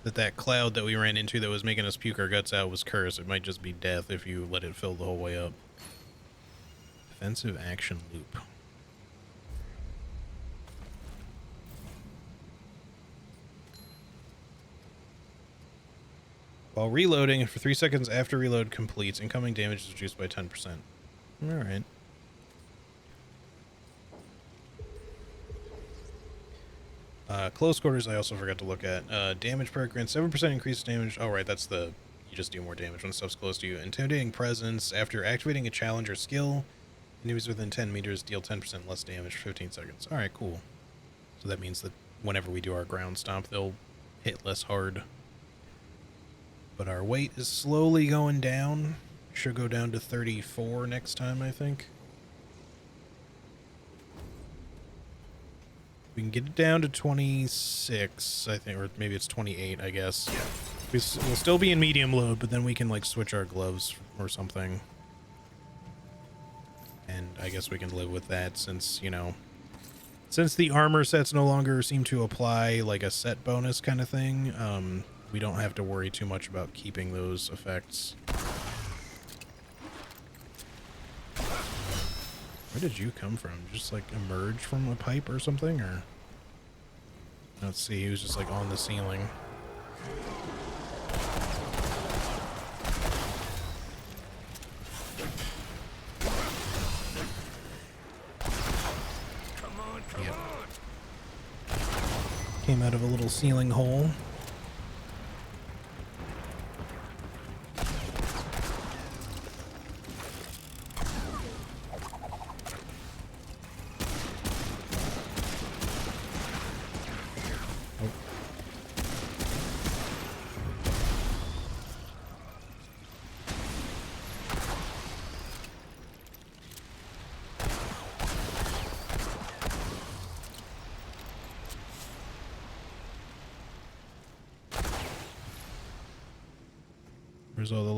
that cloud that we ran into that was making us puke our guts out was curse. It might just be death if you let it fill the whole way up. Defensive action loop. While reloading, for 3 seconds after reload completes, incoming damage is reduced by 10%. Alright. Close quarters I also forgot to look at. Damage perk grants 7% increased damage. Oh, right, that's the... You just do more damage when stuff's close to you. Intimidating presence. After activating a challenge or skill, enemies within 10 meters deal 10% less damage for 15 seconds. Alright, cool. So that means that whenever we do our ground stomp, they'll hit less hard. But our weight is slowly going down. Should go down to 34 next time, I think. We can get it down to 26, I think, or maybe it's 28, I guess. We'll still be in medium load, but then we can, like, switch our gloves or something. And I guess we can live with that since, you know, since the armor sets no longer seem to apply, like, a set bonus kind of thing, we don't have to worry too much about keeping those effects. Where did you come from? Just like emerge from a pipe or something, or? Let's see, he was just like on the ceiling. Come on, come on. Came out of a little ceiling hole. Where's all the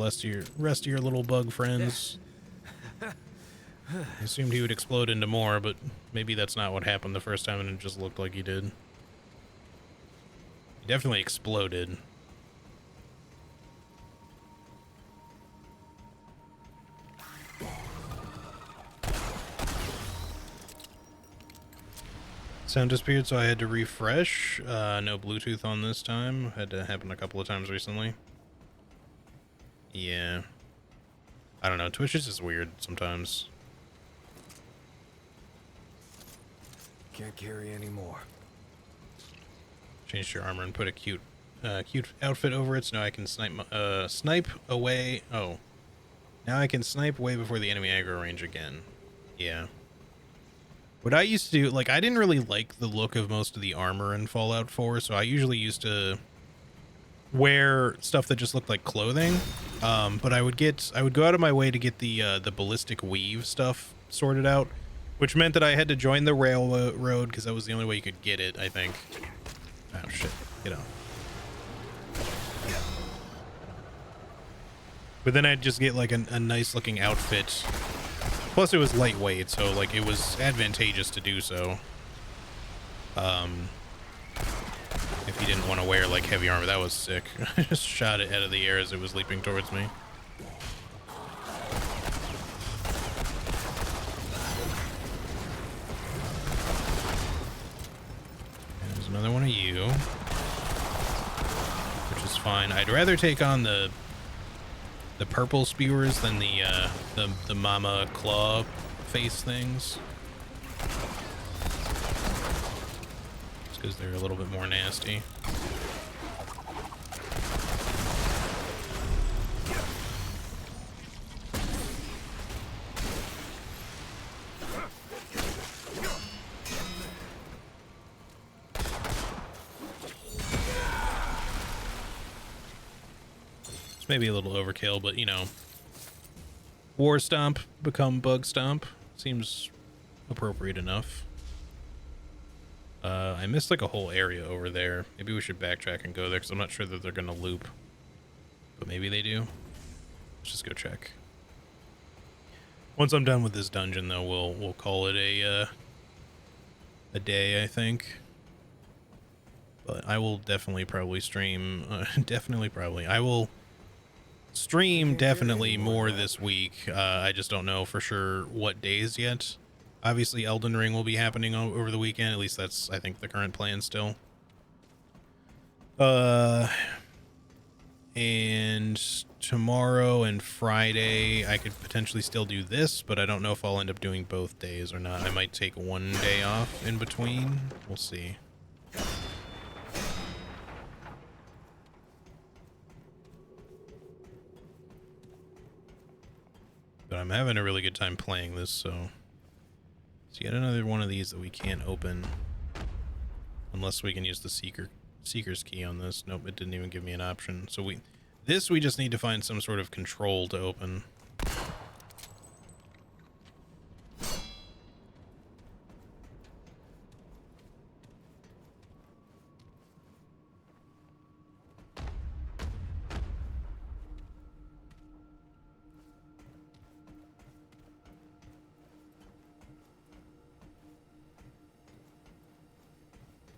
rest of your little bug friends? I assumed he would explode into more, but maybe that's not what happened the first time and it just looked like he did. He definitely exploded. Sound disappeared, so I had to refresh. No Bluetooth on this time. Had to happen a couple of times recently. Yeah. I don't know. Twitch is just weird sometimes. Can't carry anymore. Changed your armor and put a cute outfit over it, so now I can snipe away. Oh. Now I can snipe way before the enemy aggro range again. Yeah. What I used to do, like, I didn't really like the look of most of the armor in Fallout 4, so I usually used to wear stuff that just looked like clothing. But I would go out of my way to get the ballistic weave stuff sorted out, which meant that I had to join the railroad because that was the only way you could get it, I think. Oh shit, get out. But then I'd just get like a nice looking outfit. Plus it was lightweight, so like it was advantageous to do so. If you didn't want to wear like heavy armor. That was sick. I just shot it out of the air as it was leaping towards me. There's another one of you, which is fine. I'd rather take on the purple spewers than the mama claw face things. Just because they're a little bit more nasty. Maybe a little overkill, but you know, War Stomp become Bug Stomp seems appropriate enough. I missed like a whole area over there. Maybe we should backtrack and go there because I'm not sure that they're gonna loop, but maybe they do. Let's just go check. Once I'm done with this dungeon, though, we'll call it a day, I think. But I will definitely probably stream. I will stream definitely more this week. I just don't know for sure what days yet. Obviously Elden Ring will be happening over the weekend. At least that's, I think, the current plan still. And tomorrow and Friday I could potentially still do this, but I don't know if I'll end up doing both days or not. I might take one day off in between. We'll see. But I'm having a really good time playing this, so it's yet another one of these that we can't open unless we can use the seeker's key on this. Nope, it didn't even give me an option. So we just need to find some sort of control to open.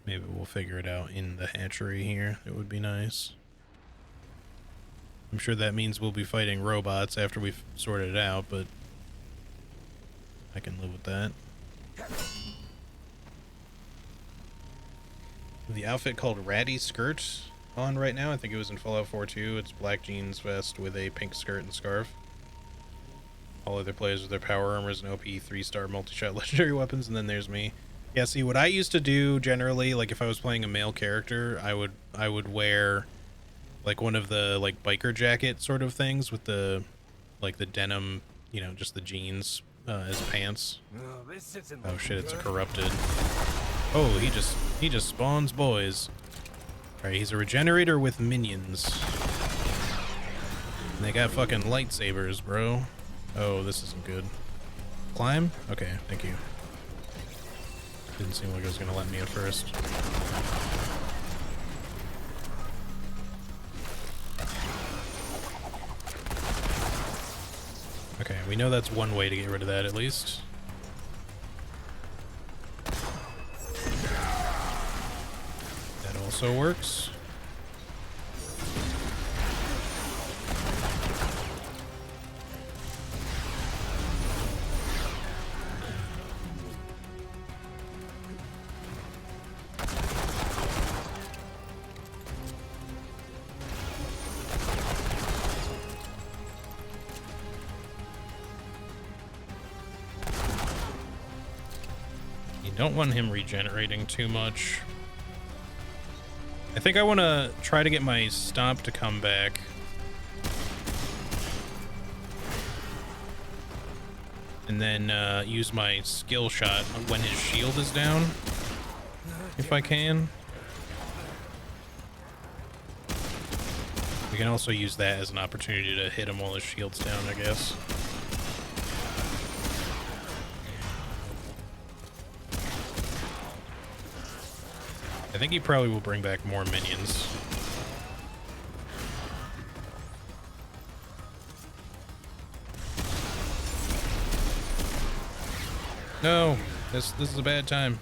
Maybe we'll figure it out in the hatchery here. It would be nice. I'm sure that means we'll be fighting robots after we've sorted it out, but I can live with that. The outfit called Ratty Skirt on right now. I think it was in Fallout 4 too. It's black jeans vest with a pink skirt and scarf. All other players with their power armors and OP 3-star multi-shot legendary weapons, and then there's me. Yeah, see, what I used to do generally, like if I was playing a male character, I would wear like one of the like biker jacket sort of things with the like the denim, you know, just the jeans as pants. Oh shit, it's a corrupted. Oh, he just spawns boys. Alright, he's a regenerator with minions. And they got fucking lightsabers, bro. Oh, this isn't good. Climb? Okay, thank you. Didn't seem like it was gonna let me at first. Okay, we know that's one way to get rid of that at least. That also works. Don't want him regenerating too much. I think I want to try to get my stomp to come back. And then use my skill shot when his shield is down, if I can. We can also use that as an opportunity to hit him while his shield's down, I guess. I think he probably will bring back more minions. No, this is a bad time.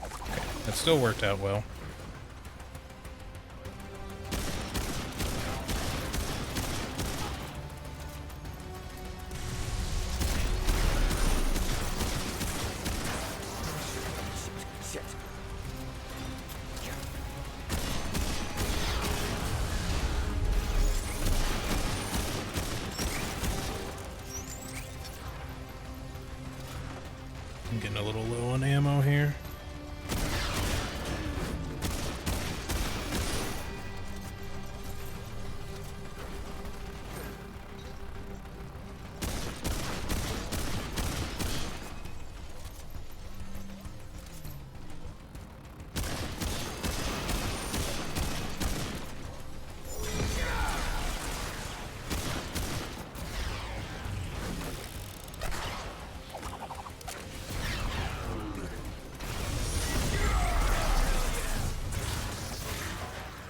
Okay, that still worked out well. I'm getting a little low on ammo here.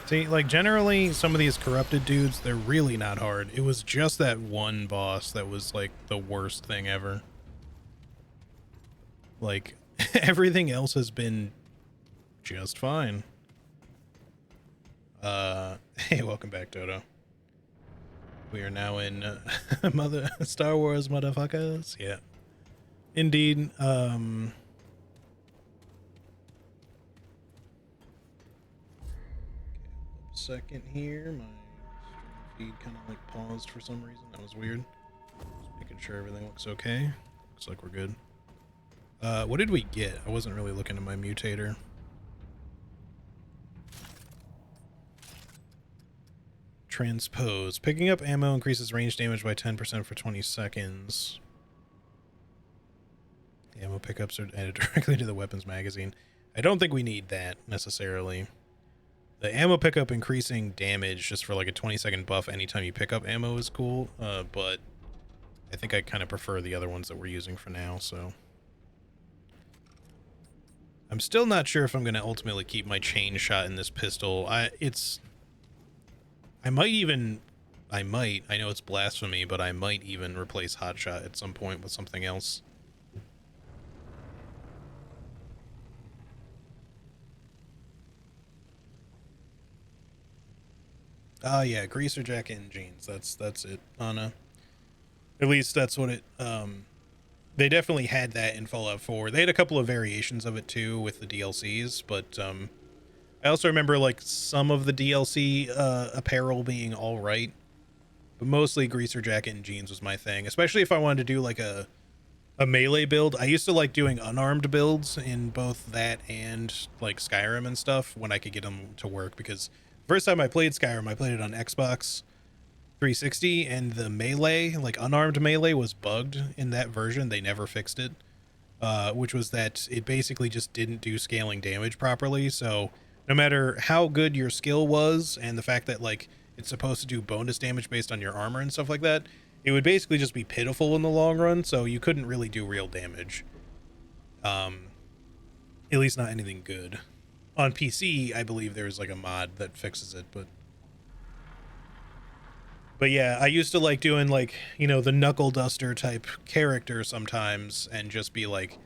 See, like, generally, some of these corrupted dudes, they're really not hard. It was just that one boss that was, like, the worst thing ever. Like, everything else has been just fine. Hey, welcome back, Dodo. We are now in, Star Wars, motherfuckers. Yeah. Indeed, second here, my stream feed kind of like paused for some reason. That was weird. Just making sure everything looks okay. Looks like we're good. What did we get? I wasn't really looking at my mutator. Transpose. Picking up ammo increases range damage by 10% for 20 seconds. The ammo pickups are added directly to the weapons magazine. I don't think we need that necessarily. The ammo pickup increasing damage just for like a 20-second buff anytime you pick up ammo is cool, but I think I kind of prefer the other ones that we're using for now, so. I'm still not sure if I'm going to ultimately keep my chain shot in this pistol. I know it's blasphemy, but I might even replace hot shot at some point with something else. Oh yeah, greaser jacket and jeans. That's it, Anna. At least that's what it they definitely had that in Fallout 4. They had a couple of variations of it too with the DLCs, but I also remember like some of the DLC apparel being all right. But mostly greaser jacket and jeans was my thing, especially if I wanted to do like a melee build. I used to like doing unarmed builds in both that and like Skyrim and stuff when I could get them to work, because first time I played Skyrim, I played it on Xbox 360, and the melee, like unarmed melee, was bugged in that version. They never fixed it, which was that it basically just didn't do scaling damage properly. So no matter how good your skill was, and the fact that like it's supposed to do bonus damage based on your armor and stuff like that, it would basically just be pitiful in the long run, so you couldn't really do real damage. At least not anything good. On PC, I believe there's like a mod that fixes it, but yeah, I used to like doing like, you know, the knuckle duster type character sometimes, and just be like,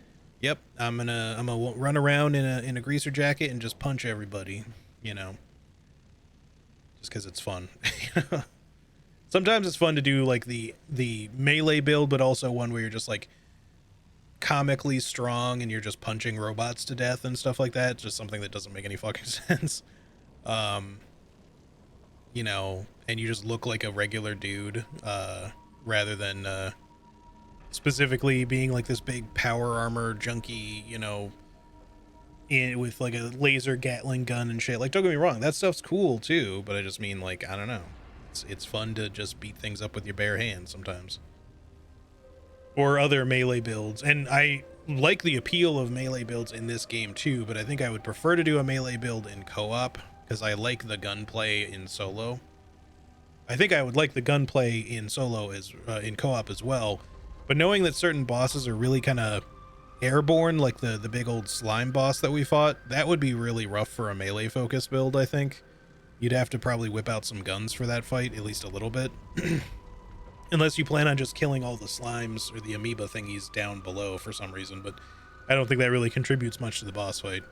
yep, I'm gonna run around in a greaser jacket and just punch everybody, you know, just because it's fun. Sometimes it's fun to do like the melee build, but also one where you're just like comically strong and you're just punching robots to death and stuff like that. Just something that doesn't make any fucking sense. You know, and you just look like a regular dude, rather than specifically being like this big power armor junkie, you know, with like a laser Gatling gun and shit. Like, don't get me wrong, that stuff's cool too, but I just mean, like, I don't know. It's fun to just beat things up with your bare hands sometimes. Or other melee builds. And I like the appeal of melee builds in this game too, but I think I would prefer to do a melee build in co-op, because I like the gunplay in solo. I think I would like the gunplay in solo as in co-op as well, but knowing that certain bosses are really kind of airborne, like the big old slime boss that we fought, that would be really rough for a melee focused build. I think you'd have to probably whip out some guns for that fight, at least a little bit. unless you plan on just killing all the slimes or the amoeba thingies down below for some reason, but I don't think that really contributes much to the boss fight.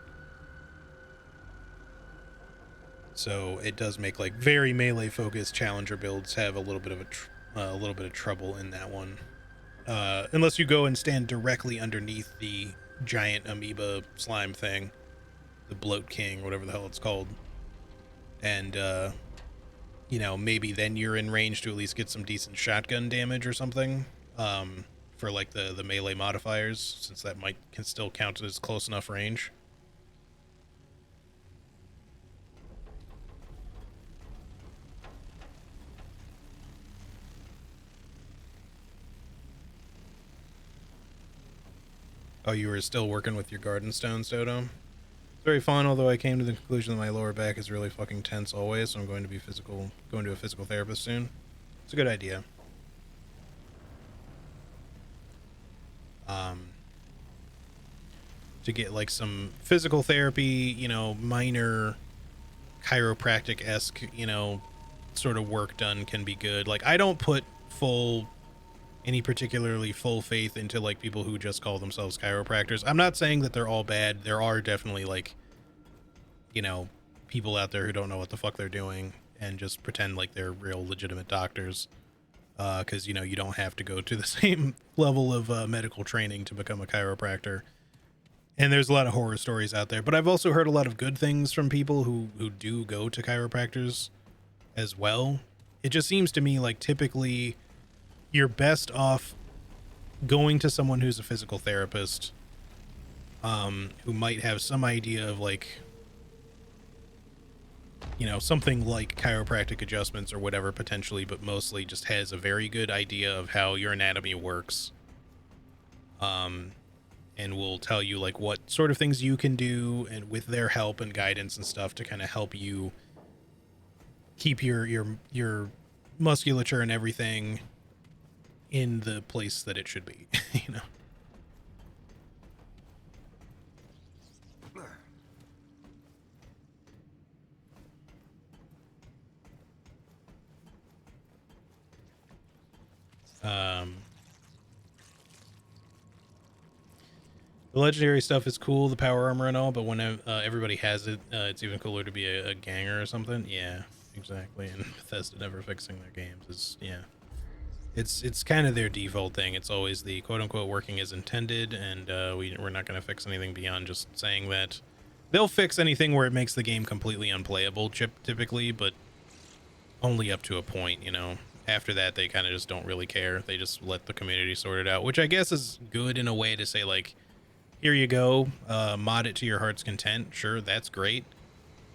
So it does make like very melee focused challenger builds have a little bit of trouble in that one, unless you go and stand directly underneath the giant amoeba slime thing, the bloat king, whatever the hell it's called, and you know, maybe then you're in range to at least get some decent shotgun damage or something, for like the melee modifiers, since that can still count as close enough range. Oh, you were still working with your garden stones, Dodo? It's very fun, although I came to the conclusion that my lower back is really fucking tense always, so I'm going to a physical therapist soon. It's a good idea. To get like some physical therapy, you know, minor chiropractic-esque, you know, sort of work done can be good. Like, I don't put any particularly full faith into like people who just call themselves chiropractors. I'm not saying that they're all bad. There are definitely like, you know, people out there who don't know what the fuck they're doing and just pretend like they're real legitimate doctors. Because, you know, you don't have to go to the same level of medical training to become a chiropractor. And there's a lot of horror stories out there. But I've also heard a lot of good things from people who do go to chiropractors as well. It just seems to me like typically you're best off going to someone who's a physical therapist, who might have some idea of like, you know, something like chiropractic adjustments or whatever potentially, but mostly just has a very good idea of how your anatomy works. And will tell you like what sort of things you can do, and with their help and guidance and stuff to kind of help you keep your musculature and everything in the place that it should be, you know. The legendary stuff is cool, the power armor and all, but when everybody has it, it's even cooler to be a ganger or something. Yeah, exactly. And Bethesda never fixing their games is, yeah. It's kind of their default thing. It's always the quote-unquote working as intended, and we're not going to fix anything beyond just saying that. They'll fix anything where it makes the game completely unplayable, typically, but only up to a point, you know. After that, they kind of just don't really care. They just let the community sort it out, which I guess is good in a way to say, like, here you go, mod it to your heart's content. Sure, that's great.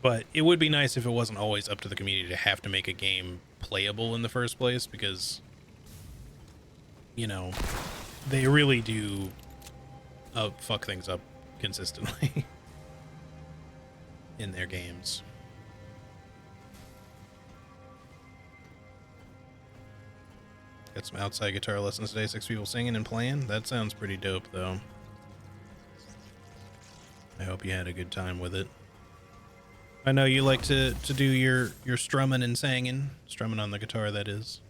But it would be nice if it wasn't always up to the community to have to make a game playable in the first place, because, you know, they really do fuck things up consistently in their games. Got some outside guitar lessons today, 6 people singing and playing. That sounds pretty dope, though. I hope you had a good time with it. I know you like to do your strumming and singing. Strumming on the guitar, that is.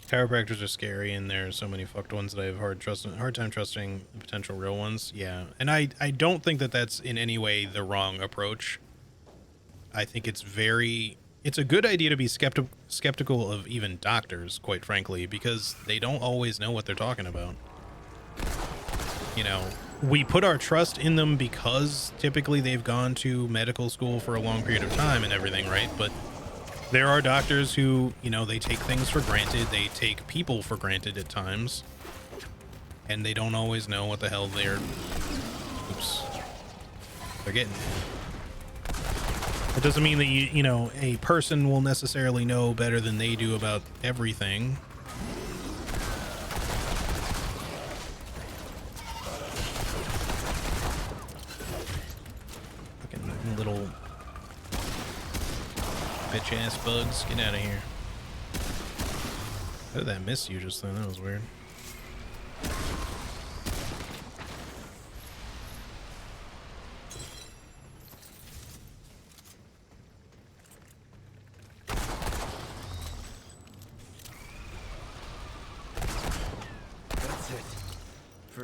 Chiropractors are scary, and there are so many fucked ones that I have hard time trusting the potential real ones. Yeah, and I don't think that that's in any way the wrong approach. I think it's a good idea to be skeptical of even doctors, quite frankly, because they don't always know what they're talking about. You know, we put our trust in them because typically they've gone to medical school for a long period of time and everything, right? But there are doctors who, you know, they take things for granted. They take people for granted at times, and they don't always know what the hell they're getting. It doesn't mean that you know, a person will necessarily know better than they do about everything. Fucking little bitch ass bugs, get out of here. How did that miss you just then? That was weird.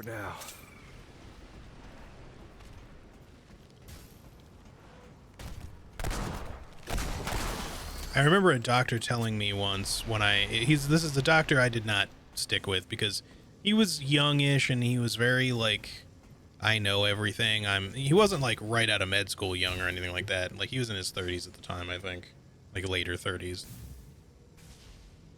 for now. I remember a doctor telling me once when this is the doctor I did not stick with because he was youngish and he was very like, I know everything. He wasn't like right out of med school young or anything like that. Like he was in his 30s at the time, I think, like later 30s.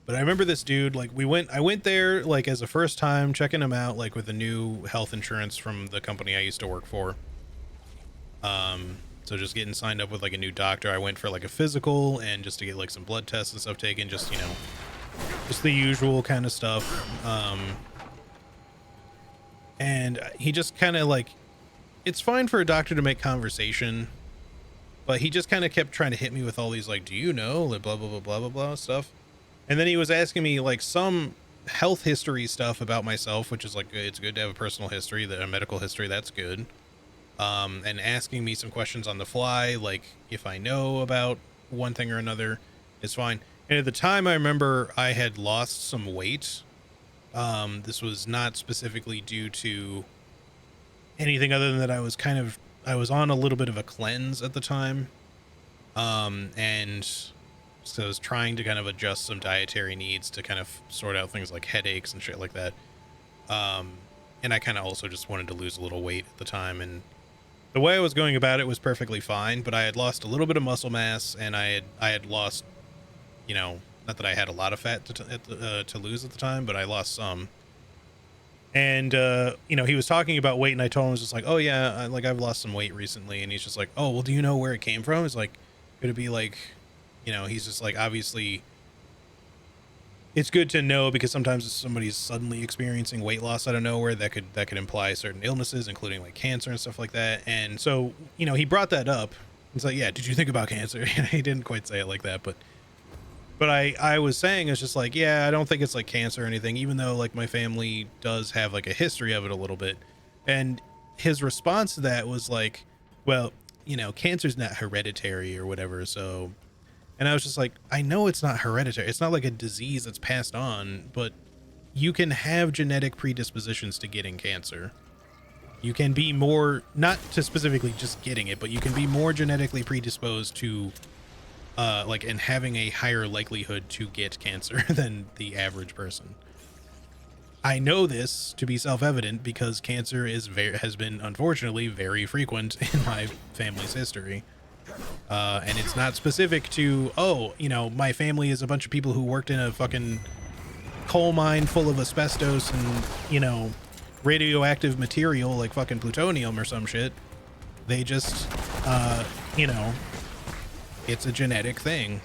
But I remember this dude, like I went there like as a first time checking him out, like with the new health insurance from the company I used to work for. So just getting signed up with like a new doctor. I went for like a physical and just to get like some blood tests and stuff taken, just, you know, just the usual kind of stuff. And he just kind of like, it's fine for a doctor to make conversation, but he just kind of kept trying to hit me with all these like, do you know, like blah, blah, blah, blah, blah, blah stuff. And then he was asking me like some health history stuff about myself, which is like, it's good to have a personal history, a medical history. That's good. And asking me some questions on the fly, like if I know about one thing or another is fine. And at the time I remember I had lost some weight. This was not specifically due to anything other than that I was on a little bit of a cleanse at the time. And so I was trying to kind of adjust some dietary needs to kind of sort out things like headaches and shit like that. And I kind of also just wanted to lose a little weight at the time, and the way I was going about it was perfectly fine, but I had lost a little bit of muscle mass, and I had lost, you know, not that I had a lot of fat to lose at the time, but I lost some. And, you know, he was talking about weight, and I told him, I was just like, oh yeah, I've lost some weight recently. And he's just like, oh, well, do you know where it came from? It's like, could it be like, you know, he's just like, obviously it's good to know because sometimes if somebody's suddenly experiencing weight loss out of nowhere, that could imply certain illnesses, including like cancer and stuff like that. And so, you know, he brought that up. It's like, yeah, did you think about cancer? He didn't quite say it like that, but I was saying, it's just like, yeah, I don't think it's like cancer or anything, even though like my family does have like a history of it a little bit. And his response to that was like, well, you know, cancer's not hereditary or whatever. So, and I was just like, I know it's not hereditary. It's not like a disease that's passed on, but you can have genetic predispositions to getting cancer. You can be more, not to specifically just getting it, but you can be more genetically predisposed to like, and having a higher likelihood to get cancer than the average person. I know this to be self-evident because cancer has been unfortunately very frequent in my family's history. And it's not specific to, oh, you know, my family is a bunch of people who worked in a fucking coal mine full of asbestos and, you know, radioactive material like fucking plutonium or some shit. They just, you know, it's a genetic thing.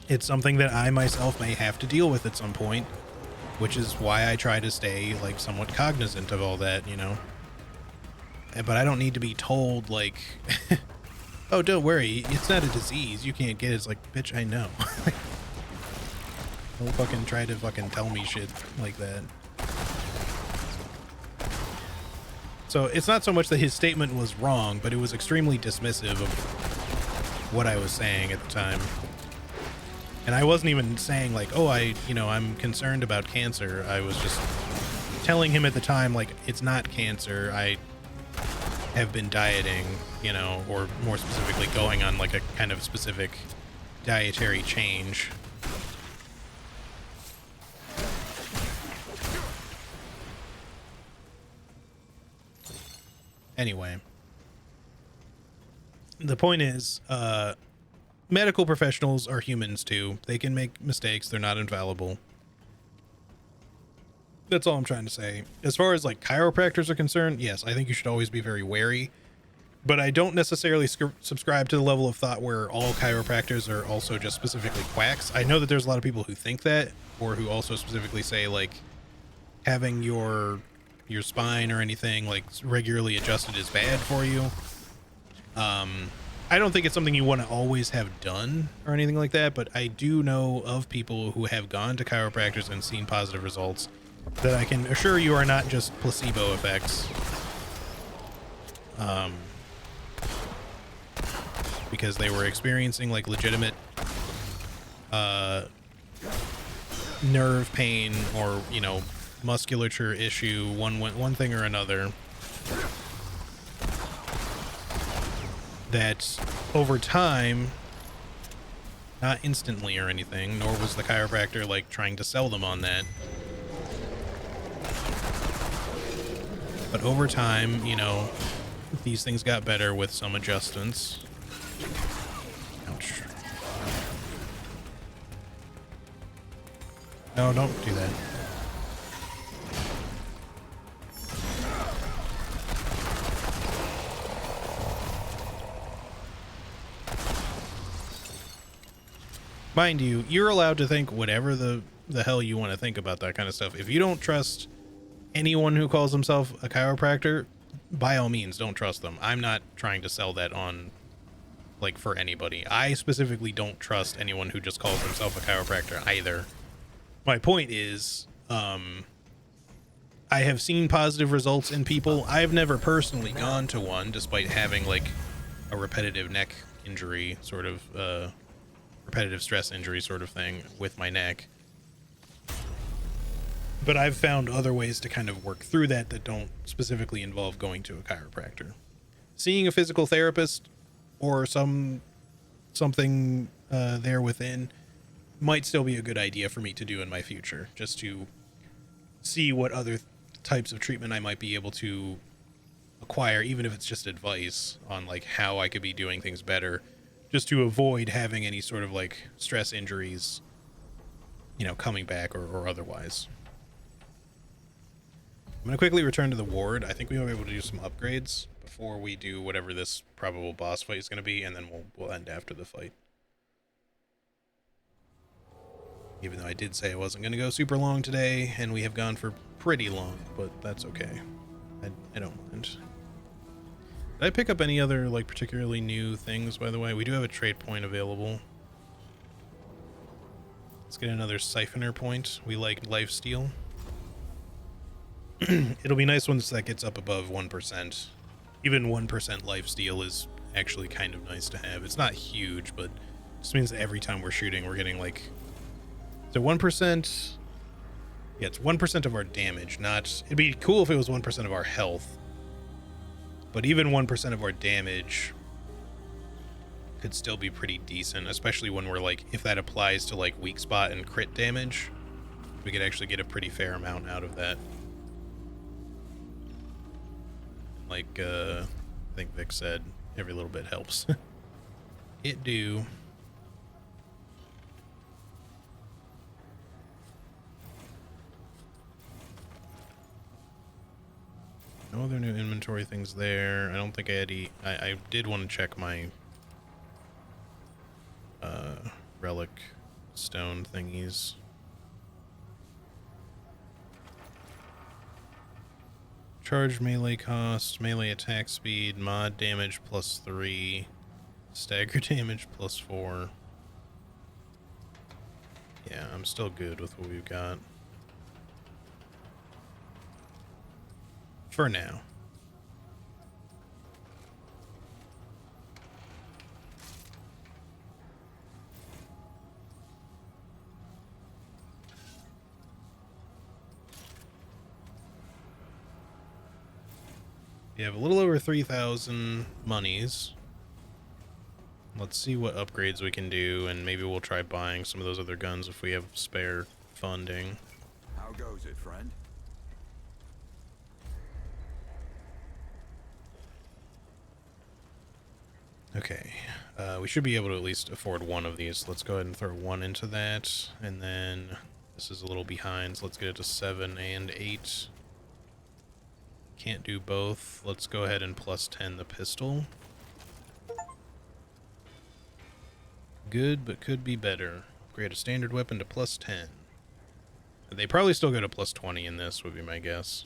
It's something that I myself may have to deal with at some point, which is why I try to stay like somewhat cognizant of all that, you know. But I don't need to be told like, oh, don't worry, it's not a disease, you can't get it. It's like, bitch, I know. Don't fucking try to fucking tell me shit like that. So it's not so much that his statement was wrong, but it was extremely dismissive of what I was saying at the time. And I wasn't even saying like, oh, I'm concerned about cancer. I was just telling him at the time, like, it's not cancer. I have been dieting, you know, or more specifically going on like a kind of specific dietary change. Anyway, the point is, medical professionals are humans too. They can make mistakes. They're not infallible. That's all I'm trying to say. As far as like chiropractors are concerned, yes, I think you should always be very wary, but I don't necessarily subscribe to the level of thought where all chiropractors are also just specifically quacks. I know that there's a lot of people who think that, or who also specifically say like having your spine or anything like regularly adjusted is bad for you. I don't think it's something you want to always have done or anything like that, but I do know of people who have gone to chiropractors and seen positive results that I can assure you are not just placebo effects. Because they were experiencing like legitimate nerve pain or, you know, musculature issue, one thing or another, that over time, not instantly or anything, nor was the chiropractor like trying to sell them on that, but over time, you know, these things got better with some adjustments. Ouch. No, don't do that. Mind you, you're allowed to think whatever the hell you want to think about that kind of stuff. If you don't trust anyone who calls himself a chiropractor, by all means, don't trust them. I'm not trying to sell that on, like, for anybody. I specifically don't trust anyone who just calls himself a chiropractor either. My point is, I have seen positive results in people. I've never personally gone to one, despite having, like, a repetitive neck injury, sort of, repetitive stress injury sort of thing with my neck. But I've found other ways to kind of work through that don't specifically involve going to a chiropractor. Seeing a physical therapist or something there within might still be a good idea for me to do in my future, just to see what other types of treatment I might be able to acquire, even if it's just advice on like how I could be doing things better, just to avoid having any sort of like stress injuries, you know, coming back or otherwise. I'm going to quickly return to the ward. I think we will be able to do some upgrades before we do whatever this probable boss fight is going to be, and then we'll end after the fight. Even though I did say I wasn't going to go super long today, and we have gone for pretty long, but that's okay. I don't mind. Did I pick up any other, like, particularly new things, by the way? We do have a trade point available. Let's get another siphoner point. We like lifesteal. It'll be nice once that gets up above 1%. Even 1% lifesteal is actually kind of nice to have. It's not huge, but it just means that every time we're shooting, we're getting, like... So 1%... Yeah, it's 1% of our damage, not... It'd be cool if it was 1% of our health. But even 1% of our damage could still be pretty decent, especially when we're, like... If that applies to, like, weak spot and crit damage, we could actually get a pretty fair amount out of that. Like, I think Vic said, every little bit helps. It do. No other new inventory things there. I don't think I had I did want to check my relic stone thingies. Charge melee cost, melee attack speed, mod damage +3, stagger damage +4. Yeah, I'm still good with what we've got. For now. We have a little over 3,000 monies. Let's see what upgrades we can do, and maybe we'll try buying some of those other guns if we have spare funding. How goes it, friend? Okay, we should be able to at least afford one of these. Let's go ahead and throw one into that, and then this is a little behind, so let's get it to 7 and 8. Can't do both. Let's go ahead and +10 the pistol. Good, but could be better. Upgrade a standard weapon to +10. They probably still go to +20 in this, would be my guess.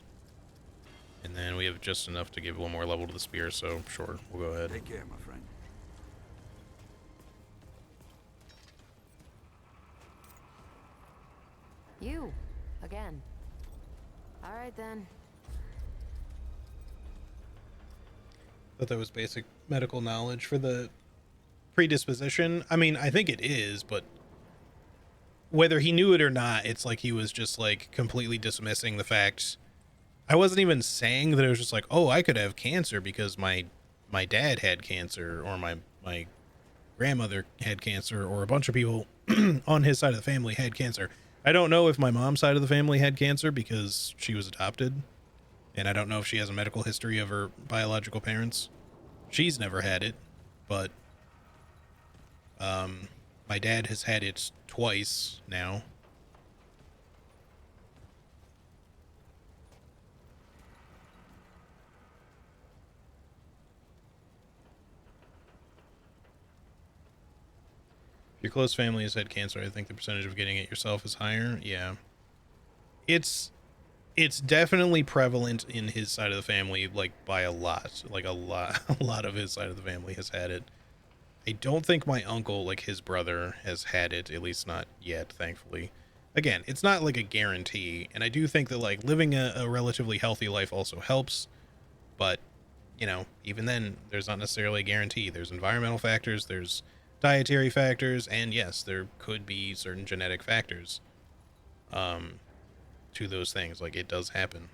And then we have just enough to give one more level to the spear, so sure, we'll go ahead. Take care, my friend. You, again. All right, then. Thought that was basic medical knowledge for the predisposition. I mean, I think it is, but whether he knew it or not, it's like he was just like completely dismissing the fact. I wasn't even saying that. It was just like, oh, I could have cancer because my dad had cancer, or my grandmother had cancer, or a bunch of people on his side of the family had cancer. I don't know if my mom's side of the family had cancer because she was adopted, and I don't know if she has a medical history of her biological parents. She's never had it, but my dad has had it twice now. If your close family has had cancer, I think the percentage of getting it yourself is higher. Yeah. It's definitely prevalent in his side of the family, like by a lot. Like a lot a lot of his side of the family has had it. I don't think my uncle, like his brother, has had it, at least not yet, thankfully. Again, it's not like a guarantee, and I do think that like living a relatively healthy life also helps, but you know, even then, there's not necessarily a guarantee. There's environmental factors, there's dietary factors, and yes, there could be certain genetic factors to those things. Like, it does happen.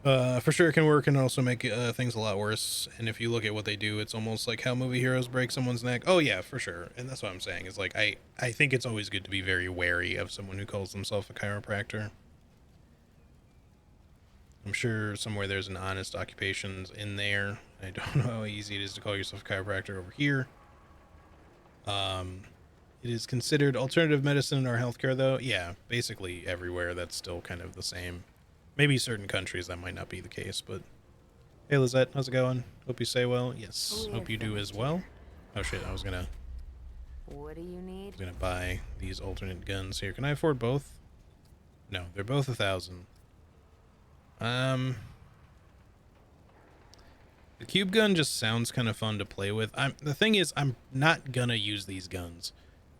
For sure it can work and also make things a lot worse. And if you look at what they do, it's almost like how movie heroes break someone's neck. Oh yeah, for sure. And that's what I'm saying, is like, I think it's always good to be very wary of someone who calls themselves a chiropractor. I'm sure somewhere there's an honest occupations in there. I don't know how easy it is to call yourself a chiropractor over here. It is considered alternative medicine in our healthcare, though. Yeah, basically everywhere that's still kind of the same. Maybe certain countries that might not be the case, but hey, Lizette, how's it going? Hope you say well. Yes, hope you do as well. Oh shit, I was gonna What do you need? buy these alternate guns here. Can I afford both? No, they're both 1,000. The cube gun just sounds kind of fun to play with. The thing is, I'm not gonna use these guns,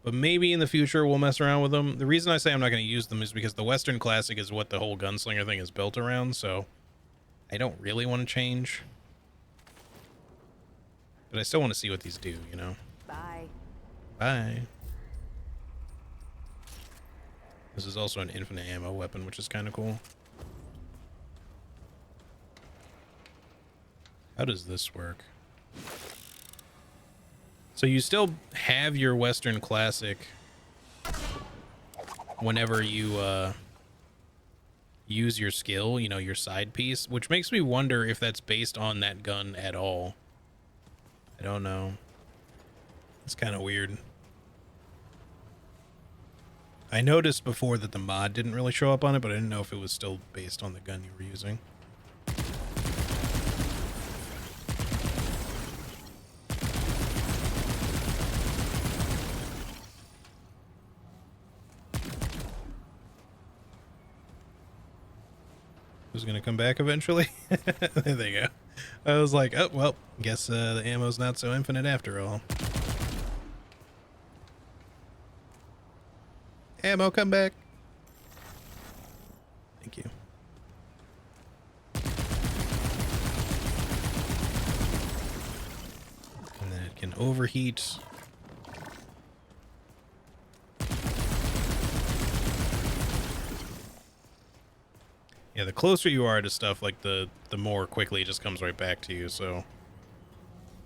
but maybe in the future we'll mess around with them. The reason I say I'm not gonna use them is because the Western Classic is what the whole gunslinger thing is built around, so I don't really want to change. But I still want to see what these do, you know? Bye. Bye. This is also an infinite ammo weapon, which is kind of cool. How does this work? So you still have your Western Classic whenever you use your skill, you know, your side piece, which makes me wonder if that's based on that gun at all. I don't know. It's kind of weird. I noticed before that the mod didn't really show up on it, but I didn't know if it was still based on the gun you were using. Who's gonna come back eventually? There they go. I was like, oh, well, guess the ammo's not so infinite after all. Ammo, come back. Thank you. And then it can overheat. Yeah, the closer you are to stuff, like the more quickly it just comes right back to you, so.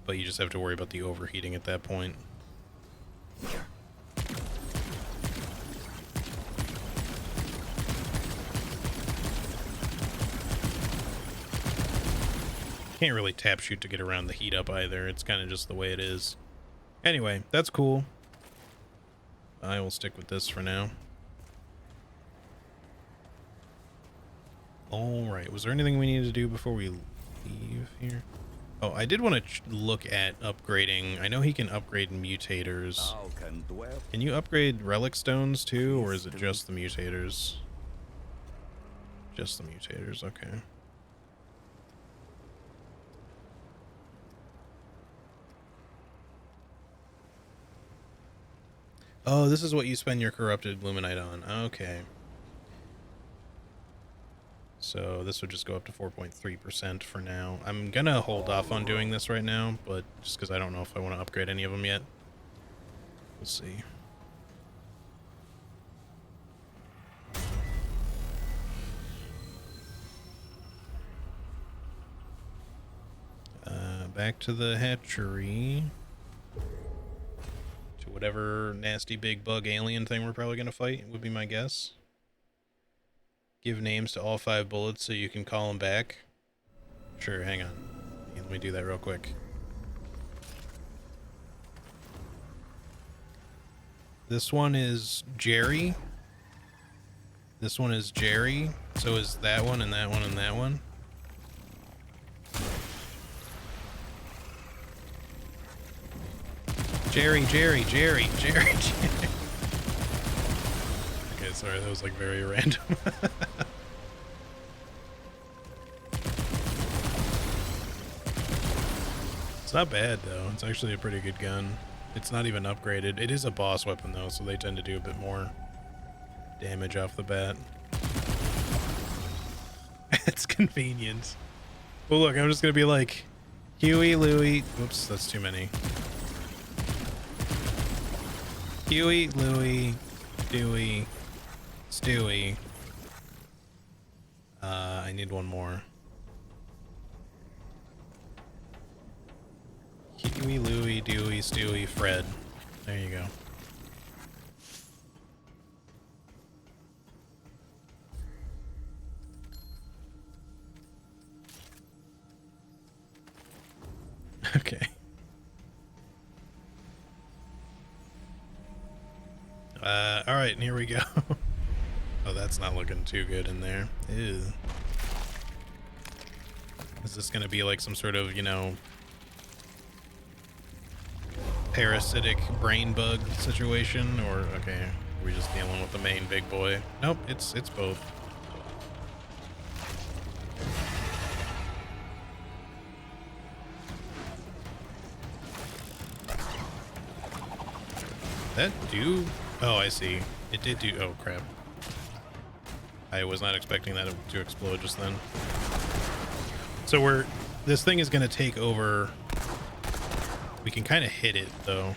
But you just have to worry about the overheating at that point. Can't really tap shoot to get around the heat up either. It's kind of just the way it is. Anyway, that's cool. I will stick with this for now. Alright, was there anything we needed to do before we leave here? Oh, I did want to look at upgrading. I know he can upgrade mutators. Can you upgrade relic stones too, or is it just the mutators? Just the mutators, okay. Oh, this is what you spend your corrupted luminite on. Okay. So this would just go up to 4.3% for now. I'm gonna hold off on doing this right now, but just because I don't know if I want to upgrade any of them yet. We'll see. Back to the hatchery. To whatever nasty big bug alien thing we're probably gonna fight, would be my guess. Give names to all 5 bullets so you can call them back. Sure, hang on. Let me do that real quick. This one is Jerry. This one is Jerry. So is that one and that one and that one. Jerry. Okay, sorry, that was like very random. It's not bad though. It's actually a pretty good gun. It's not even upgraded. It is a boss weapon though, so they tend to do a bit more damage off the bat. It's convenient. Well, look, I'm just gonna be like, Huey, Louie. Whoops, that's too many. Huey, Louie, Dewey, Stewie. I need one more. Huey, Louie, Dewey, Stewie, Fred. There you go. Okay. All right, and here we go. Oh, that's not looking too good in there. Ew. Is this gonna be like some sort of, you know, parasitic brain bug situation, or okay, are we just dealing with the main big boy? Nope, it's both. That do? Oh, I see. It did do. Oh crap! I was not expecting that to explode just then. So this thing is gonna take over. We can kind of hit it though.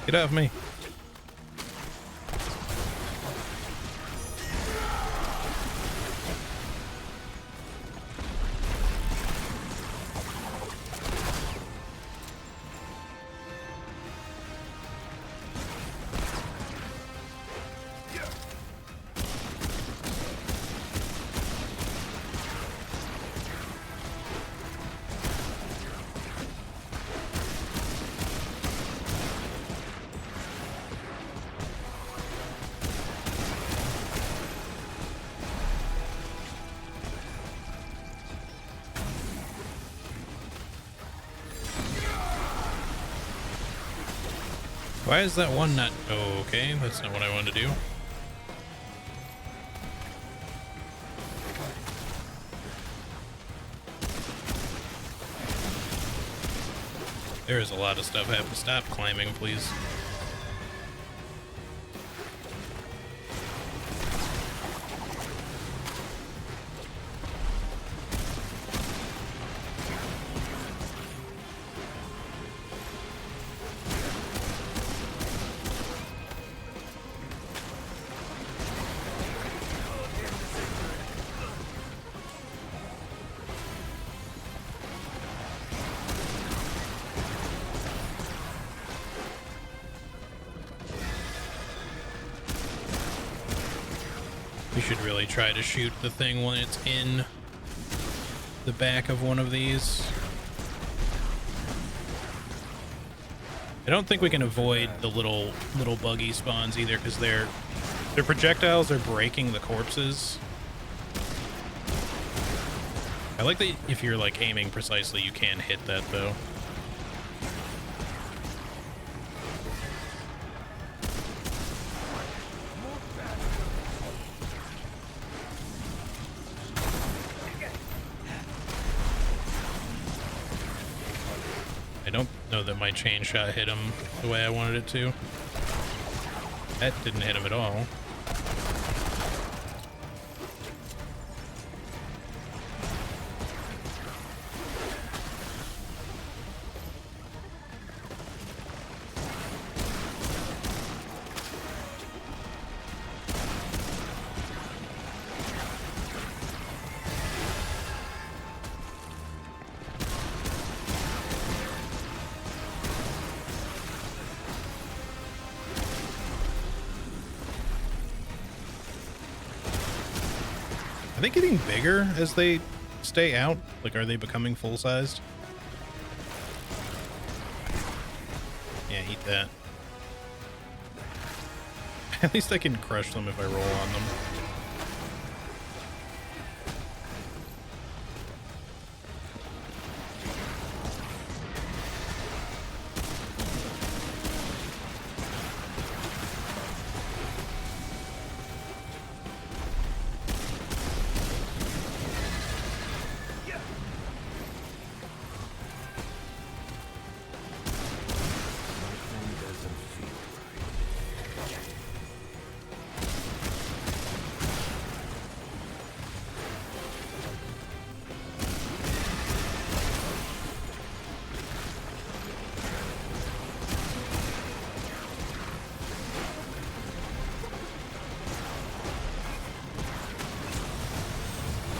Get off me. Why is that one not... Oh, okay, that's not what I wanted to do. There is a lot of stuff I have to stop climbing, please. We should really try to shoot the thing when it's in the back of one of these. I don't think we can avoid the little buggy spawns either, because their projectiles are breaking the corpses. I like that if you're like aiming precisely, you can hit that though. I don't know that my chain shot hit him the way I wanted it to. That didn't hit him at all. Are they getting bigger as they stay out? Like, are they becoming full-sized? Yeah, eat that. At least I can crush them if I roll on them.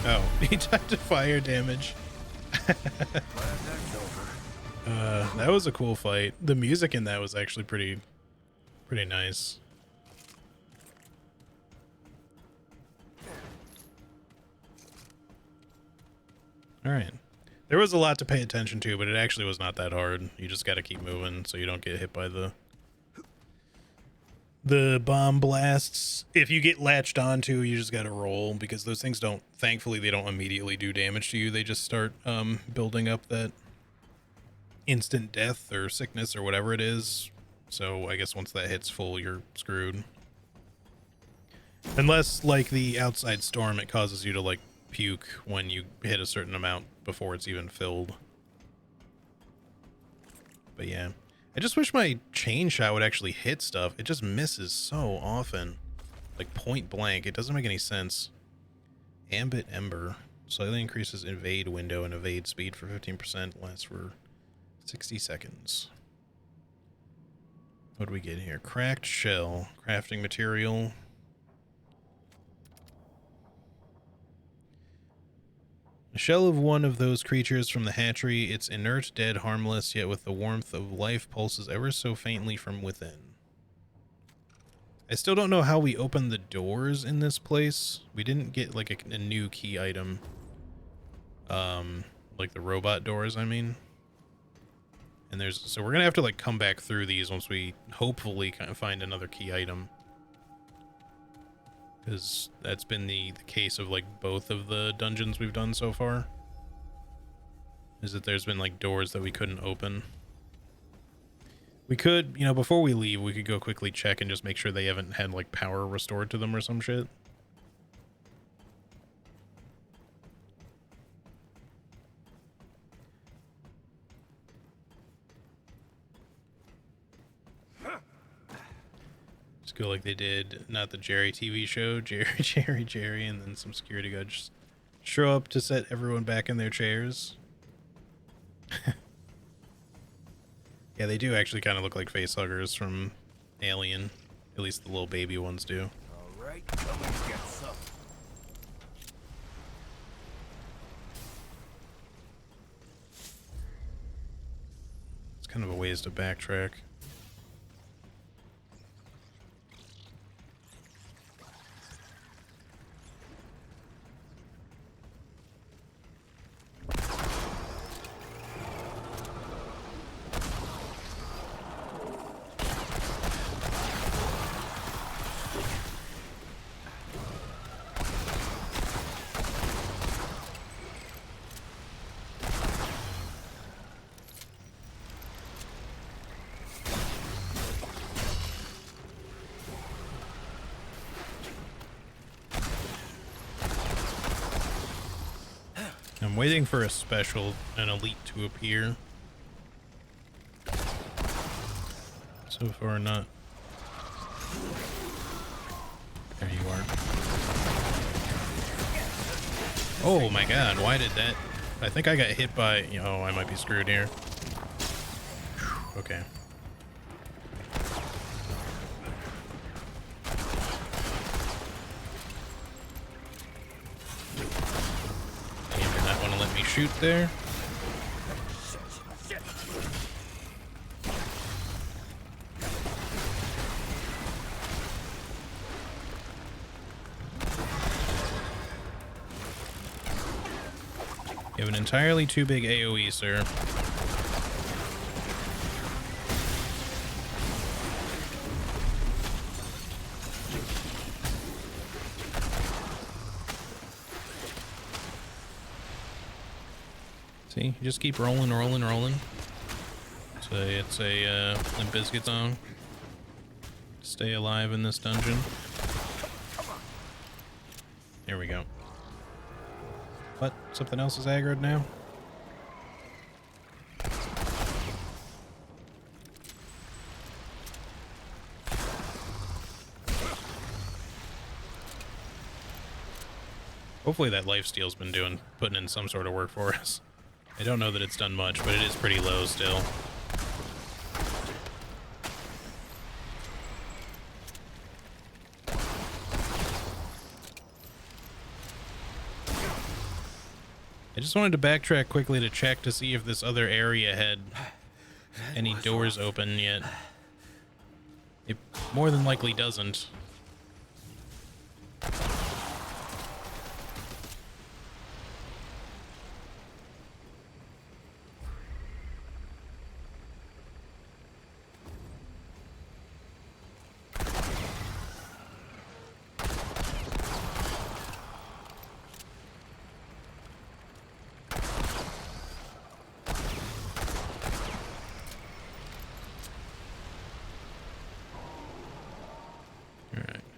Oh, he died to fire damage. That was a cool fight. The music in that was actually pretty nice. All right. There was a lot to pay attention to, but it actually was not that hard. You just got to keep moving so you don't get hit by the bomb blasts. If you get latched onto, you just got to roll, because those things don't, thankfully, they don't immediately do damage to you. They just start building up that instant death or sickness or whatever it is. So I guess once that hits full, you're screwed. Unless, like the outside storm, it causes you to like puke when you hit a certain amount before it's even filled. But yeah, I just wish my chain shot would actually hit stuff. It just misses so often, like point blank. It doesn't make any sense. Ambit Ember slightly increases evade window and evade speed for 15%, lasts for 60 seconds. What do we get here? Cracked shell, crafting material. A shell of one of those creatures from the hatchery. It's inert, dead, harmless, yet with the warmth of life pulses ever so faintly from within. I still don't know how we open the doors in this place. We didn't get like a new key item. Like the robot doors, I mean. And so we're gonna have to like come back through these once we hopefully kind of find another key item. Because that's been the case of like both of the dungeons we've done so far. Is that there's been like doors that we couldn't open. We could, you know, before we leave, we could go quickly check and just make sure they haven't had like power restored to them or some shit. Go like they did, not the Jerry TV show, Jerry, and then some security guards just show up to set everyone back in their chairs. Yeah, they do actually kind of look like facehuggers from Alien. At least the little baby ones do. All right, come and get some. It's kind of a ways to backtrack. I'm waiting for an elite to appear. So far, not. There you are. Oh my god, why did that? I think I got hit by. Oh, I might be screwed here. Okay. Damn, did not want to let me shoot there. You have an entirely too big AoE, sir. See, you just keep rolling. It's a Limp Bizkit song. Stay alive in this dungeon. There we go. What? Something else is aggroed now? Hopefully that lifesteal's been putting in some sort of work for us. I don't know that it's done much, but it is pretty low still. I just wanted to backtrack quickly to check to see if this other area had any doors open yet. It more than likely doesn't.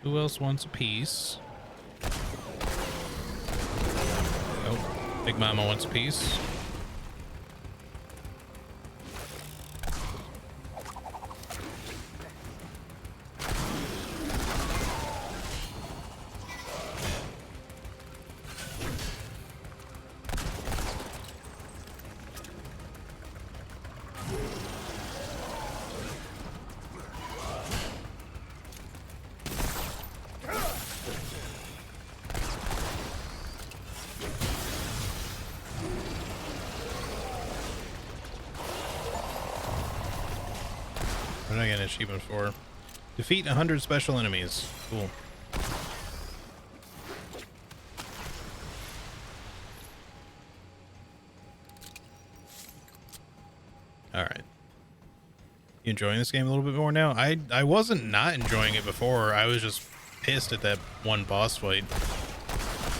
Who else wants a piece? Oh, Big Mama wants a piece. What did I get an achievement for? Defeat 100 special enemies. Cool. Alright. You enjoying this game a little bit more now? I wasn't not enjoying it before. I was just pissed at that one boss fight.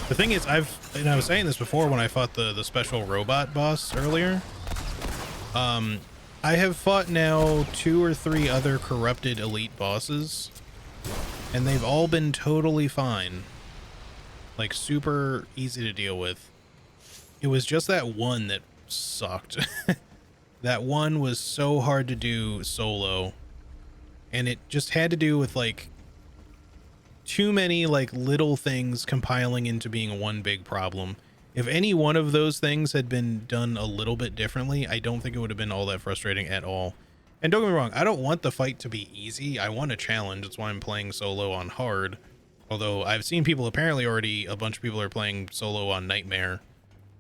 The thing is, I was saying this before when I fought the special robot boss earlier. I have fought now 2 or 3 other corrupted elite bosses, and they've all been totally fine. Like, super easy to deal with. It was just that one that sucked. That one was so hard to do solo, and it just had to do with, like, too many, like, little things compiling into being one big problem. If any one of those things had been done a little bit differently, I don't think it would have been all that frustrating at all. And don't get me wrong, I don't want the fight to be easy. I want a challenge. That's why I'm playing solo on hard. Although I've seen people, apparently already, a bunch of people are playing solo on Nightmare.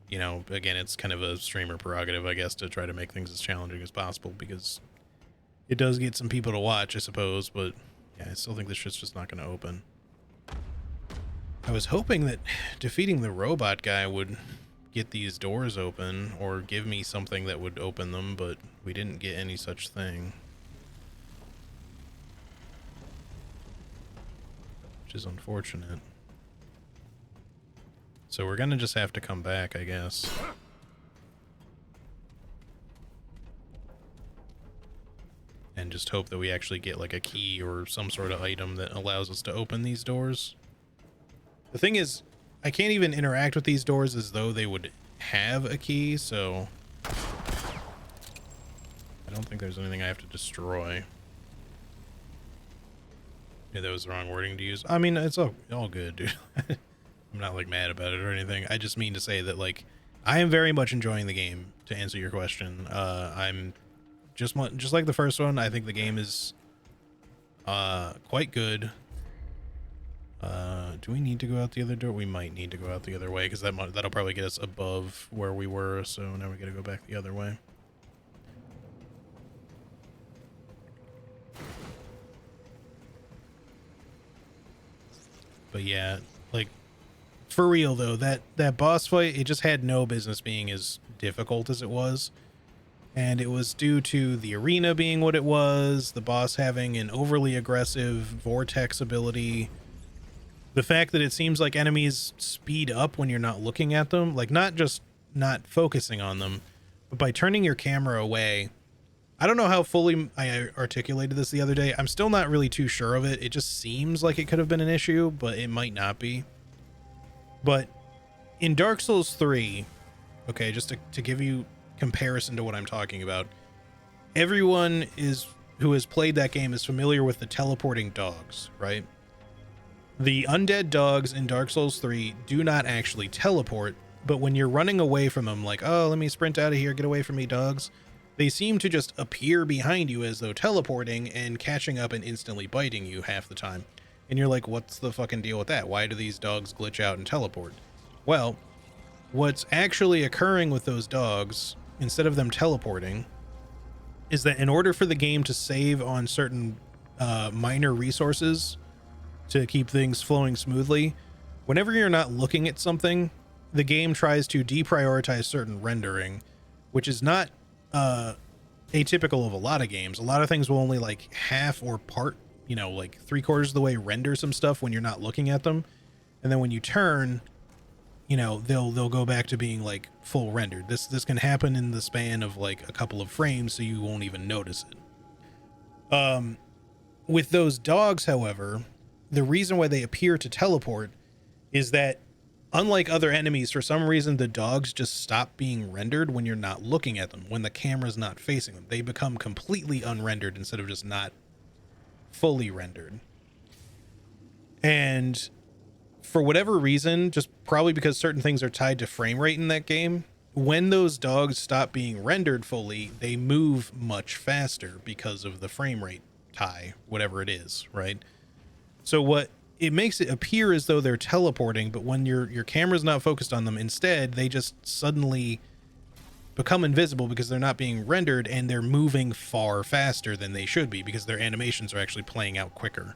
You know, again, it's kind of a streamer prerogative, I guess, to try to make things as challenging as possible, because it does get some people to watch, I suppose. But yeah, I still think this shit's just not going to open. I was hoping that defeating the robot guy would get these doors open or give me something that would open them, but we didn't get any such thing. Which is unfortunate. So we're gonna just have to come back, I guess. And just hope that we actually get like a key or some sort of item that allows us to open these doors. The thing is, I can't even interact with these doors as though they would have a key, so I don't think there's anything I have to destroy. Yeah, that was the wrong wording to use. I mean, it's all good, dude. I'm not like mad about it or anything. I just mean to say that like I am very much enjoying the game, to answer your question. I'm just like the first one. I think the game is quite good. Do we need to go out the other door? We might need to go out the other way because that'll probably get us above where we were, so now we gotta go back the other way. But yeah, like for real though, that boss fight, it just had no business being as difficult as it was. And it was due to the arena being what it was, the boss having an overly aggressive vortex ability, the fact that it seems like enemies speed up when you're not looking at them, like not just not focusing on them, but by turning your camera away. I don't know how fully I articulated this the other day. I'm still not really too sure of it. It just seems like it could have been an issue, but it might not be. But in Dark Souls 3, okay, just to give you comparison to what I'm talking about, everyone who has played that game is familiar with the teleporting dogs, right? The undead dogs in Dark Souls 3 do not actually teleport, but when you're running away from them, like, oh, let me sprint out of here, get away from me, dogs, they seem to just appear behind you as though teleporting and catching up and instantly biting you half the time. And you're like, what's the fucking deal with that? Why do these dogs glitch out and teleport? Well, what's actually occurring with those dogs, instead of them teleporting, is that in order for the game to save on certain minor resources to keep things flowing smoothly, whenever you're not looking at something, the game tries to deprioritize certain rendering, which is not atypical of a lot of games. A lot of things will only like half or part, like 3/4 of the way render some stuff when you're not looking at them, and then when you turn, they'll go back to being like full rendered. This can happen in the span of like a couple of frames, so you won't even notice it. With those dogs, however, the reason why they appear to teleport is that, unlike other enemies, for some reason the dogs just stop being rendered when you're not looking at them, when the camera's not facing them. They become completely unrendered instead of just not fully rendered. And for whatever reason, just probably because certain things are tied to frame rate in that game, when those dogs stop being rendered fully, they move much faster because of the frame rate tie, whatever it is, right? So what it makes it appear as though they're teleporting, but when your camera's not focused on them, instead they just suddenly become invisible because they're not being rendered, and they're moving far faster than they should be because their animations are actually playing out quicker.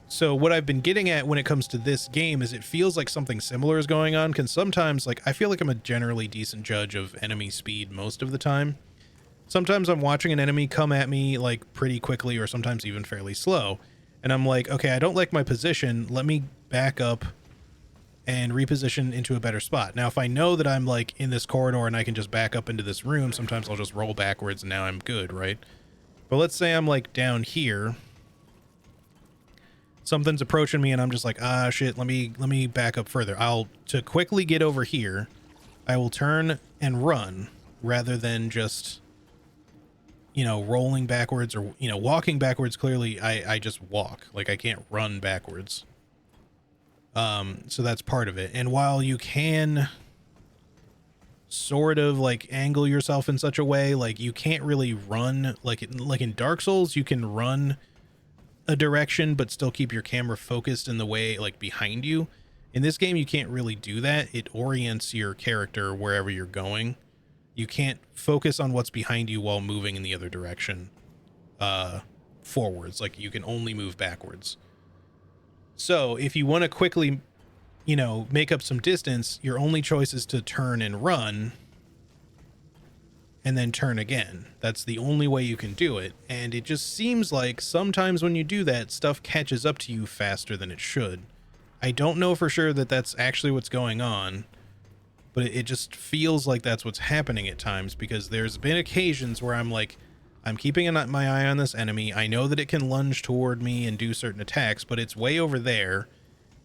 So what I've been getting at when it comes to this game is it feels like something similar is going on, because sometimes, like, I feel like I'm a generally decent judge of enemy speed most of the time. Sometimes I'm watching an enemy come at me like pretty quickly, or sometimes even fairly slow, and I'm like, okay, I don't like my position, let me back up and reposition into a better spot. Now, if I know that I'm like in this corridor and I can just back up into this room, sometimes I'll just roll backwards and now I'm good, right? But let's say I'm like down here, something's approaching me and I'm just like, ah, shit, let me back up further. To quickly get over here, I will turn and run rather than just, rolling backwards or, walking backwards. Clearly I just walk, like I can't run backwards. So that's part of it. And while you can sort of like angle yourself in such a way, like you can't really run like in Dark Souls, you can run a direction but still keep your camera focused in the way like behind you. In this game, you can't really do that. It orients your character wherever you're going. You can't focus on what's behind you while moving in the other direction forwards. Like you can only move backwards. So if you want to quickly, make up some distance, your only choice is to turn and run and then turn again. That's the only way you can do it. And it just seems like sometimes when you do that, stuff catches up to you faster than it should. I don't know for sure that that's actually what's going on, but it just feels like that's what's happening at times, because there's been occasions where I'm like, I'm keeping my eye on this enemy. I know that it can lunge toward me and do certain attacks, but it's way over there.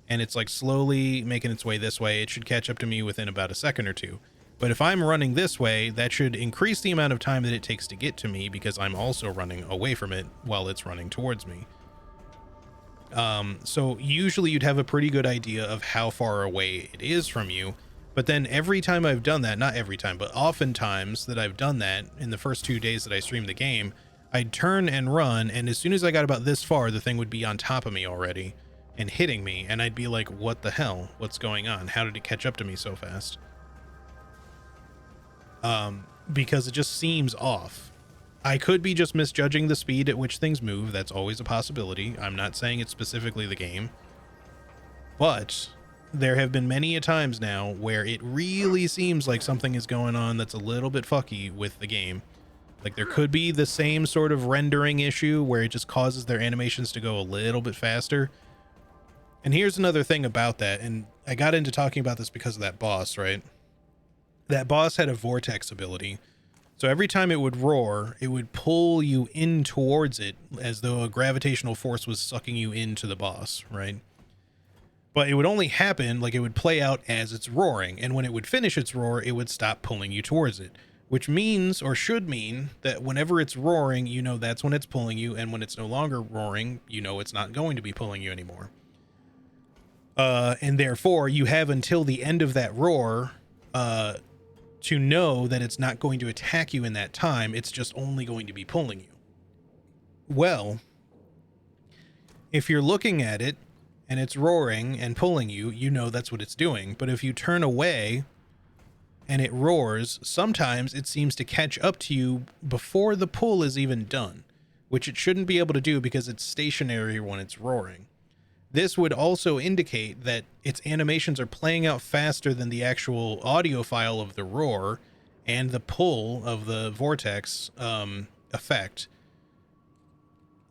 and it's like slowly making its way this way, it should catch up to me within about a second or two. But if I'm running this way, that should increase the amount of time that it takes to get to me, because I'm also running away from it while it's running towards me. So usually you'd have a pretty good idea of how far away it is from you. But then every time I've done that, not every time, but oftentimes that I've done that in the first 2 days that I streamed the game, I'd turn and run, and as soon as I got about this far, the thing would be on top of me already and hitting me, and I'd be like, what the hell? What's going on? How did it catch up to me so fast? Because it just seems off. I could be just misjudging the speed at which things move. That's always a possibility. I'm not saying it's specifically the game, but there have been many a times now where it really seems like something is going on that's a little bit fucky with the game. Like there could be the same sort of rendering issue where it just causes their animations to go a little bit faster. And here's another thing about that, and I got into talking about this because of that boss, right? That boss had a vortex ability. So every time it would roar, it would pull you in towards it as though a gravitational force was sucking you into the boss, right? But it would only happen, like it would play out as it's roaring, and when it would finish its roar, it would stop pulling you towards it, which means, or should mean, that whenever it's roaring, you know that's when it's pulling you, and when it's no longer roaring, you know it's not going to be pulling you anymore. And therefore, you have until the end of that roar to know that it's not going to attack you in that time, it's just only going to be pulling you. Well, if you're looking at it, and it's roaring and pulling you, you know that's what it's doing. But if you turn away and it roars, sometimes it seems to catch up to you before the pull is even done, which it shouldn't be able to do because it's stationary when it's roaring. This would also indicate that its animations are playing out faster than the actual audio file of the roar and the pull of the vortex effect.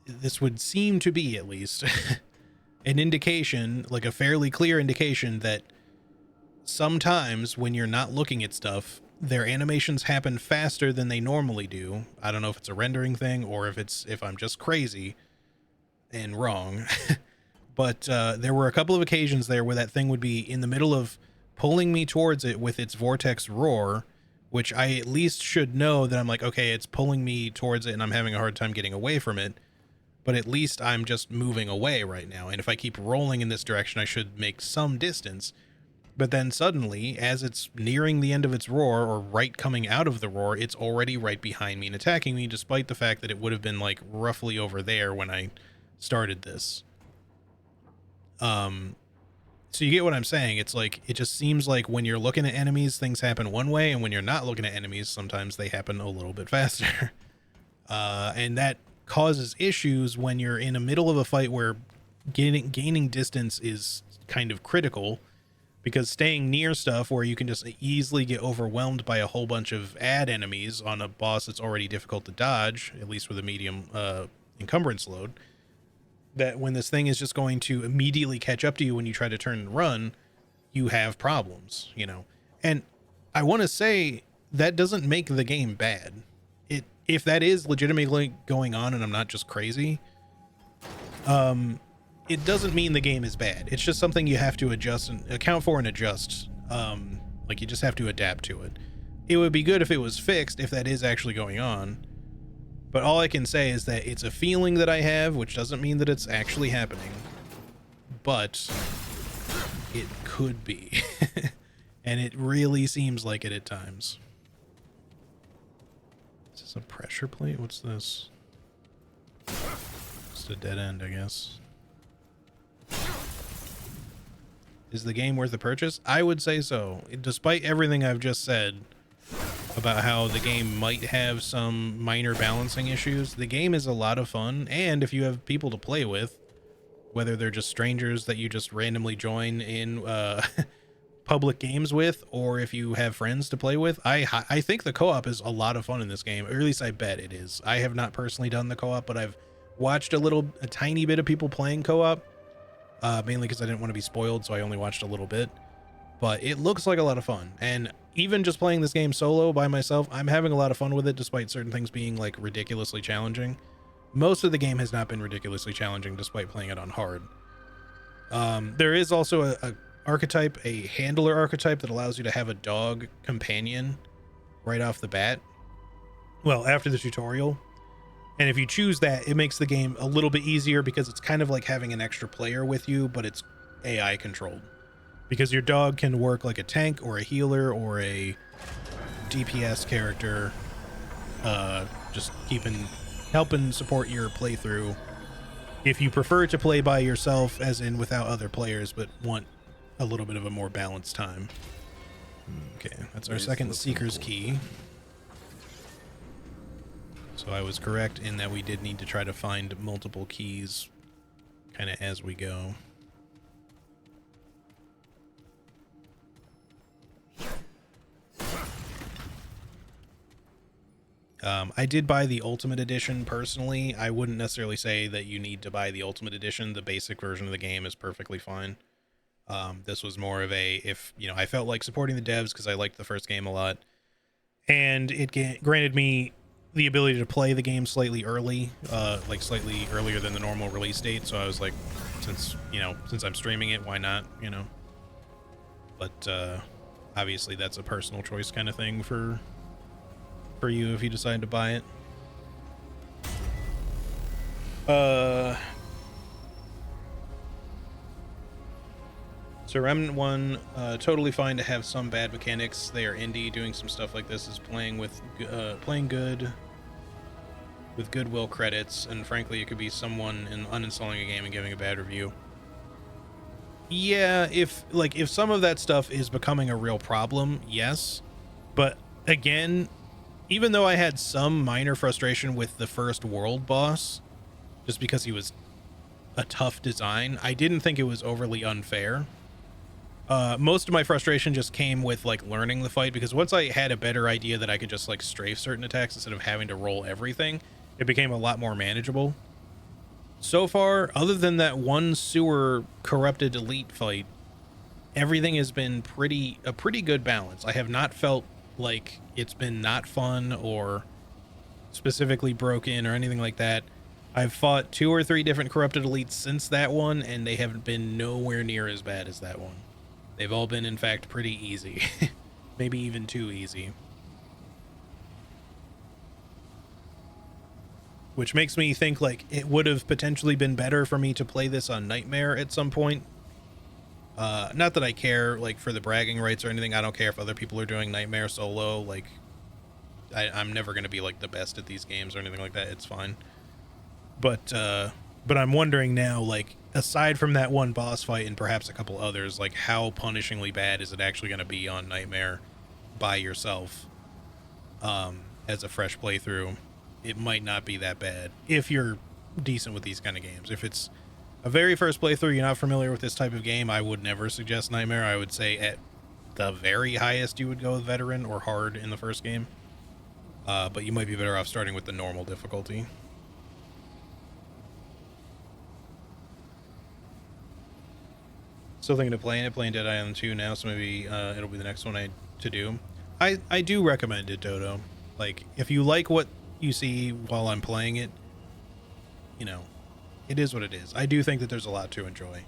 This would seem to be, at least, an indication, like a fairly clear indication, that sometimes when you're not looking at stuff, their animations happen faster than they normally do. I don't know if it's a rendering thing or if I'm just crazy and wrong. But there were a couple of occasions there where that thing would be in the middle of pulling me towards it with its vortex roar, which I at least should know that I'm like, okay, it's pulling me towards it and I'm having a hard time getting away from it. But at least I'm just moving away right now. And if I keep rolling in this direction, I should make some distance. But then suddenly, as it's nearing the end of its roar, or right coming out of the roar, it's already right behind me and attacking me, despite the fact that it would have been like roughly over there when I started this. So you get what I'm saying. It's like, it just seems like when you're looking at enemies, things happen one way, and when you're not looking at enemies, sometimes they happen a little bit faster. And that causes issues when you're in the middle of a fight where gaining distance is kind of critical, because staying near stuff where you can just easily get overwhelmed by a whole bunch of enemies on a boss that's already difficult to dodge, at least with a medium encumbrance load, that when this thing is just going to immediately catch up to you when you try to turn and run, you have problems, you know. And I want to say that doesn't make the game bad. If that is legitimately going on and I'm not just crazy, it doesn't mean the game is bad. It's just something you have to adjust and account for and adjust. Like you just have to adapt to it. It would be good if it was fixed, if that is actually going on. But all I can say is that it's a feeling that I have, which doesn't mean that it's actually happening. But it could be. And it really seems like it at times. Is this a pressure plate? What's this? Just a dead end, I guess. Is the game worth the purchase? I would say so. Despite everything I've just said about how the game might have some minor balancing issues, the game is a lot of fun. And if you have people to play with, whether they're just strangers that you just randomly join in public games with, or if you have friends to play with, I think the co-op is a lot of fun in this game, or at least I bet it is. I have not personally done the co-op, but I've watched a tiny bit of people playing co-op, mainly because I didn't want to be spoiled, so I only watched a little bit. But it looks like a lot of fun, and even just playing this game solo by myself, I'm having a lot of fun with it, despite certain things being like ridiculously challenging. Most of the game has not been ridiculously challenging, despite playing it on hard. There is also a archetype, a handler archetype, that allows you to have a dog companion right off the bat. Well, after the tutorial. And if you choose that, it makes the game a little bit easier because it's kind of like having an extra player with you, but it's AI controlled. Because your dog can work like a tank or a healer or a DPS character, just helping support your playthrough. If you prefer to play by yourself, as in without other players, but want a little bit of a more balanced time. Okay, that's our second Seeker's Key. So I was correct in that we did need to try to find multiple keys kind of as we go. I did buy the Ultimate Edition personally. I wouldn't necessarily say that you need to buy the Ultimate Edition. The basic version of the game is perfectly fine. This was more of a, I felt like supporting the devs because I liked the first game a lot. And it granted me the ability to play the game slightly early, like slightly earlier than the normal release date. So I was like, since I'm streaming it, why not, But obviously that's a personal choice kind of thing for you if you decide to buy it. So Remnant 1, totally fine to have some bad mechanics. They are indie. Doing some stuff like this is playing good with goodwill credits, and frankly, it could be someone uninstalling a game and giving a bad review. Yeah, if some of that stuff is becoming a real problem, yes. But again, even though I had some minor frustration with the first world boss, just because he was a tough design, I didn't think it was overly unfair. Most of my frustration just came with learning the fight, because once I had a better idea that I could just strafe certain attacks instead of having to roll everything, it became a lot more manageable. So far, other than that one sewer corrupted elite fight, everything has been a pretty good balance. I have not felt like it's been not fun or specifically broken or anything like that. I've fought 2 or 3 different corrupted elites since that one, and they have been nowhere near as bad as that one. They've all been, in fact, pretty easy. Maybe even too easy. Which makes me think it would have potentially been better for me to play this on Nightmare at some point. Not that I care for the bragging rights or anything. I don't care if other people are doing Nightmare solo. I'm never going to be the best at these games or anything like that. It's fine. But I'm wondering now, aside from that one boss fight and perhaps a couple others, how punishingly bad is it actually going to be on Nightmare by yourself as a fresh playthrough? It might not be that bad if you're decent with these kind of games. If it's a very first playthrough, you're not familiar with this type of game, I would never suggest Nightmare. I would say at the very highest you would go with Veteran or Hard in the first game. But you might be better off starting with the normal difficulty. Still thinking of playing Dead Island 2 now, so maybe it'll be the next one to do. I do recommend it, Dodo. If you like what you see while I'm playing it, it is what it is. I do think that there's a lot to enjoy.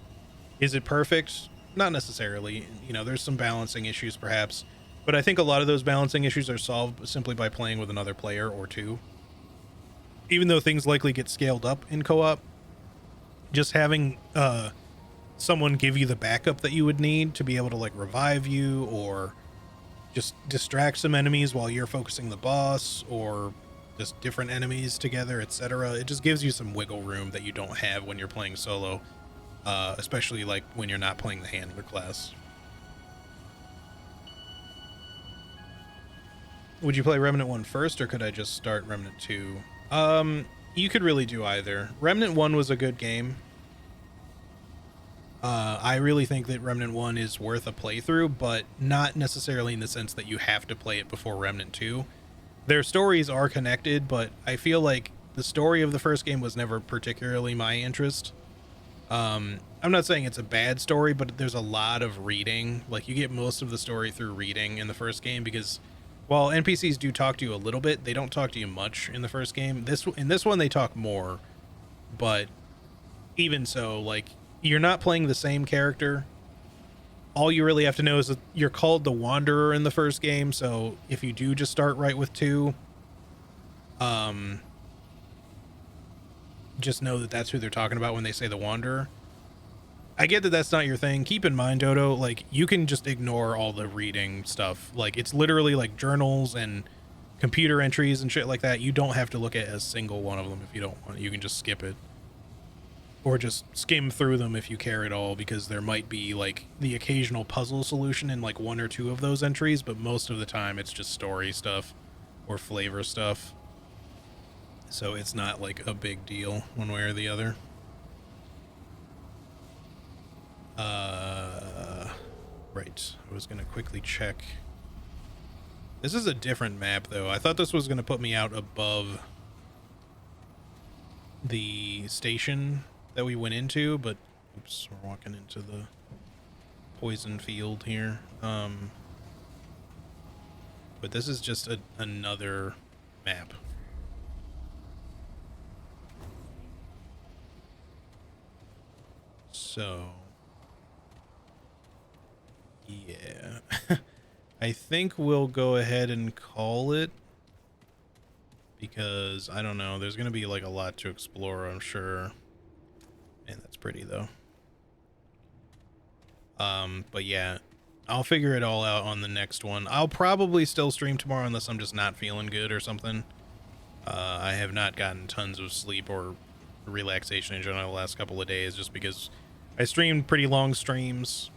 Is it perfect? Not necessarily. There's some balancing issues perhaps, but I think a lot of those balancing issues are solved simply by playing with another player or two. Even though things likely get scaled up in co-op, just having someone give you the backup that you would need to be able to revive you, or just distract some enemies while you're focusing the boss, or just different enemies together, etc. It just gives you some wiggle room that you don't have when you're playing solo, especially when you're not playing the handler class. Would you play Remnant 1 first, or could I just start Remnant 2? You could really do either. Remnant 1 was a good game. I really think that Remnant 1 is worth a playthrough, but not necessarily in the sense that you have to play it before Remnant 2. Their stories are connected, but I feel like the story of the first game was never particularly my interest. I'm not saying it's a bad story, but there's a lot of reading. You get most of the story through reading in the first game, because while NPCs do talk to you a little bit, they don't talk to you much in the first game. In this one, they talk more, but even so, you're not playing the same character. All you really have to know is that you're called the Wanderer in the first game, so if you do just start right with 2, just know that that's who they're talking about when they say the Wanderer. I get that that's not your thing. Keep in mind, Dodo, like, you can just ignore all the reading stuff. Like, it's literally like journals and computer entries and shit like that. You don't have to look at a single one of them if you don't want. You can just skip it. Or just skim through them if you care at all, because there might be like the occasional puzzle solution in like 1 or 2 of those entries, but most of the time it's just story stuff or flavor stuff. So it's not like a big deal one way or the other. Right. I was gonna quickly check. This is a different map though. I thought this was gonna put me out above the station that we went into, but oops, we're walking into the poison field here. But this is just another map. So yeah. I think we'll go ahead and call it, because I don't know, there's gonna be like a lot to explore, I'm sure. And that's pretty though. But yeah, I'll figure it all out on the next one. I'll probably still stream tomorrow unless I'm just not feeling good or something. I have not gotten tons of sleep or relaxation in general the last couple of days, just because I streamed pretty long streams.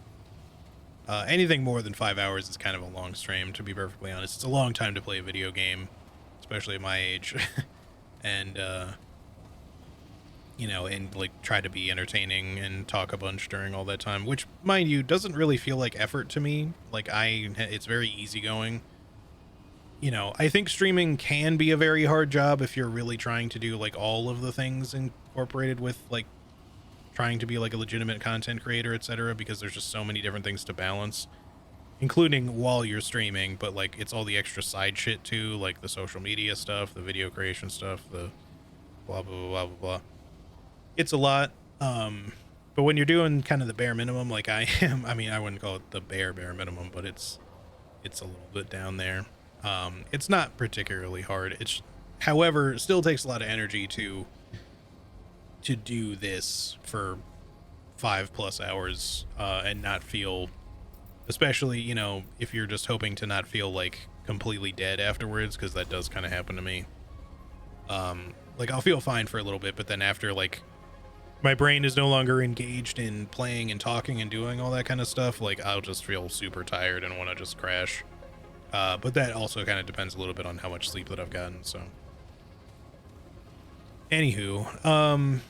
Anything more than 5 hours is kind of a long stream, to be perfectly honest. It's a long time to play a video game, especially at my age. And, you know, and like try to be entertaining and talk a bunch during all that time, which, mind you, doesn't really feel like effort to me. Like, it's very easygoing. You know, I think streaming can be a very hard job if you're really trying to do like all of the things incorporated with like trying to be like a legitimate content creator, etc., because there's just so many different things to balance, including while you're streaming. But like, it's all the extra side shit too, like the social media stuff, the video creation stuff, the blah blah blah blah blah. It's a lot. But when you're doing kind of the bare minimum like I am, I mean, I wouldn't call it the bare minimum, but it's a little bit down there. It's not particularly hard. It's, however, it still takes a lot of energy to do this for 5+ hours, and not feel, especially, you know, if you're just hoping to not feel like completely dead afterwards, because that does kind of happen to me. Like, I'll feel fine for a little bit, but then after, like, my brain is no longer engaged in playing and talking and doing all that kind of stuff, like, I'll just feel super tired and want to just crash. But that also kind of depends a little bit on how much sleep that I've gotten, so. Anywho,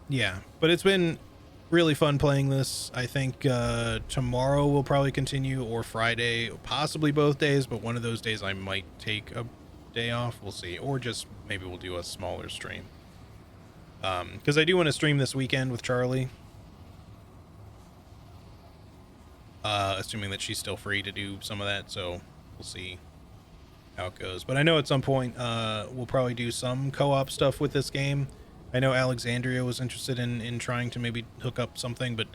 yeah, but it's been really fun playing this. I think tomorrow we'll probably continue, or Friday, possibly both days, but one of those days I might take a day off. We'll see, or just maybe we'll do a smaller stream. Because I do want to stream this weekend with Charlie. Assuming that she's still free to do some of that, so we'll see how it goes. But I know at some point we'll probably do some co-op stuff with this game. I know Alexandria was interested in trying to maybe hook up something, but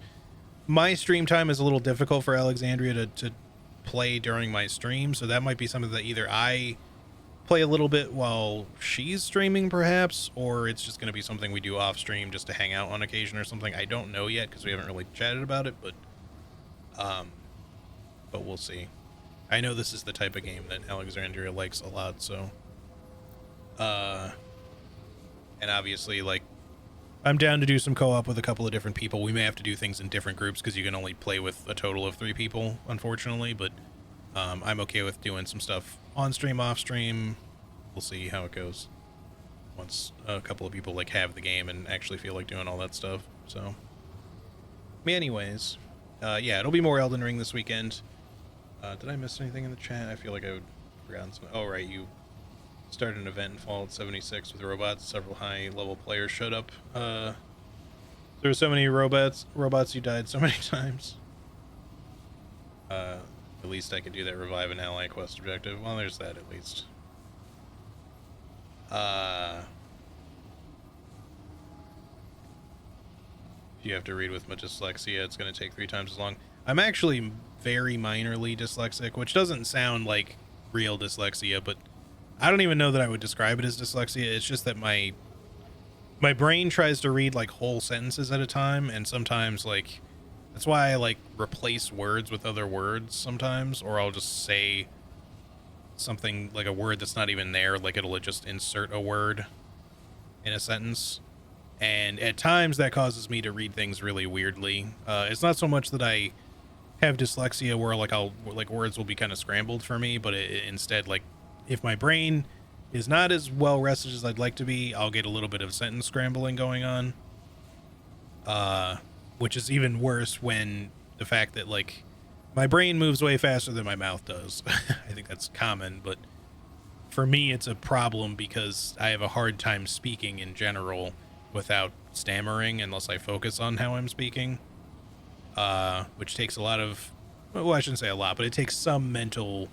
my stream time is a little difficult for Alexandria to play during my stream, so that might be something that either I play a little bit while she's streaming perhaps, or it's just going to be something we do off stream just to hang out on occasion or something. I don't know yet because we haven't really chatted about it, but we'll see. I know this is the type of game that Alexandria likes a lot, so and obviously, like, I'm down to do some co-op with a couple of different people. We may have to do things in different groups because you can only play with a total of 3 people, unfortunately, but I'm okay with doing some stuff on stream, off stream. We'll see how it goes once a couple of people like have the game and actually feel like doing all that stuff. So anyways, yeah, it'll be more Elden Ring this weekend. Did I miss anything in the chat? I feel like I would forgotten some. Oh right, you started an event in Fallout 76 with robots. Several high-level players showed up. There were so many robots you died so many times. At least I could do that revive an ally quest objective. Well, there's that at least. If you have to read with my dyslexia, it's going to take 3 times as long. I'm actually very minorly dyslexic, which doesn't sound like real dyslexia, but I don't even know that I would describe it as dyslexia. It's just that my brain tries to read like whole sentences at a time, and sometimes like that's why I like replace words with other words sometimes, or I'll just say something like a word that's not even there, like it'll just insert a word in a sentence. And at times that causes me to read things really weirdly. It's not so much that I have dyslexia where like words will be kind of scrambled for me, but instead, like if my brain is not as well rested as I'd like to be, I'll get a little bit of sentence scrambling going on. Which is even worse when the fact that like my brain moves way faster than my mouth does. I think that's common, but for me it's a problem because I have a hard time speaking in general without stammering unless I focus on how I'm speaking, which takes a lot of, well, I shouldn't say a lot, but it takes some mental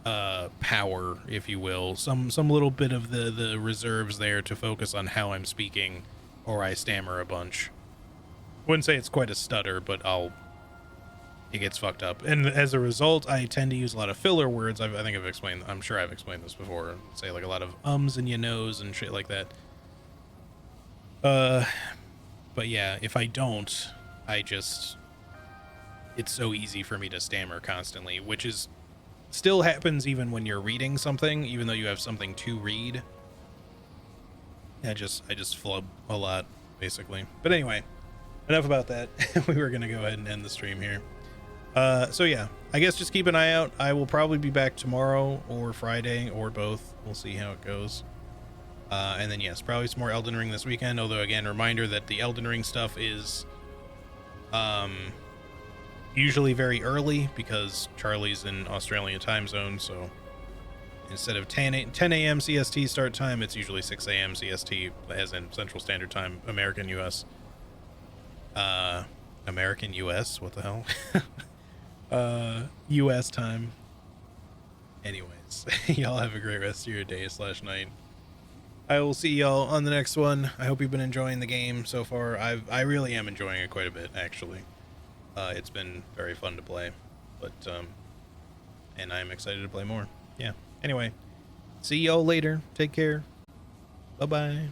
power, if you will, some little bit of the reserves there to focus on how I'm speaking, or I stammer a bunch. Wouldn't say it's quite a stutter, but it gets fucked up, and as a result I tend to use a lot of filler words. I think I've explained, I'm sure I've explained this before, say like a lot of ums and ya knows and shit like that. But yeah, if I don't, it's so easy for me to stammer constantly, which is still happens even when you're reading something, even though you have something to read. I just flub a lot, basically. But anyway, enough about that. We were gonna go ahead and end the stream here. So yeah, I guess just keep an eye out. I will probably be back tomorrow or Friday or both. We'll see how it goes. And then yes, probably some more Elden Ring this weekend, although again, reminder that the Elden Ring stuff is usually very early because Charlie's in Australian time zone, so instead of 10 a.m. CST start time, it's usually 6 a.m. CST, as in Central Standard Time, American US. American US? What the hell? US time. Anyways, y'all have a great rest of your day / night. I will see y'all on the next one. I hope you've been enjoying the game so far. I really am enjoying it quite a bit, actually. It's been very fun to play, but and I'm excited to play more. Yeah. Anyway, see y'all later. Take care. Bye-bye.